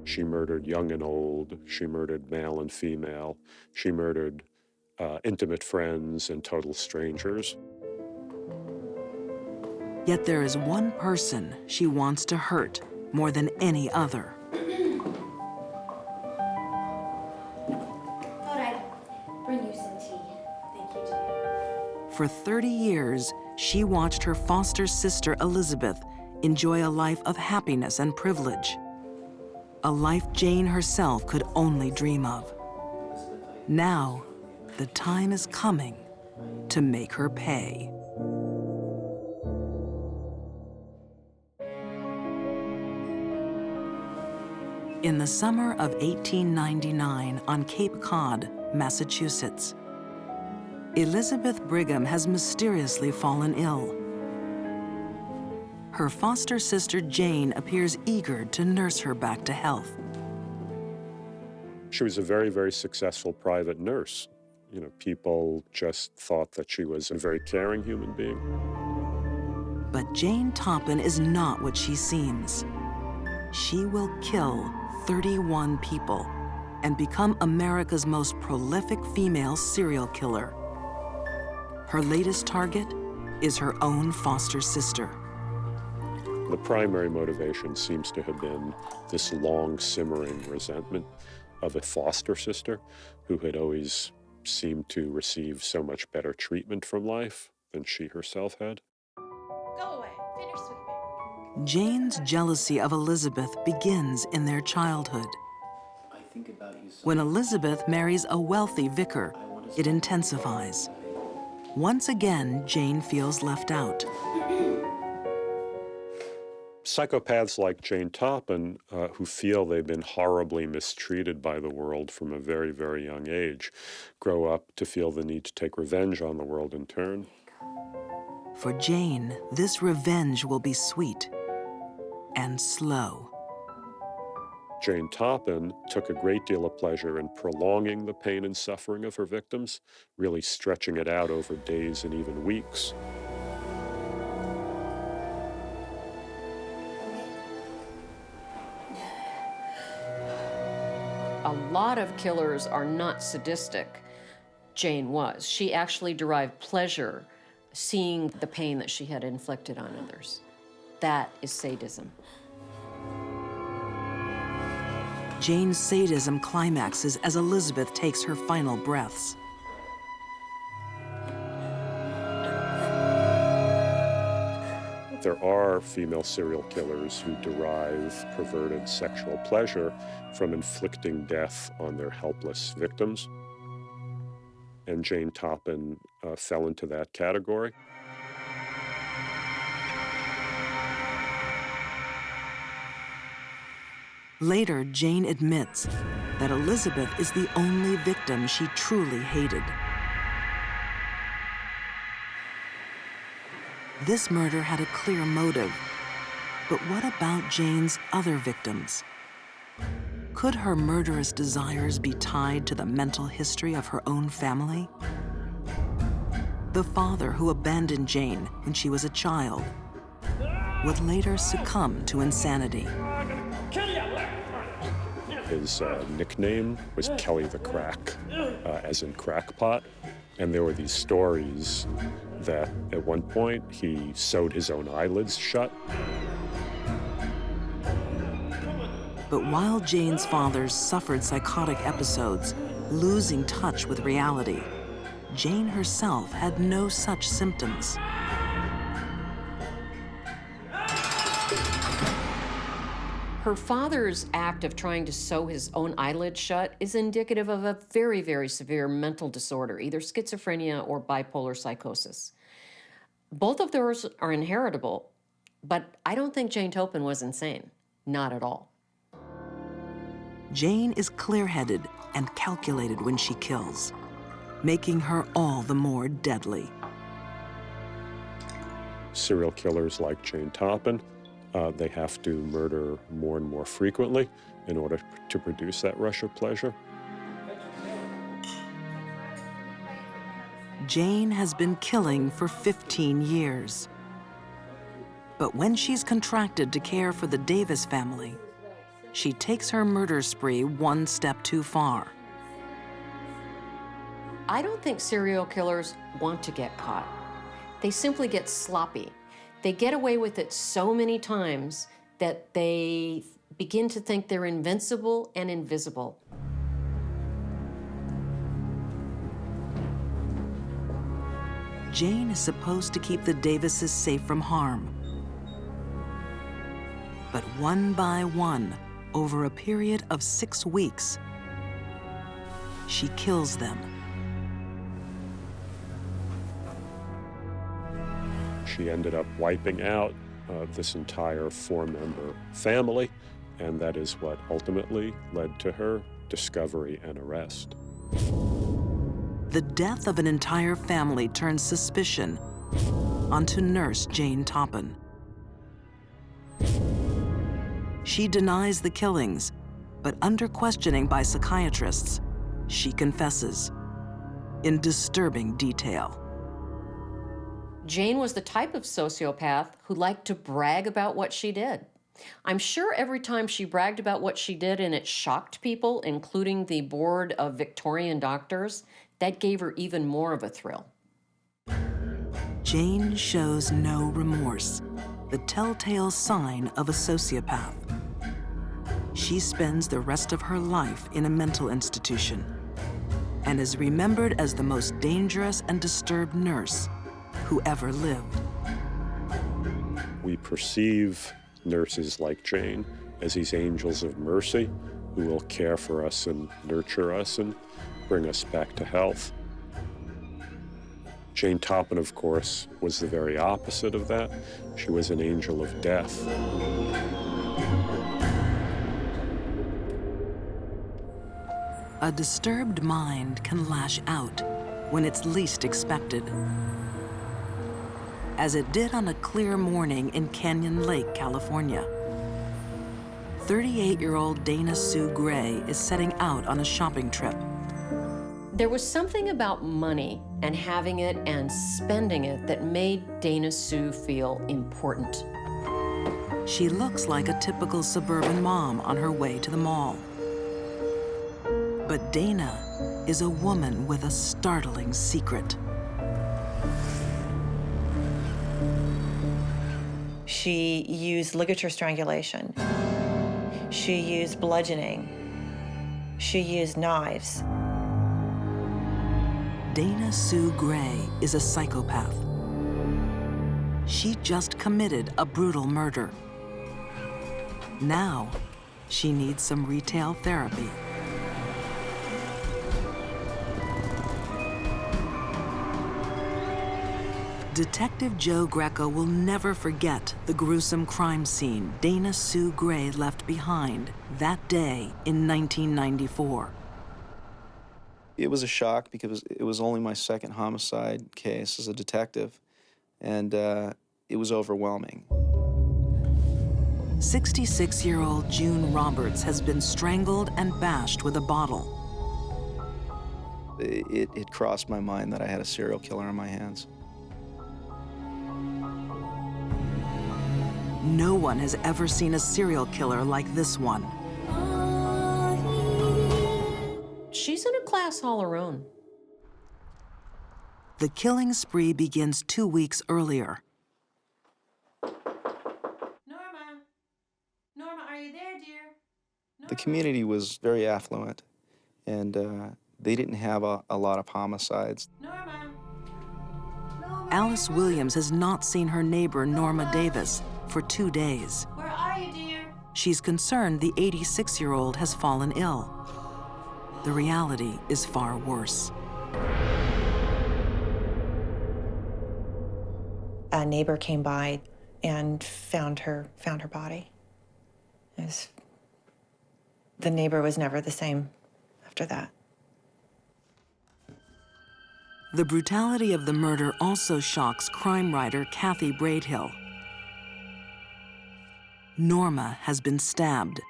She murdered young and old. She murdered male and female. She murdered intimate friends and total strangers. Yet there is one person she wants to hurt more than any other. Thought I'd bring you some tea. Thank you, Jane. For 30 years, she watched her foster sister Elizabeth enjoy a life of happiness and privilege. A life Jane herself could only dream of. Now, the time is coming to make her pay. In the summer of 1899 on Cape Cod, Massachusetts, Elizabeth Brigham has mysteriously fallen ill. Her foster sister Jane appears eager to nurse her back to health. She was a very, very successful private nurse. You know, people just thought that she was a very caring human being. But Jane Toppin is not what she seems. She will kill 31 people and become America's most prolific female serial killer. Her latest target is her own foster sister. The primary motivation seems to have been this long simmering resentment of a foster sister who had always seemed to receive so much better treatment from life than she herself had. Go away. Finish sweeping. Jane's jealousy of Elizabeth begins in their childhood. When Elizabeth marries a wealthy vicar, it intensifies. Once again, Jane feels left out. Psychopaths like Jane Toppin, who feel they've been horribly mistreated by the world from a very, very young age, grow up to feel the need to take revenge on the world in turn. For Jane, this revenge will be sweet and slow. Jane Toppin took a great deal of pleasure in prolonging the pain and suffering of her victims, really stretching it out over days and even weeks. A lot of killers are not sadistic. Jane was. She actually derived pleasure seeing the pain that she had inflicted on others. That is sadism. Jane's sadism climaxes as Elizabeth takes her final breaths. There are female serial killers who derive perverted sexual pleasure from inflicting death on their helpless victims. And Jane Toppin fell into that category. Later, Jane admits that Elizabeth is the only victim she truly hated. This murder had a clear motive, but what about Jane's other victims? Could her murderous desires be tied to the mental history of her own family? The father who abandoned Jane when she was a child would later succumb to insanity. His nickname was Kelly the Crack, as in crackpot. And there were these stories that at one point he sewed his own eyelids shut. But while Jane's father suffered psychotic episodes, losing touch with reality, Jane herself had no such symptoms. Her father's act of trying to sew his own eyelids shut is indicative of a very, very severe mental disorder, either schizophrenia or bipolar psychosis. Both of those are inheritable, but I don't think Jane Toppin was insane. Not at all. Jane is clear-headed and calculated when she kills, making her all the more deadly. Serial killers like Jane Toppin, they have to murder more and more frequently in order to produce that rush of pleasure. Jane has been killing for 15 years. But when she's contracted to care for the Davis family, she takes her murder spree one step too far. I don't think serial killers want to get caught. They simply get sloppy. They get away with it so many times that they begin to think they're invincible and invisible. Jane is supposed to keep the Davises safe from harm. But one by one, over a period of 6 weeks, she kills them. She ended up wiping out this entire 4-member family, and that is what ultimately led to her discovery and arrest. The death of an entire family turns suspicion onto nurse Jane Toppin. She denies the killings, but under questioning by psychiatrists, she confesses in disturbing detail. Jane was the type of sociopath who liked to brag about what she did. I'm sure every time she bragged about what she did and it shocked people, including the board of Victorian doctors, that gave her even more of a thrill. Jane shows no remorse, the telltale sign of a sociopath. She spends the rest of her life in a mental institution and is remembered as the most dangerous and disturbed nurse who ever lived. We perceive nurses like Jane as these angels of mercy who will care for us and nurture us and bring us back to health. Jane Toppin, of course, was the very opposite of that. She was an angel of death. A disturbed mind can lash out when it's least expected. As it did on a clear morning in Canyon Lake, California. 38-year-old Dana Sue Gray is setting out on a shopping trip. There was something about money and having it and spending it that made Dana Sue feel important. She looks like a typical suburban mom on her way to the mall. But Dana is a woman with a startling secret. She used ligature strangulation. She used bludgeoning. She used knives. Dana Sue Gray is a psychopath. She just committed a brutal murder. Now, she needs some retail therapy. Detective Joe Greco will never forget the gruesome crime scene Dana Sue Gray left behind that day in 1994. It was a shock because it was only my second homicide case as a detective, and it was overwhelming. 66-year-old June Roberts has been strangled and bashed with a bottle. It crossed my mind that I had a serial killer on my hands. No one has ever seen a serial killer like this one. She's in a class all her own. The killing spree begins 2 weeks earlier. Norma, are you there, dear? The community was very affluent, and they didn't have a lot of homicides. Alice Williams has not seen her neighbor, Norma Davis, for 2 days. Where are you, dear? She's concerned the 86-year-old has fallen ill. The reality is far worse. A neighbor came by and found her body. The neighbor was never the same after that. The brutality of the murder also shocks crime writer Kathy Braidhill. Norma has been stabbed.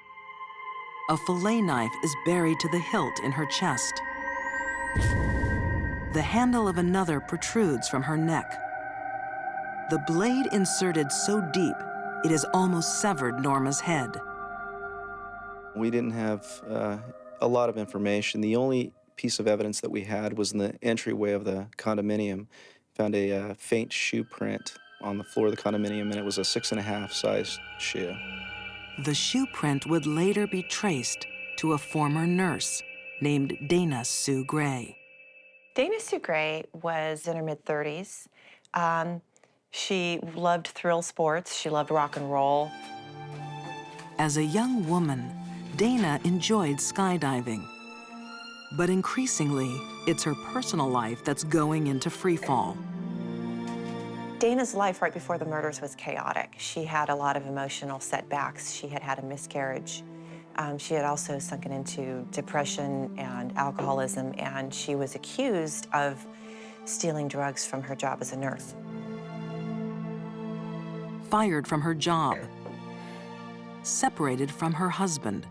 A fillet knife is buried to the hilt in her chest. The handle of another protrudes from her neck. The blade inserted so deep, it has almost severed Norma's head. We didn't have a lot of information. The only piece of evidence that we had was in the entryway of the condominium. Found a faint shoe print on the floor of the condominium, and it was a 6.5 size shoe. The shoe print would later be traced to a former nurse named Dana Sue Gray. Dana Sue Gray was in her mid-30s. She loved thrill sports. She loved rock and roll. As a young woman, Dana enjoyed skydiving. But increasingly, it's her personal life that's going into free fall. Dana's life right before the murders was chaotic. She had a lot of emotional setbacks. She had had a miscarriage. She had also sunken into depression and alcoholism, and she was accused of stealing drugs from her job as a nurse. Fired from her job. Separated from her husband.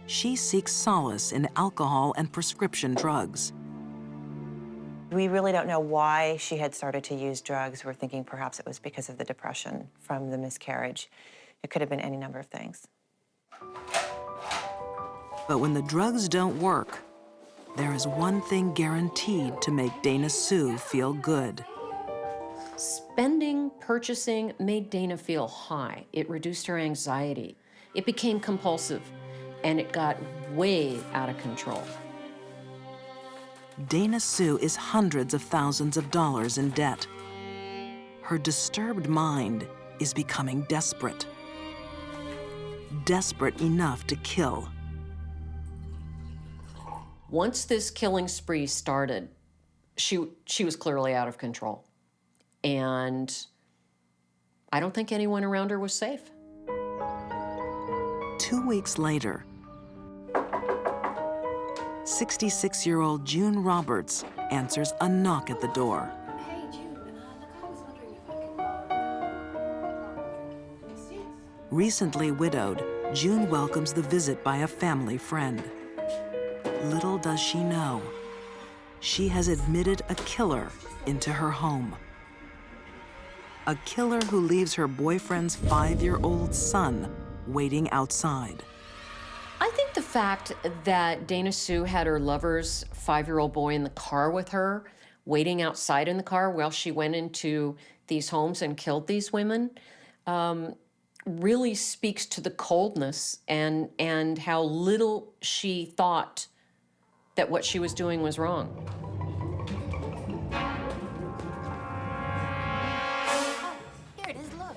She seeks solace in alcohol and prescription drugs. We really don't know why she had started to use drugs. We're thinking perhaps it was because of the depression from the miscarriage. It could have been any number of things. But when the drugs don't work, there is one thing guaranteed to make Dana Sue feel good. Spending, purchasing made Dana feel high. It reduced her anxiety. It became compulsive, and it got way out of control. Dana Sue is hundreds of thousands of dollars in debt. Her disturbed mind is becoming desperate. desperate enough to kill. Once this killing spree started, she was clearly out of control. And I don't think anyone around her was safe. 2 weeks later, 66-year-old June Roberts answers a knock at the door. Hey, June, look, I was wondering if I could Recently widowed, June welcomes the visit by a family friend. Little does she know, she has admitted a killer into her home. A killer who leaves her boyfriend's 5-year-old son waiting outside. I think the fact that Dana Sue had her lover's 5-year-old boy in the car with her, waiting outside in the car while she went into these homes and killed these women, really speaks to the coldness and how little she thought that what she was doing was wrong. Here it is, look.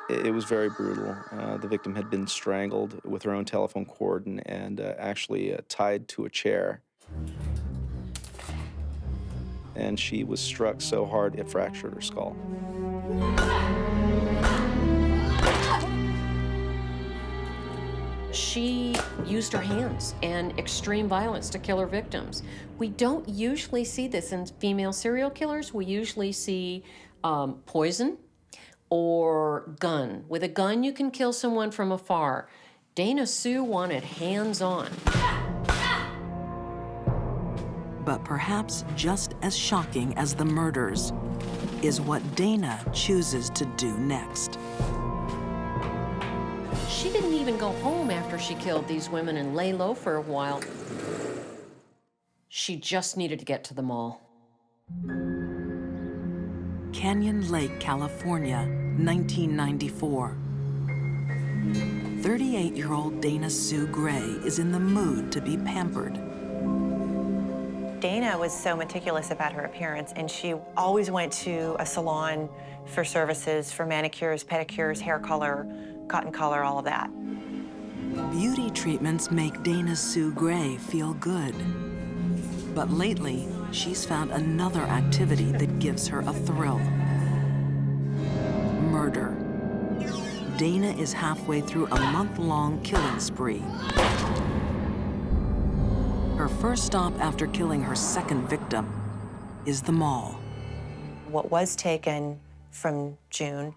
It was very brutal. The victim had been strangled with her own telephone cord and actually tied to a chair. And she was struck so hard it fractured her skull. She used her hands and extreme violence to kill her victims. We don't usually see this in female serial killers. We usually see poison or gun. With a gun, you can kill someone from afar. Dana Sue wanted hands-on. But perhaps just as shocking as the murders is what Dana chooses to do next. She didn't even go home after she killed these women and lay low for a while. She just needed to get to the mall. Canyon Lake, California, 1994. 38-year-old Dana Sue Gray is in the mood to be pampered. Dana was so meticulous about her appearance, and she always went to a salon for services, for manicures, pedicures, hair color, cotton color, all of that. Beauty treatments make Dana Sue Gray feel good. But lately, she's found another activity that gives her a thrill. Murder. Dana is halfway through a month-long killing spree. Her first stop after killing her second victim is the mall. What was taken from June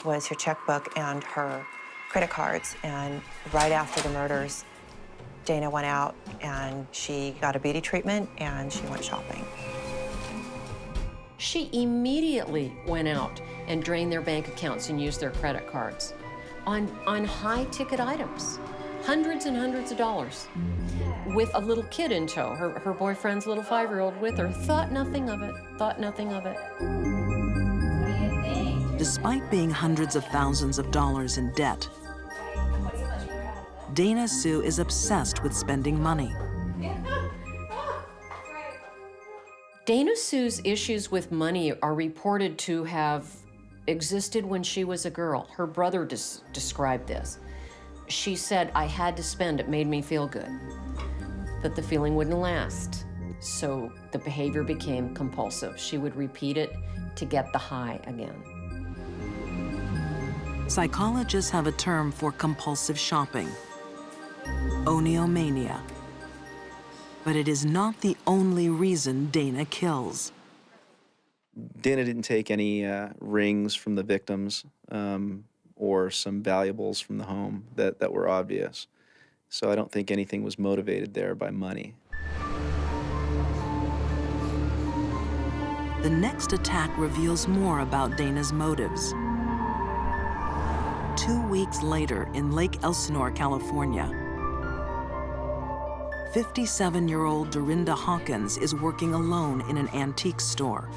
was her checkbook and her credit cards, and right after the murders, Dana went out and she got a beauty treatment and she went shopping. She immediately went out and drained their bank accounts and used their credit cards on high-ticket items, hundreds and hundreds of dollars, with a little kid in tow, her boyfriend's little 5-year-old with her. Thought nothing of it, thought nothing of it. Despite being hundreds of thousands of dollars in debt, Dana Sue is obsessed with spending money. Dana Sue's issues with money are reported to have existed when she was a girl. Her brother described this. She said, "I had to spend, it made me feel good." That the feeling wouldn't last, so the behavior became compulsive. She would repeat it to get the high again. Psychologists have a term for compulsive shopping, oniomania. But it is not the only reason Dana kills. Dana didn't take any rings from the victims or some valuables from the home that were obvious. So I don't think anything was motivated there by money. The next attack reveals more about Dana's motives. 2 weeks later in Lake Elsinore, California, 57-year-old Dorinda Hawkins is working alone in an antique store.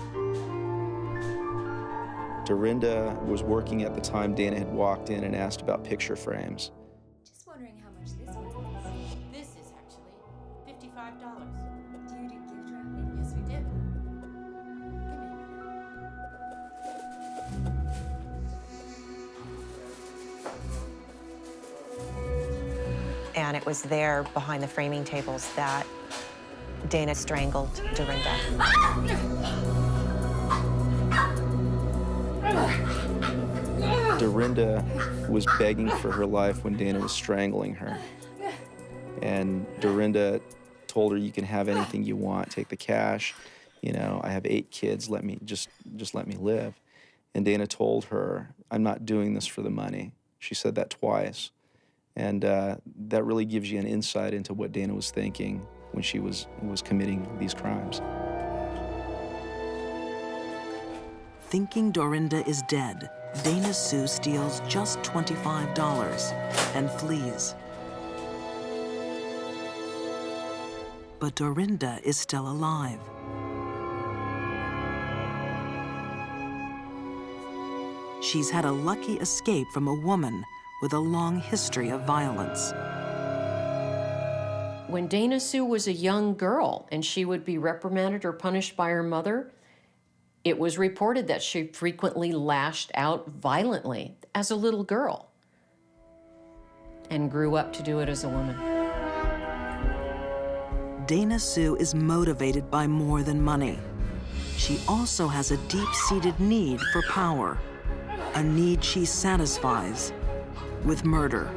Dorinda was working at the time Dana had walked in and asked about picture frames. Just wondering how much this one is. This is actually And it was there behind the framing tables that Dana strangled Dorinda. Dorinda was begging for her life when Dana was strangling her. And Dorinda told her, "You can have anything you want, take the cash. You know, I have 8 kids, just let me live." And Dana told her, "I'm not doing this for the money." She said that twice. And that really gives you an insight into what Dana was thinking when she was committing these crimes. Thinking Dorinda is dead, Dana Sue steals just $25 and flees. But Dorinda is still alive. She's had a lucky escape from a woman with a long history of violence. When Dana Sue was a young girl and she would be reprimanded or punished by her mother, it was reported that she frequently lashed out violently as a little girl and grew up to do it as a woman. Dana Sue is motivated by more than money. She also has a deep-seated need for power, a need she satisfies with murder.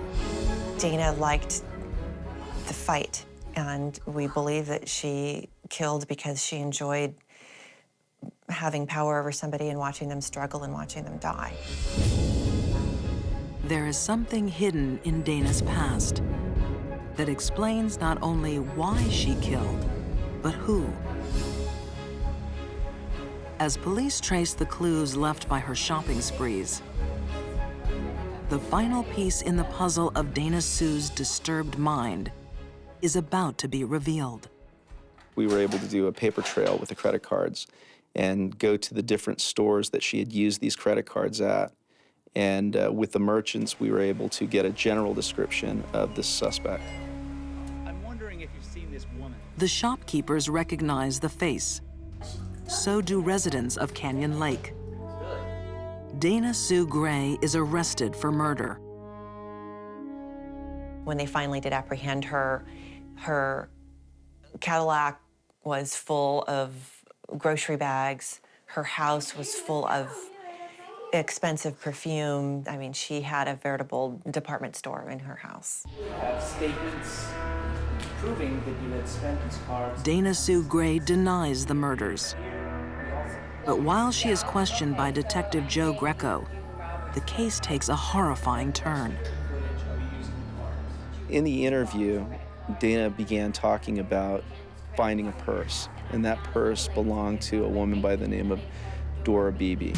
Dana liked the fight, and we believe that she killed because she enjoyed having power over somebody and watching them struggle and watching them die. There is something hidden in Dana's past that explains not only why she killed, but who. As police trace the clues left by her shopping sprees, the final piece in the puzzle of Dana Sue's disturbed mind is about to be revealed. We were able to do a paper trail with the credit cards and go to the different stores that she had used these credit cards at. And with the merchants, we were able to get a general description of this suspect. I'm wondering if you've seen this woman. The shopkeepers recognize the face. So do residents of Canyon Lake. Dana Sue Gray is arrested for murder. When they finally did apprehend her, her Cadillac was full of grocery bags. Her house was full of expensive perfume. I mean, she had a veritable department store in her house. We have statements proving that you had spent these cards. Dana Sue Gray denies the murders. But while she is questioned by Detective Joe Greco, the case takes a horrifying turn. In the interview, Dana began talking about finding a purse, and that purse belonged to a woman by the name of Dora Beebe.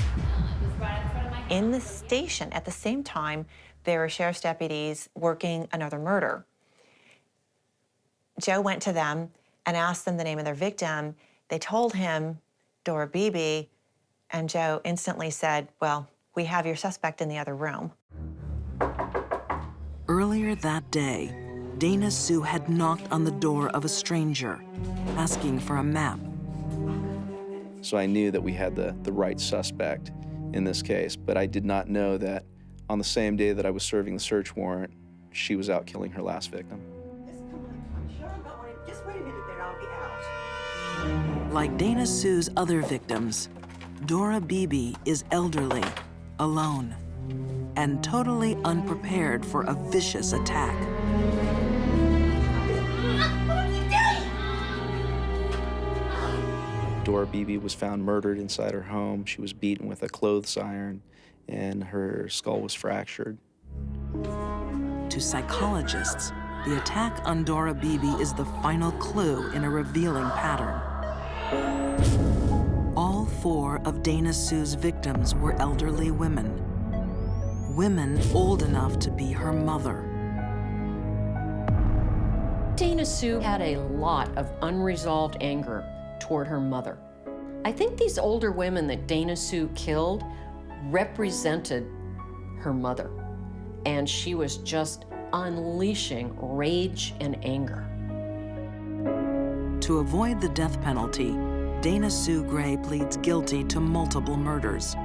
In the station, at the same time, there were sheriff's deputies working another murder. Joe went to them and asked them the name of their victim. They told him Dora Beebe, and Joe instantly said, "Well, we have your suspect in the other room." Earlier that day, Dana Sue had knocked on the door of a stranger, asking for a map. So I knew that we had the right suspect in this case, but I did not know that on the same day that I was serving the search warrant, she was out killing her last victim. Just wait a minute, then I'll be out. Like Dana Sue's other victims, Dora Beebe is elderly, alone, and totally unprepared for a vicious attack. Dora Beebe was found murdered inside her home. She was beaten with a clothes iron, and her skull was fractured. To psychologists, the attack on Dora Beebe is the final clue in a revealing pattern. All 4 of Dana Sue's victims were elderly women. Women old enough to be her mother. Dana Sue had a lot of unresolved anger toward her mother. I think these older women that Dana Sue killed represented her mother, and she was just unleashing rage and anger. To avoid the death penalty, Dana Sue Gray pleads guilty to multiple murders.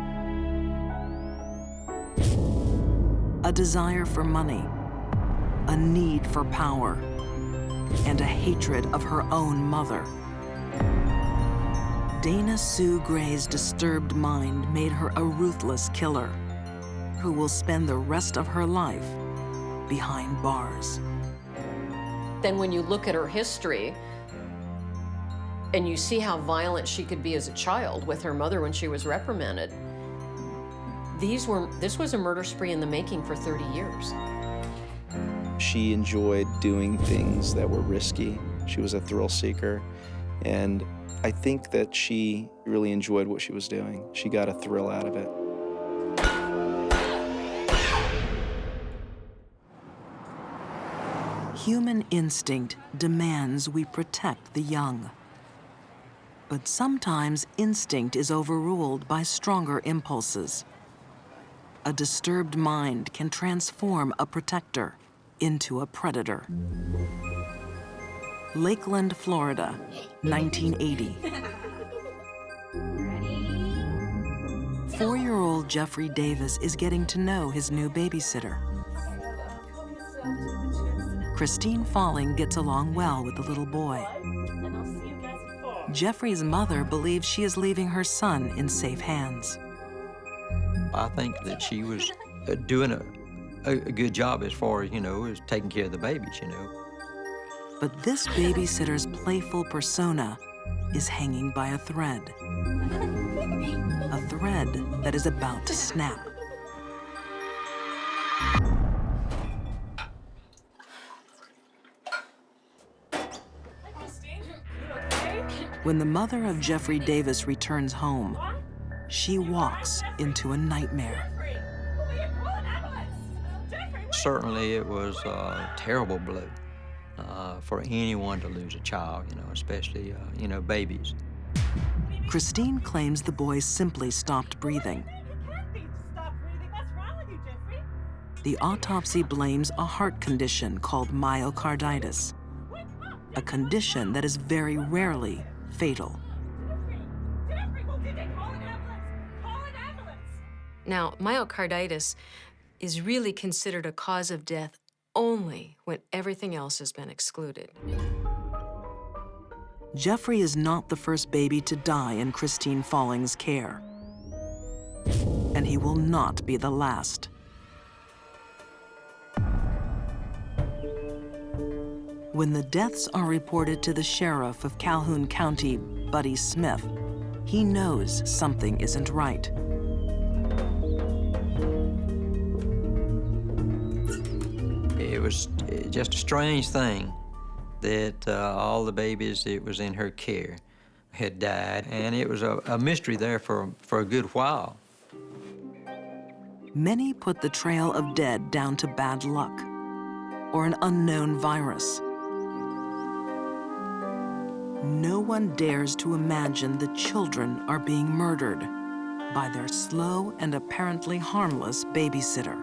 A desire for money, a need for power, and a hatred of her own mother. Dana Sue Gray's disturbed mind made her a ruthless killer who will spend the rest of her life behind bars. Then when you look at her history and you see how violent she could be as a child with her mother when she was reprimanded, this was a murder spree in the making for 30 years. She enjoyed doing things that were risky. She was a thrill seeker, and I think that she really enjoyed what she was doing. She got a thrill out of it. Human instinct demands we protect the young. But sometimes instinct is overruled by stronger impulses. A disturbed mind can transform a protector into a predator. Lakeland, Florida, 1980. 4-year-old Jeffrey Davis is getting to know his new babysitter. Christine Falling gets along well with the little boy. Jeffrey's mother believes she is leaving her son in safe hands. I think that she was doing a good job as far as, as taking care of the babies, But this babysitter's playful persona is hanging by a thread. A thread that is about to snap. When the mother of Jeffrey Davis returns home, she walks into a nightmare. Certainly it was a terrible blow for anyone to lose a child, especially, babies. Christine claims the boy simply stopped breathing. The autopsy blames a heart condition called myocarditis, a condition that is very rarely fatal. Now, myocarditis is really considered a cause of death only when everything else has been excluded. Jeffrey is not the first baby to die in Christine Falling's care. And he will not be the last. When the deaths are reported to the sheriff of Calhoun County, Buddy Smith, he knows something isn't right. It was just a strange thing that all the babies that was in her care had died, and it was a mystery there for a good while. Many put the trail of dead down to bad luck or an unknown virus. No one dares to imagine the children are being murdered by their slow and apparently harmless babysitter.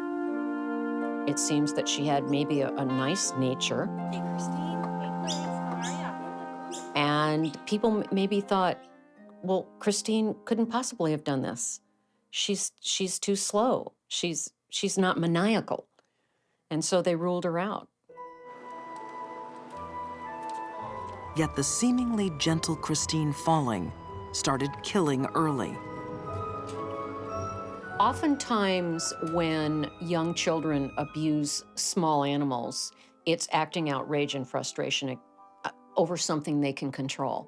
It seems that she had maybe a nice nature. Hey, Christine. Hey, Chris. How are you? And people maybe thought, well, Christine couldn't possibly have done this. She's too slow. She's not maniacal. And so they ruled her out. Yet the seemingly gentle Christine Falling started killing early. Oftentimes, when young children abuse small animals, it's acting out rage and frustration over something they can control.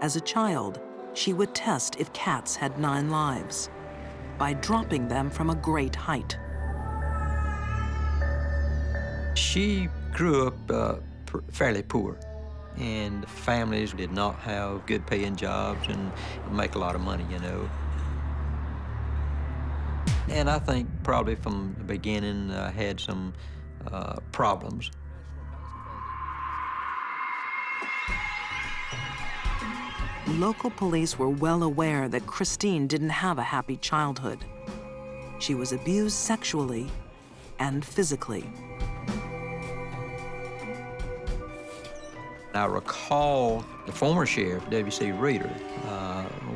As a child, she would test if cats had 9 lives by dropping them from a great height. She grew up fairly poor, and families did not have good paying jobs and make a lot of money, And I think probably from the beginning had some problems. Local police were well aware that Christine didn't have a happy childhood. She was abused sexually and physically. I recall the former sheriff, W.C. Reeder,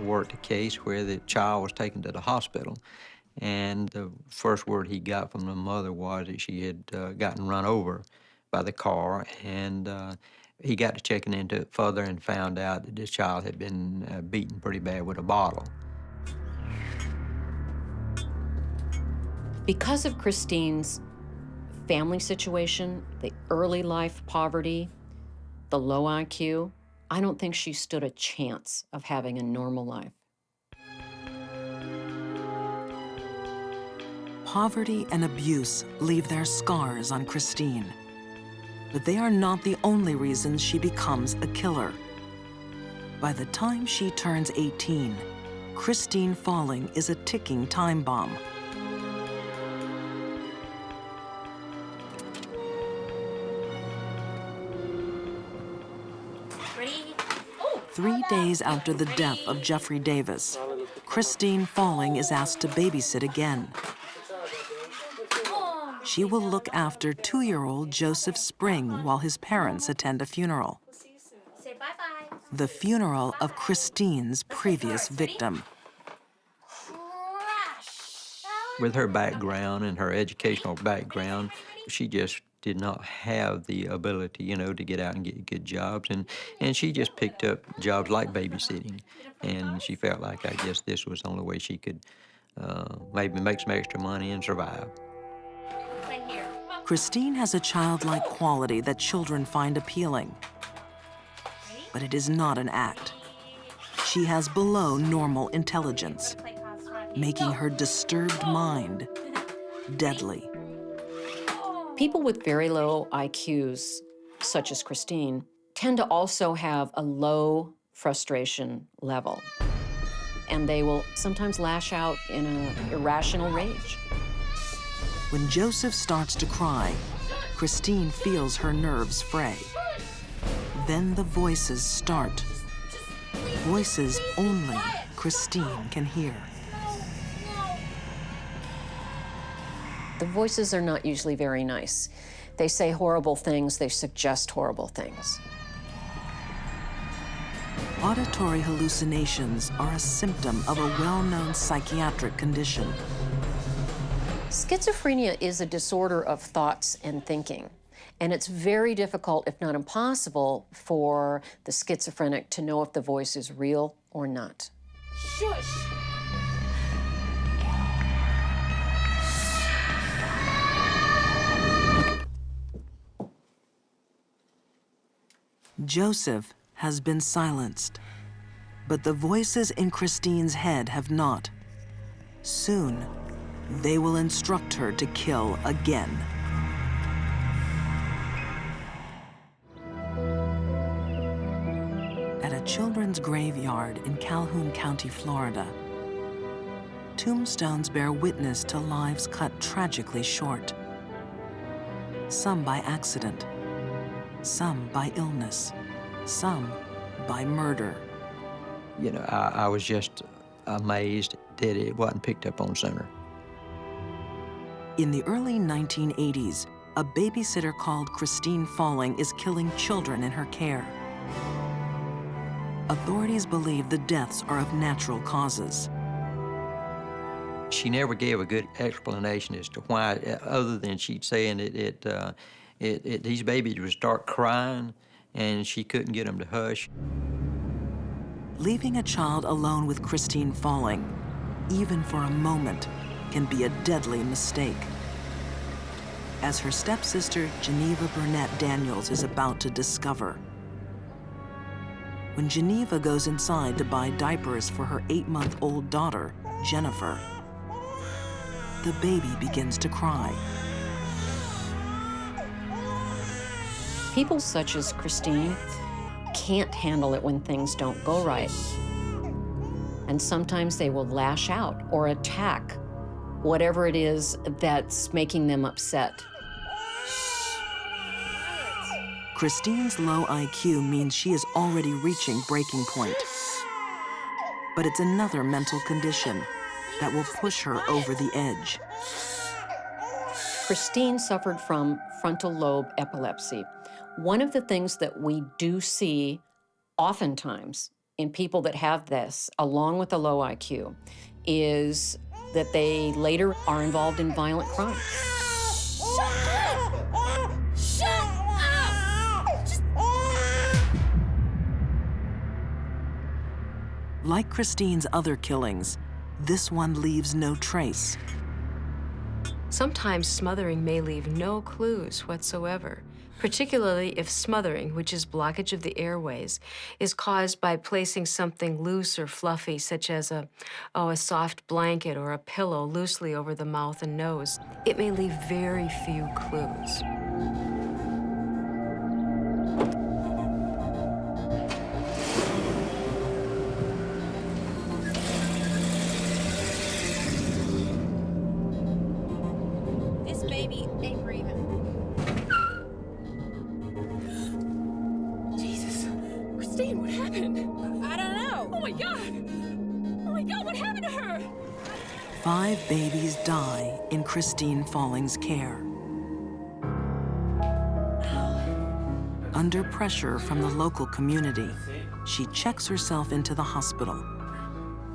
worked a case where the child was taken to the hospital, And the first word he got from the mother was that she had gotten run over by the car, and he got to checking into it further and found out that this child had been beaten pretty bad with a bottle. Because of Christine's family situation, the early life poverty, the low IQ, I don't think she stood a chance of having a normal life. Poverty and abuse leave their scars on Christine. But they are not the only reasons she becomes a killer. By the time she turns 18, Christine Falling is a ticking time bomb. Ready? 3 days after the death of Jeffrey Davis, Christine Falling is asked to babysit again. She will look after 2-year-old Joseph Spring while his parents attend a funeral. Say bye-bye. The funeral of Christine's previous victim. With her background and her educational background, she just did not have the ability, you know, to get out and get good jobs. And she just picked up jobs like babysitting. And she felt like, I guess, this was the only way she could maybe make some extra money and survive. Christine has a childlike quality that children find appealing. But it is not an act. She has below normal intelligence, making her disturbed mind deadly. People with very low IQs, such as Christine, tend to also have a low frustration level. And they will sometimes lash out in an irrational rage. When Joseph starts to cry, Christine feels her nerves fray. Then the voices start. Voices only Christine can hear. The voices are not usually very nice. They say horrible things, they suggest horrible things. Auditory hallucinations are a symptom of a well-known psychiatric condition. Schizophrenia is a disorder of thoughts and thinking, and it's very difficult, if not impossible, for the schizophrenic to know if the voice is real or not. Shush. Joseph has been silenced, but the voices in Christine's head have not. Soon, they will instruct her to kill again. At a children's graveyard in Calhoun County, Florida, tombstones bear witness to lives cut tragically short. Some by accident, some by illness, some by murder. You know, I was just amazed that it wasn't picked up on sooner. In the early 1980s, a babysitter called Christine Falling is killing children in her care. Authorities believe the deaths are of natural causes. She never gave a good explanation as to why, other than she'd saying these babies would start crying and she couldn't get them to hush. Leaving a child alone with Christine Falling, even for a moment, can be a deadly mistake. As her stepsister, Geneva Burnett Daniels, is about to discover. When Geneva goes inside to buy diapers for her 8-month-old daughter, Jennifer, the baby begins to cry. People such as Christine can't handle it when things don't go right. And sometimes they will lash out or attack whatever it is that's making them upset. Christine's low IQ means she is already reaching breaking point. But it's another mental condition that will push her over the edge. Christine suffered from frontal lobe epilepsy. One of the things that we do see oftentimes in people that have this, along with a low IQ, is that they later are involved in violent crime. Like Christine's other killings, this one leaves no trace. Sometimes smothering may leave no clues whatsoever, particularly if smothering, which is blockage of the airways, is caused by placing something loose or fluffy, such as a soft blanket or a pillow loosely over the mouth and nose. It may leave very few clues. This baby ain't breathing. Jesus. Christine, what happened? I don't know. Oh my God. Oh my God, what happened to her? 5 babies die in Christine Falling's care. Under pressure from the local community, she checks herself into the hospital,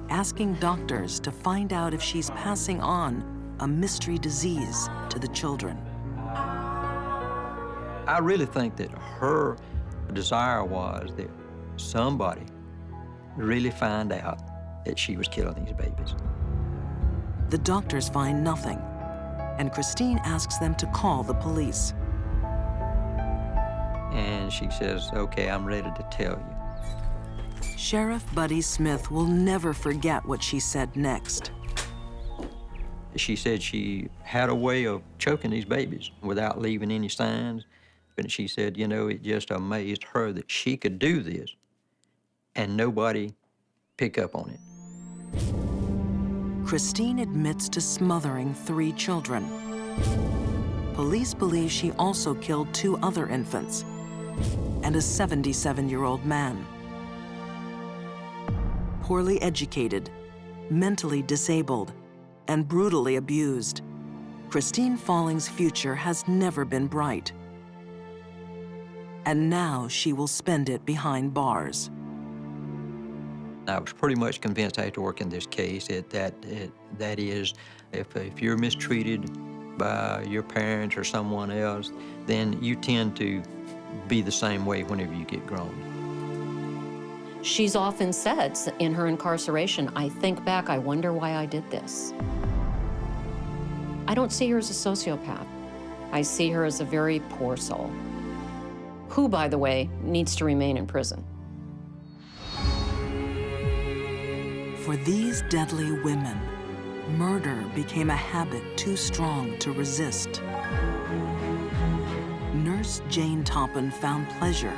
asking doctors to find out if she's passing on a mystery disease to the children. I really think that her desire was that somebody really find out that she was killing these babies. The doctors find nothing, and Christine asks them to call the police. And she says, okay, I'm ready to tell you. Sheriff Buddy Smith will never forget what she said next. She said she had a way of choking these babies without leaving any signs. But she said, you know, it just amazed her that she could do this and nobody pick up on it. Christine admits to smothering 3 children. Police believe she also killed 2 other infants and a 77-year-old man. Poorly educated, mentally disabled, and brutally abused, Christine Falling's future has never been bright. And now she will spend it behind bars. I was pretty much convinced after working this case that is, if you're mistreated by your parents or someone else, then you tend to be the same way whenever you get grown. She's often said in her incarceration, I think back, I wonder why I did this. I don't see her as a sociopath. I see her as a very poor soul, who, by the way, needs to remain in prison. For these deadly women, murder became a habit too strong to resist. Nurse Jane Toppin found pleasure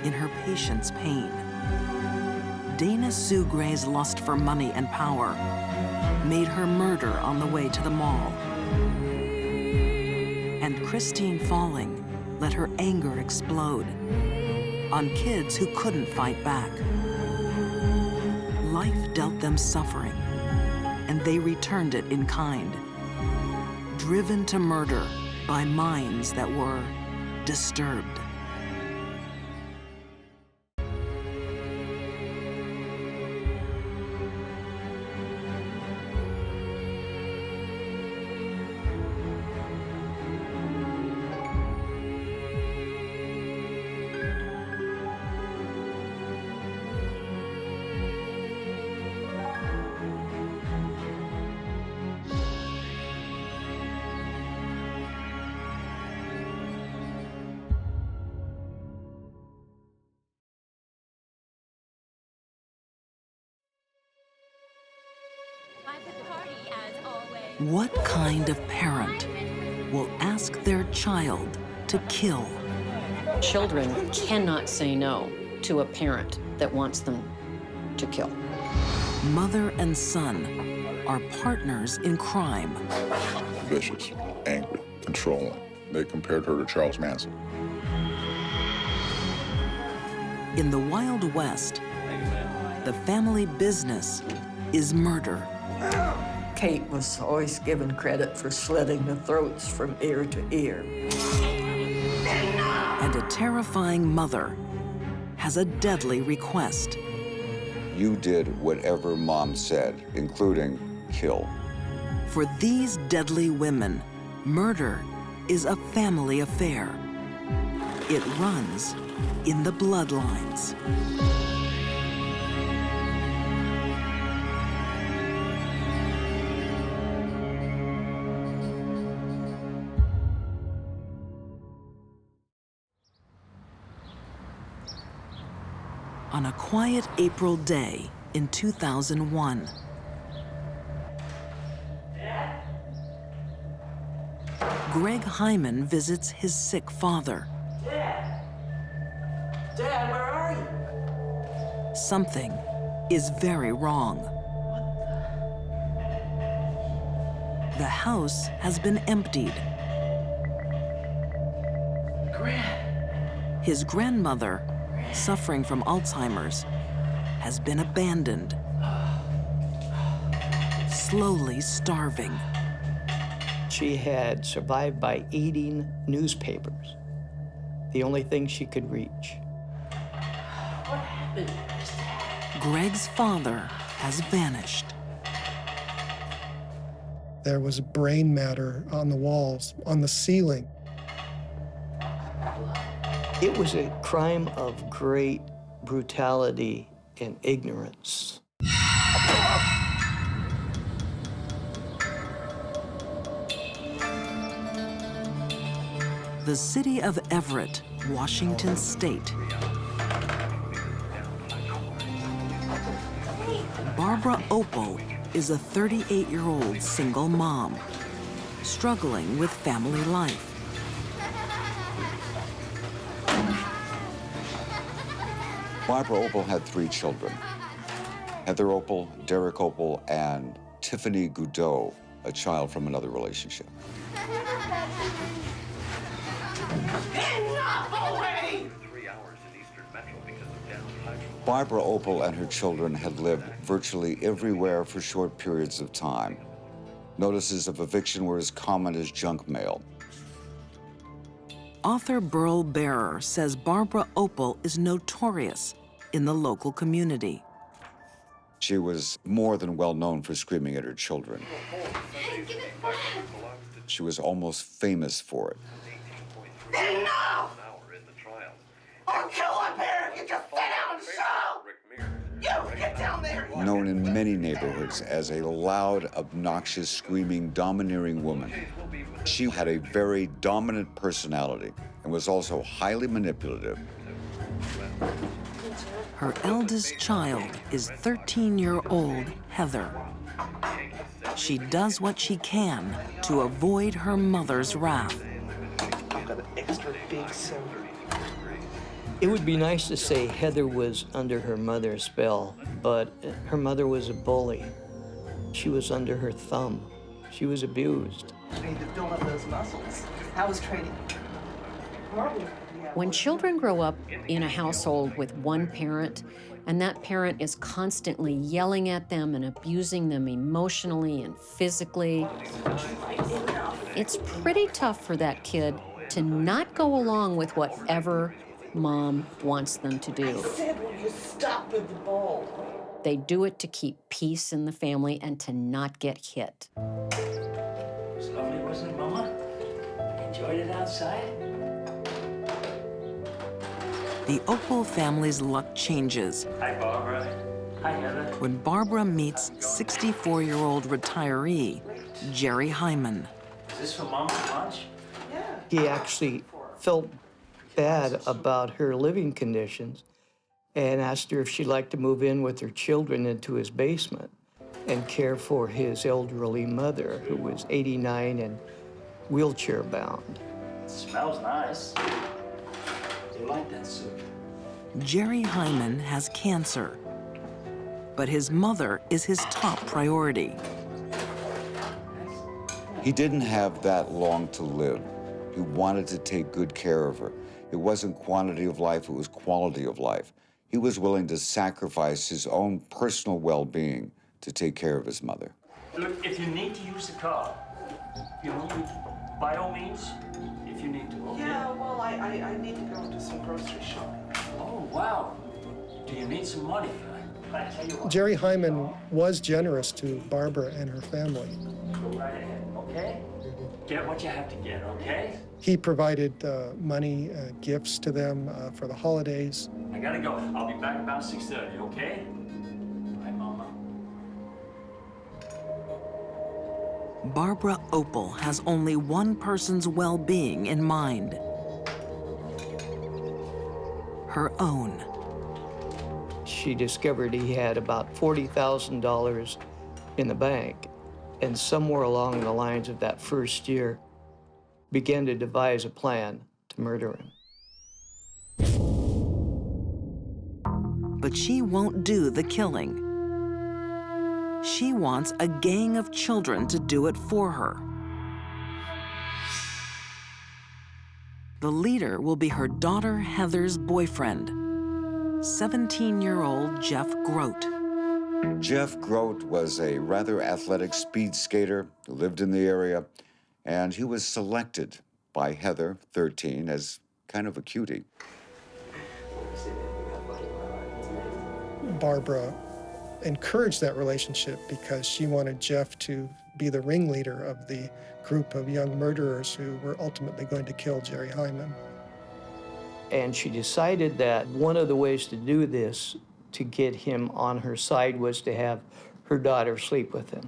in her patient's pain. Dana Sue Gray's lust for money and power made her murder on the way to the mall. And Christine Falling let her anger explode on kids who couldn't fight back. Life dealt them suffering, and they returned it in kind, driven to murder by minds that were disturbed. What kind of parent will ask their child to kill? Children cannot say no to a parent that wants them to kill. Mother and son are partners in crime. Vicious, angry, controlling. They compared her to Charles Manson. In the Wild West, the family business is murder. Kate was always given credit for slitting the throats from ear to ear. And a terrifying mother has a deadly request. You did whatever Mom said, including kill. For these deadly women, murder is a family affair. It runs in the bloodlines. On a quiet April day in 2001, Greg Hyman visits his sick father. Dad, where are you? Something is very wrong. The house has been emptied. His grandmother, suffering from Alzheimer's, has been abandoned, slowly starving. She had survived by eating newspapers, the only thing she could reach. What happened? Greg's father has vanished. There was brain matter on the walls, on the ceiling. It was a crime of great brutality and ignorance. The city of Everett, Washington State. Barbara Opal is a 38-year-old single mom, struggling with family life. Barbara Opal had 3 children: Heather Opal, Derek Opal, and Tiffany Goudot, a child from another relationship. Barbara Opal and her children had lived virtually everywhere for short periods of time. Notices of eviction were as common as junk mail. Author Burl Barer says Barbara Opal is notorious in the local community. She was more than well known for screaming at her children. She was almost famous for it. No! I'll kill up here if you just sit down and show! You get down there! Known in many neighborhoods as a loud, obnoxious, screaming, domineering woman. She had a very dominant personality and was also highly manipulative. Her eldest child is 13-year-old Heather. She does what she can to avoid her mother's wrath. I've got an extra big soda. It would be nice to say Heather was under her mother's spell, but her mother was a bully. She was under her thumb. She was abused. You need to build up those muscles. How was training? Horrible. When children grow up in a household with one parent, and that parent is constantly yelling at them and abusing them emotionally and physically, it's pretty tough for that kid to not go along with whatever Mom wants them to do. I said, will you stop with the ball? They do it to keep peace in the family and to not get hit. It was lovely, wasn't it, Mama? Enjoyed it outside? The Opal family's luck changes Hi, Barbara. Hi, Heather. when Barbara meets 64-year-old retiree Jerry Hyman. Is this for Mama's lunch? He actually felt bad about her living conditions and asked her if she'd like to move in with her children into his basement and care for his elderly mother, who was 89 and wheelchair-bound. It smells nice. Do you like that soup? Jerry Hyman has cancer, but his mother is his top priority. He didn't have that long to live. He wanted to take good care of her. It wasn't quantity of life, it was quality of life. He was willing to sacrifice his own personal well-being to take care of his mother. Look, if you need to use the car, you know, by all means, if you need to. Okay? Yeah, well, I need to go do some grocery shopping. Oh, wow. Do you need some money? I tell you what. Jerry Hyman was generous to Barbara and her family. Go right ahead, okay? Get what you have to get, okay? He provided money, gifts to them for the holidays. I gotta go. I'll be back about 6:30, okay? Bye, Mama. Barbara Opal has only one person's well-being in mind. Her own. She discovered he had about $40,000 in the bank, and somewhere along the lines of that first year, began to devise a plan to murder him. But she won't do the killing. She wants a gang of children to do it for her. The leader will be her daughter Heather's boyfriend, 17-year-old Jeff Grote. Jeff Grote was a rather athletic speed skater who lived in the area, and he was selected by Heather, 13, as kind of a cutie. Barbara encouraged that relationship because she wanted Jeff to be the ringleader of the group of young murderers who were ultimately going to kill Jerry Hyman. And she decided that one of the ways to do this, to get him on her side, was to have her daughter sleep with him.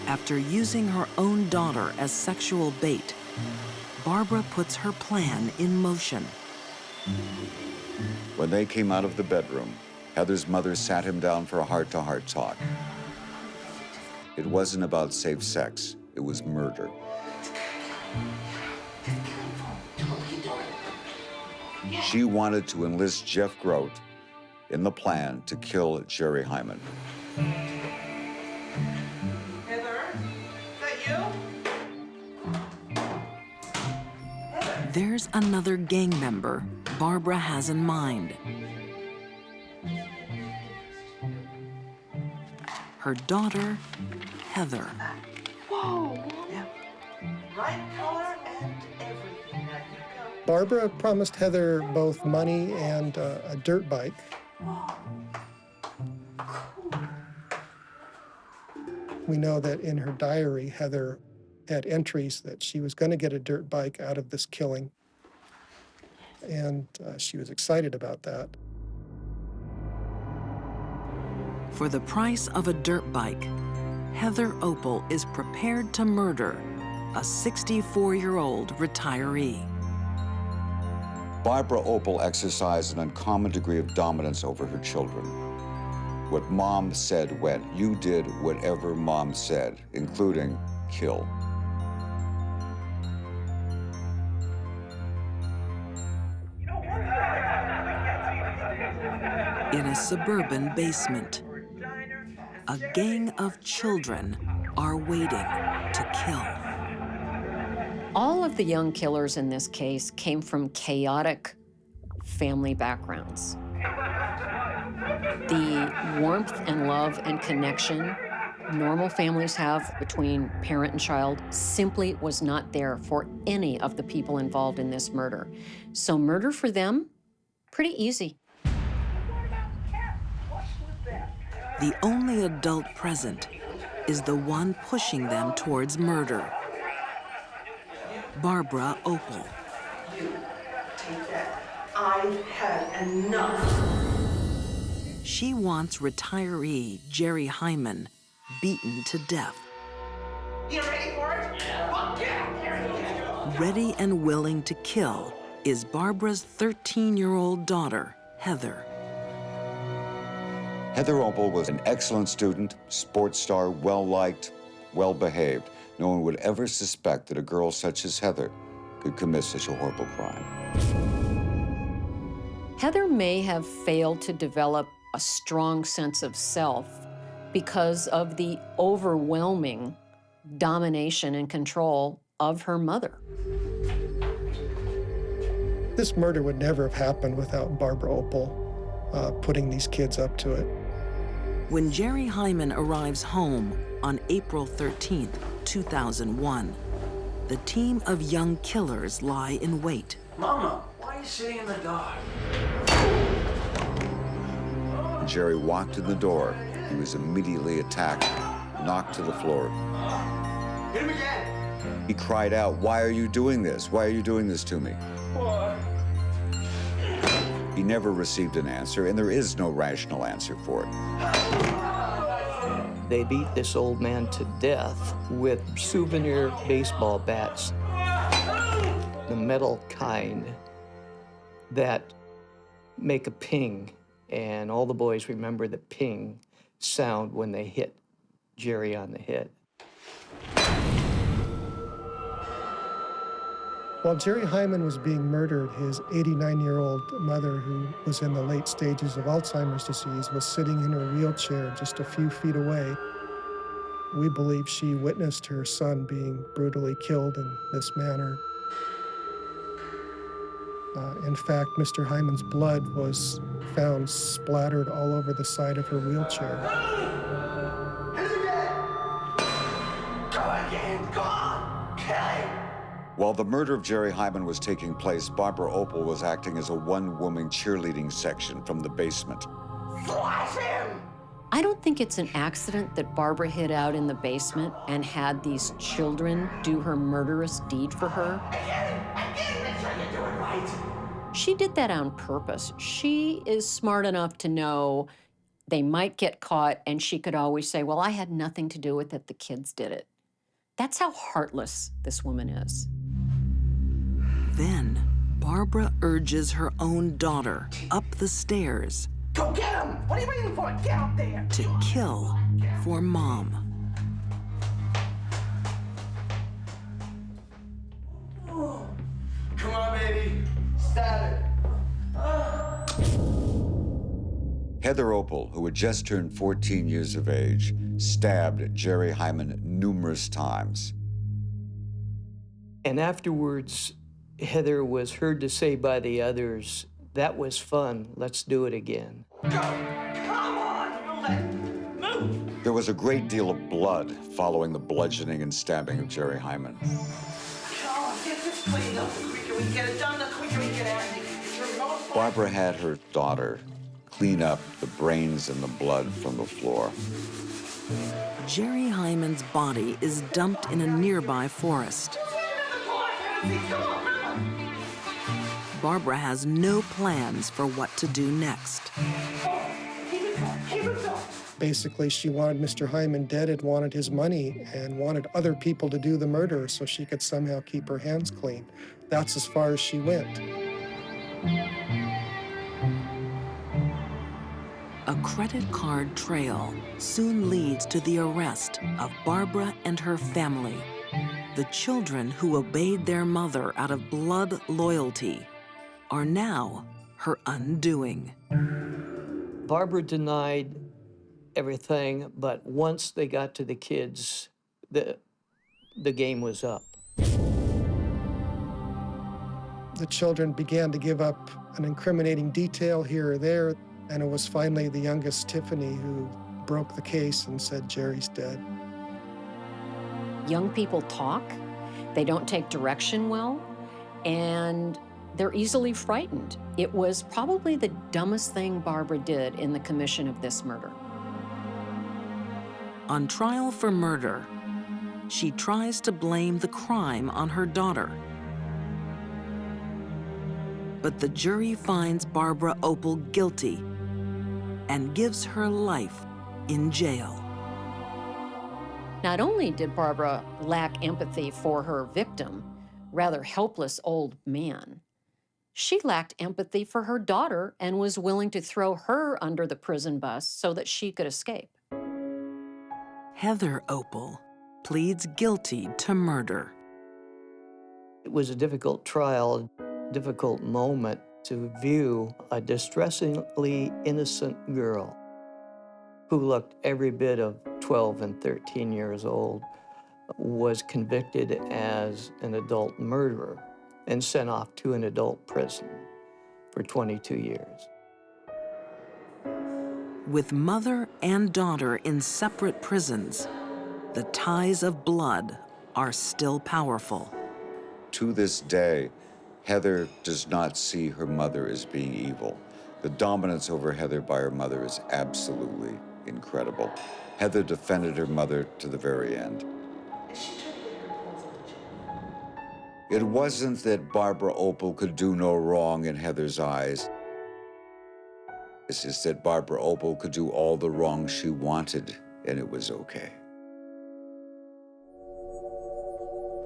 After using her own daughter as sexual bait, Barbara puts her plan in motion. When they came out of the bedroom, Heather's mother sat him down for a heart-to-heart talk. It wasn't about safe sex, it was murder. She wanted to enlist Jeff Grote in the plan to kill Jerry Hyman. Heather, is that you? There's another gang member Barbara has in mind. Her daughter, Heather. Whoa! Yeah. Right color and everything. Now you go. Barbara promised Heather both money and a dirt bike. We know that in her diary, Heather had entries that she was going to get a dirt bike out of this killing, and she was excited about that. For the price of a dirt bike, Heather Opal is prepared to murder a 64-year-old retiree. Barbara Opal exercised an uncommon degree of dominance over her children. What Mom said went. You did whatever Mom said, including kill. In a suburban basement, a gang of children are waiting to kill. All of the young killers in this case came from chaotic family backgrounds. The warmth and love and connection normal families have between parent and child simply was not there for any of the people involved in this murder. So murder for them, pretty easy. The only adult present is the one pushing them towards murder. Barbara Opal. You take that. I've had enough. She wants retiree Jerry Hyman beaten to death. You ready for it? Yeah. Fuck yeah! Ready and willing to kill is Barbara's 13-year-old daughter, Heather. Heather Opal was an excellent student, sports star, well-liked, well-behaved. No one would ever suspect that a girl such as Heather could commit such a horrible crime. Heather may have failed to develop a strong sense of self because of the overwhelming domination and control of her mother. This murder would never have happened without Barbara Opal putting these kids up to it. When Jerry Hyman arrives home on April 13th, 2001, the team of young killers lie in wait. Mama, why are you sitting in the dark? Jerry walked in the door, he was immediately attacked, knocked to the floor. Hit him again! He cried out, "Why are you doing this? Why are you doing this to me?" What? He never received an answer, and there is no rational answer for it. They beat this old man to death with souvenir baseball bats, the metal kind that make a ping, and all the boys remember the ping sound when they hit Jerry on the head. While Jerry Hyman was being murdered, his 89-year-old mother, who was in the late stages of Alzheimer's disease, was sitting in her wheelchair just a few feet away. We believe she witnessed her son being brutally killed in this manner. In fact, Mr. Hyman's blood was found splattered all over the side of her wheelchair. Hit him again! Go again! Go on! Kill him! While the murder of Jerry Hyman was taking place, Barbara Opel was acting as a one-woman cheerleading section from the basement. Slash him! I don't think it's an accident that Barbara hid out in the basement and had these children do her murderous deed for her. Again! Make sure you do it right! She did that on purpose. She is smart enough to know they might get caught, and she could always say, well, I had nothing to do with it, the kids did it. That's how heartless this woman is. Then, Barbara urges her own daughter up the stairs. Go get him! What are you waiting for? Get up there! To kill for Mom. Come on, baby. Stab it. Heather Opel, who had just turned 14 years of age, stabbed Jerry Hyman numerous times. And afterwards, Heather was heard to say by the others, "That was fun, let's do it again." Go! Come on! Move! There was a great deal of blood following the bludgeoning and stabbing of Jerry Hyman. Come on, get this cleaned up. The quicker we get it done, the quicker we get out of here. It's your most Barbara had her daughter clean up the brains and the blood from the floor. Jerry Hyman's body is dumped in a nearby forest. Barbara has no plans for what to do next. Basically, she wanted Mr. Hyman dead and wanted his money and wanted other people to do the murder so she could somehow keep her hands clean. That's as far as she went. A credit card trail soon leads to the arrest of Barbara and her family. The children who obeyed their mother out of blood loyalty are now her undoing. Barbara denied everything, but once they got to the kids, the game was up. The children began to give up an incriminating detail here or there, and it was finally the youngest, Tiffany, who broke the case and said Jerry's dead. Young people talk, they don't take direction well, and they're easily frightened. It was probably the dumbest thing Barbara did in the commission of this murder. On trial for murder, she tries to blame the crime on her daughter. But the jury finds Barbara Opel guilty and gives her life in jail. Not only did Barbara lack empathy for her victim, rather helpless old man, she lacked empathy for her daughter and was willing to throw her under the prison bus so that she could escape. Heather Opel pleads guilty to murder. It was a difficult trial, difficult moment to view a distressingly innocent girl who looked every bit of 12 and 13 years old, was convicted as an adult murderer and sent off to an adult prison for 22 years. With mother and daughter in separate prisons, the ties of blood are still powerful. To this day, Heather does not see her mother as being evil. The dominance over Heather by her mother is absolutely incredible. Heather defended her mother to the very end. It wasn't that Barbara Opel could do no wrong in Heather's eyes. It's just that Barbara Opel could do all the wrong she wanted, and it was okay.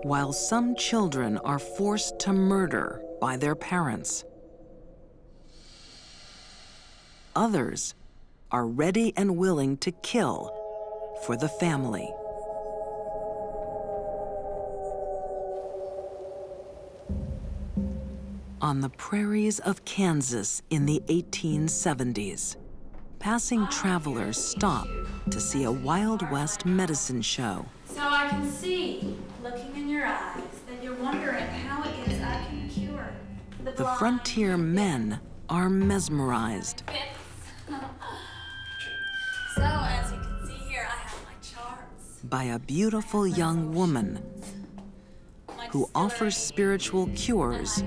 While some children are forced to murder by their parents, others are ready and willing to kill for the family. On the prairies of Kansas in the 1870s, passing travelers stop to see a Wild West medicine show. So I can see, looking in your eyes, that you're wondering how it is I can cure the The frontier men are mesmerized So as you can see here, I have my charts. by a beautiful young woman who offers spiritual cures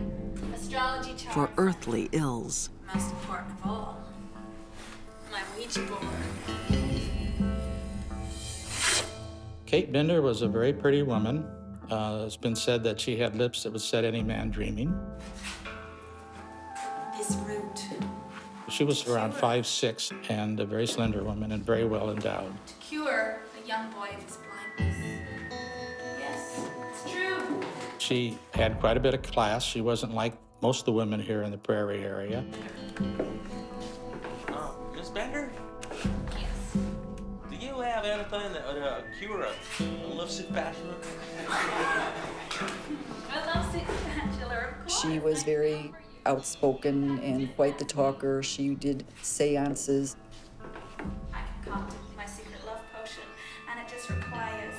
Astrology charts. for earthly ills. Most important of all, my Ouija board. Kate Bender was a very pretty woman. It's been said that she had lips that would set any man dreaming. This root. She was around 5'6" and a very slender woman and very well endowed. To cure a young boy of his blindness. Yes, it's true. She had quite a bit of class. She wasn't like most of the women here in the prairie area. Miss Bender? Yes. Do you have anything that would cure a lovesick bachelor? A lovesick bachelor, of course. She was very outspoken and quite the talker. She did seances. I concocted my secret love potion, and it just requires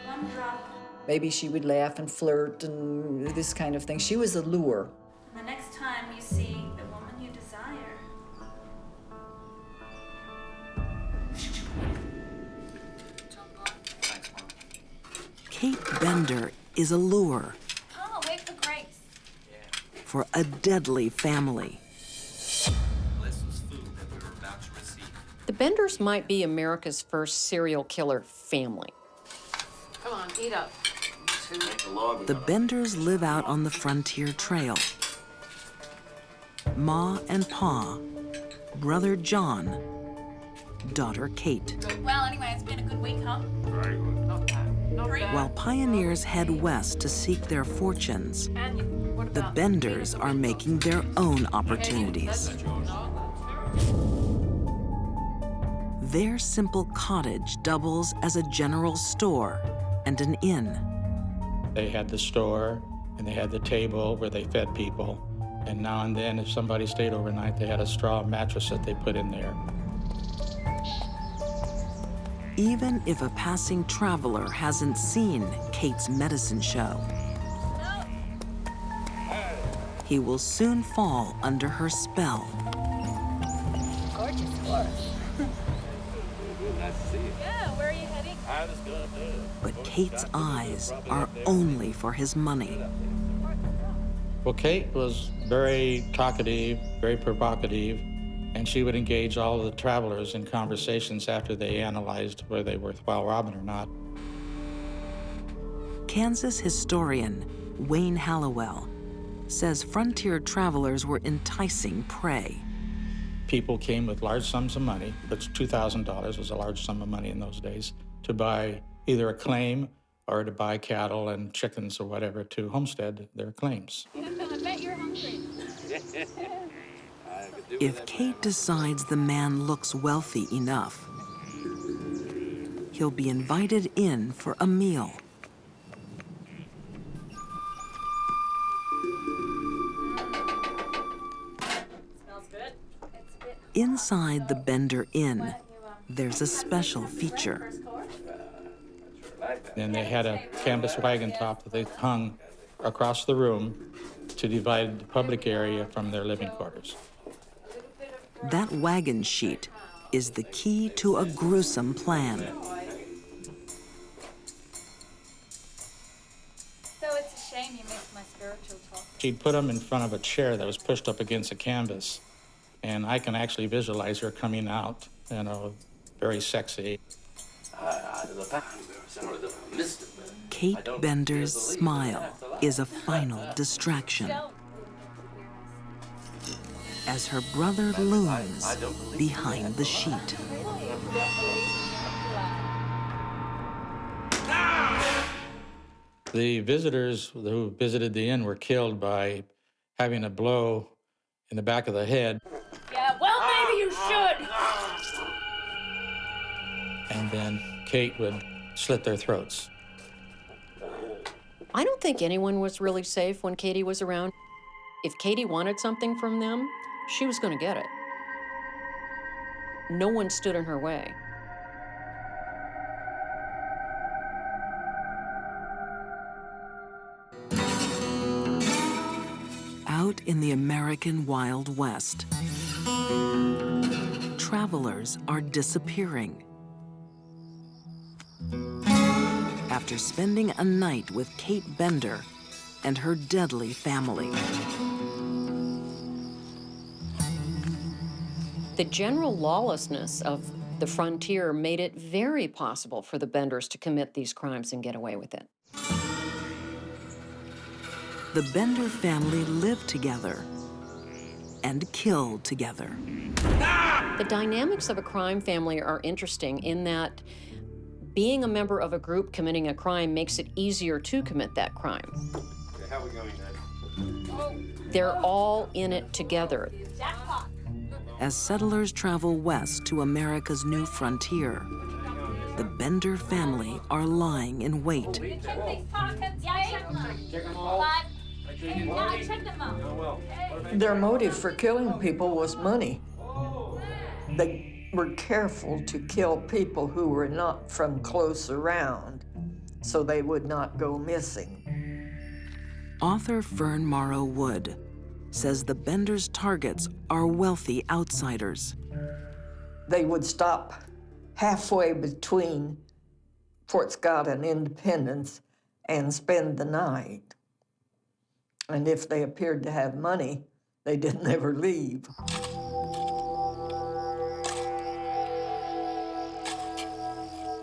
one drop. Maybe she would laugh and flirt and this kind of thing. She was a lure. And the next time you see the woman you desire, Kate Bender is a lure come on, wait for Grace. for a deadly family. The Benders might be America's first serial killer family. Come on, eat up. The Benders live out on the frontier trail. Ma and Pa, brother John, daughter Kate. Well, anyway, it's been a good week, huh? While pioneers head west to seek their fortunes, the Benders are making their own opportunities. Their simple cottage doubles as a general store and an inn. They had the store and they had the table where they fed people. And now and then, if somebody stayed overnight, they had a straw mattress that they put in there. Even if a passing traveler hasn't seen Kate's medicine show, he will soon fall under her spell. Gorgeous horse. Yeah, where are you heading? But Kate's eyes are only for his money. Well, Kate was very talkative, very provocative, and she would engage all of the travelers in conversations after they analyzed whether they were worthwhile robbing or not. Kansas historian Wayne Hallowell says frontier travelers were enticing prey. People came with large sums of money, which $2,000 was a large sum of money in those days, to buy either a claim or to buy cattle and chickens or whatever to homestead their claims. I bet you're hungry. If Kate decides the man looks wealthy enough, he'll be invited in for a meal. Smells good. It's a bit Inside the Bender Inn, there's a special feature. Then they had a canvas wagon top that they hung across the room to divide the public area from their living quarters. That wagon sheet is the key to a gruesome plan. So it's a shame you missed my spiritual talk. She'd put them in front of a chair that was pushed up against a canvas, And I can actually visualize her coming out, you know, very sexy. Kate Bender's smile is a final distraction as her brother looms behind the sheet. The visitors who visited the inn were killed by having a blow in the back of the head. Yeah, well, maybe you should. And then Kate would slit their throats. I don't think anyone was really safe when Katie was around. If Katie wanted something from them, she was going to get it. No one stood in her way. Out in the American Wild West, travelers are disappearing. After spending a night with Kate Bender and her deadly family. The general lawlessness of the frontier made it very possible for the Benders to commit these crimes and get away with it. The Bender family lived together and killed together. The dynamics of a crime family are interesting in that being a member of a group committing a crime makes it easier to commit that crime. Okay, how are we going then? They're all in it together. As settlers travel west to America's new frontier, the Bender family are lying in wait. Check them all. Yeah, I checked them out. Their motive for killing people was money. They were careful to kill people who were not from close around, so they would not go missing. Author Fern Morrow Wood says the Benders' targets are wealthy outsiders. They would stop halfway between Fort Scott and Independence and spend the night. And if they appeared to have money, they didn't ever leave.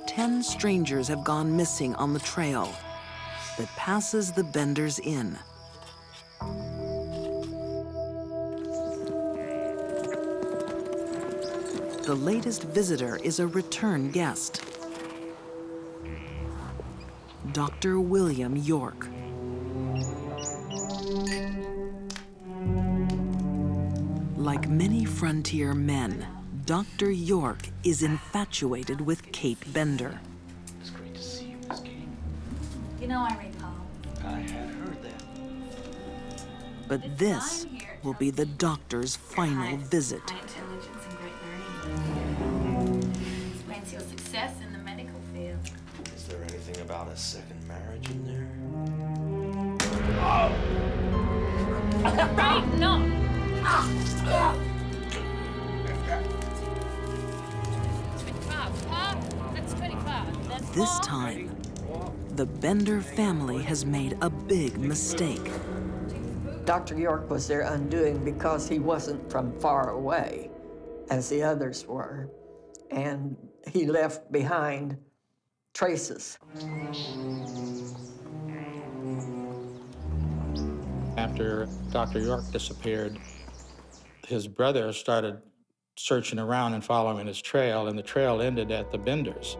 Ten strangers have gone missing on the trail that passes the Benders Inn. The latest visitor is a return guest, Dr. William York. Like many frontier men, Dr. York is infatuated with Kate Bender. It's great to see you, Miss Kate. You know I recall. I had heard that. But this will be the doctor's final visit. High intelligence and great learning. Explains your success in the medical field. Is there anything about a second marriage in there? Right? No. This time, the Bender family has made a big mistake. Dr. York was their undoing because he wasn't from far away, as the others were, and he left behind traces. After Dr. York disappeared, his brother started searching around and following his trail, and the trail ended at the Benders.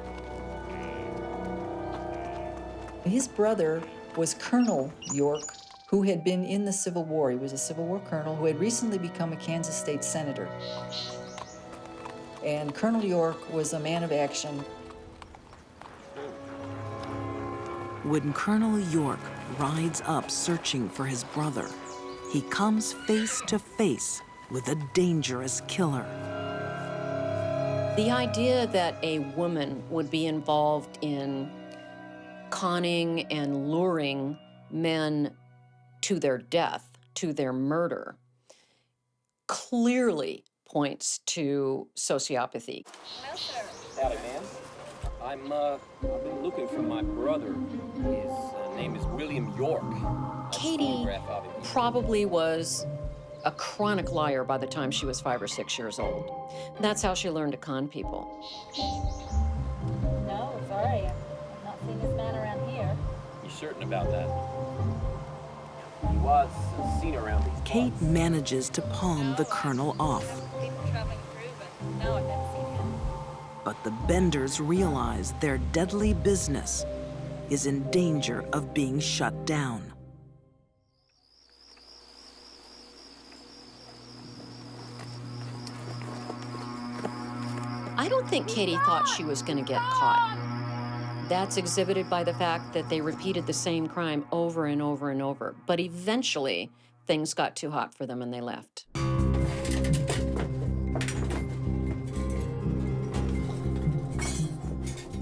His brother was Colonel York, who had been in the Civil War. He was a Civil War colonel who had recently become a Kansas state senator. And Colonel York was a man of action. When Colonel York rides up searching for his brother, he comes face to face with a dangerous killer. The idea that a woman would be involved in conning and luring men to their death, to their murder, clearly points to sociopathy. Howdy, man. I've been looking for my brother. His name is William York. Katie probably was a chronic liar by the time she was 5 or 6 years old. That's how she learned to con people. No, sorry. I'm not seeing this man around here. You certain about that? He was seen around these Kate manages to palm the colonel off. People traveling through, but no, I've never seen him. But the Benders realize their deadly business is in danger of being shut down. I don't think Katie thought she was going to get caught. That's exhibited by the fact that they repeated the same crime over and over and over. But eventually, things got too hot for them and they left.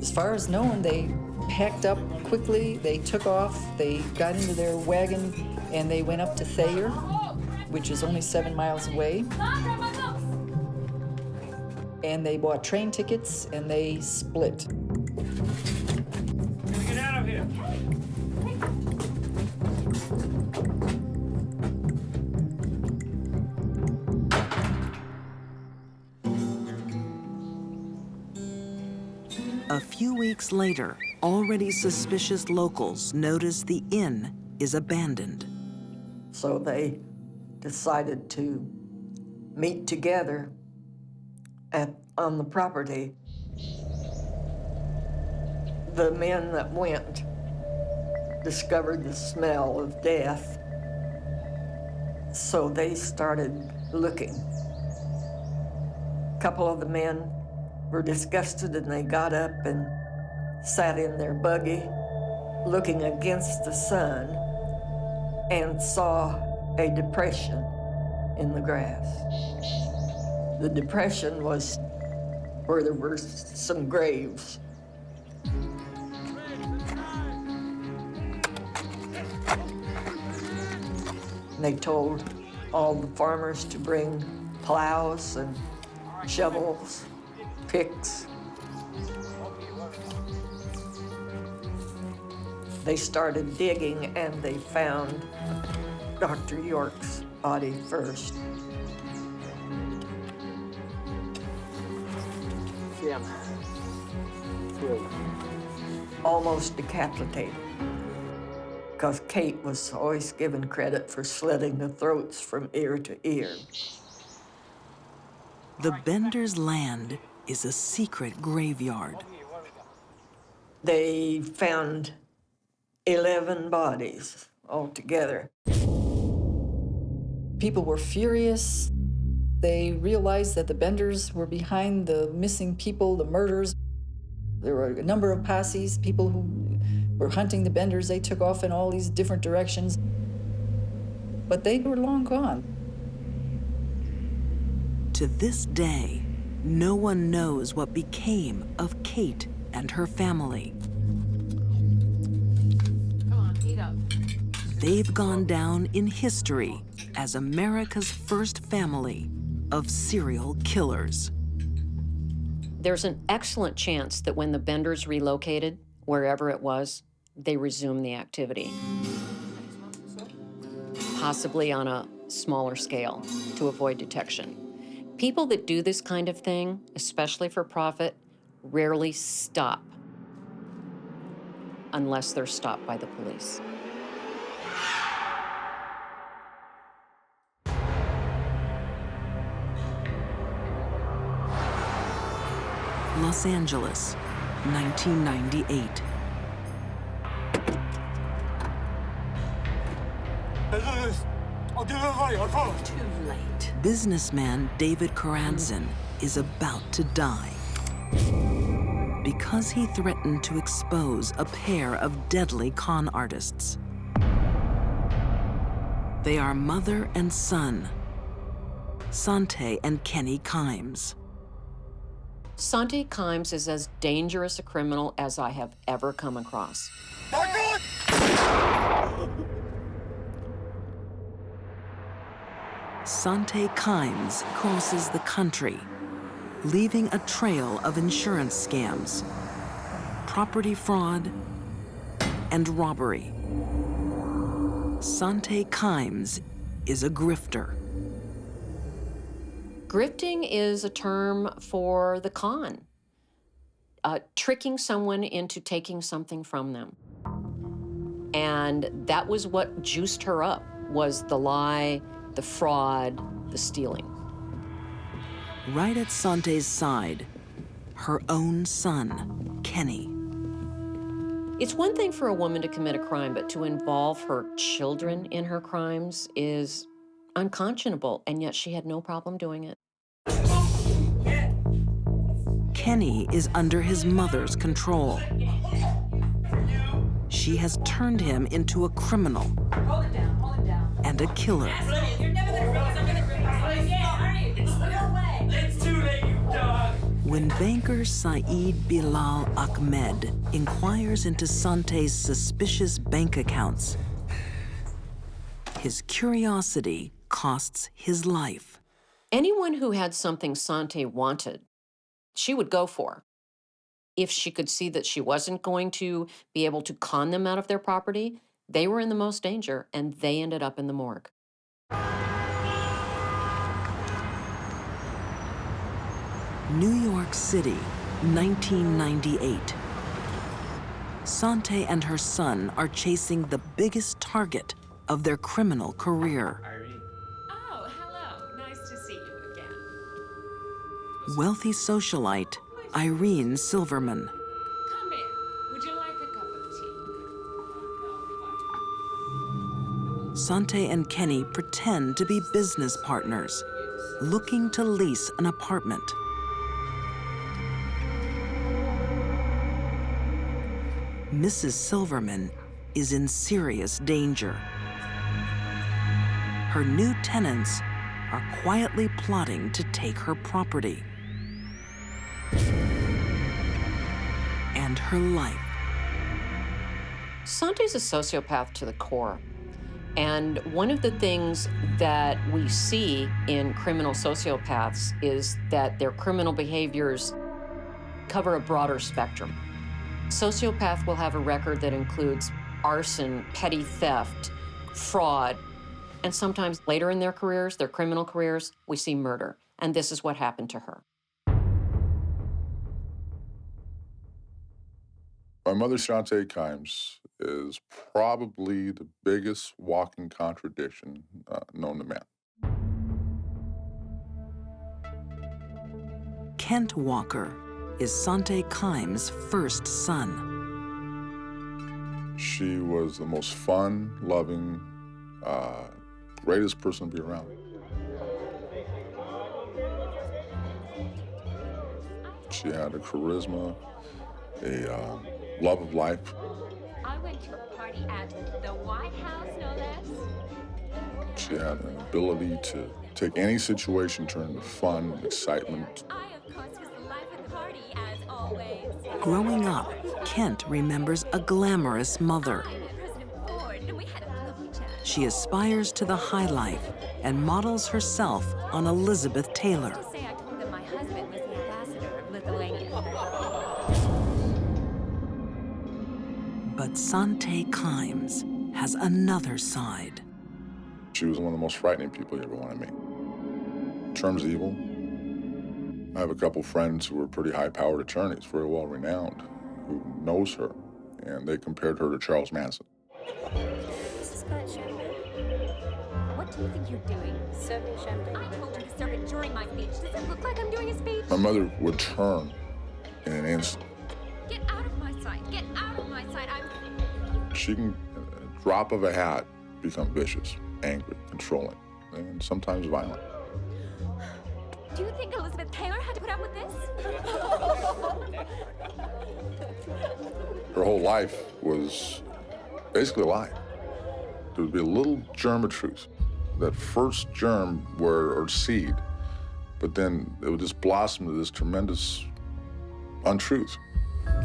As far as known, they packed up quickly, they took off, they got into their wagon, and they went up to Thayer, which is only 7 miles away. And they bought train tickets and they split. Get out of here. A few weeks later, already suspicious locals notice the inn is abandoned. So they decided to meet together on the property. The men that went discovered the smell of death, so they started looking. A couple of the men were disgusted and they got up and sat in their buggy looking against the sun and saw a depression in the grass. The depression was where there were some graves. They told all the farmers to bring plows and shovels, picks. They started digging and they found Dr. York's body first. Jim. Almost decapitated. Because Kate was always given credit for slitting the throats from ear to ear. The Benders' land is a secret graveyard. They found 11 bodies altogether. People were furious. They realized that the Benders were behind the missing people, the murders. There were a number of posses, people who were hunting the Benders. They took off in all these different directions. But they were long gone. To this day, no one knows what became of Kate and her family. Come on, eat up. They've gone down in history as America's first family of serial killers. There's an excellent chance that when the Benders relocated, wherever it was, they resumed the activity. Possibly on a smaller scale to avoid detection. People that do this kind of thing, especially for profit, rarely stop unless they're stopped by the police. Los Angeles, 1998. Too late. Businessman David Karantzin is about to die because he threatened to expose a pair of deadly con artists. They are mother and son, Sante and Kenny Kimes. Sante Kimes is as dangerous a criminal as I have ever come across. Sante Kimes crosses the country, leaving a trail of insurance scams, property fraud, and robbery. Sante Kimes is a grifter. Grifting is a term for the con, tricking someone into taking something from them. And that was what juiced her up, was the lie, the fraud, the stealing. Right at Sante's side, her own son, Kenny. It's one thing for a woman to commit a crime, but to involve her children in her crimes is unconscionable, and yet she had no problem doing it. Kenny is under his mother's control. She has turned him into a criminal and a killer. When banker Saeed Bilal Ahmed inquires into Sante's suspicious bank accounts, his curiosity costs his life. Anyone who had something Sante wanted, she would go for. If she could see that she wasn't going to be able to con them out of their property, they were in the most danger, and they ended up in the morgue. New York City, 1998. Sante and her son are chasing the biggest target of their criminal career. Oh, hello. Nice to see you again. Wealthy socialite Irene Silverman. Come in. Would you like a cup of tea? Sante and Kenny pretend to be business partners, looking to lease an apartment. Mrs. Silverman is in serious danger. Her new tenants are quietly plotting to take her property and her life. Sante's a sociopath to the core. And one of the things that we see in criminal sociopaths is that their criminal behaviors cover a broader spectrum. Sociopath will have a record that includes arson, petty theft, fraud, and sometimes later in their careers, their criminal careers, we see murder. And this is what happened to her. My mother, Shantae Kimes, is probably the biggest walking contradiction known to man. Kent Walker is Sante Kimes' first son. She was the most fun, loving, greatest person to be around. She had a charisma, a love of life. I went to a party at the White House, no less. She had an ability to take any situation, turn into fun, excitement. I, of course, was the life of the party, as always. Growing up, Kent remembers a glamorous mother. President Ford, and we had a lovely chat. She aspires to the high life and models herself on Elizabeth Taylor. Say I told them my husband was the ambassador of Lithuania. But Sante Kimes has another side. She was one of the most frightening people you ever want to meet. In terms of evil, I have a couple friends who were pretty high-powered attorneys, very well-renowned, who knows her, and they compared her to Charles Manson. This is good champagne. What do you think you're doing? Serving champagne. I told you to serve it during my speech. Does it look like I'm doing a speech? My mother would turn in an instant. Get out of my sight. Get out of my sight. She can, at a drop of a hat, become vicious, angry, controlling, and sometimes violent. Do you think Elizabeth Taylor had to put up with this? Her whole life was basically a lie. There would be a little germ of truth. That first germ or seed, but then it would just blossom to this tremendous untruth.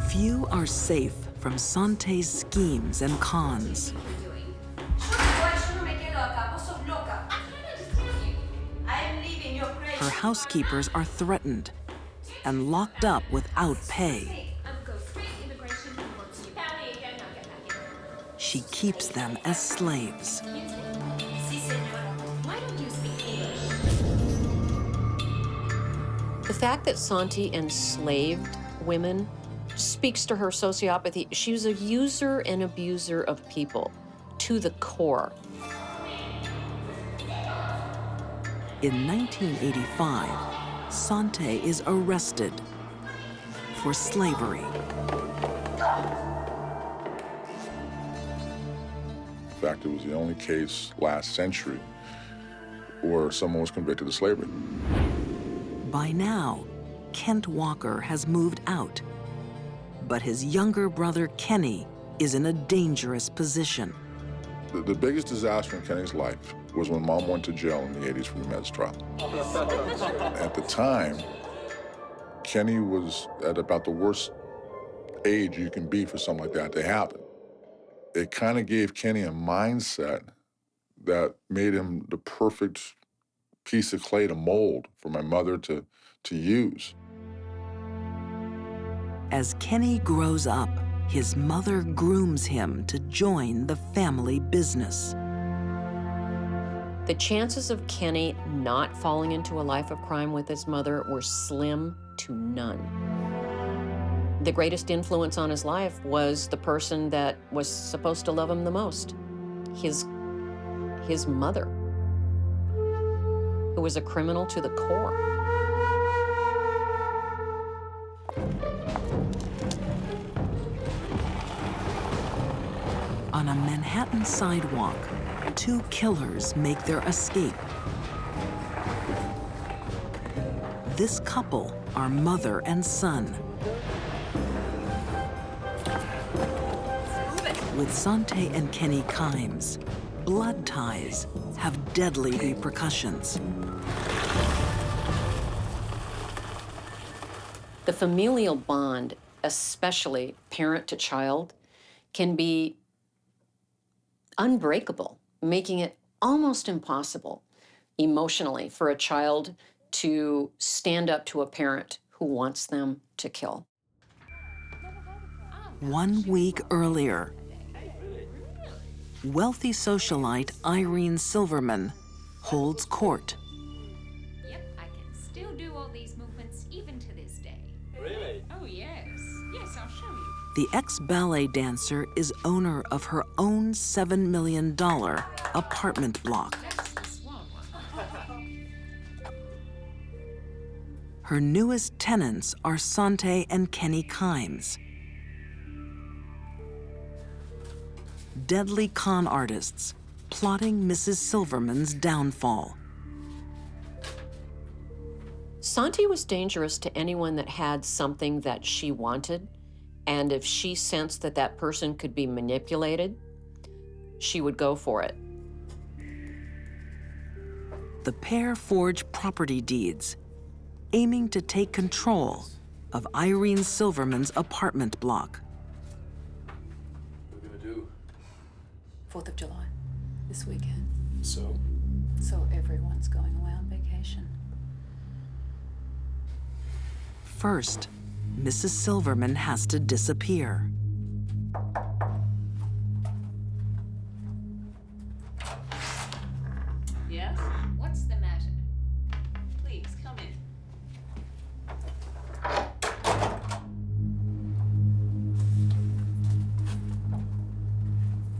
Few are safe from Sante's schemes and cons. Her housekeepers are threatened and locked up without pay. She keeps them as slaves. Why don't you speak English? fact that Santi enslaved women speaks to her sociopathy. She was a user and abuser of people to the core. In 1985, Santi is arrested for slavery. In fact, it was the only case last century where someone was convicted of slavery. By now, Kent Walker has moved out, but his younger brother Kenny is in a dangerous position. The biggest disaster in Kenny's life was when Mom went to jail in the 80s for the Meds trial. At the time, Kenny was at about the worst age you can be for something like that to happen. It kind of gave Kenny a mindset that made him the perfect piece of clay to mold for my mother to use. As Kenny grows up, his mother grooms him to join the family business. The chances of Kenny not falling into a life of crime with his mother were slim to none. The greatest influence on his life was the person that was supposed to love him the most, his mother, who was a criminal to the core. On a Manhattan sidewalk, two killers make their escape. This couple are mother and son. With Santi and Kenny Kimes, blood ties have deadly repercussions. The familial bond, especially parent to child, can be unbreakable, making it almost impossible emotionally for a child to stand up to a parent who wants them to kill. 1 week earlier, wealthy socialite Irene Silverman holds court. Yep, I can still do all these movements even to this day. Really? Oh, yes. Yes, I'll show you. The ex-ballet dancer is owner of her own $7 million apartment block. That's the swan one. Her newest tenants are Santi and Kenny Kimes. Deadly con artists plotting Mrs. Silverman's downfall. Santi was dangerous to anyone that had something that she wanted, and if she sensed that that person could be manipulated, she would go for it. The pair forge property deeds, aiming to take control of Irene Silverman's apartment block. 4th of July, this weekend. So Everyone's going away on vacation. First, Mrs. Silverman has to disappear. Yes? What's the matter? Please, come in.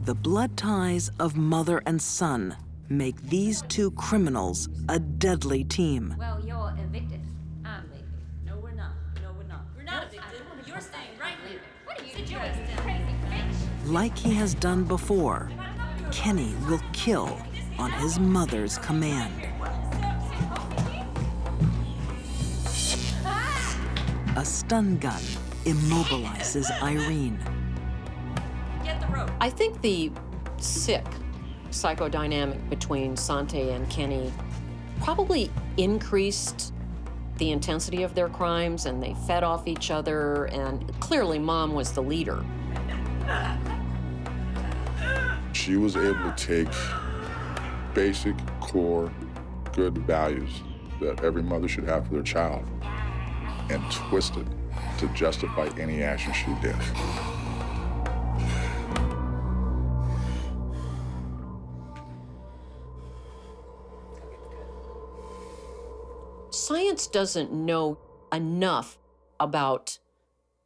The blood ties of mother and son make these two criminals a deadly team. Well, you're evicted. I'm leaving. No, we're not. No, we're not. We're not evicted. You're staying right here. What are you doing, crazy bitch? Like he has done before, Kenny will kill on his mother's command. A stun gun immobilizes Irene. Get the rope. I think the sick psychodynamic between Santi and Kenny probably increased the intensity of their crimes, and they fed off each other, and clearly Mom was the leader. She was able to take basic, core, good values that every mother should have for their child and twist it to justify any action she did. Science doesn't know enough about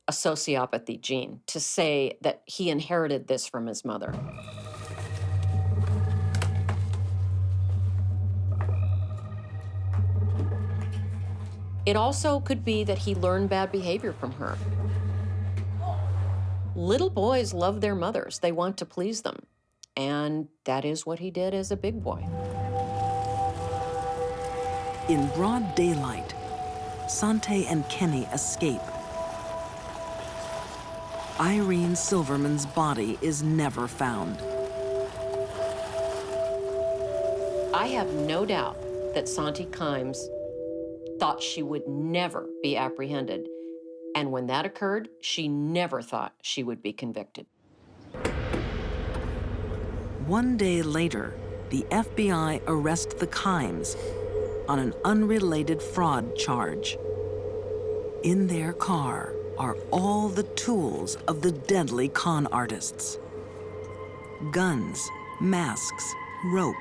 a sociopathy gene to say that he inherited this from his mother. It also could be that he learned bad behavior from her. Little boys love their mothers. They want to please them. And that is what he did as a big boy. In broad daylight, Sante and Kenny escape. Irene Silverman's body is never found. I have no doubt that Sante Kimes thought she would never be apprehended. And when that occurred, she never thought she would be convicted. One day later, the FBI arrests the Kimes on an unrelated fraud charge. In their car are all the tools of the deadly con artists. Guns, masks, rope,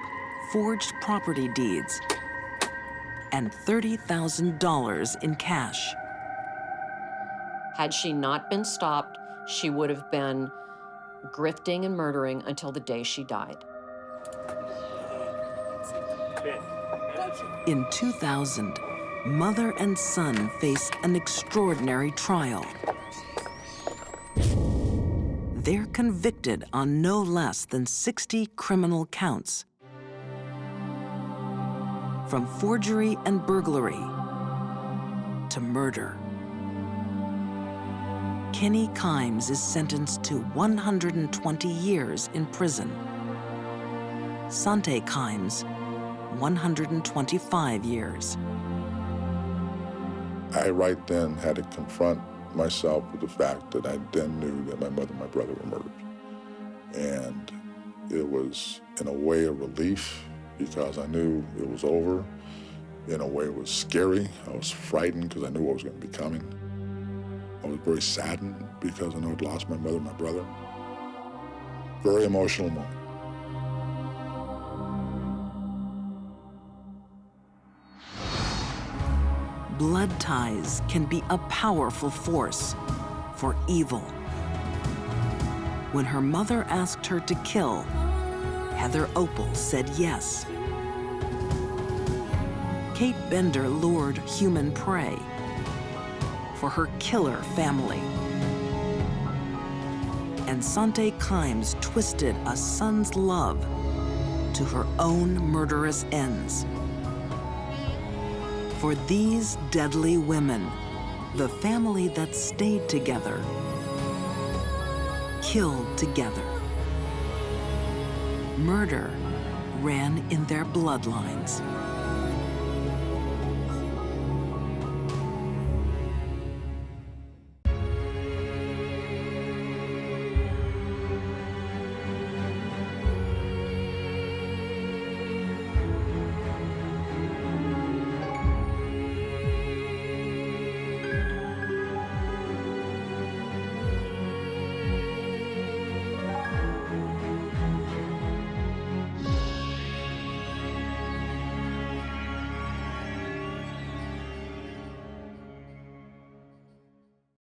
forged property deeds, and $30,000 in cash. Had she not been stopped, she would have been grifting and murdering until the day she died. In 2000, mother and son face an extraordinary trial. They're convicted on no less than 60 criminal counts, from forgery and burglary to murder. Kenny Kimes is sentenced to 120 years in prison. Sante Kimes, 125 years. I right then had to confront myself with the fact that I then knew that my mother and my brother were murdered. And it was, in a way, a relief because I knew it was over. In a way, it was scary. I was frightened because I knew what was going to be coming. I was very saddened because I know I'd lost my mother and my brother. Very emotional moment. Blood ties can be a powerful force for evil. When her mother asked her to kill, Heather Opal said yes. Kate Bender lured human prey for her killer family. And Sante Kimes twisted a son's love to her own murderous ends. For these deadly women, the family that stayed together, killed together. Murder ran in their bloodlines.